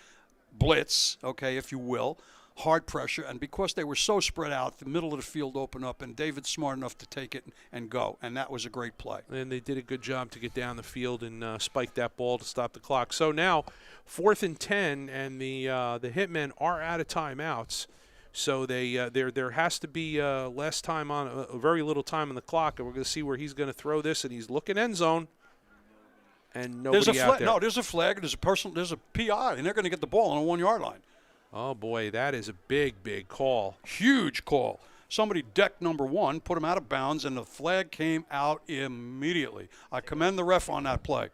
blitz, okay, if you will, hard pressure, and because they were so spread out, the middle of the field opened up, and David's smart enough to take it and go, and that was a great play. And they did a good job to get down the field and spike that ball to stop the clock. So now 4th and 10, and the Hitmen are out of timeouts. So there has to be less time on very little time on the clock, and we're going to see where he's going to throw this, and he's looking end zone. And nobody out there. No, there's a flag. There's a PI, and they're going to get the ball on the 1 yard line. Oh, boy, that is a big, big call. Huge call. Somebody decked number 1, put him out of bounds, and the flag came out immediately. I commend the ref on that play.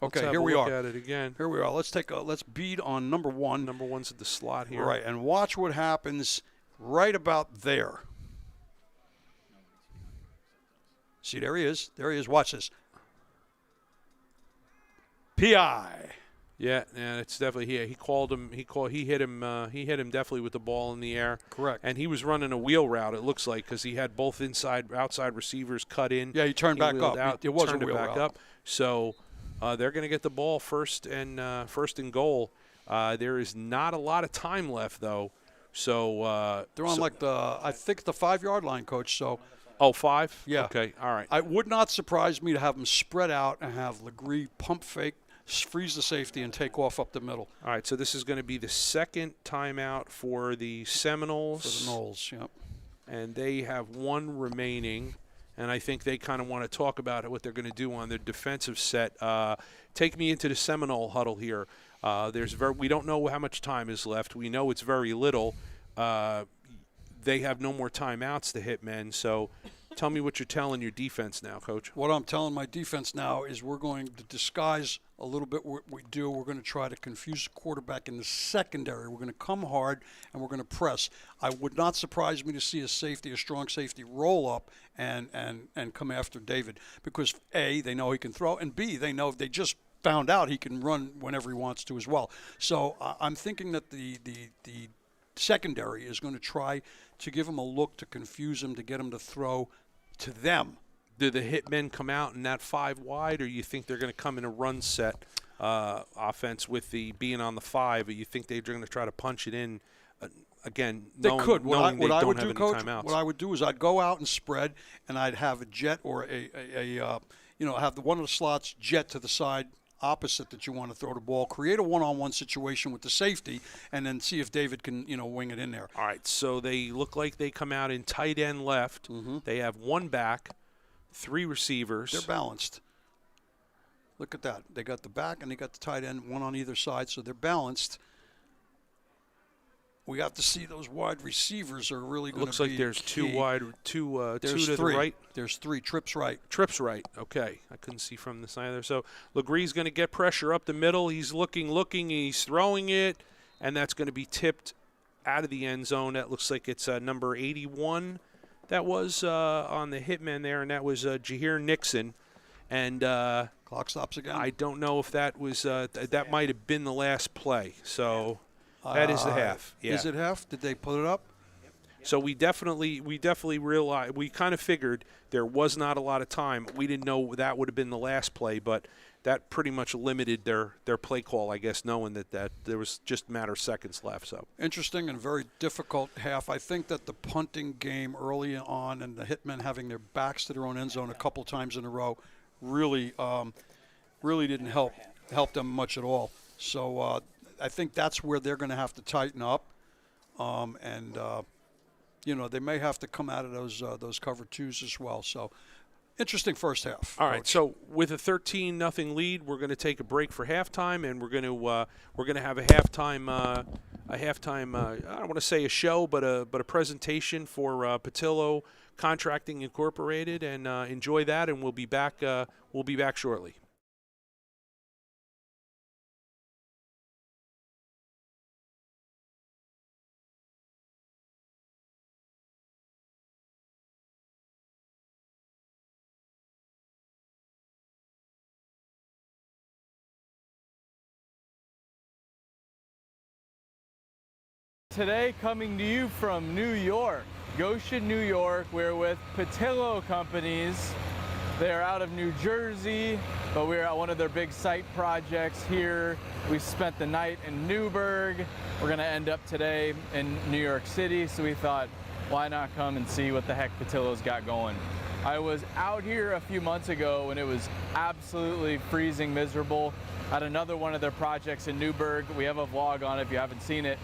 Okay, here we are. Let's have a look at it again. Here we are. Let's bead on number 1. Number 1's at the slot here. Right, and watch what happens right about there. See, there he is. There he is. Watch this. PI. Yeah, and it's definitely here. He hit him. He hit him definitely with the ball in the air. Correct. And he was running a wheel route. It looks like because he had both outside receivers cut in. Yeah, he turned back up. It was a wheel route. Up. So they're going to get the ball first and goal. There is not a lot of time left though. So they're on I think the 5 yard line, Coach. So. Oh, 5? Yeah. Okay. All right. It would not surprise me to have them spread out and have Legree pump fake, freeze the safety, and take off up the middle. All right, so this is going to be the second timeout for the Seminoles. For the Noles, yep. And they have 1 remaining, and I think they kind of want to talk about what they're going to do on their defensive set. Take me into the Seminole huddle here. We don't know how much time is left. We know it's very little. They have no more timeouts, the Hitmen, so tell me what you're telling your defense now, Coach. What I'm telling my defense now is we're going to disguise a little bit what we do. We're going to try to confuse the quarterback in the secondary. We're going to come hard, and we're going to press. I would not surprise me to see a strong safety, roll up and come after David because, A, they know he can throw, and B, they know if they just found out he can run whenever he wants to as well. So I'm thinking that the secondary is going to try to give him a look to confuse him, to get him to throw to them. Do the Hitmen come out in that 5 wide, or you think they're going to come in a run set offense with the being on the 5, or you think they're going to try to punch it in again? They could. What I would do, Coach, timeouts. what I would do is I'd go out and spread, and I'd have a jet or have one of the slots jet to the side opposite that you want to throw the ball, create a one-on-one situation with the safety, and then see if David can, wing it in there. All right, so they look like they come out in tight end left. Mm-hmm. They have 1 back, 3 receivers. They're balanced. Look at that. They got the back and they got the tight end, 1 on either side, so they're balanced. We have to see those wide receivers are really going to be Looks like there's key. 2 wide, two to the right. There's 3. Trips right. Trips right. Okay. I couldn't see from this either. So Legree's going to get pressure up the middle. He's looking. He's throwing it, and that's going to be tipped out of the end zone. That looks like it's number 81. That was on the Hitman there, and that was Jahir Nixon. And clock stops again. I don't know if that was that might have been the last play. So. That is the half. Yeah. Is it half? Did they put it up? So we definitely realized, we kind of figured there was not a lot of time. We didn't know that would have been the last play, but that pretty much limited their play call, I guess, knowing that there was just a matter of seconds left. So interesting and very difficult half. I think that the punting game early on and the Hitmen having their backs to their own end zone a couple times in a row really didn't help them much at all. So I think that's where they're going to have to tighten up, they may have to come out of those cover 2s as well. So Interesting first half. All right, Coach. so with a 13-0 lead, we're going to take a break for halftime, and we're going to have a halftime I don't want to say a show, but a presentation for Petillo Contracting Incorporated, and enjoy that, and we'll be back shortly. Today, coming to you from New York, Goshen, New York. We're with Petillo Companies. They're out of New Jersey, but we're at one of their big site projects here. We spent the night in Newburgh. We're gonna end up today in New York City, so we thought, why not come and see what the heck Petillo's got going. I was out here a few months ago and it was absolutely freezing miserable at another one of their projects in Newburgh. We have a vlog on it if you haven't seen it.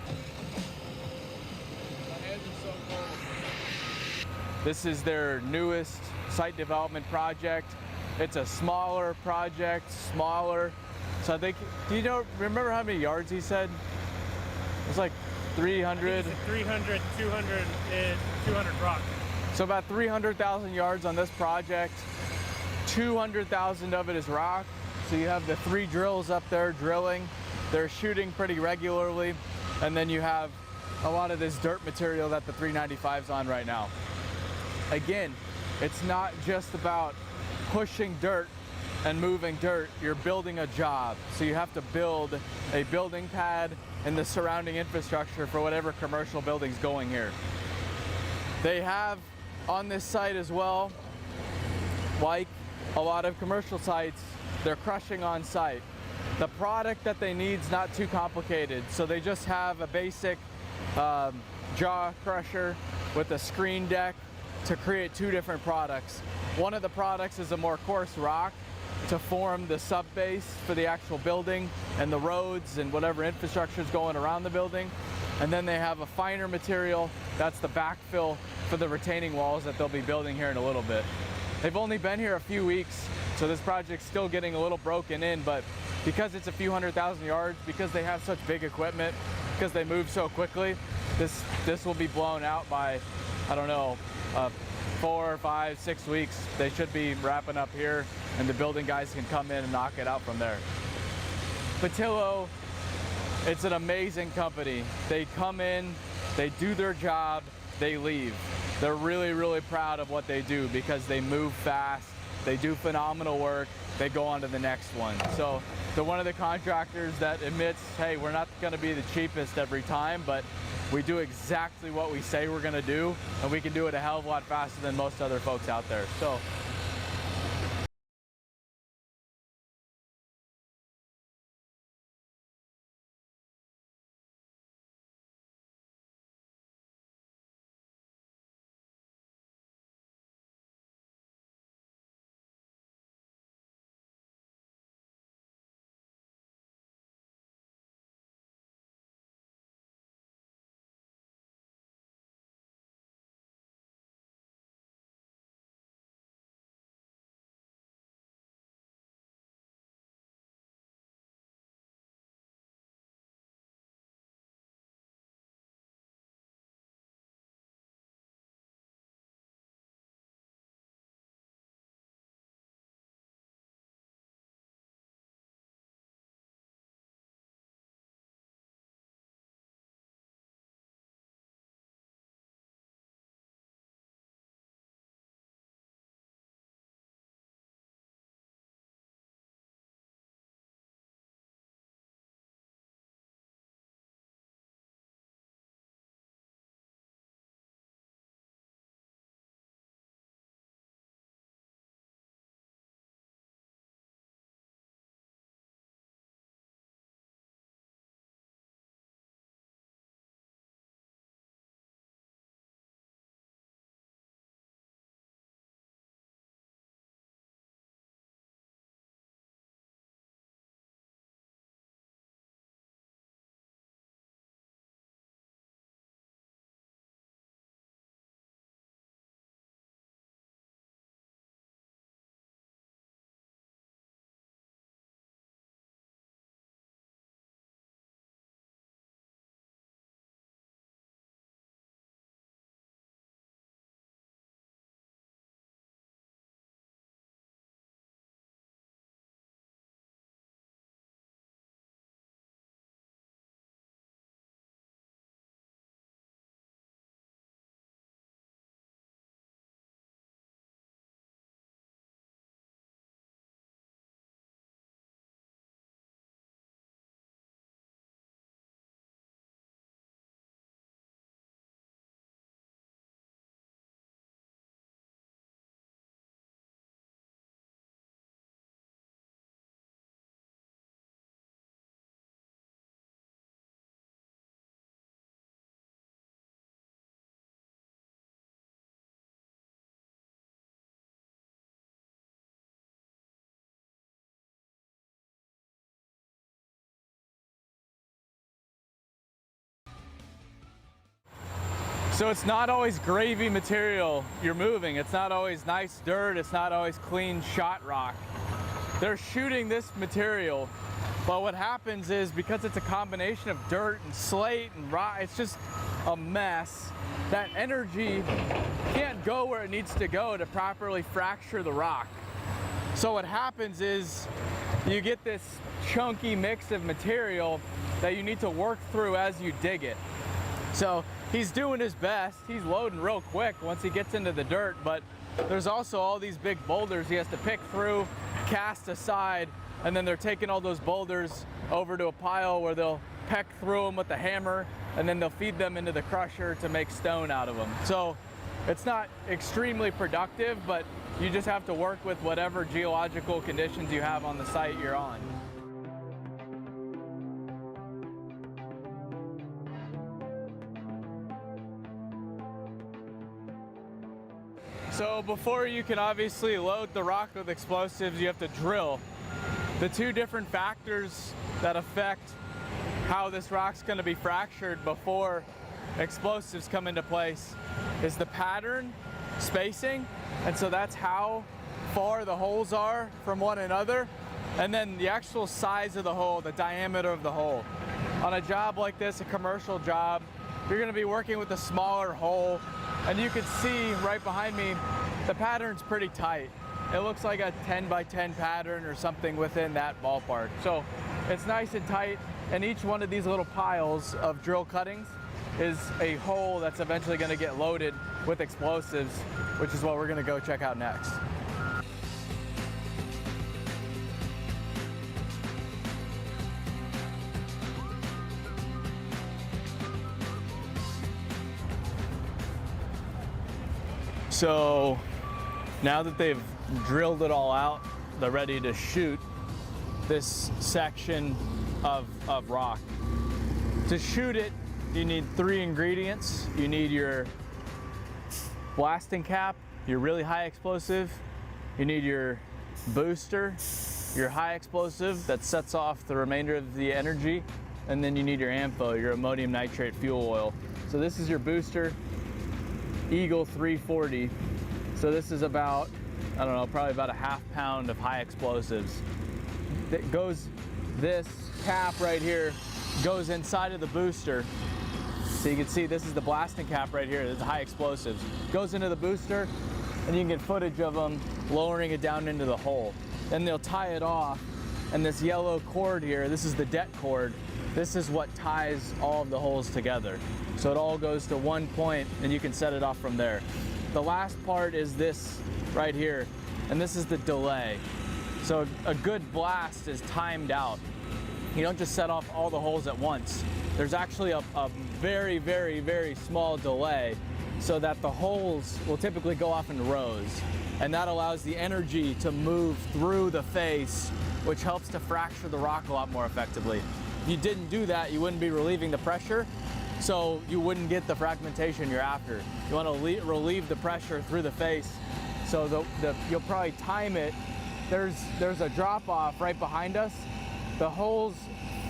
This is their newest site development project. It's a smaller project, smaller. So I think, remember how many yards he said? It's like 300. 300, 200, and 200 rock. So about 300,000 yards on this project. 200,000 of it is rock. So you have the 3 drills up there drilling. They're shooting pretty regularly. And then you have a lot of this dirt material that the 395's on right now. Again, it's not just about pushing dirt and moving dirt. You're building a job. So you have to build a building pad and the surrounding infrastructure for whatever commercial building's going here. They have on this site as well, like a lot of commercial sites, they're crushing on site. The product that they need is not too complicated. So they just have a basic jaw crusher with a screen deck to create 2 different products. One of the products is a more coarse rock to form the sub base for the actual building and the roads and whatever infrastructure is going around the building. And then they have a finer material that's the backfill for the retaining walls that they'll be building here in a little bit. They've only been here a few weeks, so this project's still getting a little broken in, but because it's a few 100,000 yards, because they have such big equipment, because they move so quickly, this will be blown out by, I don't know, 4, 5, 6 weeks. They should be wrapping up here and the building guys can come in and knock it out from there. Petillo, it's an amazing company. They come in, they do their job, they leave. They're really, really proud of what they do because they move fast, they do phenomenal work, they go on to the next one. So they're one of the contractors that admits, hey, we're not gonna be the cheapest every time, but we do exactly what we say we're gonna do, and we can do it a hell of a lot faster than most other folks out there. So So it's not always gravy material you're moving. It's not always nice dirt. It's not always clean shot rock. They're shooting this material, but what happens is because it's a combination of dirt and slate and rock, it's just a mess. That energy can't go where it needs to go to properly fracture the rock. So what happens is you get this chunky mix of material that you need to work through as you dig it. So he's doing his best. He's loading real quick once he gets into the dirt, but there's also all these big boulders he has to pick through, cast aside, and then they're taking all those boulders over to a pile where they'll peck through them with a hammer, and then they'll feed them into the crusher to make stone out of them. So it's not extremely productive, but you just have to work with whatever geological conditions you have on the site you're on. So before you can obviously load the rock with explosives, you have to drill. The two different factors that affect how this rock's going to be fractured before explosives come into place is the pattern, spacing, and so that's how far the holes are from one another, and then the actual size of the hole, the diameter of the hole. On a job like this, a commercial job, you're going to be working with a smaller hole, and you can see right behind me, the pattern's pretty tight. It looks like a 10 by 10 pattern or something within that ballpark. So it's nice and tight, and each one of these little piles of drill cuttings is a hole that's eventually going to get loaded with explosives, which is what we're going to go check out next. So now that they've drilled it all out, they're ready to shoot this section of rock. To shoot it, you need 3 ingredients. You need your blasting cap, your really high explosive. You need your booster, your high explosive that sets off the remainder of the energy. And then you need your AMFO, your ammonium nitrate fuel oil. So this is your booster, Eagle 340. So this is about, I don't know, probably about a ½ pound of high explosives. That goes, this cap right here goes inside of the booster. So you can see this is the blasting cap right here. This is high explosives. Goes into the booster, and you can get footage of them lowering it down into the hole. Then they'll tie it off, and this yellow cord here, this is the det cord. This is what ties all of the holes together. So it all goes to one point, and you can set it off from there. The last part is this right here, and this is the delay. So a good blast is timed out. You don't just set off all the holes at once. There's actually a very, very, very small delay so that the holes will typically go off in rows. And that allows the energy to move through the face, which helps to fracture the rock a lot more effectively. If you didn't do that, you wouldn't be relieving the pressure, so you wouldn't get the fragmentation you're after. You want to relieve the pressure through the face, so you'll probably time it. There's a drop off right behind us. The holes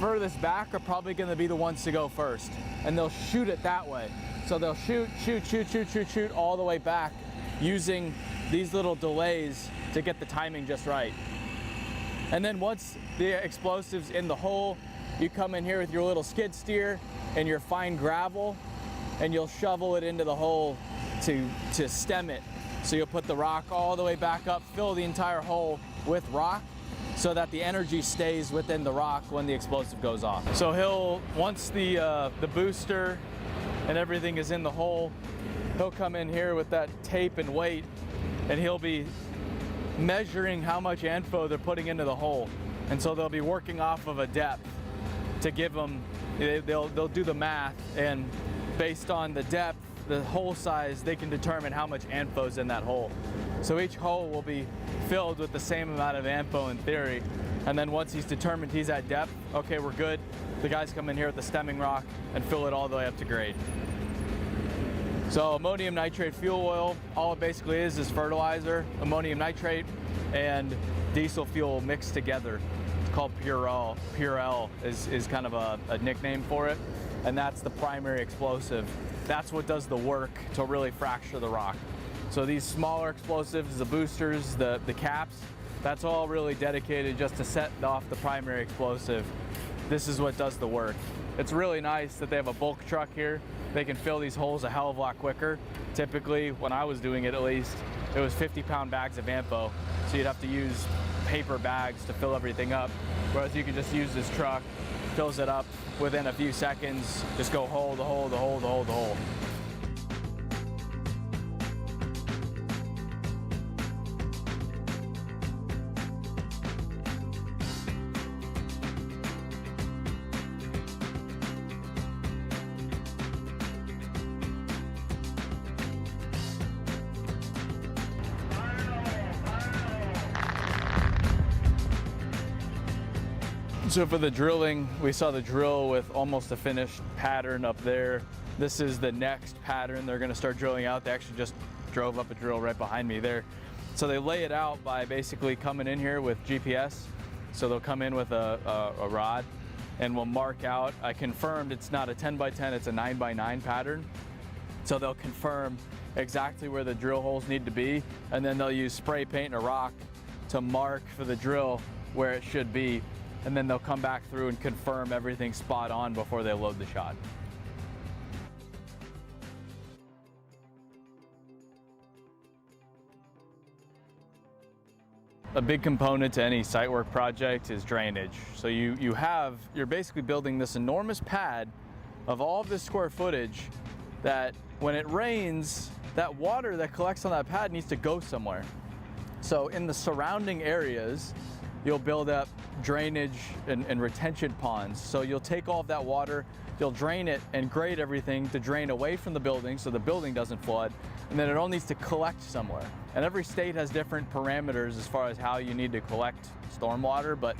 furthest back are probably going to be the ones to go first, and they'll shoot it that way. So they'll shoot all the way back using these little delays to get the timing just right. And then once the explosive's in the hole, you come in here with your little skid steer and your fine gravel, and you'll shovel it into the hole to stem it. So you'll put the rock all the way back up, fill the entire hole with rock, so that the energy stays within the rock when the explosive goes off. So once the booster and everything is in the hole, he'll come in here with that tape and weight, and he'll be measuring how much ANFO they're putting into the hole. And so they'll be working off of a depth to give them, they'll do the math, and based on the depth, the hole size, they can determine how much ANFO is in that hole. So each hole will be filled with the same amount of ANFO in theory. And then once he's determined he's at depth, okay, we're good. The guys come in here with the stemming rock and fill it all the way up to grade. So ammonium nitrate fuel oil, all it basically is fertilizer, ammonium nitrate, and diesel fuel mixed together. It's called Purell. Purell is kind of a nickname for it. and that's the primary explosive. That's what does the work to really fracture the rock. So these smaller explosives, the boosters, the caps, that's all really dedicated just to set off the primary explosive. This is what does the work. It's really nice that they have a bulk truck here. They can fill these holes a hell of a lot quicker. Typically, when I was doing it at least, it was 50-pound bags of ammo, so you'd have to use paper bags to fill everything up, whereas you can just use this truck, fills it up within a few seconds, just go hole to hole to hole to hole to hole. So for the drilling, we saw the drill with almost a finished pattern up there. This is the next pattern they're going to start drilling out. They actually just drove up a drill right behind me there. So they lay it out by basically coming in here with GPS. So they'll come in with a rod and we'll mark out. I confirmed it's not a 10 by 10, it's a 9 by 9 pattern. So they'll confirm exactly where the drill holes need to be, and then they'll use spray paint and a rock to mark for the drill where it should be. And then they'll come back through and confirm everything's spot on before they load the shot. A big component to any site work project is drainage. So you're basically building this enormous pad of all of this square footage that when it rains, that water that collects on that pad needs to go somewhere. So in the surrounding areas, you'll build up drainage and retention ponds. So you'll take all of that water, you'll drain it and grade everything to drain away from the building so the building doesn't flood, and then it all needs to collect somewhere. And every state has different parameters as far as how you need to collect stormwater, but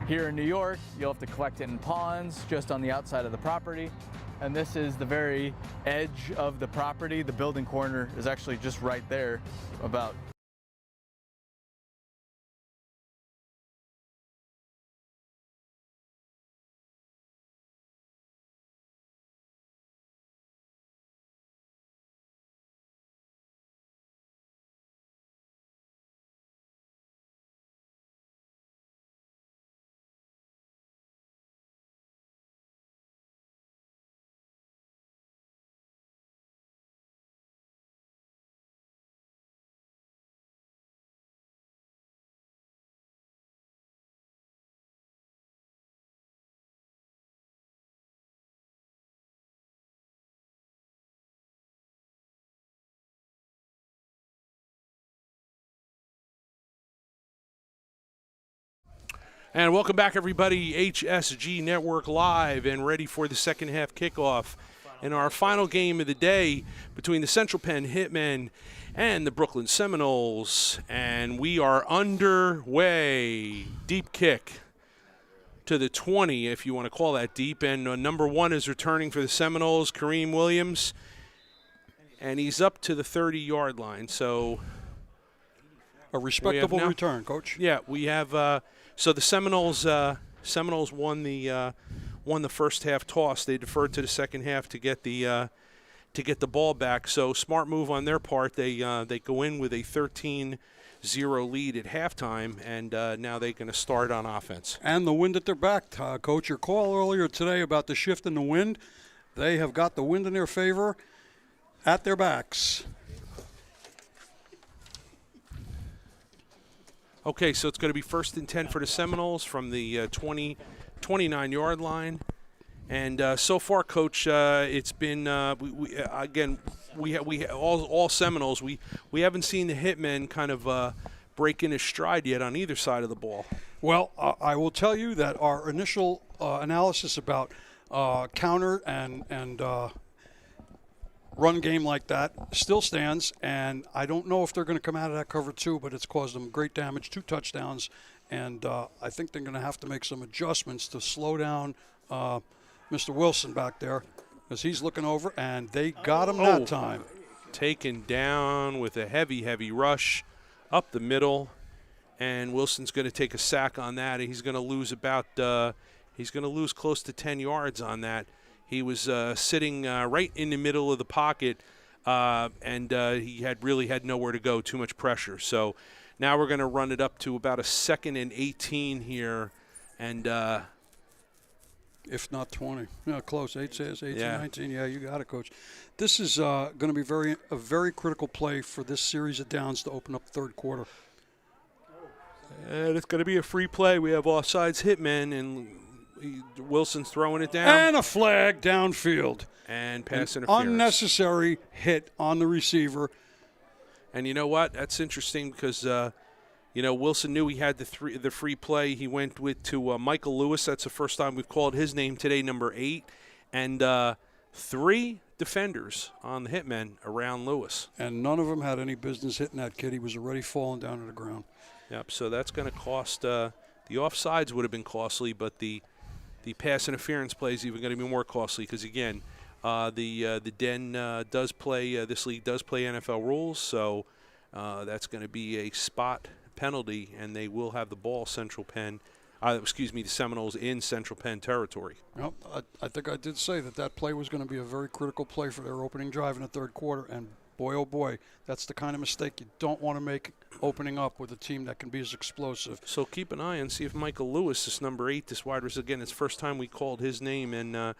here in New York, you'll have to collect it in ponds just on the outside of the property. And this is the very edge of the property. The building corner is actually just right there, about And welcome back, everybody. HSG Network live and ready for the second half kickoff in our final game of the day between the Central Penn Hitman and the Brooklyn Seminoles. And we are underway. Deep kick to the 20, if you want to call that deep. And number 1 is returning for the Seminoles, Kareem Williams. And he's up to the 30-yard line. So a respectable return, Coach. Yeah, we have so the Seminoles won the first half toss. They deferred to the second half to get the ball back. So smart move on their part. They go in with a 13-0 lead at halftime, and now they're going to start on offense. And the wind at their back, Coach. Your call earlier today about the shift in the wind, they have got the wind in their favor at their backs. Okay, so it's going to be 1st and 10 for the Seminoles from the 29-yard line. And so far, Coach, it's been all Seminoles. We haven't seen the Hitmen kind of break in his stride yet on either side of the ball. Well, I will tell you that our initial analysis about counter and run game like that still stands, and I don't know if they're going to come out of that cover 2, but it's caused them great damage, 2 touchdowns, and I think they're going to have to make some adjustments to slow down Mr. Wilson back there, because he's looking over, and they got him that time. Taken down with a heavy rush up the middle, and Wilson's going to take a sack on that, and he's going to lose close to 10 yards on that. He was sitting right in the middle of the pocket, and he really had nowhere to go, too much pressure. So now we're going to run it up to about a 2nd and 18 here, and if not 20. Yeah, close. 8 says 18, Yeah. 19. Yeah, you got it, Coach. This is going to be a very critical play for this series of downs to open up the third quarter. And it's going to be a free play. We have offsides hitmen, and Wilson's throwing it down. And a flag downfield. And pass An interference. unnecessary hit on the receiver. And you know what? That's interesting because, Wilson knew he had the free play. He went to Michael Lewis. That's the first time we've called his name today, number 8. And 3 defenders on the hitmen around Lewis. And none of them had any business hitting that kid. He was already falling down to the ground. Yep, so that's going to cost the offsides would have been costly, but the pass interference play is even going to be more costly because, again, the Den does play this league does play NFL rules, so that's going to be a spot penalty, and they will have the ball the Seminoles in Central Penn territory. Well, I think I did say that play was going to be a very critical play for their opening drive in the third quarter, and boy, oh boy, that's the kind of mistake you don't want to make opening up with a team that can be as explosive. So keep an eye and see if Michael Lewis, this number 8, this wide receiver, again, it's the first time we called his name, and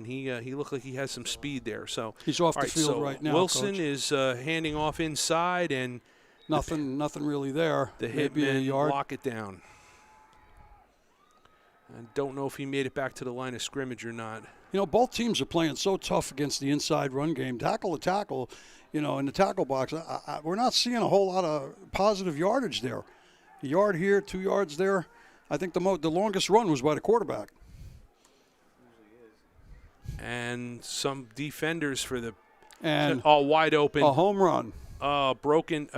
he looked like he has some speed there. So he's off the right, field so right now. Wilson Coach. is handing off inside, and nothing really there. The Maybe a hitman yard. lock it down. I don't know if he made it back to the line of scrimmage or not. Both teams are playing so tough against the inside run game, tackle to tackle. In the tackle box, we're not seeing a whole lot of positive yardage there. A yard here, 2 yards there. I think the longest run was by the quarterback. And some defenders for the all wide open. A home run. Broken.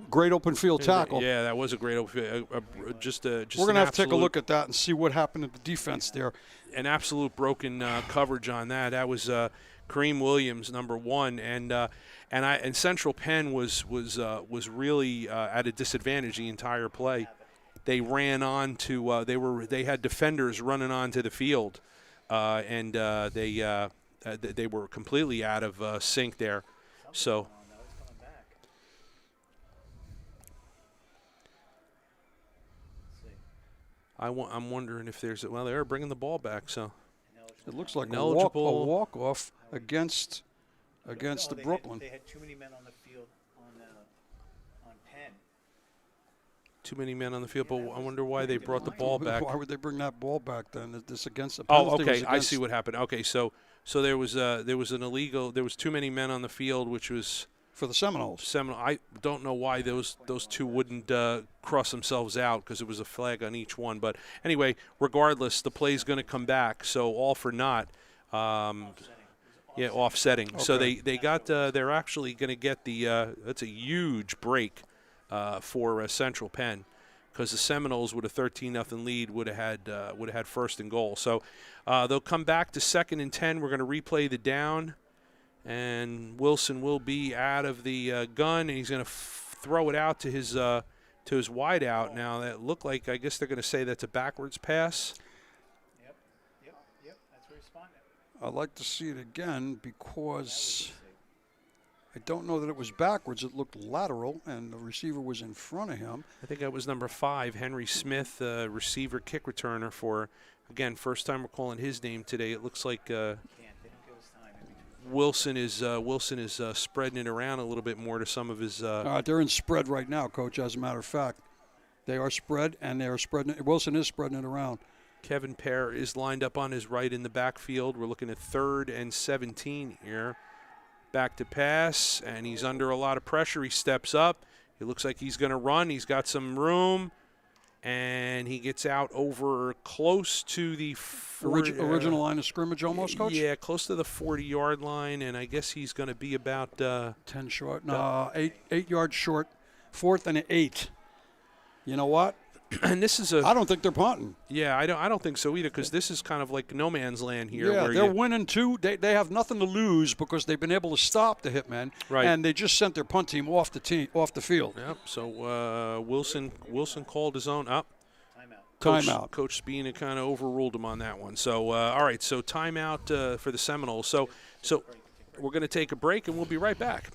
Great open field tackle. Yeah, that was a great open field. We're going to have to take a look at that and see what happened to the defense there. An absolute broken coverage on that. That was Kareem Williams, number 1, and Central Penn was really at a disadvantage the entire play. They ran on to they had defenders running onto the field, and they were completely out of sync there. So I'm wondering if there's they're bringing the ball back, so it looks like a walk-off against the Brooklyn. They had too many men on the field on Penn. Too many men on the field, but I wonder why they brought the ball back. Why would they bring that ball back then? Is this against the penalty? Oh, okay, I see what happened. Okay, so there was an illegal. There was too many men on the field, which was for the Seminoles. I don't know why those two wouldn't cross themselves out because it was a flag on each one. But anyway, regardless, the play's going to come back. So all for naught. Offsetting. Okay. So they got. They're actually going to get the. That's a huge break for Central Penn, because the Seminoles with a 13-0 lead would have had first and goal. So they'll come back to 2nd and 10. We're going to replay the down, and Wilson will be out of the gun, and he's going to throw it out to his wide out. Now that looked like, I guess they're going to say that's a backwards pass. Yep. That's where he's spotting it. I'd like to see it again because I don't know that it was backwards. It looked lateral, and the receiver was in front of him. I think that was number 5, Henry Smith, receiver kick returner for, again, first time we're calling his name today. It looks like Wilson is spreading it around a little bit more to some of his. All right, they're in spread right now, Coach. As a matter of fact, they are spread, and they are spreading. Wilson is spreading it around. Kevin Pear is lined up on his right in the backfield. We're looking at 3rd and 17 here. Back to pass, and he's under a lot of pressure. He steps up. It looks like he's going to run. He's got some room, and he gets out over close to the original line of scrimmage almost, Coach? Yeah, close to the 40-yard line, and I guess he's going to be about 10 short. No, 8 yards short. 4th and 8. You know what? And this is I don't think they're punting. Yeah, I don't think so either, because this is kind of like no man's land here. Yeah, where they're winning 2. They have nothing to lose because they've been able to stop the hitmen. Right. And they just sent their punt team off the field. Yep. So Wilson called his own up. Timeout. Coach Spina kind of overruled him on that one. So, all right, so timeout for the Seminoles. So we're going to take a break, and we'll be right back.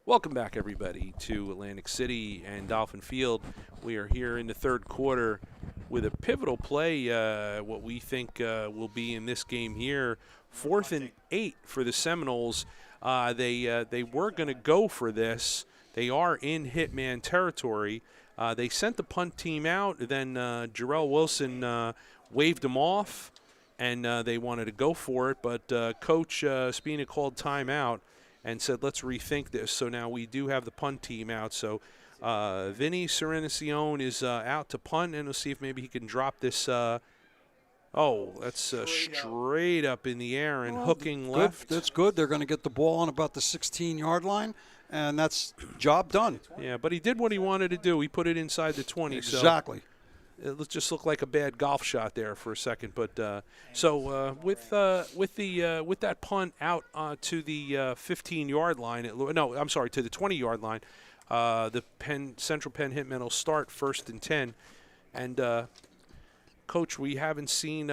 Welcome back, everybody, to Atlantic City and Dolphin Field. We are here in the third quarter with a pivotal play, what we think will be in this game here. 4th and 8 for the Seminoles. They were going to go for this. They are in Hitman territory. They sent the punt team out. Then Jarrell Wilson waved them off, and they wanted to go for it. But Coach Spina called timeout and said, let's rethink this. So now we do have the punt team out. So Vinny Serenacion is out to punt, and we'll see if maybe he can drop this. That's straight up in the air and hooking left. That's good. They're going to get the ball on about the 16-yard line, and that's job done. Yeah, but he did what he wanted to do. He put it inside the 20. Exactly. So it just looked like a bad golf shot there for a second. But with that punt out to the 15-yard line, to the 20-yard line, the Central Penn Hitman will start 1st and 10. And Coach, we haven't seen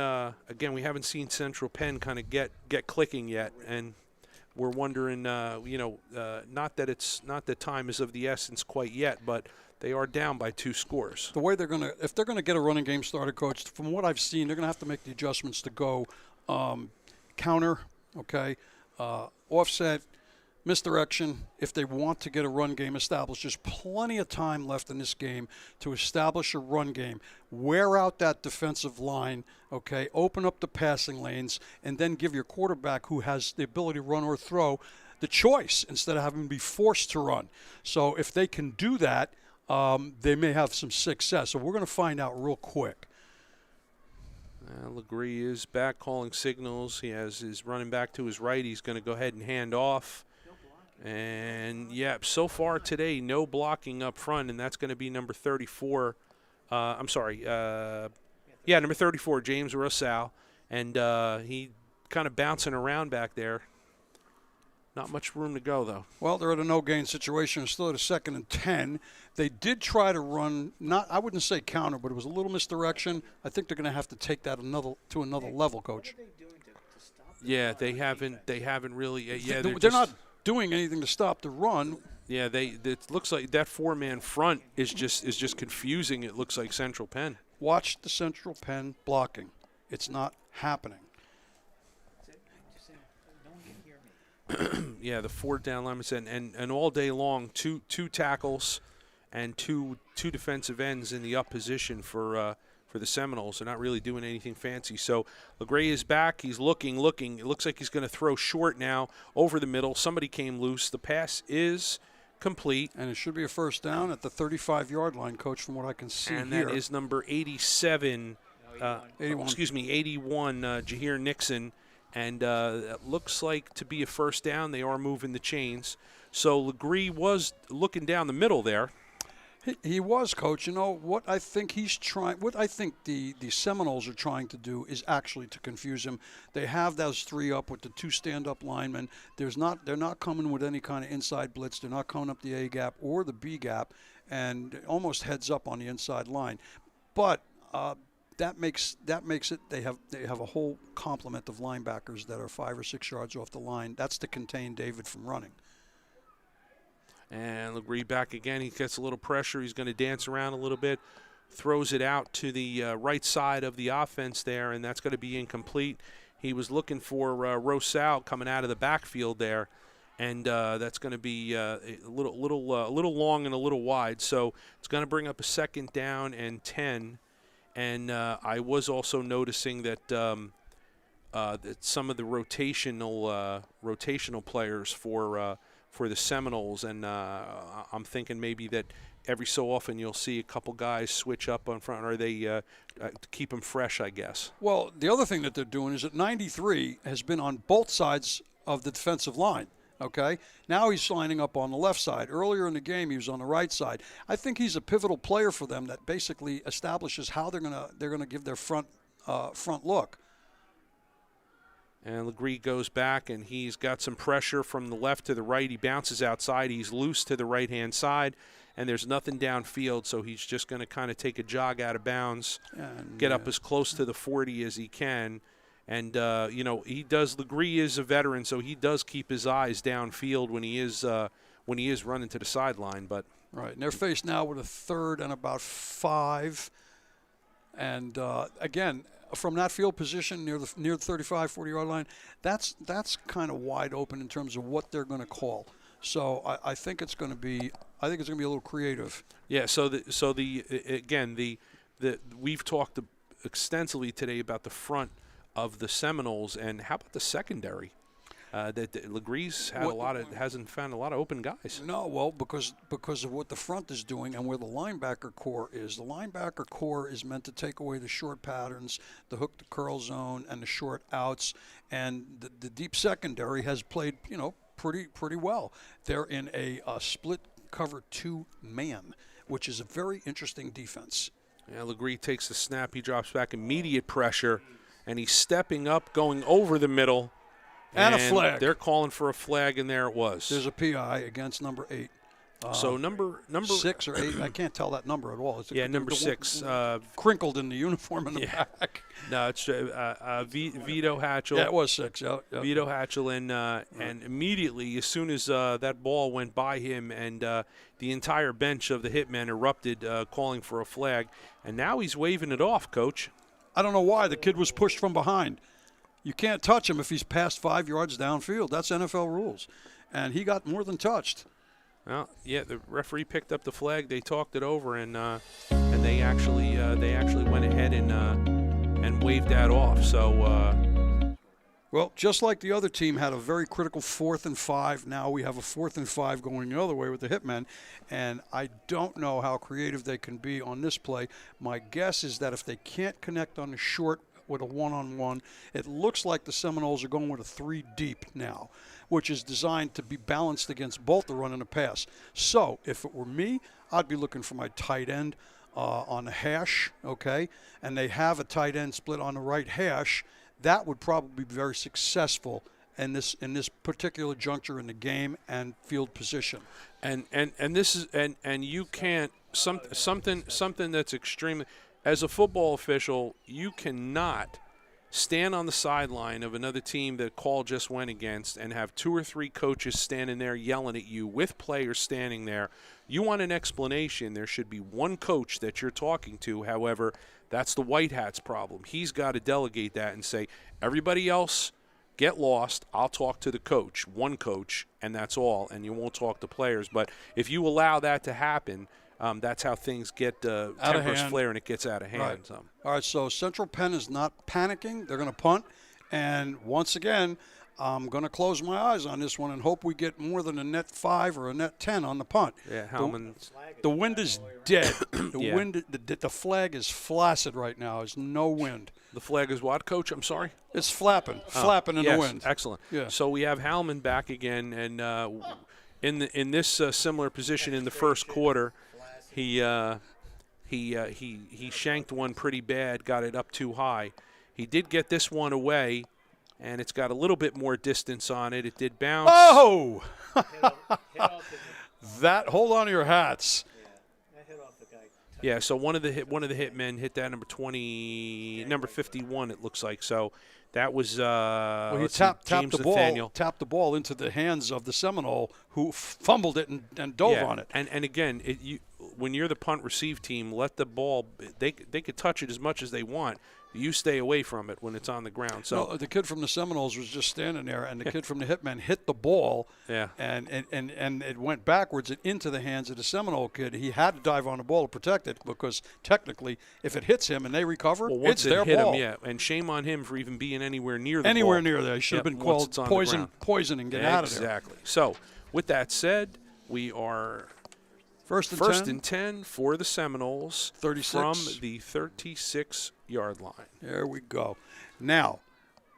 Central Penn kind of get clicking yet, and we're wondering, not that time is of the essence quite yet, but they are down by 2 scores. The way if they're gonna get a running game started, Coach, from what I've seen, they're gonna have to make the adjustments to go counter, offset, misdirection. If they want to get a run game established, there's plenty of time left in this game to establish a run game. Wear out that defensive line, open up the passing lanes, and then give your quarterback, who has the ability to run or throw, the choice instead of having to be forced to run. So if they can do that, they may have some success. So we're going to find out real quick. Legree is back calling signals. He has his running back to his right. He's going to go ahead and hand off. And, so far today, no blocking up front, and that's going to be number 34. Number 34, James Rosal. And he kind of bouncing around back there. Not much room to go, though. Well, they're at a no-gain situation. Still at a 2nd and 10. They did try to run, I wouldn't say counter, but it was a little misdirection. I think they're going to have to take that to another level, Coach. Yeah, they haven't really. They're not doing anything to stop the run. Yeah, it looks like that 4-man front is just confusing. It looks like Central Penn. Watch the Central Penn blocking. It's not happening. Yeah, the 4 down linemen and all day long, two tackles and two defensive ends in the up position for the Seminoles. They're not really doing anything fancy. So Legree is back. He's looking. It looks like he's going to throw short now over the middle. Somebody came loose. The pass is complete. And it should be a first down at the 35-yard line, Coach, from what I can see and here. And that is number 81, Jahir Nixon. And it looks like to be a first down. They are moving the chains. So Legree was looking down the middle there. He was, Coach. What I think the Seminoles are trying to do is actually to confuse him. They have those 3 up with the 2 stand-up linemen. They're not coming with any kind of inside blitz. They're not coming up the A gap or the B gap, and almost heads up on the inside line. But that makes it. They have a whole complement of linebackers that are 5 or 6 yards off the line. That's to contain David from running. And Legree back again. He gets a little pressure. He's going to dance around a little bit, throws it out to the right side of the offense there, and that's going to be incomplete. He was looking for Rosal coming out of the backfield there, and that's going to be a little long and a little wide. So it's going to bring up a 2nd down and 10. And I was also noticing that some of the rotational players for the Seminoles, and I'm thinking maybe that every so often you'll see a couple guys switch up on front, or they to keep them fresh, I guess. Well, the other thing that they're doing is that 93 has been on both sides of the defensive line. Okay, now he's lining up on the left side. Earlier in the game, he was on the right side. I think he's a pivotal player for them that basically establishes how they're gonna give their front look. And Legree goes back, and he's got some pressure from the left to the right. He bounces outside. He's loose to the right-hand side, and there's nothing downfield, so he's just going to kind of take a jog out of bounds, and get up as close to the 40 as he can. And, Legree is a veteran, so he does keep his eyes downfield when he is running to the sideline. But right, and they're faced now with a 3rd and about 5. And, again, from that field position near the 35, 40-yard line, that's kind of wide open in terms of what they're going to call. So I think it's going to be a little creative. Yeah. We've talked extensively today about the front of the Seminoles, and how about the secondary? That Legree's hasn't found a lot of open guys. No, well, because of what the front is doing and where the linebacker core is. The linebacker core is meant to take away the short patterns, the hook to curl zone, and the short outs. And the deep secondary has played, pretty well. They're in a split cover 2 man, which is a very interesting defense. Yeah, Legree takes the snap. He drops back, immediate pressure, and he's stepping up, going over the middle. And a flag. They're calling for a flag, and there it was. There's a PI against number 8. So number 6 or 8, I can't tell that number at all. It's number 6. Crinkled in the uniform in the back. No, it's Vito Hatchell. Yeah, it was 6. Yeah. Vito Hatchell, and immediately, as soon as that ball went by him, and the entire bench of the Hitmen erupted, calling for a flag. And now he's waving it off, Coach. I don't know why. The kid was pushed from behind. You can't touch him if he's past 5 yards downfield. That's NFL rules. And he got more than touched. Well, yeah, the referee picked up the flag. They talked it over, and they actually went ahead and waved that off. So, well, just like the other team had a very critical 4th and 5, now we have a 4th and 5 going the other way with the Hitmen. And I don't know how creative they can be on this play. My guess is that if they can't connect on the short with a one-on-one, it looks like the Seminoles are going with a 3 deep now, which is designed to be balanced against both the run and the pass. So if it were me, I'd be looking for my tight end on the hash, okay? And they have a tight end split on the right hash. That would probably be very successful in this particular juncture in the game and field position. And this is and you can't something that's extremely, as a football official, you cannot stand on the sideline of another team that call just went against and have 2 or 3 coaches standing there yelling at you with players standing there. You want an explanation, there should be one coach that you're talking to. However, that's the White Hat's problem. He's got to delegate that and say, everybody else, get lost. I'll talk to the coach, one coach, and that's all, and you won't talk to players. But if you allow that to happen, that's how things get tempers flare and it gets out of hand. Right. All right, so Central Penn is not panicking. They're going to punt. And once again, I'm going to close my eyes on this one and hope we get more than a net 5 or a net 10 on the punt. Yeah, Hellman. The wind is dead. The flag is flaccid right now. There's no wind. The flag is what, Coach? I'm sorry? It's flapping in the wind. Excellent. Yeah. So we have Hellman back again, and in this similar position in the first quarter, he shanked one pretty bad, got it up too high. He did get this one away, and it's got a little bit more distance on it. It did bounce. Oh! Hold on to your hats. Yeah, so one of the hitmen hit that number 51. It looks like. So that was he tapped the ball into the hands of the Seminole, who fumbled it and dove on it. And again, when you're the punt receive team, let the ball. They could touch it as much as they want. You stay away from it when it's on the ground. So no, the kid from the Seminoles was just standing there, and the kid from the Hitman hit the ball, and it went backwards and into the hands of the Seminole kid. He had to dive on the ball to protect it because technically, if it hits him and they recover, once it's their hit ball. him, yeah. And shame on him for even being anywhere near the ball. Anywhere near there. He should have been called poison and get out of there. Exactly. So, with that said, we are first and 10 for the Seminoles 36. from the 36-yard line. There we go. Now,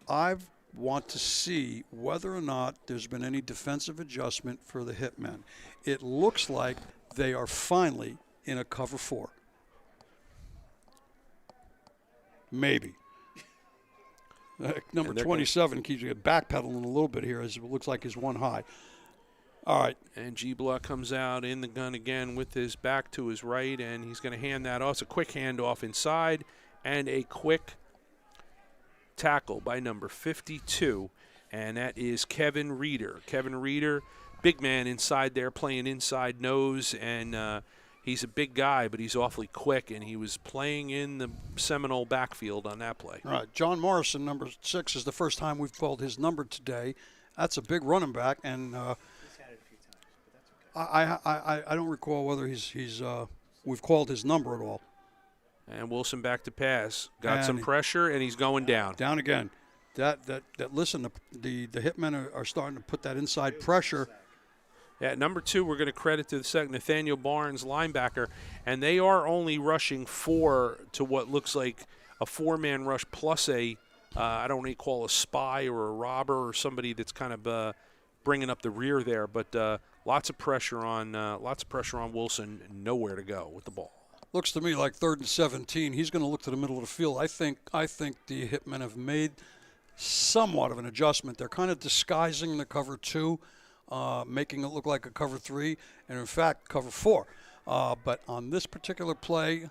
I want to see whether or not there's been any defensive adjustment for the Hitmen. It looks like they are finally in a cover 4. Maybe. Number 27 keeps backpedaling a little bit here as it looks like he's one high. All right. And G-Block comes out in the gun again with his back to his right, and he's going to hand that off. It's a quick handoff inside and a quick tackle by number 52, and that is Kevin Reeder. Kevin Reeder, big man inside there, playing inside nose, and he's a big guy, but he's awfully quick, and he was playing in the Seminole backfield on that play. All right. John Morrison, number 6, is the first time we've called his number today. That's a big running back, and I don't recall whether we've called his number at all. And Wilson back to pass. Got some pressure, and he's going down. Down again. Listen, the Hitmen are starting to put that inside pressure. Yeah, number 2, we're going to credit to the second, Nathaniel Barnes, linebacker, and they are only rushing 4 to what looks like a 4-man rush plus I don't really call a spy or a robber or somebody that's kind of bringing up the rear there, but lots of pressure on Wilson, and nowhere to go with the ball. Looks to me like 3rd and 17. He's going to look to the middle of the field. I think the Hitmen have made somewhat of an adjustment. They're kind of disguising the cover 2, making it look like a cover 3, and in fact cover 4. But on this particular play,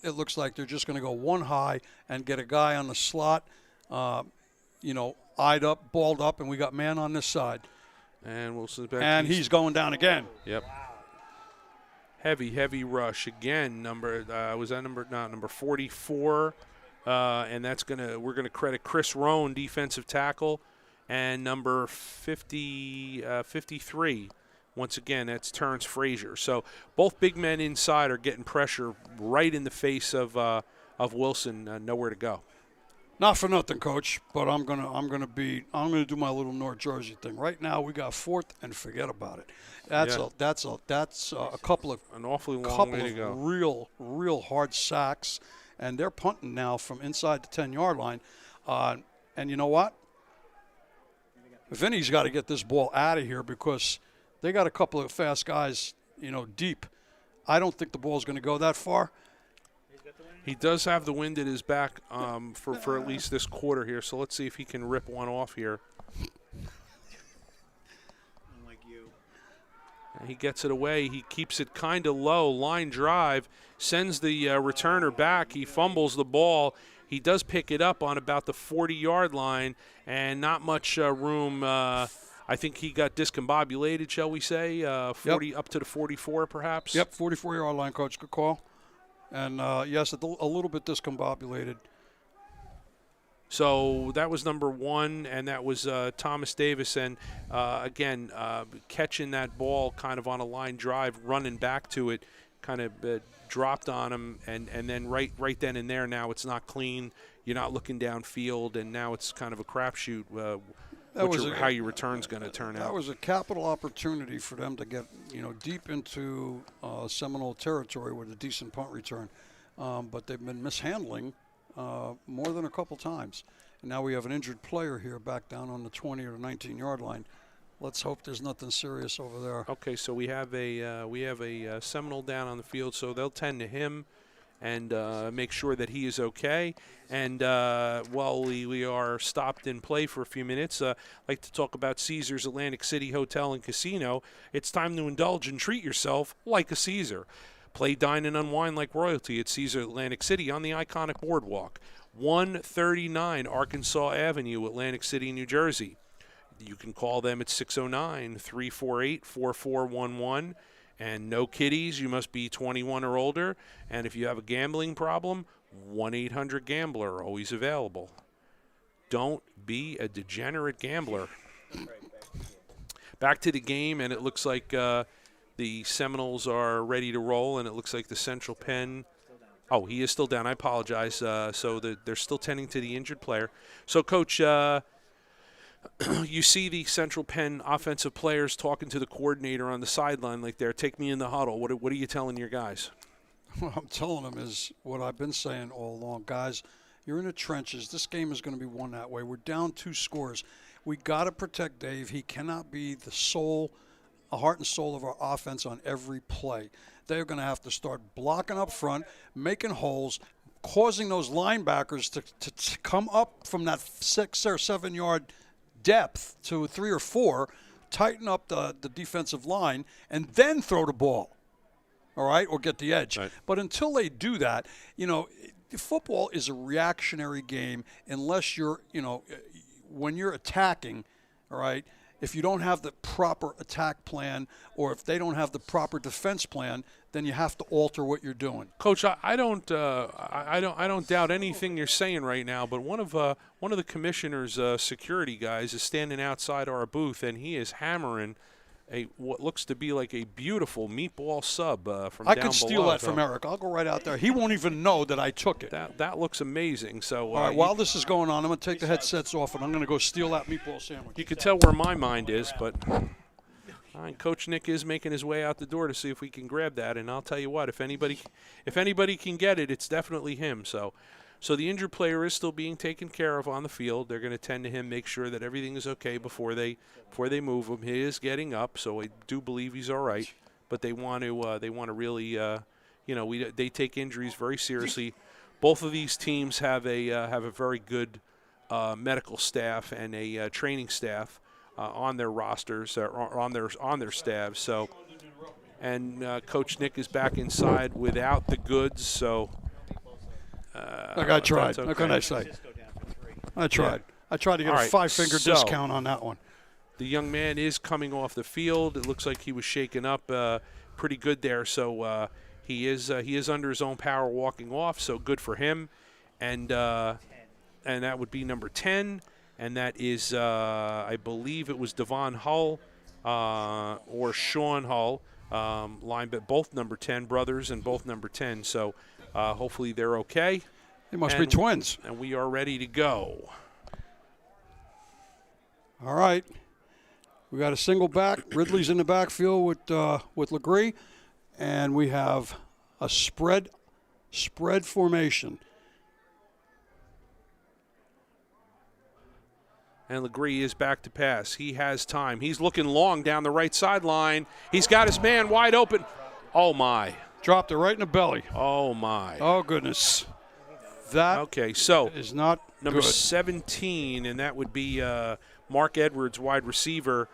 it looks like they're just going to go one high and get a guy on the slot, eyed up, balled up, and we got man on this side. And Wilson's back. And he's going down again. Yep. Heavy rush again. Number 44, and we're gonna credit Chris Roan, defensive tackle, and number 53. Once again, that's Terrence Frazier. So both big men inside are getting pressure right in the face of Wilson. Nowhere to go. Not for nothing, Coach, but I'm gonna do my little North Jersey thing. Right now, we got 4th and forget about it. That's a couple of an awfully long way to go. Real hard sacks, and they're punting now from inside the 10-yard line. And you know what? Vinny's got to get this ball out of here because they got a couple of fast guys, deep. I don't think the ball's going to go that far. He does have the wind at his back for at least this quarter here, so let's see if he can rip one off here. Unlike you. And he gets it away. He keeps it kind of low, line drive, sends the returner back. He fumbles the ball. He does pick it up on about the 40-yard line, and not much room. I think he got discombobulated, shall we say, 40 up to the 44 perhaps? Yep, 44-yard line, Coach. Good call. And, yes, a little bit discombobulated. So that was number 1, and that was Thomas Davis. And, again, catching that ball kind of on a line drive, running back to it, kind of dropped on him. And then right then and there now it's not clean. You're not looking downfield, and now it's kind of a crapshoot. How your return's going to turn out. That was a capital opportunity for them to get, deep into Seminole territory with a decent punt return. But they've been mishandling more than a couple times. And now we have an injured player here back down on the 20 or 19-yard line. Let's hope there's nothing serious over there. Okay, so we have a Seminole down on the field, so they'll tend to him and make sure that he is okay. And while we are stopped in play for a few minutes, I'd like to talk about Caesars Atlantic City Hotel and Casino. It's time to indulge and treat yourself like a Caesar. Play, dine, and unwind like royalty at Caesar Atlantic City on the iconic boardwalk, 139 Arkansas Avenue, Atlantic City, New Jersey. You can call them at 609-348-4411. And no kiddies, you must be 21 or older. And if you have a gambling problem, 1-800-GAMBLER, always available. Don't be a degenerate gambler. Back to the game, and it looks like the Seminoles are ready to roll, and it looks like the Central Penn. Oh, he is still down. I apologize. So they're still tending to the injured player. So, Coach, you see the Central Penn offensive players talking to the coordinator on the sideline like they're, take me in the huddle. What are you telling your guys? What I'm telling them is what I've been saying all along. Guys, you're in the trenches. This game is going to be won that way. We're down 2 scores. We got to protect Dave. He cannot be the heart and soul of our offense on every play. They're going to have to start blocking up front, making holes, causing those linebackers to come up from that 6 or 7 yard depth to 3 or 4, tighten up the defensive line, and then throw the ball, all right, or get the edge. Right. But until they do that, football is a reactionary game unless you're, when you're attacking, all right, if you don't have the proper attack plan or if they don't have the proper defense plan, then you have to alter what you're doing. Coach, I don't doubt anything you're saying right now, but one of the commissioner's security guys is standing outside our booth, and he is hammering what looks to be like a beautiful meatball sub from down below. I could steal that from Eric. I'll go right out there. He won't even know that I took it. That looks amazing. So all right, while this is going on, I'm going to take the headsets off, and I'm going to go steal that meatball sandwich. You can tell where my mind is, but Coach Nick is making his way out the door to see if we can grab that, and I'll tell you what, if anybody can get it, it's definitely him. So the injured player is still being taken care of on the field. They're going to tend to him, make sure that everything is okay before they move him. He is getting up, so I do believe he's all right. But they want to really, they take injuries very seriously. Both of these teams have a very good medical staff and a training staff on their rosters or on their staffs. So, and Coach Nick is back inside without the goods. So. Look, I tried. Okay. What can I say? I tried. Yeah. I tried to get a 5-finger discount on that one. The young man is coming off the field. It looks like he was shaken up pretty good there. So he is under his own power walking off. So good for him. And that would be number 10. And that is, I believe it was Devon Hull or Sean Hull, both number 10 brothers and both number 10. So. Hopefully they're okay. They must be twins. And we are ready to go. All right. We got a single back. Ridley's in the backfield with Legree. And we have a spread formation. And Legree is back to pass. He has time. He's looking long down the right sideline. He's got his man wide open. Oh, my. Dropped it right in the belly. Oh, my. Oh, goodness. That is not number good. 17, and that would be Mark Edwards, wide receiver.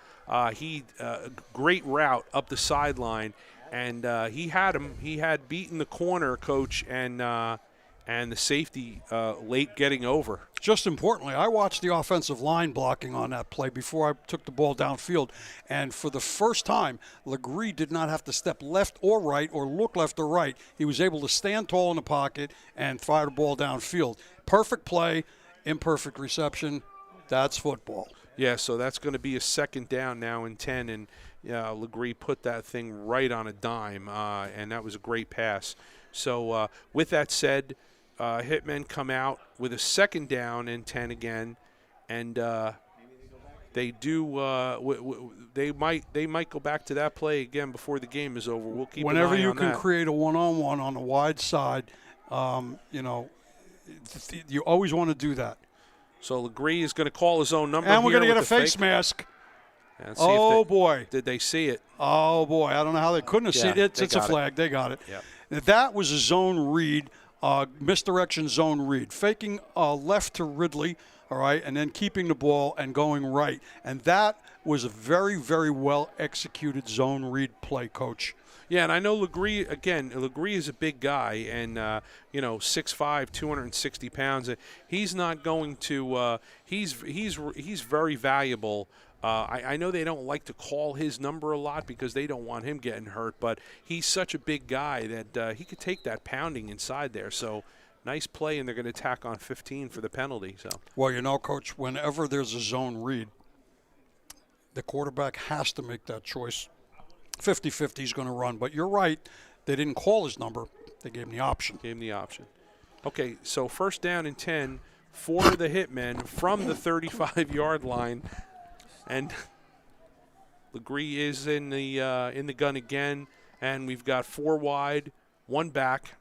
Great route up the sideline, and he had him. He had beaten the corner, Coach, and the safety late getting over. Just importantly, I watched the offensive line blocking on that play before I took the ball downfield. And for the first time, Legree did not have to step left or right or look left or right. He was able to stand tall in the pocket and fire the ball downfield. Perfect play, imperfect reception. That's football. Yeah, so that's going to be a second down now in 10. And Legree put that thing right on a dime, and that was a great pass. So with that said, Hitmen come out with a second down and 10 again, and they do. They might go back to that play again before the game is over. We'll keep whenever an eye you on can that. create a one-on-one on the wide side. You always want to do that. So Legree is going to call his own number, and we're going to to get a face mask. Oh boy! Did they see it? Oh boy! I don't know how they couldn't have seen it. It's a flag. They got it. Yep. That was a zone read. Misdirection zone read, faking left to Ridley, all right, and then keeping the ball and going right. And that was a very, very well executed zone read play, Coach. Yeah, and I know Legree is a big guy, and 6'5", 260 pounds. He's not going to. He's very valuable. I know they don't like to call his number a lot because they don't want him getting hurt, but he's such a big guy that he could take that pounding inside there. So nice play, and they're going to tack on 15 for the penalty. So, well, you know, Coach, whenever there's a zone read, the quarterback has to make that choice. 50-50 is going to run. But you're right. They didn't call his number. They gave him the option. Okay, so first down and 10 for the Hitmen from the 35-yard line. And Legree is in the gun again. And we've got 4 wide, 1 back.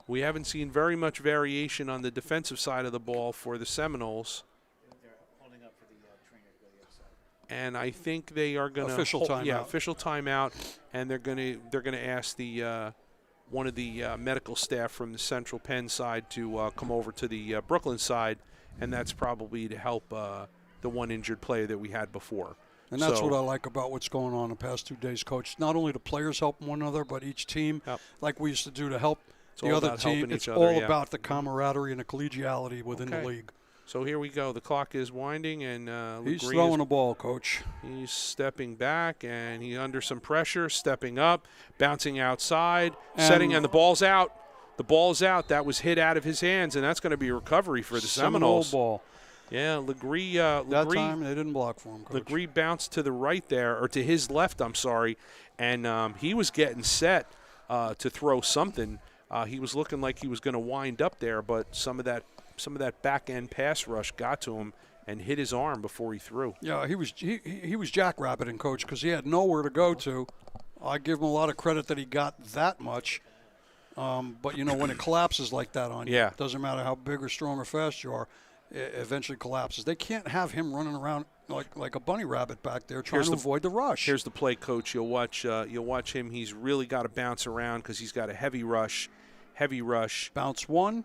We haven't seen very much variation on the defensive side of the ball for the Seminoles. And I think they are going to official timeout, and they're going to ask the one of the medical staff from the Central Penn side to come over to the Brooklyn side, and that's probably to help the one injured player that we had before. And that's what I like about what's going on the past 2 days, Coach. Not only the players help one another, but each team, like we used to do to help the other team. It's all about the camaraderie and the collegiality within the league. So here we go. The clock is winding, and he's throwing the ball, Coach. He's stepping back, and he's under some pressure, stepping up, bouncing outside, setting, and the ball's out. The ball's out. That was hit out of his hands, and that's going to be a recovery for the Seminoles. Ball. Yeah, Legree. That time they didn't block for him, Coach. Legree bounced to the right there, or to his left, I'm sorry, and he was getting set to throw something. He was looking like he was going to wind up there, but some of that back-end pass rush got to him and hit his arm before he threw. Yeah, he was jackrabbiting, Coach, because he had nowhere to go to. I give him a lot of credit that he got that much. But, you know, when it collapses like that on you, it doesn't matter how big or strong or fast you are, it eventually collapses. They can't have him running around like a bunny rabbit back there trying to avoid the rush. Here's the play, Coach. You'll watch him. He's really got to bounce around because he's got a heavy rush. Bounce 1.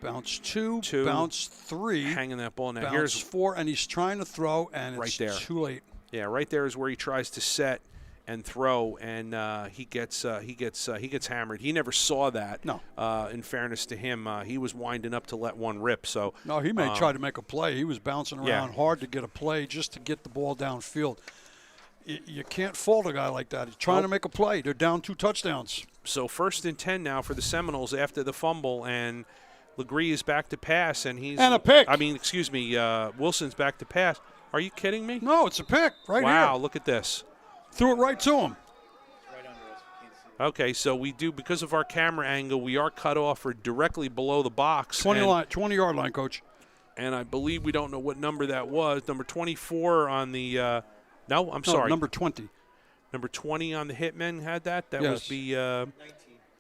Bounce 2, bounce 3. Hanging that ball. Now here's 4, and he's trying to throw, and right it's there. Too late. Yeah, right there is where he tries to set and throw, and he gets hammered. He never saw that. No. In fairness to him, he was winding up to let one rip. So no, he may try to make a play. He was bouncing around hard to get a play just to get the ball downfield. You can't fault a guy like that. He's trying to make a play. They're down 2 touchdowns. So 1st and 10 now for the Seminoles after the fumble, and Legree is back to pass, and he's a pick. I mean, excuse me, Wilson's back to pass. Are you kidding me? No, it's a pick right here. Wow, look at this. Threw it right to him. Okay, so we do, because of our camera angle, we are cut off or directly below the box. 20-yard line, Coach. And I believe we don't know what number that was. Number 24 on the no, I'm sorry. Number 20. Number 20 on the Hitmen had that. That yes. was the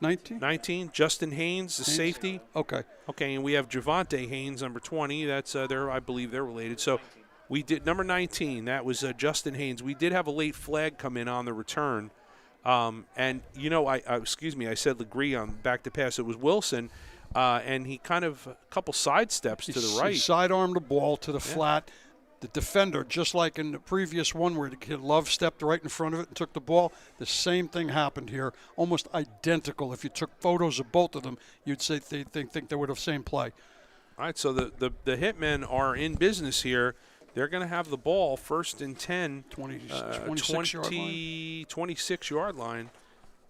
19. Justin Haynes, the safety. Okay. Okay, and we have Javante Haynes, number 20. That's I believe they're related. So we did number 19. That was Justin Haynes. We did have a late flag come in on the return. And you know, I said Legree on back to pass. It was Wilson, and he kind of a couple side steps to the right. He sidearmed the ball to the flat. The defender, just like in the previous one where the kid Love stepped right in front of it and took the ball, the same thing happened here, almost identical. If you took photos of both of them, you'd say they think they would have same play. All right, so the Hitmen are in business here. They're going to have the ball 1st and 10, 26-yard line.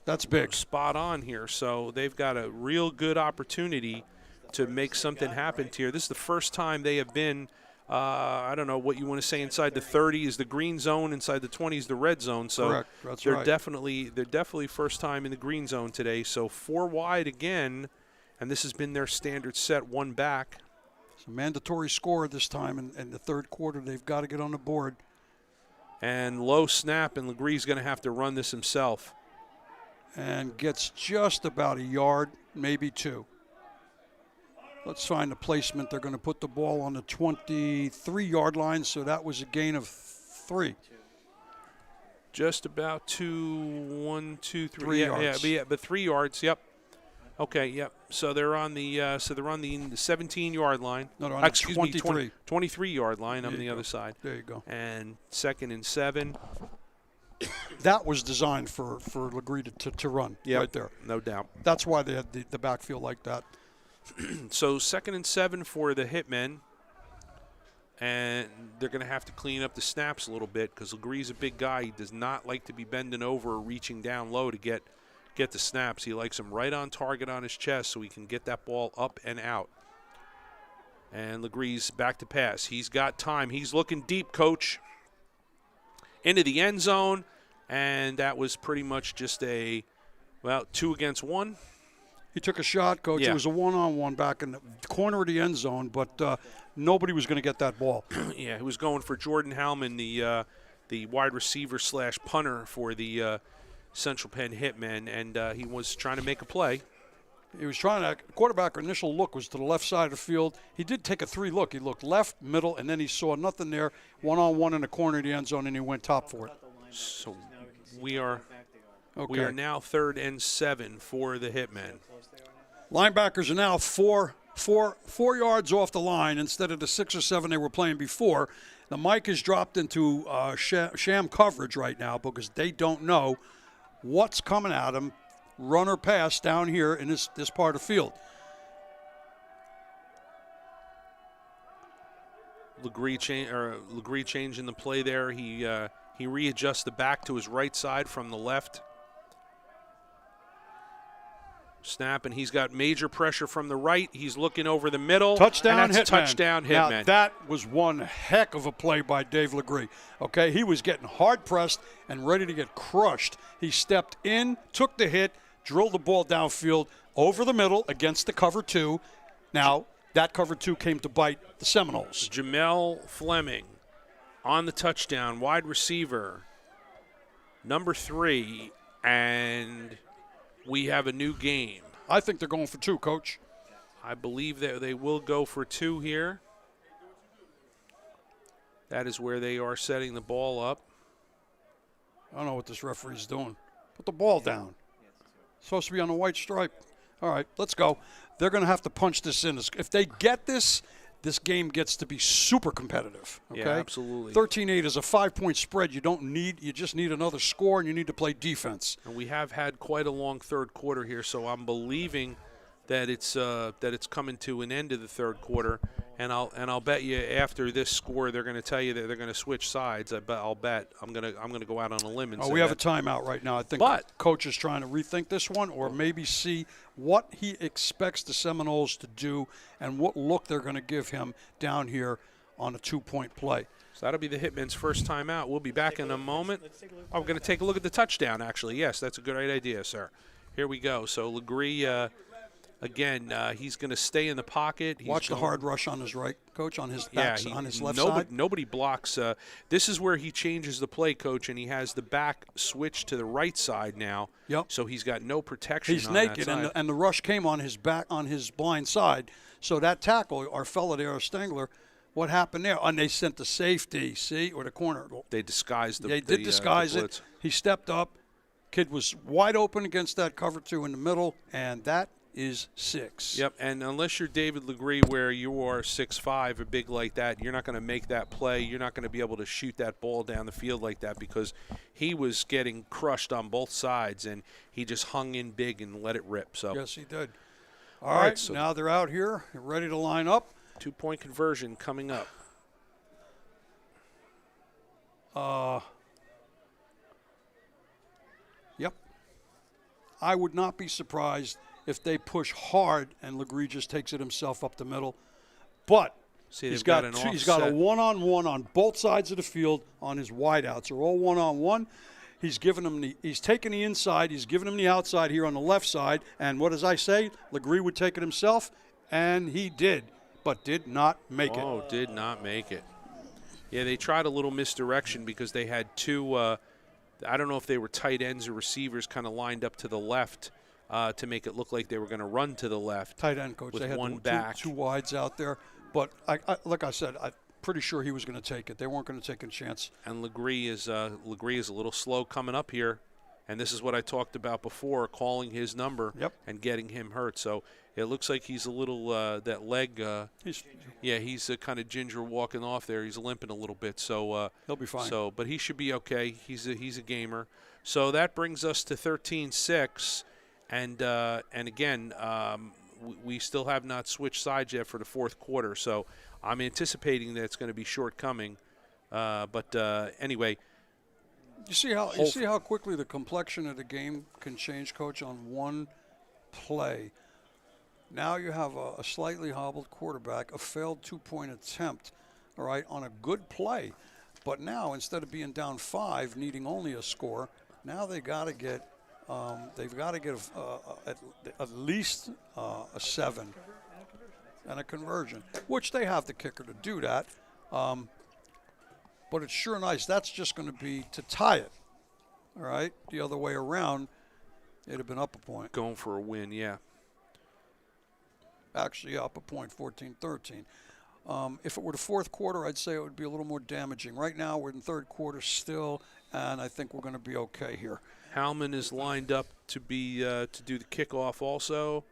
That's big. Spot on here. So they've got a real good opportunity to make something happen here. This is the first time they have been I don't know what you want to say. Inside the 30 is the green zone. Inside the 20 is the red zone. So correct. That's they're right. definitely first time in the green zone today. So 4 wide again, and this has been their standard set, 1 back. It's a mandatory score this time in the 3rd quarter. They've got to get on the board. And low snap, and Legree's going to have to run this himself. And gets just about a yard, maybe 2. Let's find the placement. They're going to put the ball on the 23-yard line, so that was a gain of 3. Just about 2, 1, 2, 3. 3 yards. Yeah, but 3 yards. Yep. Okay. Yep. So they're on the 17-yard line. No, on the 23-yard line on the other side. There you go. And 2nd and 7. That was designed for Legree to run right there. No doubt. That's why they had the backfield like that. So 2nd and 7 for the Hitmen, and they're going to have to clean up the snaps a little bit because Legree's a big guy. He does not like to be bending over or reaching down low to get get the snaps. He likes them right on target on his chest so he can get that ball up and out. And Legree's back to pass. He's got time. He's looking deep, Coach, into the end zone. And that was pretty much just a, 2 against 1. He took a shot, Coach. Yeah. It was a one-on-one back in the corner of the end zone, but nobody was going to get that ball. Yeah, he was going for Jordan Howman, the wide receiver / punter for the Central Penn Hitman, and he was trying to make a play. He was trying to – quarterback initial look was to the left side of the field. He did take a 3 look. He looked left, middle, and then he saw nothing there, one-on-one in the corner of the end zone, and he went top for it. So we are now 3rd and 7 for the Hitmen. Linebackers are now four yards off the line instead of the 6 or 7 they were playing before. The mic is dropped into sham coverage right now because they don't know what's coming at them, run or pass down here in this part of the field. Legree changing the play there. He readjusts the back to his right side from the left. Snap, and he's got major pressure from the right. He's looking over the middle. Touchdown, and that's Hitman. Touchdown, Hitman. Now, that was one heck of a play by Dave Legree. Okay, he was getting hard-pressed and ready to get crushed. He stepped in, took the hit, drilled the ball downfield over the middle against the cover 2. Now, that cover 2 came to bite the Seminoles. Jamel Fleming on the touchdown, wide receiver, number 3, and we have a new game. I think they're going for 2, Coach. I believe that they will go for 2 here. That is where they are setting the ball up. I don't know what this referee's doing. Put the ball down. It's supposed to be on the white stripe. All right, let's go. They're going to have to punch this in. If they get this game gets to be super competitive. Okay? Yeah, absolutely. 13-8 is a 5-point spread. You just need another score, and you need to play defense. And we have had quite a long third quarter here, so I'm believing that it's coming to an end of the third quarter. And I'll bet you after this score they're going to tell you that they're going to switch sides. I'll bet I'm going to go out on a limb and say we have that. a timeout right now. I think Coach is trying to rethink this one, or maybe see what he expects the Seminoles to do and what look they're going to give him down here on a 2-point play. So that'll be the Hitmen's first timeout. We'll be back in a moment. We're going to take a look at the touchdown, actually. Yes, that's a good idea, sir. Here we go. So Legree, again, he's going to stay in the pocket. Watch the hard rush on his right, Coach, on his back, on his left side. Nobody blocks. This is where he changes the play, Coach, and he has the back switch to the right side now. Yep. So he's got no protection. He's on naked, that side. and the rush came on his back, on his blind side. So that tackle, our fella there, Stengler, what happened there? And they sent the safety, or the corner. They disguised the. They did disguise it. He stepped up. Kid was wide open against that cover 2 in the middle, and that is 6. Yep, and unless you're David Legree, where you are 6'5", or big like that, you're not going to make that play. You're not going to be able to shoot that ball down the field like that because he was getting crushed on both sides, and he just hung in big and let it rip. So yes, he did. All right, so now they're out here, ready to line up. 2-point conversion coming up. Yep. I would not be surprised if they push hard and Legree just takes it himself up the middle. But he's got a one-on-one on both sides of the field on his wideouts. They're all one-on-one. He's taking the inside. He's giving him the outside here on the left side. And what does I say? Legree would take it himself, and he did, but did not make it. Oh, did not make it. Yeah, they tried a little misdirection because they had 2, I don't know if they were tight ends or receivers kind of lined up to the left to make it look like they were going to run to the left. Tight end, Coach. With they had one back. Two wides out there. But, like I said, I'm pretty sure he was going to take it. They weren't going to take a chance. And Legree is a little slow coming up here. And this is what I talked about before, calling his number and getting him hurt. So it looks like he's a little, that leg, he's kind of ginger walking off there. He's limping a little bit. So he'll be fine. So, but he should be okay. He's a gamer. So that brings us to 13-6. And again, we still have not switched sides yet for the fourth quarter. So I'm anticipating that it's going to be shortcoming. But anyway, You see how quickly the complexion of the game can change, Coach, on one play. Now you have a slightly hobbled quarterback, a failed 2-point attempt, all right, on a good play. But now, instead of being down 5, needing only a score, now they've got to get at least a 7 and a conversion, which they have the kicker to do that. But it's sure nice. That's just going to be to tie it. All right, the other way around, it'd have been up a point. Going for a win, yeah. Actually up a point, 14-13. If it were the fourth quarter, I'd say it would be a little more damaging. Right now, we're in third quarter still, and I think we're going to be okay here. Howman is lined up to be to do the kickoff also,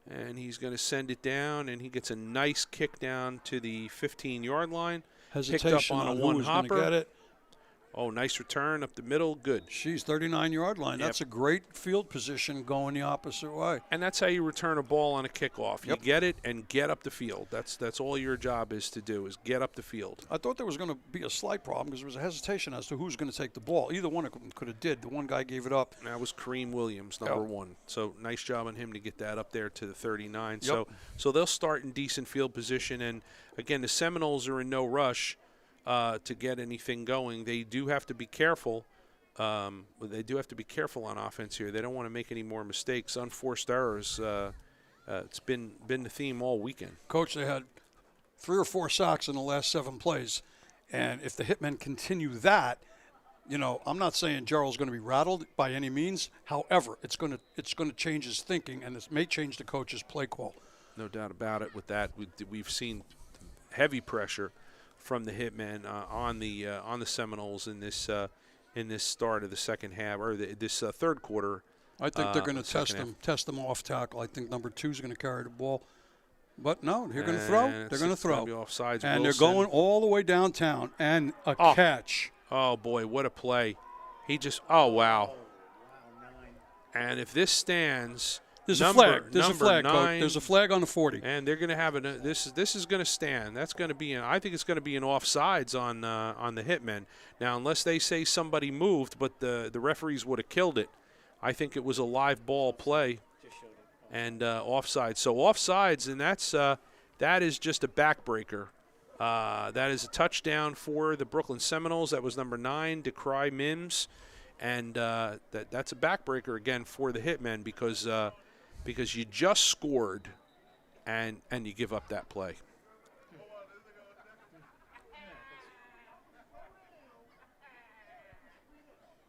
and he's going to send it down, and he gets a nice kick down to the 15-yard line. Hesitation picked up on a one-hopper. Get it. Oh, nice return up the middle. Good. She's 39-yard line. Yep. That's a great field position going the opposite way. And that's how you return a ball on a kickoff. Yep. You get it and get up the field. That's all your job is to do, is get up the field. I thought there was going to be a slight problem because there was a hesitation as to who's going to take the ball. Either one of them could have did. The one guy gave it up. That was Kareem Williams, number 1. So nice job on him to get that up there to the 39. Yep. So they'll start in decent field position. And, again, the Seminoles are in no rush to get anything going. They do have to be careful. They do have to be careful on offense here. They don't want to make any more mistakes. Unforced errors. It's been the theme all weekend. Coach, they had 3 or 4 sacks in the last 7 plays, and if the Hitmen continue that, I'm not saying Gerald's going to be rattled by any means. However, it's going to change his thinking, and it may change the coach's play call. No doubt about it. With that, we've seen heavy pressure from the Hitmen on the Seminoles in this start of the second half, or this third quarter. I think they're going to test them off tackle. I think number 2 is going to carry the ball. But no, they're going to throw. They're going to throw. Offsides, and Wilson. They're going all the way downtown, and a catch. Oh, boy, what a play. Wow. And if this stands, There's a flag. There's a number flag, 9, Coach. There's a flag on the 40. And they're going to have this is going to stand. That's going to be I think it's going to be an offsides on the Hitmen. Now, unless they say somebody moved, but the referees would have killed it. I think it was a live ball play and offsides. So offsides, and that is just a backbreaker. That is a touchdown for the Brooklyn Seminoles. That was number 9, Decry Mims. And that's a backbreaker again for the Hitmen because you just scored and you give up that play.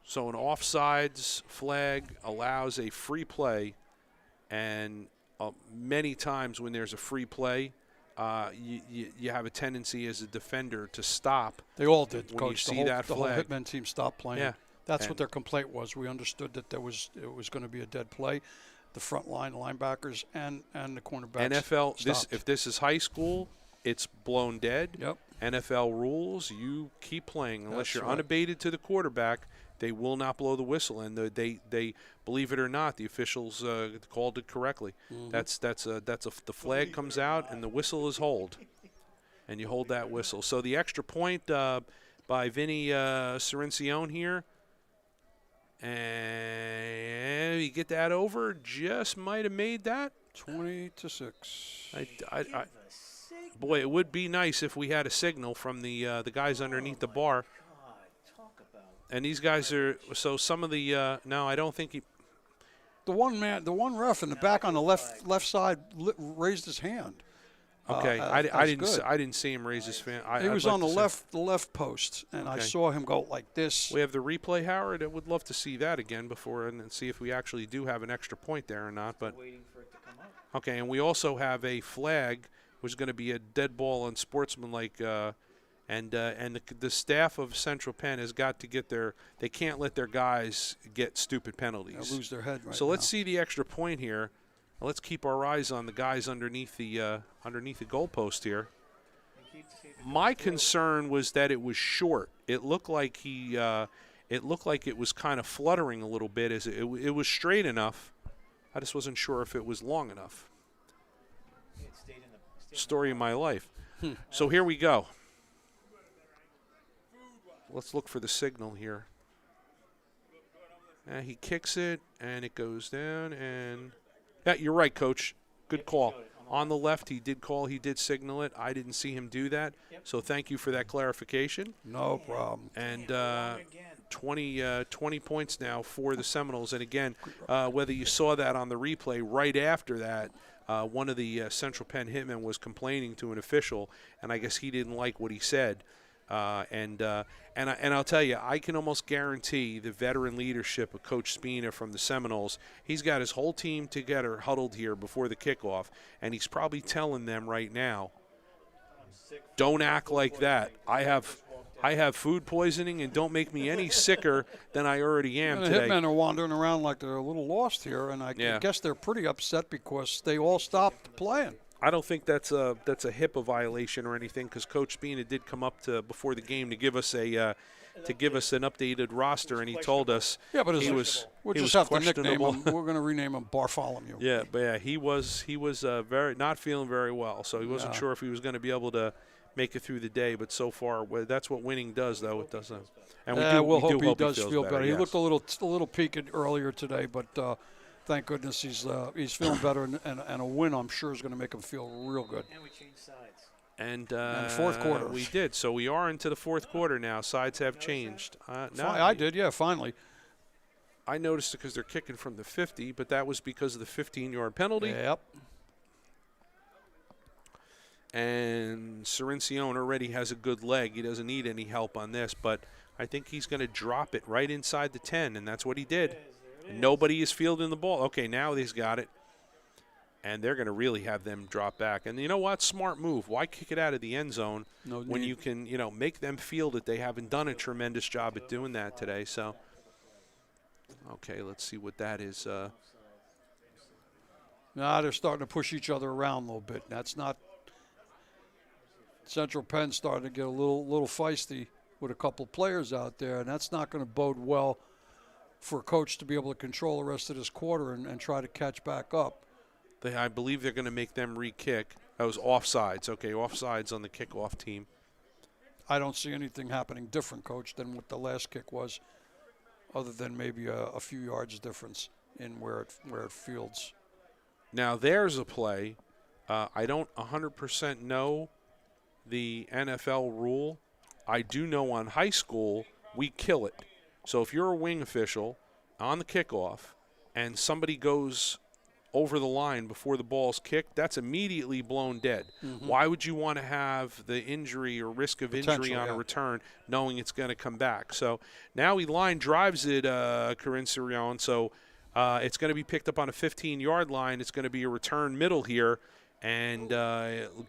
So an offsides flag allows a free play, and many times when there's a free play, you have a tendency as a defender to stop. They all did, when Coach. You see that the flag. whole Hitman team stopped playing. Yeah. That's what their complaint was. We understood that it was going to be a dead play. The front line linebackers and the cornerbacks NFL, if this is high school, it's blown dead. Yep. NFL rules, you keep playing. Unless That's you're right. unabated to the quarterback, they will not blow the whistle. And they believe it or not, the officials called it correctly. Mm-hmm. The flag comes out and the whistle is hold. And you hold that whistle. So the extra point by Vinny Cirencione here. And you get that over, just might have made that 20-6. Boy, it would be nice if we had a signal from the guys underneath the bar. And these guys are some of the no, I don't think he. The one ref in the back on the left side raised his hand. Okay, I didn't see him raise his hand. He was on the left post, and I saw him go like this. We have the replay, Howard. I would love to see that again before and see if we actually do have an extra point there or not. But waiting for it to come up. Okay, and we also have a flag, which is going to be a dead ball unsportsmanlike, and the staff of Central Penn has got to get they can't let their guys get stupid penalties. They'll lose their head right So now. let's see the extra point here. Let's keep our eyes on the guys underneath the goalpost here. My concern was that it was short. It looked like it was kind of fluttering a little bit. As it was straight enough. I just wasn't sure if it was long enough. Story of my life. So here we go. Let's look for the signal here. He kicks it, and it goes down. And yeah, you're right, Coach. Good call. On the left, he did call. He did signal it. I didn't see him do that. So thank you for that clarification. No problem. And 20 points now for the Seminoles. And again, whether you saw that on the replay, right after that, one of the Central Penn Hitman was complaining to an official, and I guess he didn't like what he said. And I'll tell you, I can almost guarantee the veteran leadership of Coach Spina from the Seminoles, he's got his whole team together huddled here before the kickoff, and he's probably telling them right now, don't act like that. I have food poisoning, and don't make me any sicker than I already am the today. Hitmen are wandering around like they're a little lost here, and I guess they're pretty upset because they all stopped playing. I don't think that's a HIPAA violation or anything, because Coach Spina did come up to before the game to give us an updated roster, and he told us but we'll just have to nickname him. We're going to rename him Bartholomew. Yeah, but he was very not feeling very well, so he wasn't sure if he was going to be able to make it through the day. But so far, that's what winning does, though. It doesn't. And we'll hope he does feels feel better. Yes. He looked a little peaked earlier today, but. Thank goodness he's feeling better, and a win, I'm sure, is going to make him feel real good. And we changed sides. And fourth quarter. We did. So we are into the fourth quarter now. Sides have changed. I did, finally. I noticed it because they're kicking from the 50, but that was because of the 15-yard penalty. Yep. And Cirencione already has a good leg. He doesn't need any help on this, but I think he's going to drop it right inside the 10, and that's what he did. Nobody is fielding the ball. Okay, now he's got it. And they're going to really have them drop back. And you know what? Smart move. Why kick it out of the end zone when you can, make them feel that they haven't done a tremendous job at doing that today. So, okay, let's see what that is. Now they're starting to push each other around a little bit. That's not – Central Penn starting to get a little feisty with a couple of players out there, and that's not going to bode well for a coach to be able to control the rest of this quarter and try to catch back up. I believe they're going to make them re-kick. That was offsides. Okay, offsides on the kickoff team. I don't see anything happening different, Coach, than what the last kick was, other than maybe a few yards difference in where it fields. Now, there's a play. I don't 100% know the NFL rule. I do know on high school, we kill it. So if you're a wing official on the kickoff and somebody goes over the line before the ball's kicked, that's immediately blown dead. Mm-hmm. Why would you want to have the injury or risk of injury on a return knowing it's going to come back? So now he line drives it, Corinne Sirion. So it's going to be picked up on a 15-yard line. It's going to be a return middle here. And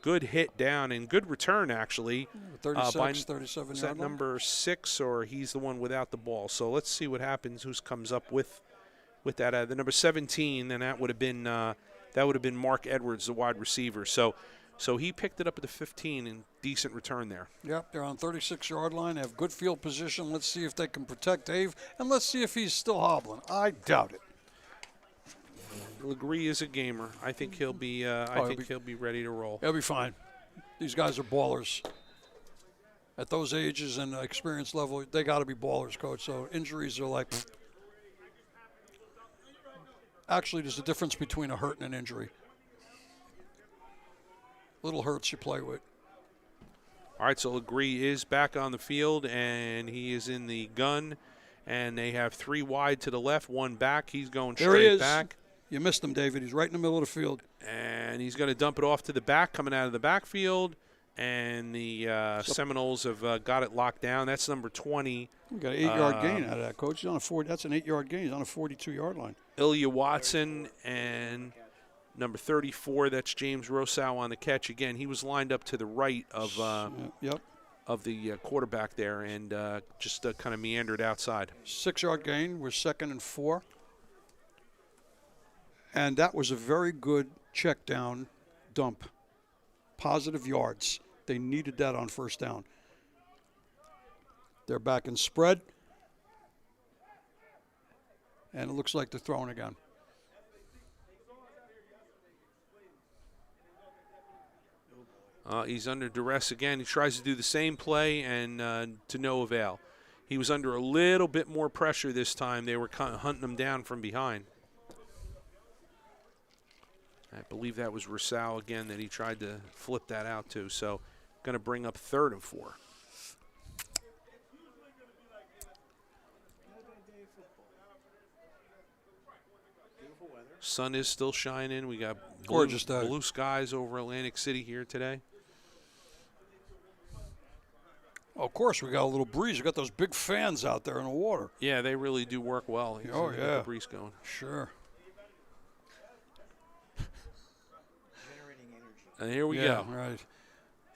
good hit down and good return, actually. 36, 37 is that number 6, or he's the one without the ball? So let's see what happens. Who comes up with that? The number 17, and that would have been Mark Edwards, the wide receiver. So he picked it up at the 15 and decent return there. Yep, they're on 36-yard line. They have good field position. Let's see if they can protect Dave, and let's see if he's still hobbling. I doubt it. Legree is a gamer. I think he'll be. He'll be ready to roll. He'll be fine. These guys are ballers. At those ages and experience level, they got to be ballers, Coach. So injuries are like. Actually, there's a difference between a hurt and an injury. Little hurts you play with. All right, so Legree is back on the field, and he is in the gun. And they have 3 wide to the left, 1 back. He's going straight back. You missed him, David. He's right in the middle of the field. And he's going to dump it off to the back, coming out of the backfield. And the Seminoles have got it locked down. That's number 20. We got an 8-yard gain out of that, Coach. He's on a that's an 8-yard gain. He's on a 42-yard line. Ilya Watson and number 34, that's James Rosow on the catch. Again, he was lined up to the right of the quarterback there and just kind of meandered outside. 6-yard gain. We're 2nd and 4. And that was a very good check down dump. Positive yards. They needed that on first down. They're back in spread. And it looks like they're throwing again. He's under duress again. He tries to do the same play and to no avail. he was under a little bit more pressure this time. They were kind of hunting him down from behind. I believe that was Rousseau again that he tried to flip that out to. So going to bring up 3rd and 4. Sun is still shining. We got gorgeous day. Blue skies over Atlantic City here today. Of course, we got a little breeze. We got those big fans out there in the water. Yeah, they really do work well. Oh, yeah. The breeze going. Sure. And here we go. Right.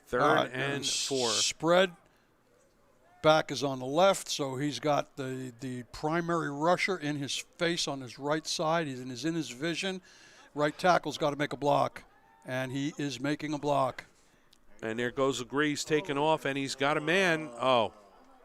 3rd and 4. Spread. Back is on the left, so he's got the primary rusher in his face on his right side. He's in his vision. Right tackle's got to make a block, and he is making a block. And there goes Legree's taking off, and he's got a man. Oh.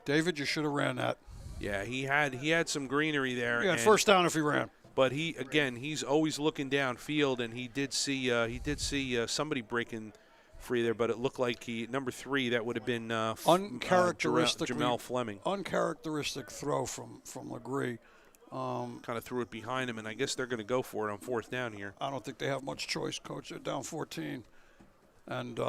David, you should have ran that. Yeah, he had some greenery there. He had first down if he ran. But he's always looking downfield, and he did see somebody breaking free there, but it looked like number 3, that would have been Jamel Fleming. Uncharacteristic throw from Legree. Kind of threw it behind him, and I guess they're going to go for it on 4th down here. I don't think they have much choice, Coach. They're down 14. And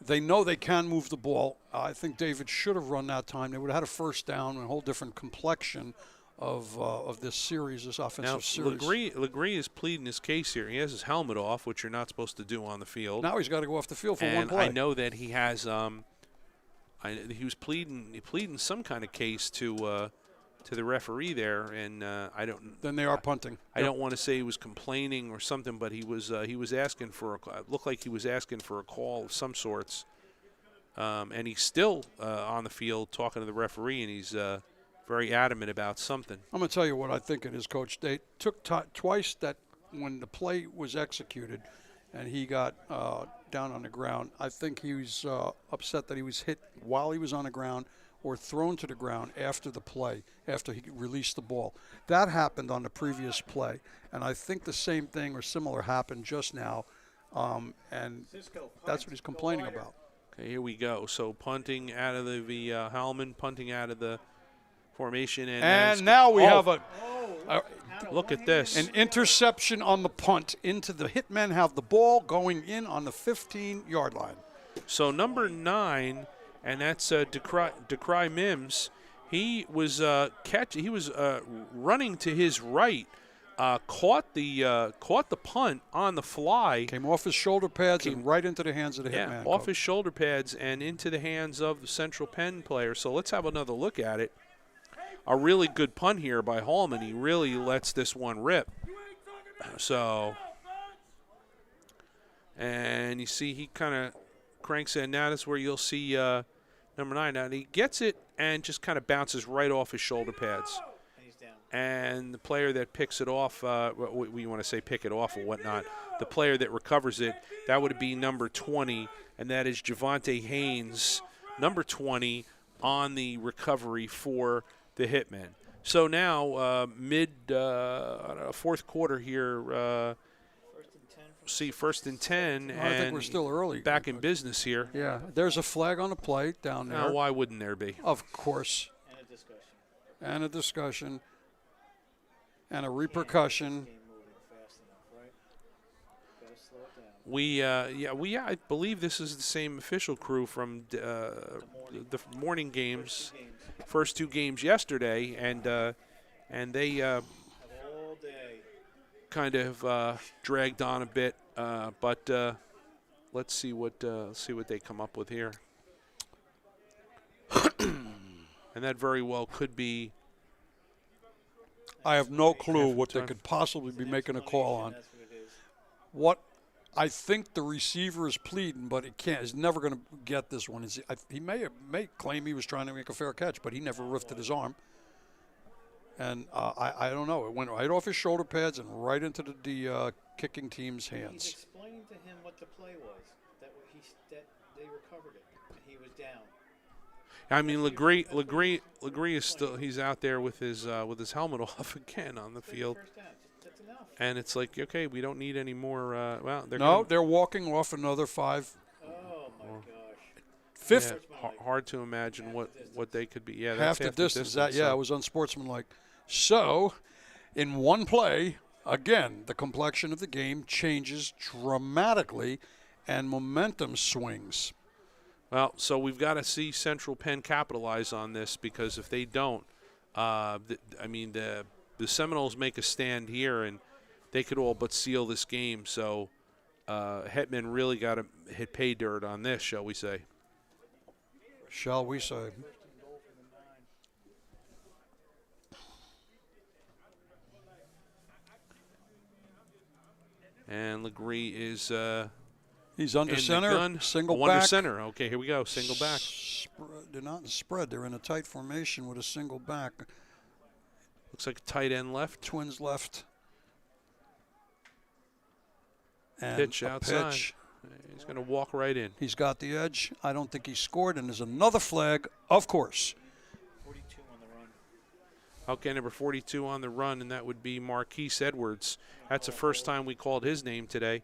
they know they can move the ball. I think David should have run that time. They would have had a first down and a whole different complexion of this series, this offensive series. Legree is pleading his case here. He has his helmet off, which you're not supposed to do on the field. Now he's got to go off the field for one And play. I know that he has. He was pleading some kind of case to the referee there, and I don't. Then they are punting. I don't want to say he was complaining or something, but he was asking for it looked like he was asking for a call of some sorts, and he's still on the field talking to the referee, and he's very adamant about something. I'm going to tell you what I think it is, Coach. They took twice that when the play was executed and he got down on the ground. I think he was upset that he was hit while he was on the ground or thrown to the ground after the play, after he released the ball. That happened on the previous play, and I think the same thing or similar happened just now, and that's what he's complaining about. Okay, here we go. So punting out of the Hellman, punting out of the formation. And now we have a look at this. An interception on the punt into the Hitmen have the ball going in on the 15-yard line. So number 9, and that's Decry Mims. He was running to his right, caught the punt on the fly. Came off his shoulder pads and right into the hands of the Hitman. Off his shoulder pads and into the hands of the Central Penn player. So let's have another look at it. A really good punt here by Hallman. He really lets this one rip. So, and you see he kind of cranks in. Now that's where you'll see number 9. Now he gets it and just kind of bounces right off his shoulder pads. And the player that picks it off, we want to say pick it off or whatnot, the player that recovers it, that would be number 20, and that is Javante Haynes, number 20, on the recovery for the Hitmen. So now fourth quarter here, see 1st and 10, I think we're still early. Back in business here. Yeah, there's a flag on the play down there. Now, why wouldn't there be? Of course. And a discussion. And a repercussion. I believe this is the same official crew from the morning games, first 2 games yesterday, and they kind of dragged on a bit, but let's see what they come up with here. And that very well could be. I have no clue what they could possibly be making a call on. What I think the receiver is pleading, but he can't. He's never going to get this one. He may claim he was trying to make a fair catch, but he never lifted his arm. And I don't know. It went right off his shoulder pads and right into the kicking team's hands. He's explaining to him what the play was. That they recovered it. He was down. I mean, Legree is still. He's out there with his helmet off again on the field. And it's like, okay, we don't need any more. They're walking off another 5. Oh my gosh! Fifth. Yeah, hard to imagine what they could be. Yeah, Half that's the distance. It was unsportsmanlike. So, in one play, again, the complexion of the game changes dramatically, and momentum swings. Well, so we've got to see Central Penn capitalize on this, because if they don't, the Seminoles make a stand here, and they could all but seal this game. So Hitman really got to hit pay dirt on this, shall we say. Shall we say. And Legree is he's under center, single back. Under center. Okay, here we go, single back. They're not in spread. They're in a tight formation with a single back. Looks like a tight end left. Twins left. And pitch outside. Pitch. He's going to walk right in. He's got the edge. I don't think he scored, and there's another flag, of course. 42 on the run. Okay, number 42 on the run, and that would be Marquise Edwards. That's the first time we called his name today.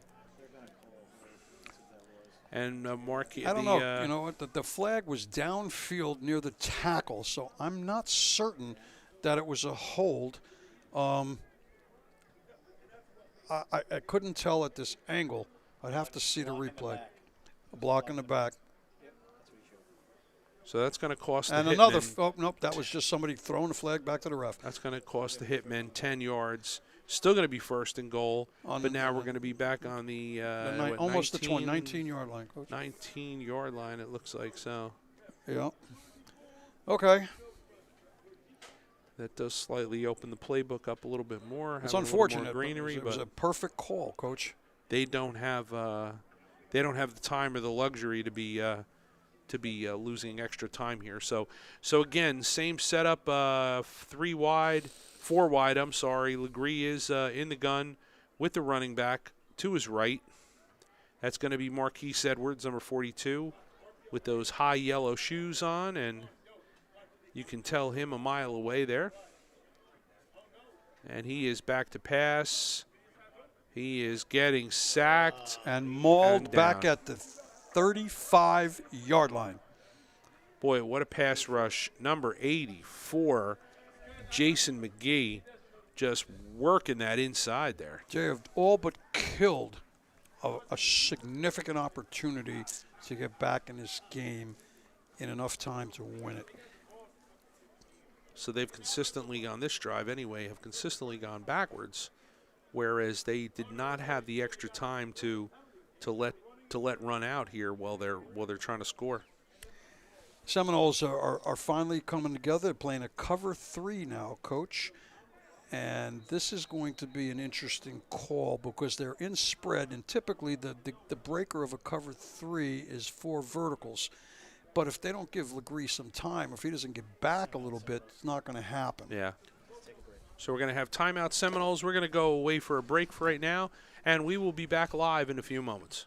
And Marquise, I don't know. You know what? The flag was downfield near the tackle, so I'm not certain that it was a hold. I couldn't tell at this angle. I'd have to see the replay. A block in the back. So that's going to cost the and Hitman. Another. Oh, nope, that was just somebody throwing the flag back to the ref. That's going to cost the Hitmen 10 yards. Still going to be first and goal, but now we're going to be back on the almost the 19-yard line, Coach. 19-yard line, it looks like, so. Yeah. Okay. That does slightly open the playbook up a little bit more. It's unfortunate. Greenery, it was a perfect call, Coach. They don't have the time or the luxury to be losing extra time here. So again, same setup, 4 wide. I'm sorry. Legree is in the gun with the running back to his right. That's going to be Marquise Edwards, number 42, with those high yellow shoes on, and you can tell him a mile away there. And he is back to pass. He is getting sacked and mauled back at the 35-yard line. Boy, what a pass rush. Number 84, Jason McGee, just working that inside there. They have all but killed a significant opportunity to get back in this game in enough time to win it. So they've consistently, on this drive anyway, have consistently gone backwards, whereas they did not have the extra time to let run out here while they're trying to score. Seminoles are finally coming together. They're playing a cover 3 now, Coach. And this is going to be an interesting call because they're in spread, and typically the breaker of a cover 3 is 4 verticals. But if they don't give Legree some time, if he doesn't get back a little bit, it's not going to happen. Yeah. So we're going to have timeout Seminoles. We're going to go away for a break for right now, and we will be back live in a few moments.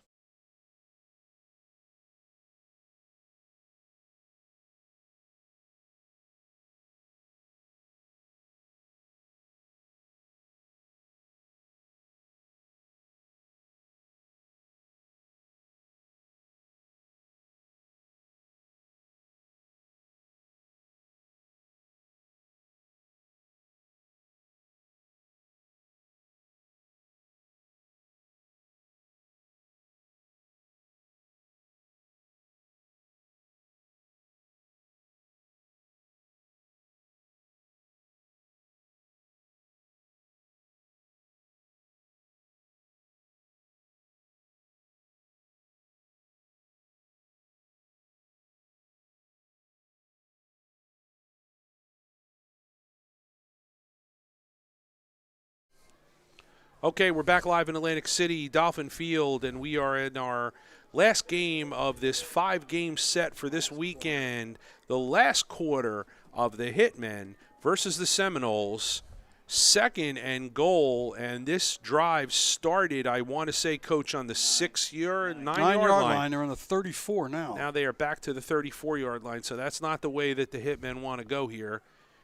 Okay, we're back live in Atlantic City, Dolphin Field, and we are in our last game of this 5-game set for this weekend. The last quarter of the Hitmen versus the Seminoles. 2nd and goal, and this drive started, I want to say, Coach, on the 9-yard line. They're on the 34 now. Now they are back to the 34-yard line, so that's not the way that the Hitmen want to go here.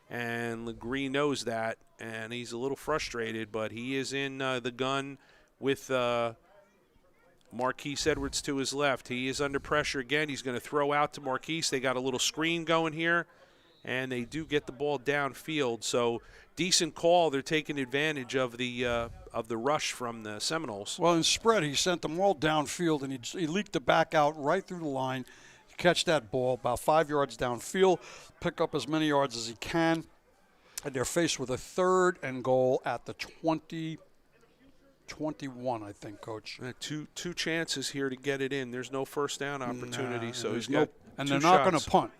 And Legree knows that, and he's a little frustrated, but he is in the gun with Marquise Edwards to his left. He is under pressure again. He's going to throw out to Marquise. They got a little screen going here, and they do get the ball downfield. So decent call. They're taking advantage of the rush from the Seminoles. Well, in spread, he sent them all downfield, and he leaked the back out right through the line. Catch that ball about 5 yards downfield, pick up as many yards as he can, and they're faced with a 3rd and goal at the 21, I think, Coach. Two chances here to get it in. There's no first down opportunity, so there's he's got and two they're not going shots. to punt.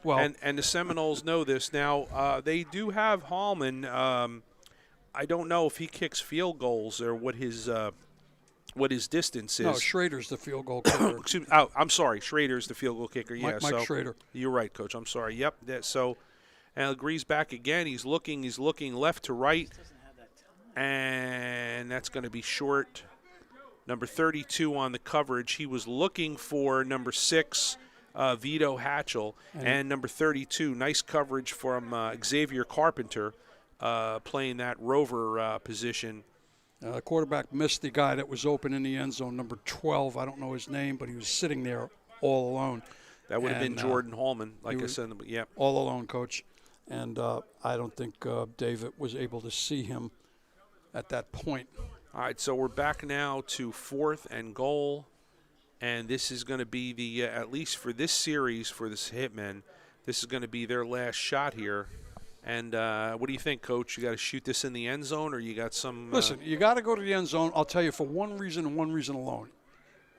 Well, and the Seminoles know this. Now, they do have Hallman. I don't know if he kicks field goals or what his distance is. No, Schrader's the field goal kicker. Excuse me. Oh, I'm sorry. Schrader's the field goal kicker. Mike Schrader. You're right, Coach. I'm sorry. Yep. And Legree's back again. He's looking left to right. And that's going to be short. Number 32 on the coverage. He was looking for number 6, Vito Hatchell, and number 32. Nice coverage from Xavier Carpenter playing that rover position. The quarterback missed the guy that was open in the end zone, number 12. I don't know his name, but he was sitting there all alone. That would have been Jordan Hallman, like I said. Yeah. All alone, Coach. And I don't think David was able to see him at that point. All right, so we're back now to 4th and goal, and this is going to be the at least for this series for this Hitmen, this is going to be their last shot here. And what do you think, Coach? You got to shoot this in the end zone, or you got some? Listen, you got to go to the end zone. I'll tell you for one reason and one reason alone.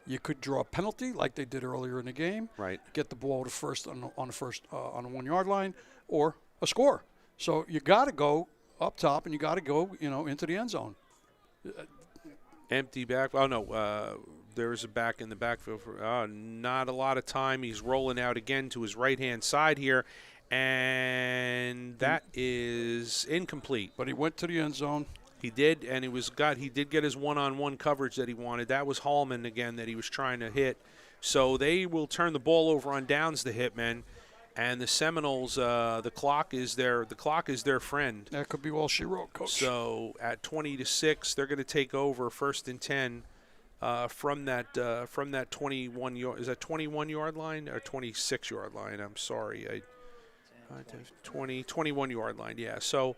You could draw a penalty like they did earlier in the game. Right. Get the ball to first on the 1 yard line, or a score. So you got to go up top, and you got to go, into the end zone. Empty back. Oh, no. There's a back in the backfield. Not a lot of time. He's rolling out again to his right-hand side here, and that is incomplete. But he went to the end zone. He did, and he did get his one-on-one coverage that he wanted. That was Hallman again that he was trying to hit. So they will turn the ball over on downs, the Hitmen. And the Seminoles, the clock is their friend. That could be all she wrote, Coach. So at 20-6, they're going to take over 1st and 10 from that 21 yard. Is that 21-yard line or 26-yard line? I'm sorry, 21-yard line. Yeah. So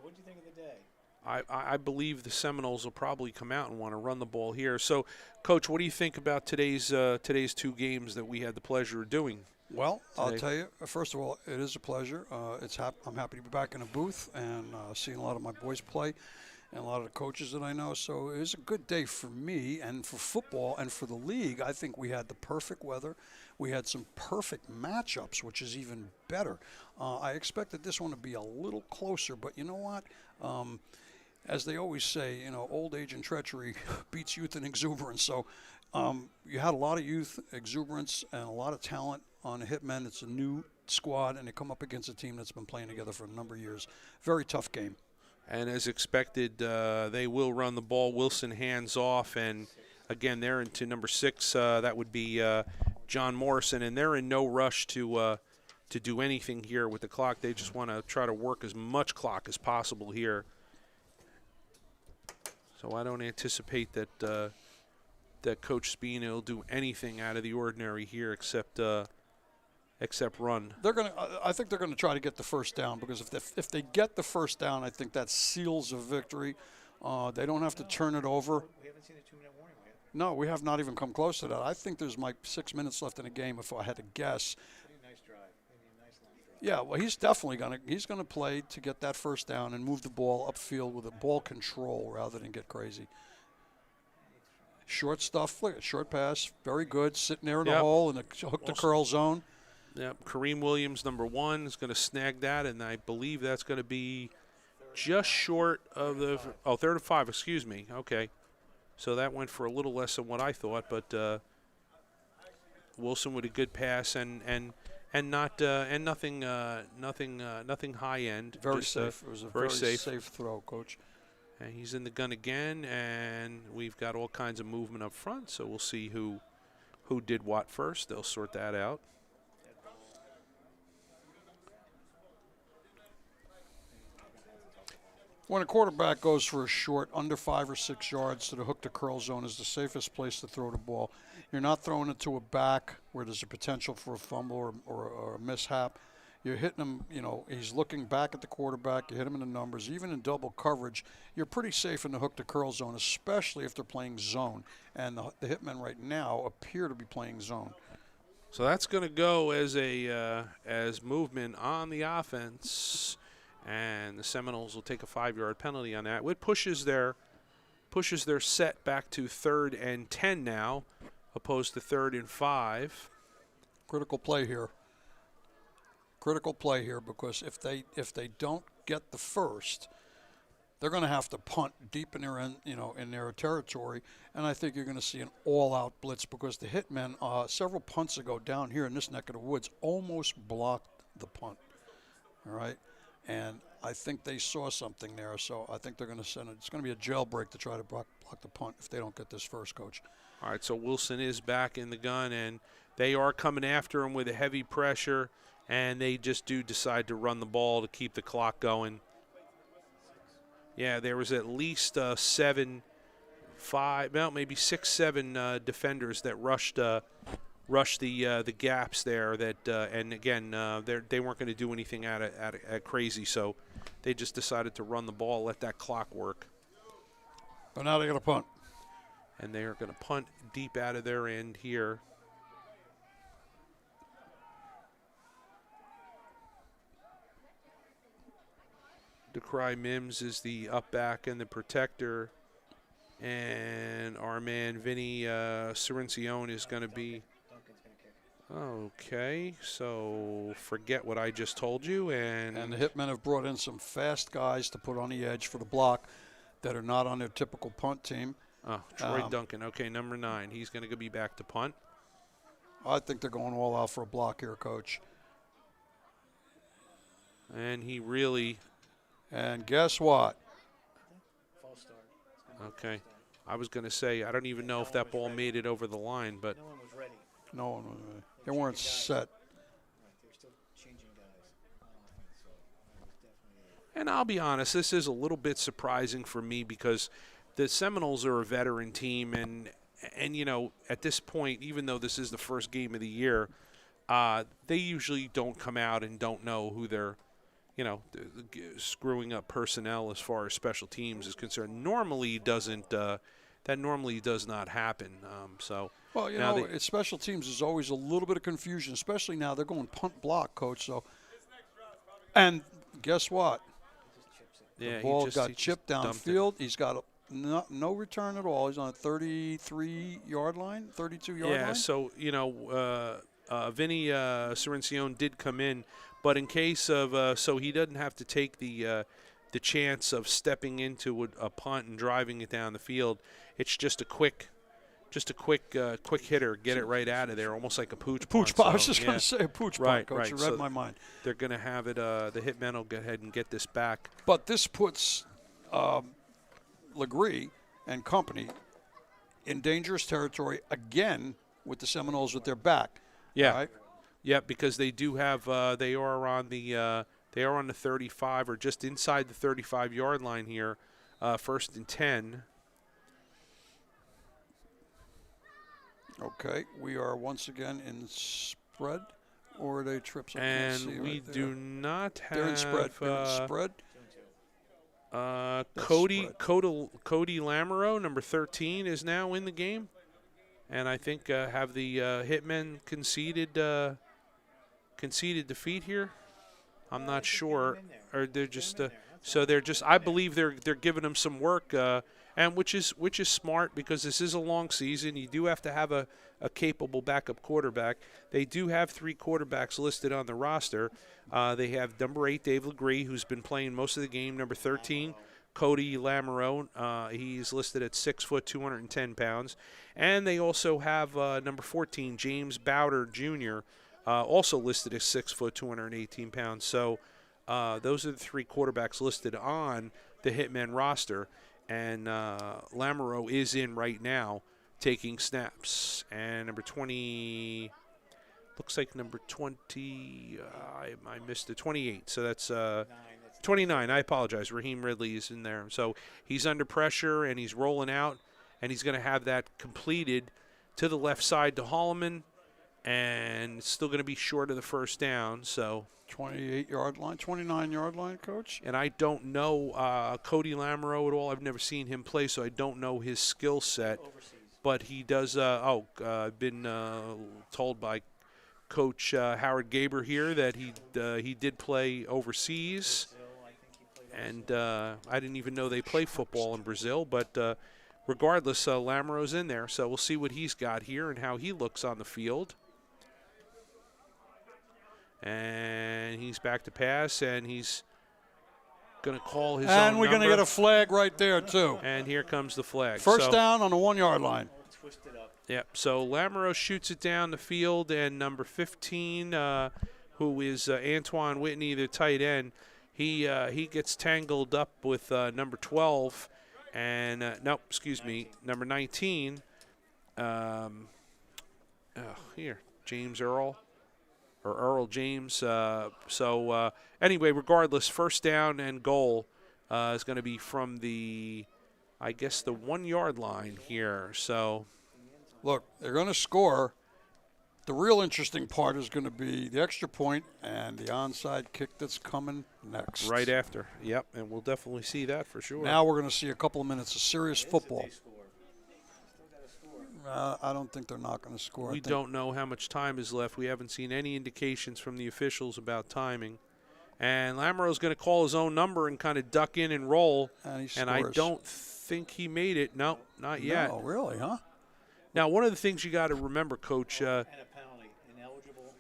what do you think of the day? I believe the Seminoles will probably come out and want to run the ball here. So, Coach, what do you think about today's 2 games that we had the pleasure of doing? Well, I'll tell you, first of all, it is a pleasure. I'm happy to be back in a booth and seeing a lot of my boys play and a lot of the coaches that I know. So it was a good day for me and for football and for the league. I think we had the perfect weather. We had some perfect matchups, which is even better. I expected this one to be a little closer, but you know what? As they always say, old age and treachery beats youth and exuberance. So you had a lot of youth, exuberance, and a lot of talent on the Hitmen. It's a new squad, and they come up against a team that's been playing together for a number of years. Very tough game. And as expected, they will run the ball. Wilson hands off, and again, they're into number 6. That would be John Morrison, and they're in no rush to do anything here with the clock. They just want to try to work as much clock as possible here. So I don't anticipate that that Coach Spina will do anything out of the ordinary here except run. I think they're gonna try to get the first down, because if they get the first down, I think that seals a victory. They don't have to turn it over. We haven't seen a 2-minute warning yet. No, we have not even come close to that. I think there's 6 minutes left in the game, if I had to guess. Maybe a nice drive. Maybe a nice long drive. Yeah, well, he's definitely gonna play to get that first down and move the ball upfield with a ball control rather than get crazy. Short stuff, look at short pass, very good, sitting there in the hole in the hook to curl zone. Yep, Kareem Williams, number 1, is going to snag that, and I believe that's going to be just short of the 3rd and 5. Excuse me. Okay, so that went for a little less than what I thought, but Wilson with a good pass and nothing high end. Very safe. It was a very safe throw, Coach. And he's in the gun again, and we've got all kinds of movement up front, so we'll see who did what first. They'll sort that out. When a quarterback goes for a short, under 5 or 6 yards to the hook to curl zone is the safest place to throw the ball. You're not throwing it to a back where there's a potential for a fumble or a mishap. You're hitting him, he's looking back at the quarterback. You hit him in the numbers. Even in double coverage, you're pretty safe in the hook to curl zone, especially if they're playing zone. And the Hitmen right now appear to be playing zone. So that's going to go as as movement on the offense. And the Seminoles will take a 5-yard penalty on that. It pushes their set back to 3rd and 10 now, opposed to 3rd and 5. Critical play here. Critical play here, because if they don't get the first, they're going to have to punt deep in their in their territory, and I think you're going to see an all-out blitz, because the Hitmen several punts ago down here in this neck of the woods almost blocked the punt. All right. And I think they saw something there, so I think they're going to send it. It's going to be a jailbreak to try to block the punt if they don't get this first, Coach. All right, so Wilson is back in the gun, and they are coming after him with a heavy pressure, and they just do decide to run the ball to keep the clock going. Yeah, there was at least 7, 5, well, maybe 6, 7 defenders that rushed the gaps there. And again, they weren't going to do anything at crazy, so they just decided to run the ball, let that clock work. But now they're going to punt. And they are going to punt deep out of their end here. Decry Mims is the up back and the protector. And our man Vinny Cirencione is going to be. Okay, so forget what I just told you. And the Hitmen have brought in some fast guys to put on the edge for the block that are not on their typical punt team. Oh, Troy Duncan. Okay, number 9. He's going to be back to punt. I think they're going all out for a block here, Coach. And he really. And guess what? False start. Okay. I was going to say, I don't even know if that ball made it over the line, but. No one was ready. No one was ready. They weren't set. Right, they were still changing guys on offense, so it was definitely And I'll be honest, this is a little bit surprising for me, because the Seminoles are a veteran team, and at this point, even though this is the first game of the year, they usually don't come out and don't know who they're, screwing up personnel as far as special teams is concerned. Normally doesn't. That normally does not happen. Well, it's special teams. There's always a little bit of confusion, especially now. They're going punt block, Coach. So, and guess what? Yeah, the ball got chipped downfield. He's got no return at all. He's on a 33-yard line, 32-yard line. Yeah, so, Vinny Cirencione did come in, but in case of so he doesn't have to take the chance of stepping into a punt and driving it down the field. It's just a quick hitter, get it right out of there, almost like a pooch punt. I was just going to say a pooch punt, Coach. Right. You read my mind. They're going to have it. The Hitmen will go ahead and get this back. But this puts Legree and company in dangerous territory again with the Seminoles with their back. Yeah. Right? Yeah, because they do have. They are on the 35 or just inside the 35-yard line here. 1st and 10. Okay, we are once again in spread, or are they trips? And we do not have. They're in spread. Spread. Cody Lamoureux, number 13, is now in the game, and I think have the Hitmen conceded defeat here. I'm not sure, or they're just so they're just. I believe they're giving them some work. And which is smart, because this is a long season. You do have to have a capable backup quarterback. They do have 3 quarterbacks listed on the roster. They have number 8, Dave Legree, who's been playing most of the game. Number 13, Cody Lamoureux. He's listed at 6 foot, 210 pounds. And they also have number 14, James Bowder Jr., also listed as 6 foot, 218 pounds. So those are the 3 quarterbacks listed on the Hitmen roster. And Lamoureux is in right now taking snaps. And number 20, looks like number 20, I missed it, 28. So that's 29, I apologize. Raheem Ridley is in there. So he's under pressure, and he's rolling out, and he's going to have that completed to the left side to Holloman, and it's still going to be short of the first down. So 28-yard line, 29-yard line, Coach. And I don't know Cody Lamoureux at all. I've never seen him play, so I don't know his skill set. But he does. I've been told by Coach Howard Gaber here that he did play overseas, and I didn't even know they play football in Brazil. But regardless, Lamoureux's in there, so we'll see what he's got here and how he looks on the field. And he's back to pass, and he's going to call his own And we're going to number. get a flag right there, too. And here comes the flag. First down on the 1-yard line. Twisted up. Yep. So Lamoureux shoots it down the field, and number 15, who is Antoine Whitney, the tight end, he gets tangled up with number 12, and number 19. Here, James Earl. Or Earl James. Anyway, regardless, first down and goal is going to be from the 1-yard line here. So, look, they're going to score. The real interesting part is going to be the extra point and the onside kick that's coming next. Right after. Yep, and we'll definitely see that for sure. Now we're going to see a couple of minutes of serious football. I don't think they're not going to score. We don't know how much time is left. We haven't seen any indications from the officials about timing. And Lamoureux's going to call his own number and kind of duck in and roll. And I don't think he made it. No, not yet. No, really, huh? Now, one of the things you got to remember, Coach. And a penalty. Ineligible.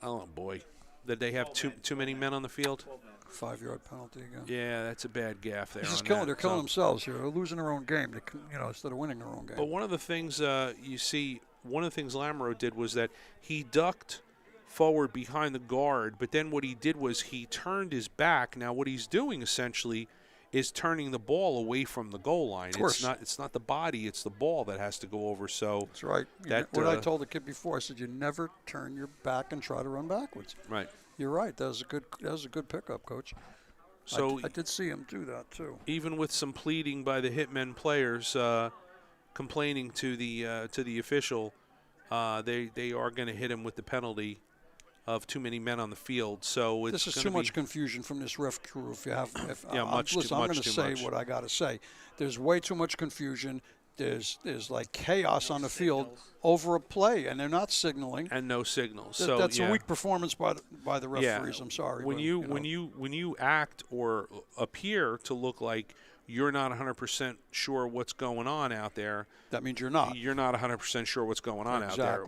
Oh, boy. Did they have too many men on the field? 5-yard penalty again. Yeah, that's a bad gaff there. They're killing themselves here. They're losing their own game, instead of winning their own game. But one of the things one of the things Lamoureux did was that he ducked forward behind the guard, but then what he did was he turned his back. Now, what he's doing essentially is turning the ball away from the goal line. Of course. It's not the body, it's the ball that has to go over. So that's right. What I told the kid before, I said you never turn your back and try to run backwards. Right. You're right. That was a good pickup, Coach. So I did see him do that too. Even with some pleading by the Hitmen players, complaining to the official, they are going to hit him with the penalty of too many men on the field. So it's this is too much confusion from this ref crew. I'm going to say what I got to say. There's way too much confusion. There's like chaos on the field over a play, and they're not signaling. And no signals. That's a weak performance by the referees. Yeah. I'm sorry. When you act or appear to look like you're not 100% sure what's going on out there, that means you're not. You're not 100% sure what's going on out there.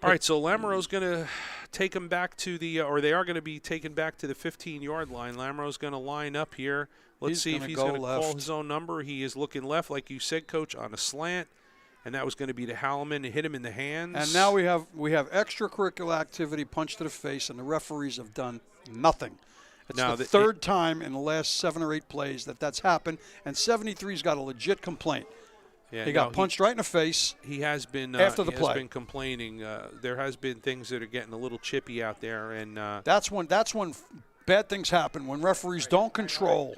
All right, so Lamoureux's going to take them back to they are going to be taken back to the 15-yard line. Lamoureux's going to line up here. Let's see if he's going to call his own number. He is looking left, like you said, Coach, on a slant, and that was going to be to Hallman to hit him in the hands. And now we have extracurricular activity, punch to the face, and the referees have done nothing. It's the third time in the last 7 or 8 plays that's happened, and 73's got a legit complaint. Yeah, he got punched right in the face. He has been after the play. Has been complaining. There has been things that are getting a little chippy out there, and that's when bad things happen, when referees don't control.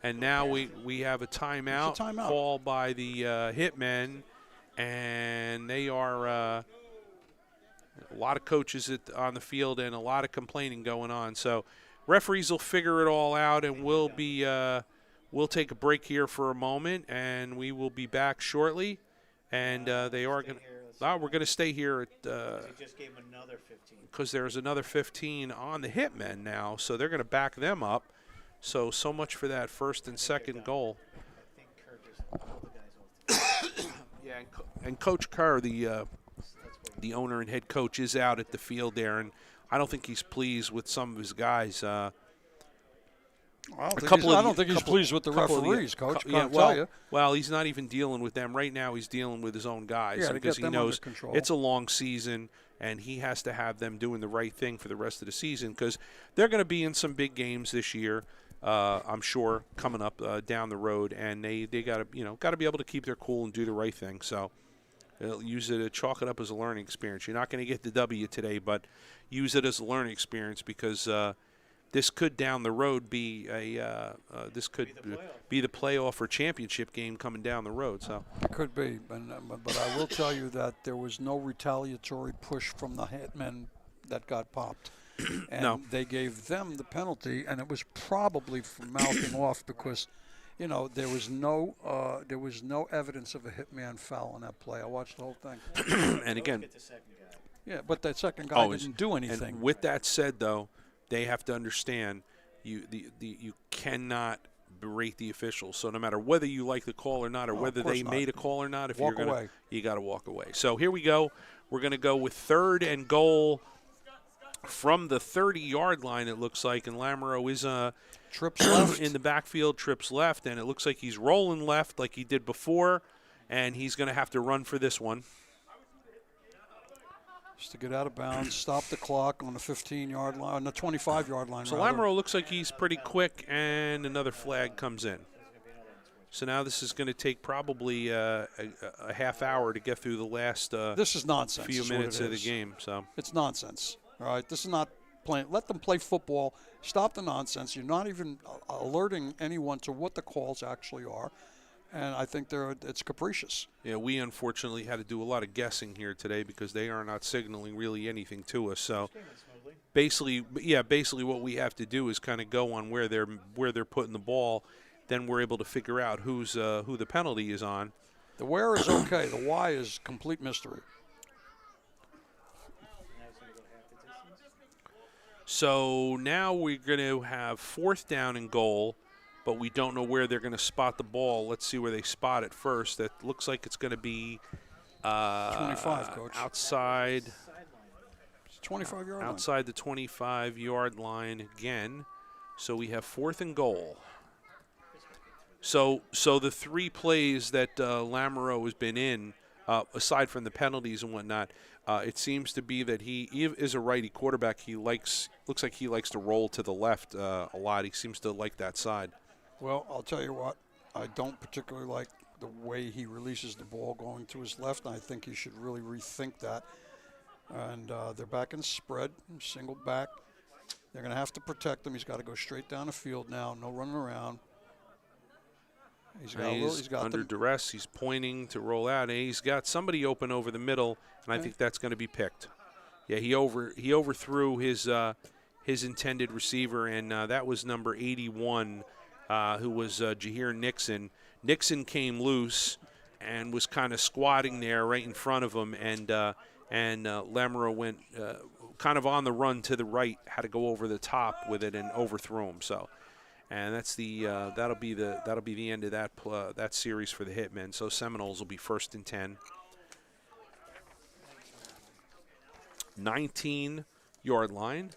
And now we have a timeout, called by the Hitmen, and they are a lot of coaches on the field and a lot of complaining going on. So referees will figure it all out, and we'll take a break here for a moment, and we will be back shortly. And they are going to. We're going to stay here at. They just gave him another 15. Because there's another 15 on the Hitmen now, so they're going to back them up. So much for that first and second goal. Yeah, and Coach Kerr, the owner and head coach, is out at the field there, and I don't think he's pleased with some of his guys. I don't think he's pleased with the referees, Coach. Well, he's not even dealing with them right now. He's dealing with his own guys because he knows it's a long season, and he has to have them doing the right thing for the rest of the season because they're going to be in some big games this year. I'm sure coming up down the road, and they got to be able to keep their cool and do the right thing. So use it to chalk it up as a learning experience. You're not going to get the W today, but use it as a learning experience because this could down the road be a this could be the playoff or championship game coming down the road. So it could be, but I will tell you that there was no retaliatory push from the Hitmen that got popped. And No. they gave them the penalty, and it was probably for mouthing off because, you know, there was no evidence of a Hitman foul on that play. I watched the whole thing. And again, yeah, but that second guy didn't do anything. And with that said, though, they have to understand you cannot berate the officials. So no matter whether you like the call or not, or whether they made a call or not, if Walk you're gonna, away. you got to walk away. So here we go. We're going to go with 3rd and goal from the 30-yard line, it looks like, and Lamoureux is trips left in the backfield, trips left, and it looks like he's rolling left like he did before, and he's going to have to run for this one. Just to get out of bounds, stop the clock on the 15-yard line, on the 25-yard line. So rather. Lamoureux looks like he's pretty quick, and another flag comes in. So now this is going to take probably a half hour to get through the last this is nonsense, few is what minutes it of the is. game. So it's nonsense. All right, this is not playing. Let them play football. Stop the nonsense. You're not even alerting anyone to what the calls actually are, and I think it's capricious. Yeah, we unfortunately had to do a lot of guessing here today because they are not signaling really anything to us. So basically what we have to do is kind of go on where they're putting the ball. Then we're able to figure out who the penalty is on. The where is okay. The why is complete mystery. So now we're going to have 4th down and goal, but we don't know where they're going to spot the ball. Let's see where they spot it first. That looks like it's going to be 25, Coach. Outside. It's 25-yard line. Outside the 25-yard line again. So we have 4th and goal. So the 3 plays that Lamoureux has been in, aside from the penalties and whatnot, it seems to be that he is a righty quarterback. Looks like he likes to roll to the left a lot. He seems to like that side. Well, I'll tell you what, I don't particularly like the way he releases the ball going to his left, and I think he should really rethink that. And they're back in spread, single back. They're going to have to protect him. He's got to go straight down the field now, no running around. He's under duress. He's pointing to roll out. And he's got somebody open over the middle, and I think that's going to be picked. Yeah, he overthrew his intended receiver, and that was number 81, who was Jahir Nixon. Nixon came loose and was kind of squatting there right in front of him, and Lamoureux went kind of on the run to the right, had to go over the top with it and overthrew him. So. And that's that'll be the end of that series for the Hitmen. So Seminoles will be 1st and 10. 19-yard line,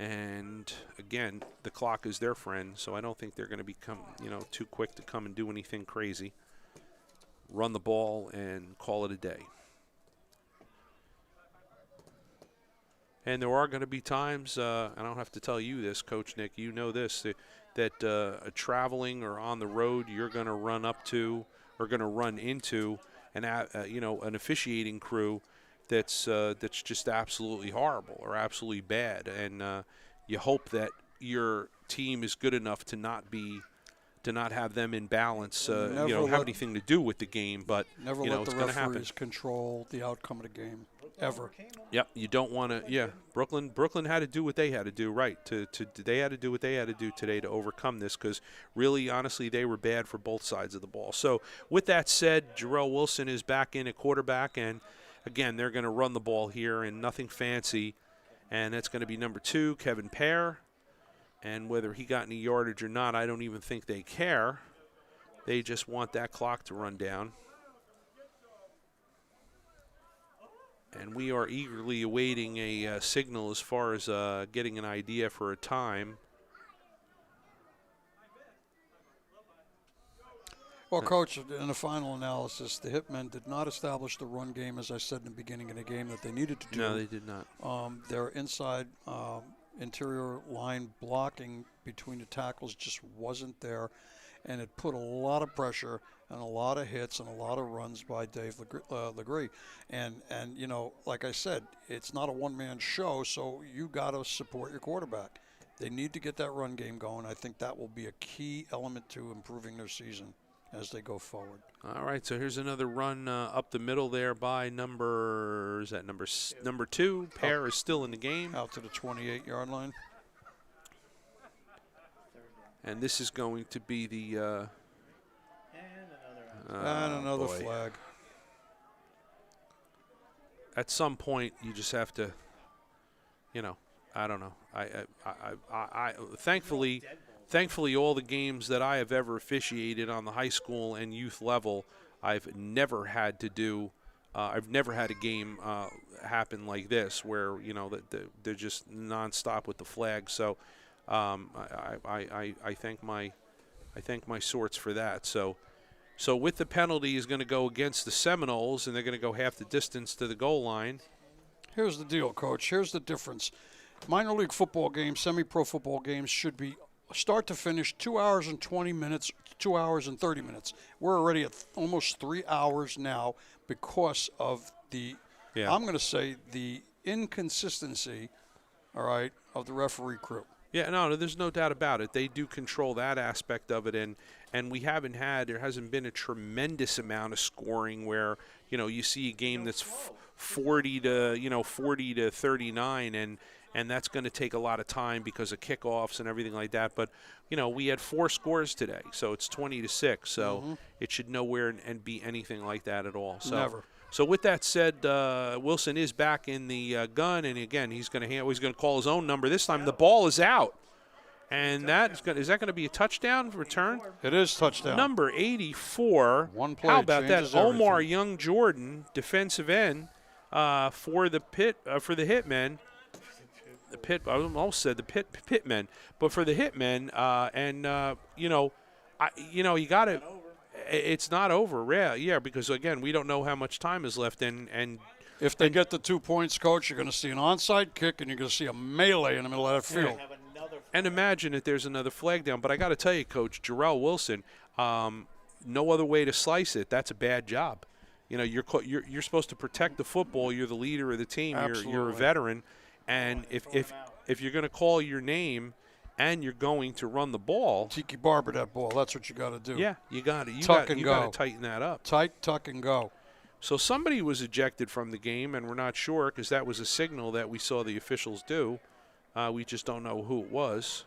and again the clock is their friend. So I don't think they're going to become too quick to come and do anything crazy. Run the ball and call it a day. And there are going to be times, I don't have to tell you this, Coach Nick, you know this, that traveling or on the road, you're going to run up to or going to run into an officiating crew that's just absolutely horrible or absolutely bad, and you hope that your team is good enough to not have them in balance, have anything to do with the game, but never let the it's going to happen. referees control the outcome of the game. Ever. Yep, you don't want to. Yeah, Brooklyn had to do what they had to do, right? They had to do what they had to do today to overcome this, because really, honestly, they were bad for both sides of the ball. So, with that said, Jarrell Wilson is back in at quarterback, and again, they're going to run the ball here, and nothing fancy, and that's going to be number 2, Kevin Pear, and whether he got any yardage or not, I don't even think they care. They just want that clock to run down. And we are eagerly awaiting a signal as far as getting an idea for a time. Well, Coach, in the final analysis, the Hitmen did not establish the run game, as I said in the beginning of the game, that they needed to do. No, they did not. Their inside interior line blocking between the tackles just wasn't there, and it put a lot of pressure and a lot of hits and a lot of runs by Dave Legree. And like I said, it's not a one-man show, so you got to support your quarterback. They need to get that run game going. I think that will be a key element to improving their season as they go forward. All right, so here's another run up the middle there by number 2. Pear is still in the game. Out to the 28-yard line. And this is going to be the and another flag. At some point, you just have to, I don't know. I thankfully, all the games that I have ever officiated on the high school and youth level, I've never had to do. I've never had a game happen like this where they're just nonstop with the flag. So I thank my sorts for that. So with the penalty is going to go against the Seminoles, and they're going to go half the distance to the goal line. Here's the deal, Coach. Here's the difference. Minor league football games, semi-pro football games should be start to finish 2 hours and 20 minutes, 2 hours and 30 minutes. We're already at almost 3 hours now because of the, I'm going to say, the inconsistency, all right, of the referee crew. Yeah, no, there's no doubt about it. They do control that aspect of it, and there hasn't been a tremendous amount of scoring where, you see a game that's 40 to 39, and that's going to take a lot of time because of kickoffs and everything like that. But, we had 4 scores today, so it's 20-6. So it should nowhere and be anything like that at all. So, never. So with that said, Wilson is back in the gun, and again, he's going to call his own number. This time the ball is out. And is that going to be a touchdown return? It is touchdown. Number 84. One play. How about that? Everything. Omar Young Jordan, defensive end for the Hitmen. I almost said the Pitmen, but for the Hitmen, you got to. It's not over, yeah, because again, we don't know how much time is left, and if they get the 2 points, Coach, you're going to see an onside kick, and you're going to see a melee in the middle of that field. And imagine if there's another flag down. But I got to tell you, Coach, Jarrell Wilson, no other way to slice it. That's a bad job. You're supposed to protect the football. You're the leader of the team. You're a veteran, and if you're going to call your name and you're going to run the ball, Tiki Barber that ball. That's what you got to do. Yeah, you got it. You got to tighten that up. Tuck and go. So somebody was ejected from the game, and we're not sure because that was a signal that we saw the officials do. We just don't know who it was.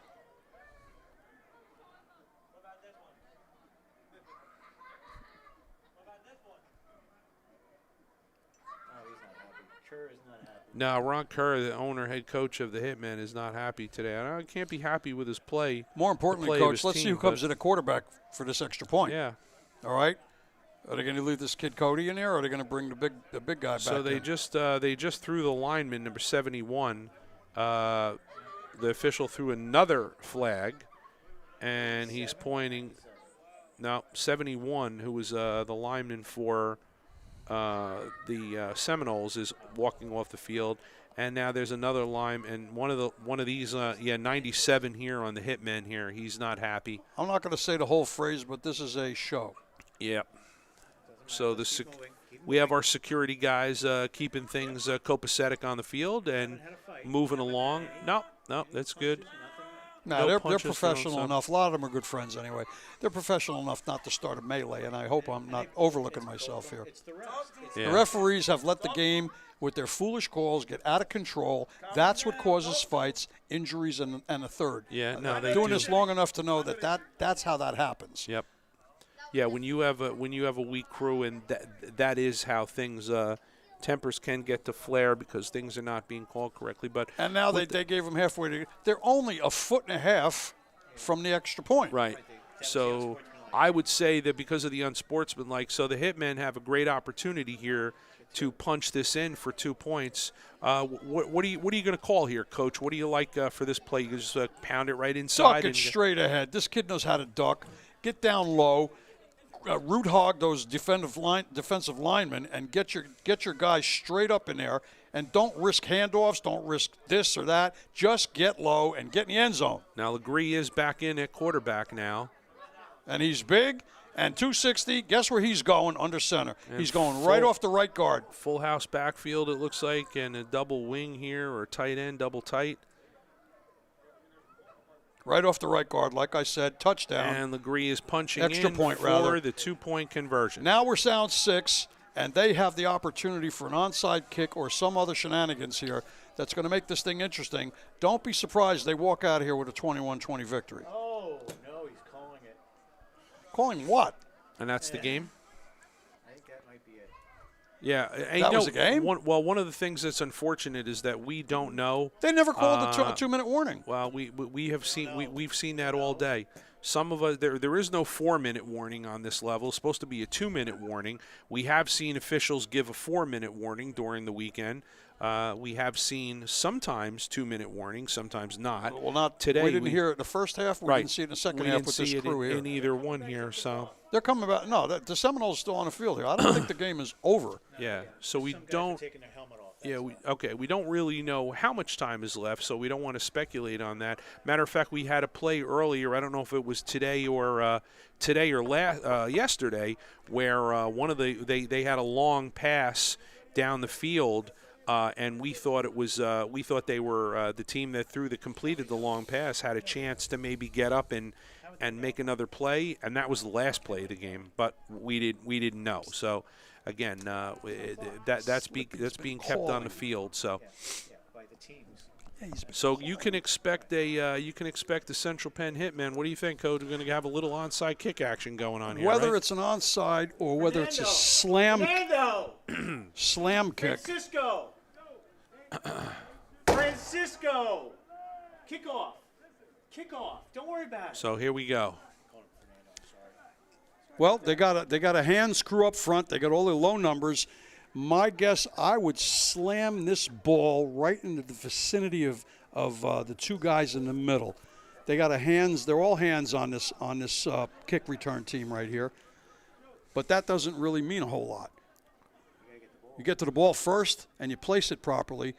No, Ron Kerr, the owner, head coach of the Hitmen, is not happy today. I can't be happy with his play. More importantly, Coach, let's see who comes in at quarterback for this extra point. Yeah. All right. Are they going to leave this kid Cody in there, or are they going to bring the big guy back? So they just threw the lineman, number 71. The official threw another flag, and he's pointing. Now, 71, who was the lineman for the Seminoles, is walking off the field, and now there's another lineman, and one of these, 97 here on the Hitmen here. He's not happy. I'm not going to say the whole phrase, but this is a show. Yeah. So we have our security guys keeping things copacetic on the field and moving along. No, that's good. No, they're professional enough. A lot of them are good friends anyway. They're professional enough not to start a melee, and I hope I'm not overlooking myself here. The referees have let the game, with their foolish calls, get out of control. That's what causes fights, injuries, and a third. Yeah, no, they doing do. this long enough to know that's how that happens. Yep. Yeah, when you have a weak crew, and that is how things tempers can get to flare because things are not being called correctly. But and now they gave them halfway to. They're only a foot and a half from the extra point. Right. So I would say that because of the unsportsmanlike, so the Hitmen have a great opportunity here to punch this in for 2 points. What are you going to call here, Coach? What do you like for this play? You just pound it right inside. Duck it straight ahead. This kid knows how to duck. Get down low. Root hog those defensive linemen and get your guys straight up in there, and don't risk handoffs, don't risk this or that. Just get low and get in the end zone. Now Legree is back in at quarterback now, and he's big and 260. Guess where he's going? Under center. And he's going right off the right guard. Full house backfield, it looks like, and a double wing here or tight end, double tight. Right off the right guard, like I said, touchdown. And Legree is punching extra in point, for rather. the 2-point conversion. Now we're down 6, and they have the opportunity for an onside kick or some other shenanigans here that's going to make this thing interesting. Don't be surprised they walk out of here with a 21-20 victory. Oh, no, he's calling it. Calling what? And that's the game? I think that might be it. Yeah. That was a game? One of the things that's unfortunate is that we don't know. They never called a 2-minute warning. Well, we've seen that all day. Some of us there is no 4-minute warning on this level. It's supposed to be a 2-minute warning. We have seen officials give a 4-minute warning during the weekend. We have seen sometimes 2-minute warnings, sometimes not. Well, not today. We didn't hear it in the first half. We didn't see it in the second half with this crew here. In either one here, so they're coming back. No, the Seminoles are still on the field here. I don't think the game is over. Yeah, so we don't. Taking their helmet off. Yeah, we don't really know how much time is left, so we don't want to speculate on that. Matter of fact, we had a play earlier. I don't know if it was today or yesterday, where one of they had a long pass down the field. And we thought it was they were the team that completed the long pass had a chance to maybe get up and make another play, and that was the last play of the game. But we didn't know. So again, that's being kept on the field. So by the teams. So you can expect the Central Penn Hitman. What do you think, Coach? We're going to have a little onside kick action going on here. Whether right? it's an onside or whether it's a slam kick. Francisco! Kickoff! Don't worry about it. So here we go. Well, they got a hand screw up front. They got all their low numbers. My guess, I would slam this ball right into the vicinity of the two guys in the middle. They got they're all hands on this kick return team right here. But that doesn't really mean a whole lot. You get to the ball first and you place it properly.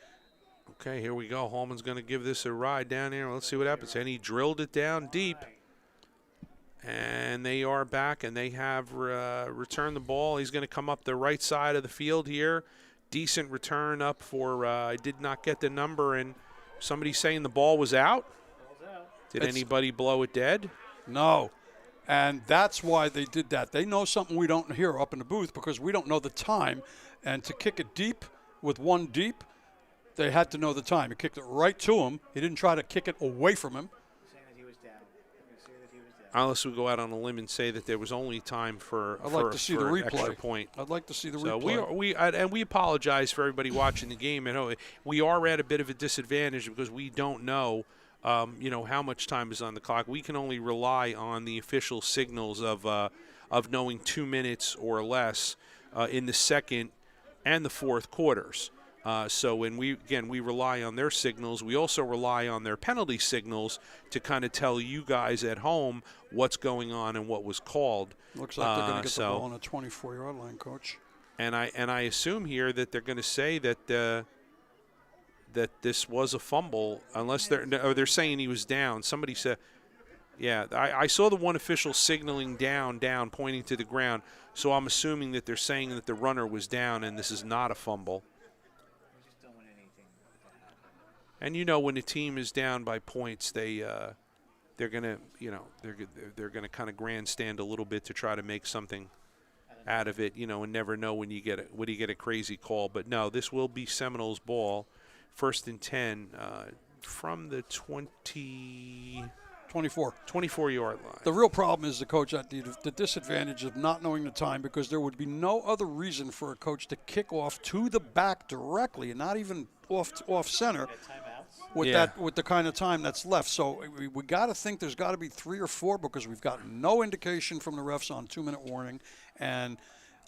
Okay, here we go. Holman's going to give this a ride down here. Let's see what happens. And he drilled it down deep. And they are back, and they have returned the ball. He's going to come up the right side of the field here. Decent return up for I did not get the number. And somebody saying the ball was out? Did anybody blow it dead? No. And that's why they did that. They know something we don't hear up in the booth because we don't know the time. And to kick it deep with one deep, they had to know the time. He kicked it right to him. He didn't try to kick it away from him. Unless we go out on a limb and say that there was only time for I'd like to see the replay. Extra point. I'd like to see the so replay. we apologize for everybody watching the game. And we are at a bit of a disadvantage because we don't know, how much time is on the clock. We can only rely on the official signals of knowing 2 minutes or less in the second and the fourth quarters. So when we rely on their signals. We also rely on their penalty signals to kind of tell you guys at home what's going on and what was called. Looks like they're going to get the ball on a 24-yard line, Coach. And I assume here that they're going to say that this was a fumble, unless they're saying he was down. Somebody said, yeah, I saw the one official signaling down, pointing to the ground. So I'm assuming that they're saying that the runner was down and this is not a fumble. And when the team is down by points, they're gonna kind of grandstand a little bit to try to make something out of it, and never know when you get a crazy call. But no, this will be Seminoles ball, 1st and 10 from the 24-yard line. The real problem is the coach at the disadvantage of not knowing the time, because there would be no other reason for a coach to kick off to the back directly and not even off center with the kind of time that's left. So we got to think there's got to be 3 or 4, because we've got no indication from the refs on 2-minute warning, and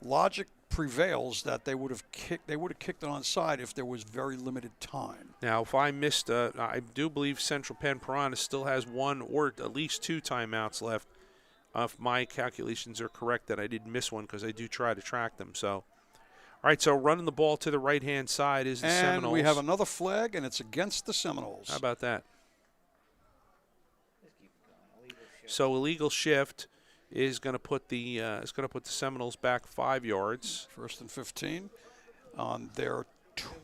logic prevails that they would have kicked it onside if there was very limited time. Now, if I missed, I do believe Central Penn Piranha still has 1 or at least 2 timeouts left. If my calculations are correct, that I didn't miss one, because I do try to track them. So, all right, so running the ball to the right-hand side is the Seminoles. And we have another flag, and it's against the Seminoles. How about that? So illegal shift is going to put the Seminoles back 5 yards. 1st and 15 on their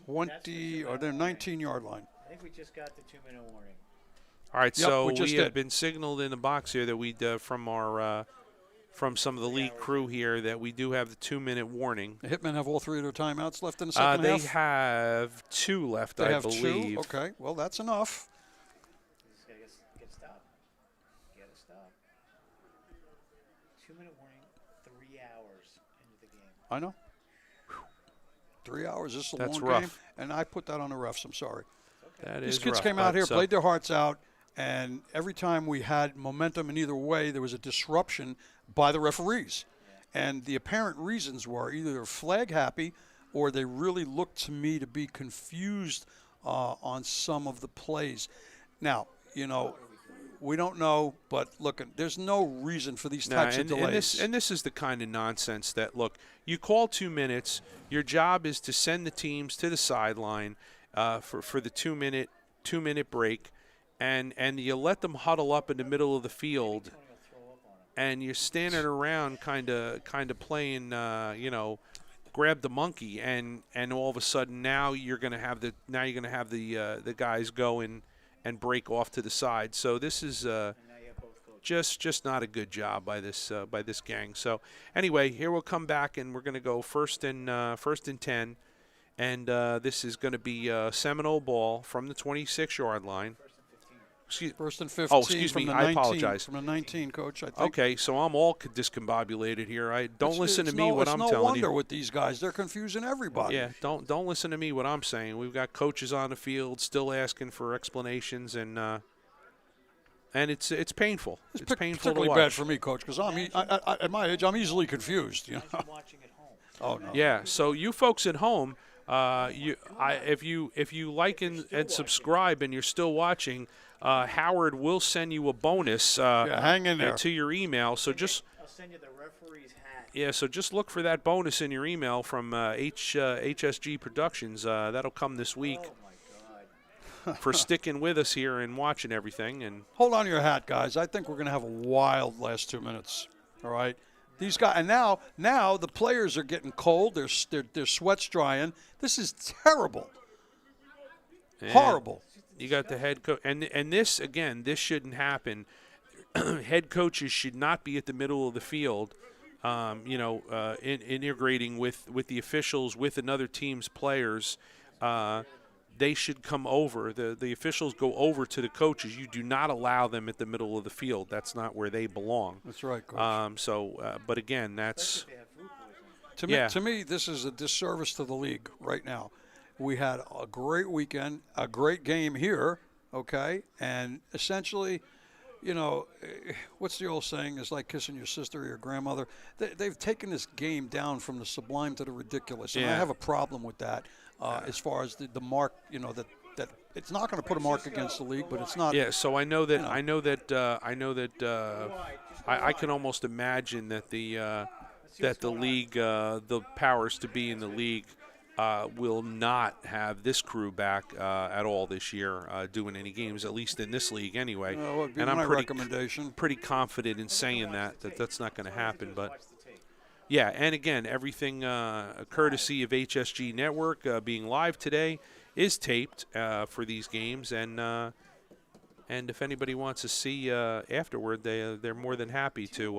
20 or their 19-yard line. I think we just got the 2-minute warning. All right, Yep, so we just have did. been signaled in the box here that we from some of the league crew here that we do have the 2-minute warning. The Hitmen have all 3 of their timeouts left in the second they half? have 2 left, They I have believe. 2? Okay, well, that's enough. Just gotta get stopped. Get a stop. 2-minute warning, 3 hours into the game. I know. 3 hours, this is a That's long rough. game. And I put that on the refs, I'm sorry. That These is kids rough, came out but here, so- played their hearts out, and every time we had momentum in either way, there was a disruption by the referees. And the apparent reasons were either they're flag happy or they really looked to me to be confused on some of the plays. Now, we don't know, but look, there's no reason for these types of delays. And this is the kind of nonsense that, look, you call 2 minutes. Your job is to send the teams to the sideline for the 2-minute break, and you let them huddle up in the middle of the field, and you're standing around kind of playing, grab the monkey, and all of a sudden now you're going to have the guys go in and break off to the side. So this is just not a good job by this gang. So anyway, here we'll come back and we're going to go first and 10, and this is going to be Seminole ball from the 26-yard line. First and 15. Oh, excuse me. From the I 19, apologize. From the 19, Coach, I think. Okay, so I'm all discombobulated here. Don't listen to me what I'm telling you. It's no wonder with these guys. They're confusing everybody. Yeah, don't listen to me what I'm saying. We've got coaches on the field still asking for explanations, and it's painful. It's painful to particularly watch. bad for me, Coach, because at my age, I'm easily confused. Watching at home. Oh no. Yeah. So you folks at home, if you like and subscribe and you're still watching, Howard will send you a bonus. Hang in there. To your email. So just. I'll send you the referee's hat. Yeah, so just look for that bonus in your email from HSG Productions. That'll come this week. Oh my God. For sticking with us here and watching everything. And hold on to your hat, guys. I think we're going to have a wild last 2 minutes. All right. These guys, and now the players are getting cold. Their sweat's drying. This is terrible. Horrible. You got the head coach, and this again, this shouldn't happen. Head coaches should not be at the middle of the field, integrating with the officials, with another team's players. They should come over. The officials go over to the coaches. You do not allow them at the middle of the field. That's not where they belong. That's right, Coach. But again, that's to me, this is a disservice to the league right now. We had a great weekend, a great game here, okay? And essentially, what's the old saying? It's like kissing your sister or your grandmother. They've taken this game down from the sublime to the ridiculous, and I have a problem with that as far as the mark, that it's not going to put a mark against the league, but it's not. Yeah, so I know that I can almost imagine that the league, the powers to be in the league, will not have this crew back at all this year doing any games, at least in this league anyway. And I'm pretty confident in saying that's not going to happen. But yeah, and again, everything courtesy of HSG Network being live today is taped for these games, and if anybody wants to see afterward, they're more than happy to.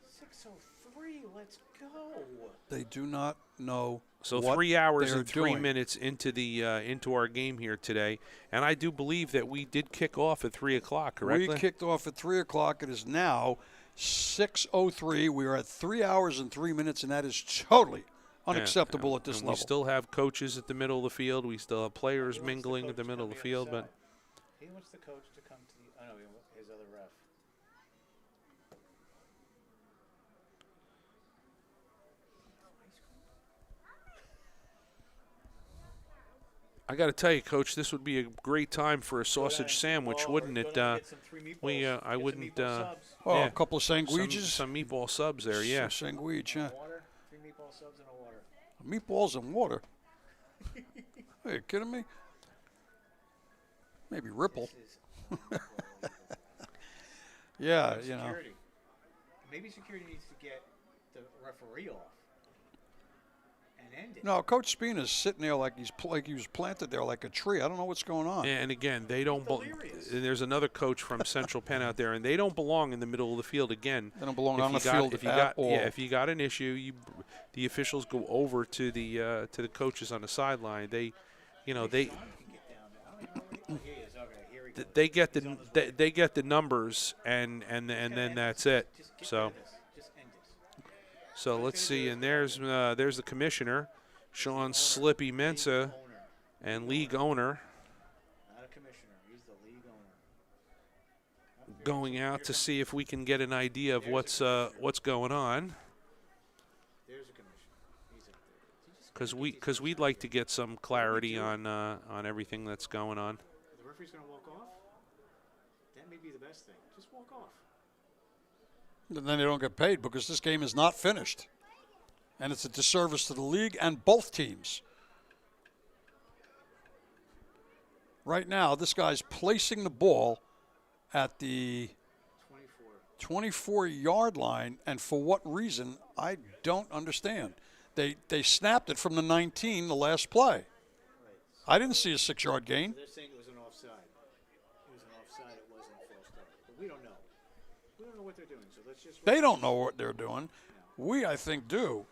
6:03. Let's go. They do not know. So what 3 hours and 3 doing. minutes into our game here today, and I do believe that we did kick off at 3 o'clock. Correctly? We kicked off at 3 o'clock. It is now 6:03. We are at 3 hours and 3 minutes, and that is totally unacceptable at this and level. We still have coaches at the middle of the field. We still have players mingling at the middle of the field, but. He wants the coach to come to the. Oh no, his other ref. I got to tell you, Coach, this would be a great time for a sausage sandwich, wouldn't it? I wouldn't. A couple of sandwiches. Some meatball subs there, yeah. Sandwich, yeah. Water, 3 meatball subs and a water. Meatballs and water. Are you kidding me? Maybe Ripple. Yeah, Security. Maybe security needs to get the referee off and No, Coach Spina's sitting there like he was planted there like a tree. I don't know what's going on. And again, they don't. There's another coach from Central Penn out there, and they don't belong in the middle of the field. Again, they don't belong on the field at all. Yeah, if you got an issue, the officials go over to the coaches on the sideline. They get the numbers, and then that's it. So let's see, and there's the commissioner, Sean Slippy Mensa, and league owner. Not a commissioner, he's the league owner. Going out to see if we can get an idea of what's going on. There's a commissioner. He's up there. Because we'd like to get some clarity on everything that's going on. The referee's going to walk off? That may be the best thing. Just walk off. And then they don't get paid because this game is not finished. And it's a disservice to the league and both teams. Right now, this guy's placing the ball at the 24-yard line, and for what reason, I don't understand. They snapped it from the 19, the last play. I didn't see a 6-yard gain. They're saying it was an offside. It was an offside, it wasn't a false start. But we don't know. We don't know what they're doing, so let's just... They don't know what they're doing. We, I think, do.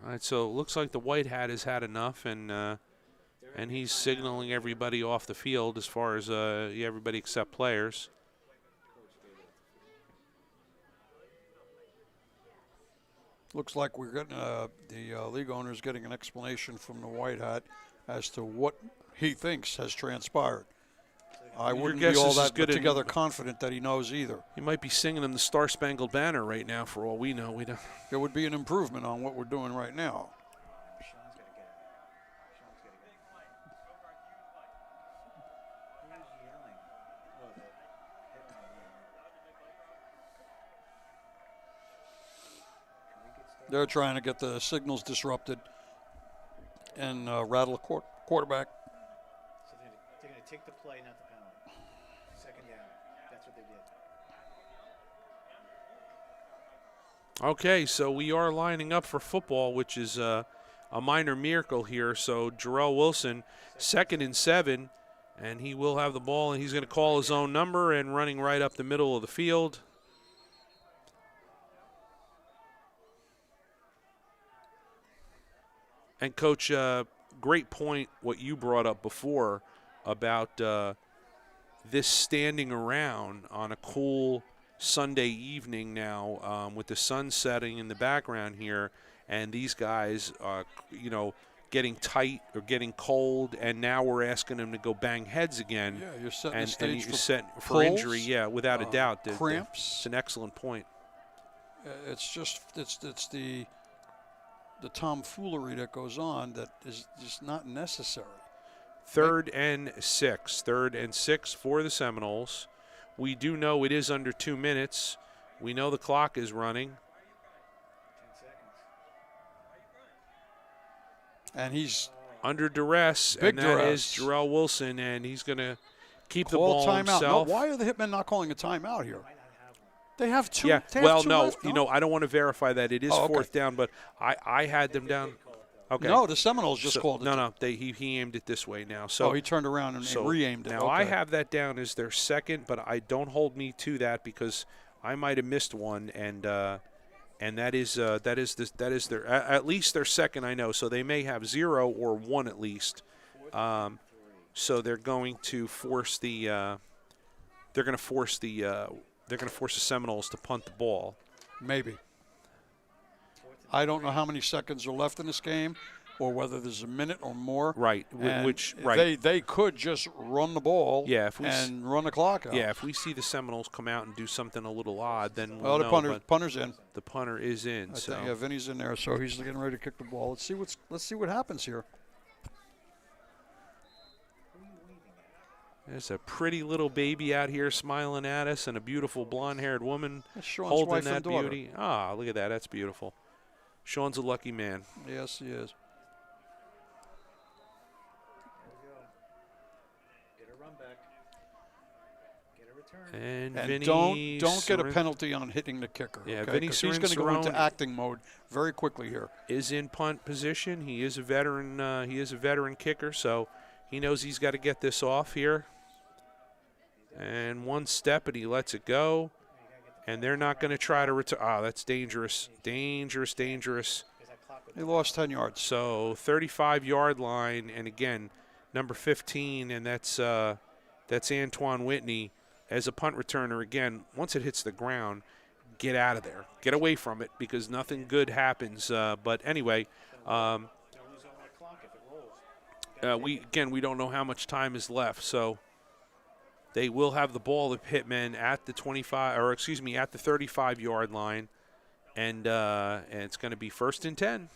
All right, so it looks like the white hat has had enough, and he's signaling everybody off the field as far as everybody except players. Looks like we're getting the league owner is getting an explanation from the white hat as to what he thinks has transpired. I wouldn't be all that put together confident that he knows either. He might be singing him the Star Spangled Banner right now, for all we know. We don't. It would be an improvement on what we're doing right now. They're trying to get the signals disrupted and rattle the quarterback. So they're going to take the play, not the penalty. Second down. That's what they did. Okay, so we are lining up for football, which is a minor miracle here. So Jarrell Wilson, 2nd and 7, and he will have the ball, and he's going to call his own number and running right up the middle of the field. And, Coach, great point what you brought up before about this standing around on a cool Sunday evening now with the sun setting in the background here, and these guys, getting tight or getting cold, and now we're asking them to go bang heads again. Yeah, you're setting the stage and you're for set for pulls, injury, yeah, without a doubt. Cramps. It's an excellent point. It's the tomfoolery that goes on that is just not necessary. 3rd and 6. 3rd and 6 for the Seminoles. We do know it is under 2 minutes. We know the clock is running. 10 seconds. And he's under duress, big and that duress. is Jarrell Wilson, and he's going to keep the Call ball timeout. himself. No, why are the Hitmen not calling a timeout here? They have two. Yeah, they have well, two no, left, I don't want to verify that. It is okay. 4th down, but I had them down. Okay. No, the Seminoles just called it. No, he aimed it this way now. So he turned around and re-aimed it. Now I have that down as their 2nd, but I don't hold me to that because I might have missed one, and that is their at least their 2nd. I know, so they may have 0 or 1 at least. So they're going to force the Seminoles to punt the ball. Maybe. I don't know how many seconds are left in this game, or whether there's a minute or more. Right. And they could just run the ball. Yeah. And run the clock out. Yeah. If we see the Seminoles come out and do something a little odd, then well, we'll the know, punter's in. The punter is in. I think, yeah, Vinny's in there, so he's getting ready to kick the ball. Let's see what happens here. There's a pretty little baby out here smiling at us, and a beautiful blonde-haired woman Sean's holding wife that and daughter. beauty. Ah, look at that. That's beautiful. Sean's a lucky man. Yes, he is. There we go. Get a run back. Get a return. And And Vinny don't get a Sorin- penalty on hitting the kicker. Yeah, okay? Vinny 'Cause he's going to go into Sorin- acting mode very quickly here. Is in punt position. He is a veteran. He is a veteran kicker, so he knows he's got to get this off here. And one step, and he lets it go. And they're not going to try to return. Ah, that's dangerous, dangerous, dangerous. He lost 10 yards. So 35-yard line, and again, number 15, and that's Antoine Whitney as a punt returner. Again, once it hits the ground, get out of there, get away from it, because nothing good happens. But anyway, we don't know how much time is left, so they will have the ball, the Hitmen, at the 35-yard line, and it's going to be 1st and 10.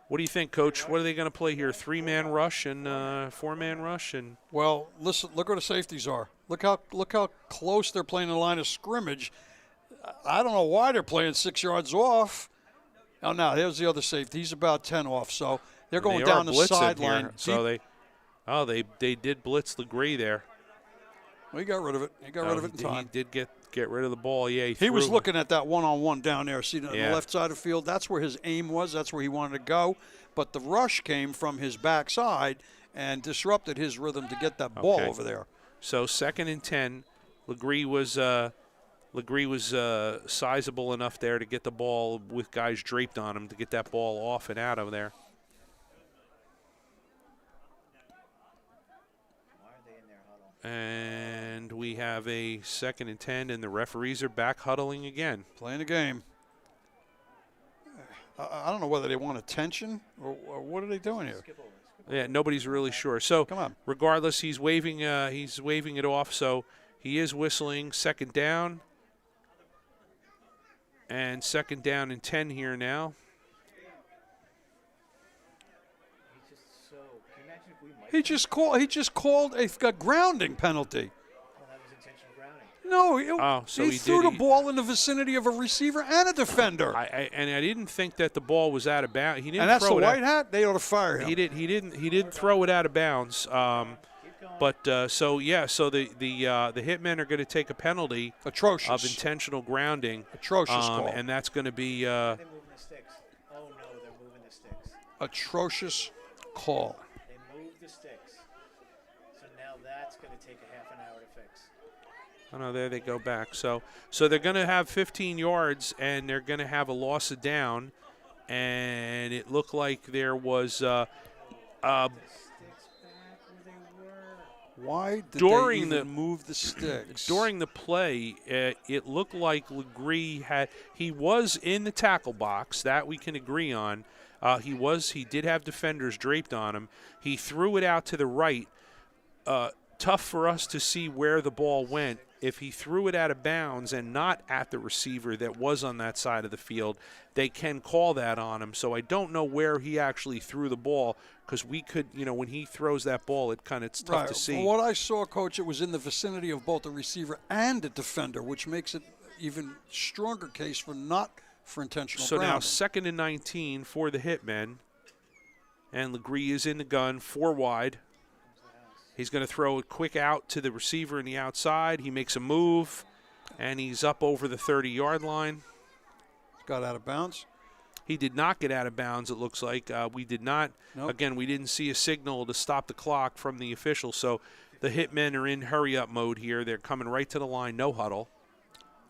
What do you think, Coach? What are they going to play here? 3-man rush and 4-man rush, and Well, listen. Look where the safeties are. Look how close they're playing the line of scrimmage. I don't know why they're playing 6 yards off. Oh, no, there's the other safety. He's about 10 off. So they're going down the sideline. Here. So they did blitz Legree there. Well, he got rid of it. He got rid of it in time. He did get rid of the ball. Yeah, He was looking at that one-on-one down there. See, on Yeah. the left side of the field, that's where his aim was. That's where he wanted to go. But the rush came from his backside and disrupted his rhythm to get that ball over there. So 2nd and 10. Legree was sizable enough there to get the ball with guys draped on him to get that ball off and out of there. And we have a 2nd and 10, and the referees are back huddling again. Playing the game. I don't know whether they want attention or what are they doing here? Yeah, nobody's really sure. So come on. Regardless, he's waving it off. So he is whistling 2nd down. And 2nd down and 10 here now. He just called a grounding penalty. No, he threw the ball in the vicinity of a receiver and a defender. I didn't think that the ball was out of bounds. He didn't. And that's throw the it white hat. They ought to fire him. He didn't throw it out of bounds. So the Hitmen are going to take a penalty atrocious of intentional grounding. Atrocious call. And that's going to be atrocious call. They moved the sticks. So now that's going to take a half an hour to fix. Oh, no, there they go back. So they're going to have 15 yards, and they're going to have a loss of down. And it looked like there was why did during they even move the sticks? During the play, it looked like Legree he was in the tackle box. That we can agree on. He did have defenders draped on him. He threw it out to the right. Tough for us to see where the ball went. If he threw it out of bounds and not at the receiver that was on that side of the field, they can call that on him. So I don't know where he actually threw the ball, because we could, when he throws that ball, it's tough to see. From what I saw, Coach, it was in the vicinity of both the receiver and the defender, which makes it even stronger case for intentional So grounding. now 2nd and 19 for the Hitmen, and Legree is in the gun, 4 wide. He's going to throw it quick out to the receiver in the outside. He makes a move, and he's up over the 30-yard line. Got out of bounds? He did not get out of bounds, it looks like. We did not. Nope. Again, we didn't see a signal to stop the clock from the official. So the Hitmen are in hurry-up mode here. They're coming right to the line, no huddle.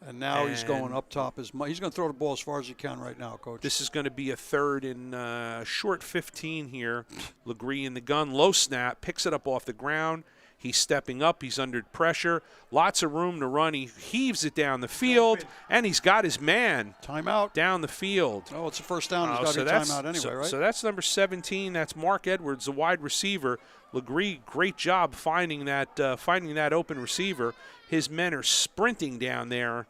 And now he's going up top. He's going to throw the ball as far as he can right now, Coach. This is going to be a 3rd and short 15 here. Legree in the gun, low snap, picks it up off the ground. He's stepping up. He's under pressure. Lots of room to run. He heaves it down the field, and he's got his man. Timeout. Down the field. Oh, it's a first down. He's got to be timeout anyway, right? So that's number 17. That's Mark Edwards, the wide receiver. Legree, great job finding that open receiver. His men are sprinting down there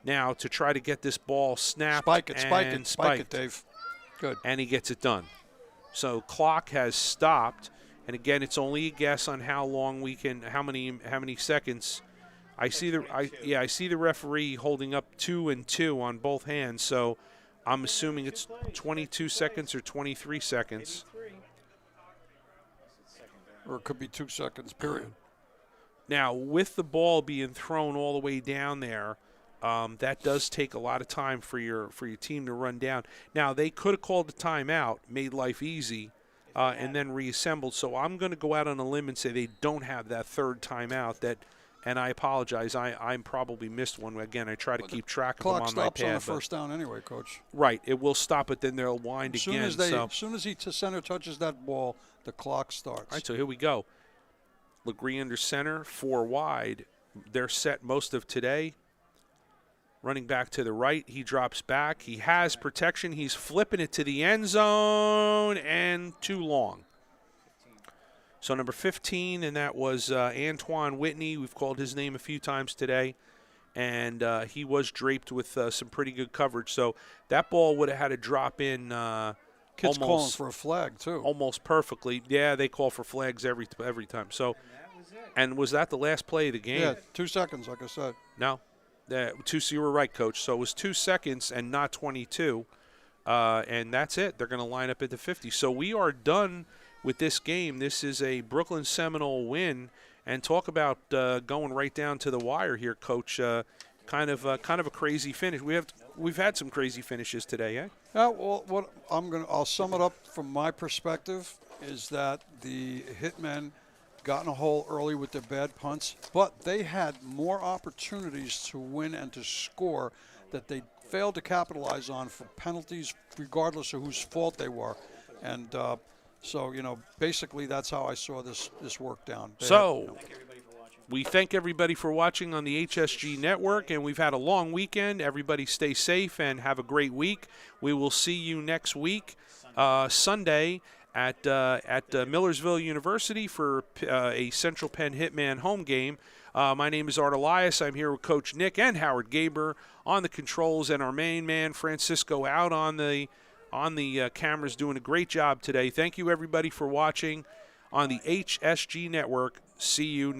now to try to get this ball snapped. Spike it, Dave. Good. And he gets it done. So clock has stopped, and again, it's only a guess on how long how many seconds. I see the referee holding up 2 and 2 on both hands. So I'm assuming it's 22 seconds or 23 seconds. Or it could be 2 seconds, period. Now, with the ball being thrown all the way down there, that does take a lot of time for your team to run down. Now, they could have called the timeout, made life easy, and then reassembled. So I'm going to go out on a limb and say they don't have that third timeout. And I apologize. I probably missed one. Again, I try to keep track of them on my pad. Clock stops on the first down anyway, Coach. Right. It will stop, but then they'll wind again. As soon as he center touches that ball, the clock starts. All right, so here we go. Legree under center, 4 wide. They're set most of today. Running back to the right, he drops back. He has protection. He's flipping it to the end zone, and too long. So number 15, and that was Antoine Whitney. We've called his name a few times today, and he was draped with some pretty good coverage. So that ball would have had to drop in Kids almost calling for a flag, too. Almost perfectly. Yeah, they call for flags every time. So, and was that the last play of the game? Yeah, 2 seconds, like I said. No. You were right, Coach. So it was 2 seconds and not 22. And that's it. They're going to line up at the 50. So we are done with this game. This is a Brooklyn Seminole win. And talk about going right down to the wire here, Coach. Kind of a crazy finish. We've had some crazy finishes today, eh? Yeah. Well, I'll sum it up from my perspective is that the Hitmen got in a hole early with their bad punts, but they had more opportunities to win and to score that they failed to capitalize on for penalties, regardless of whose fault they were. And so, basically that's how I saw this work down. We thank everybody for watching on the HSG Network, and we've had a long weekend. Everybody stay safe and have a great week. We will see you next week, Sunday, at Millersville University for a Central Penn Hitman home game. My name is Art Elias. I'm here with Coach Nick and Howard Gaber on the controls, and our main man Francisco out on the cameras doing a great job today. Thank you, everybody, for watching on the HSG Network. See you next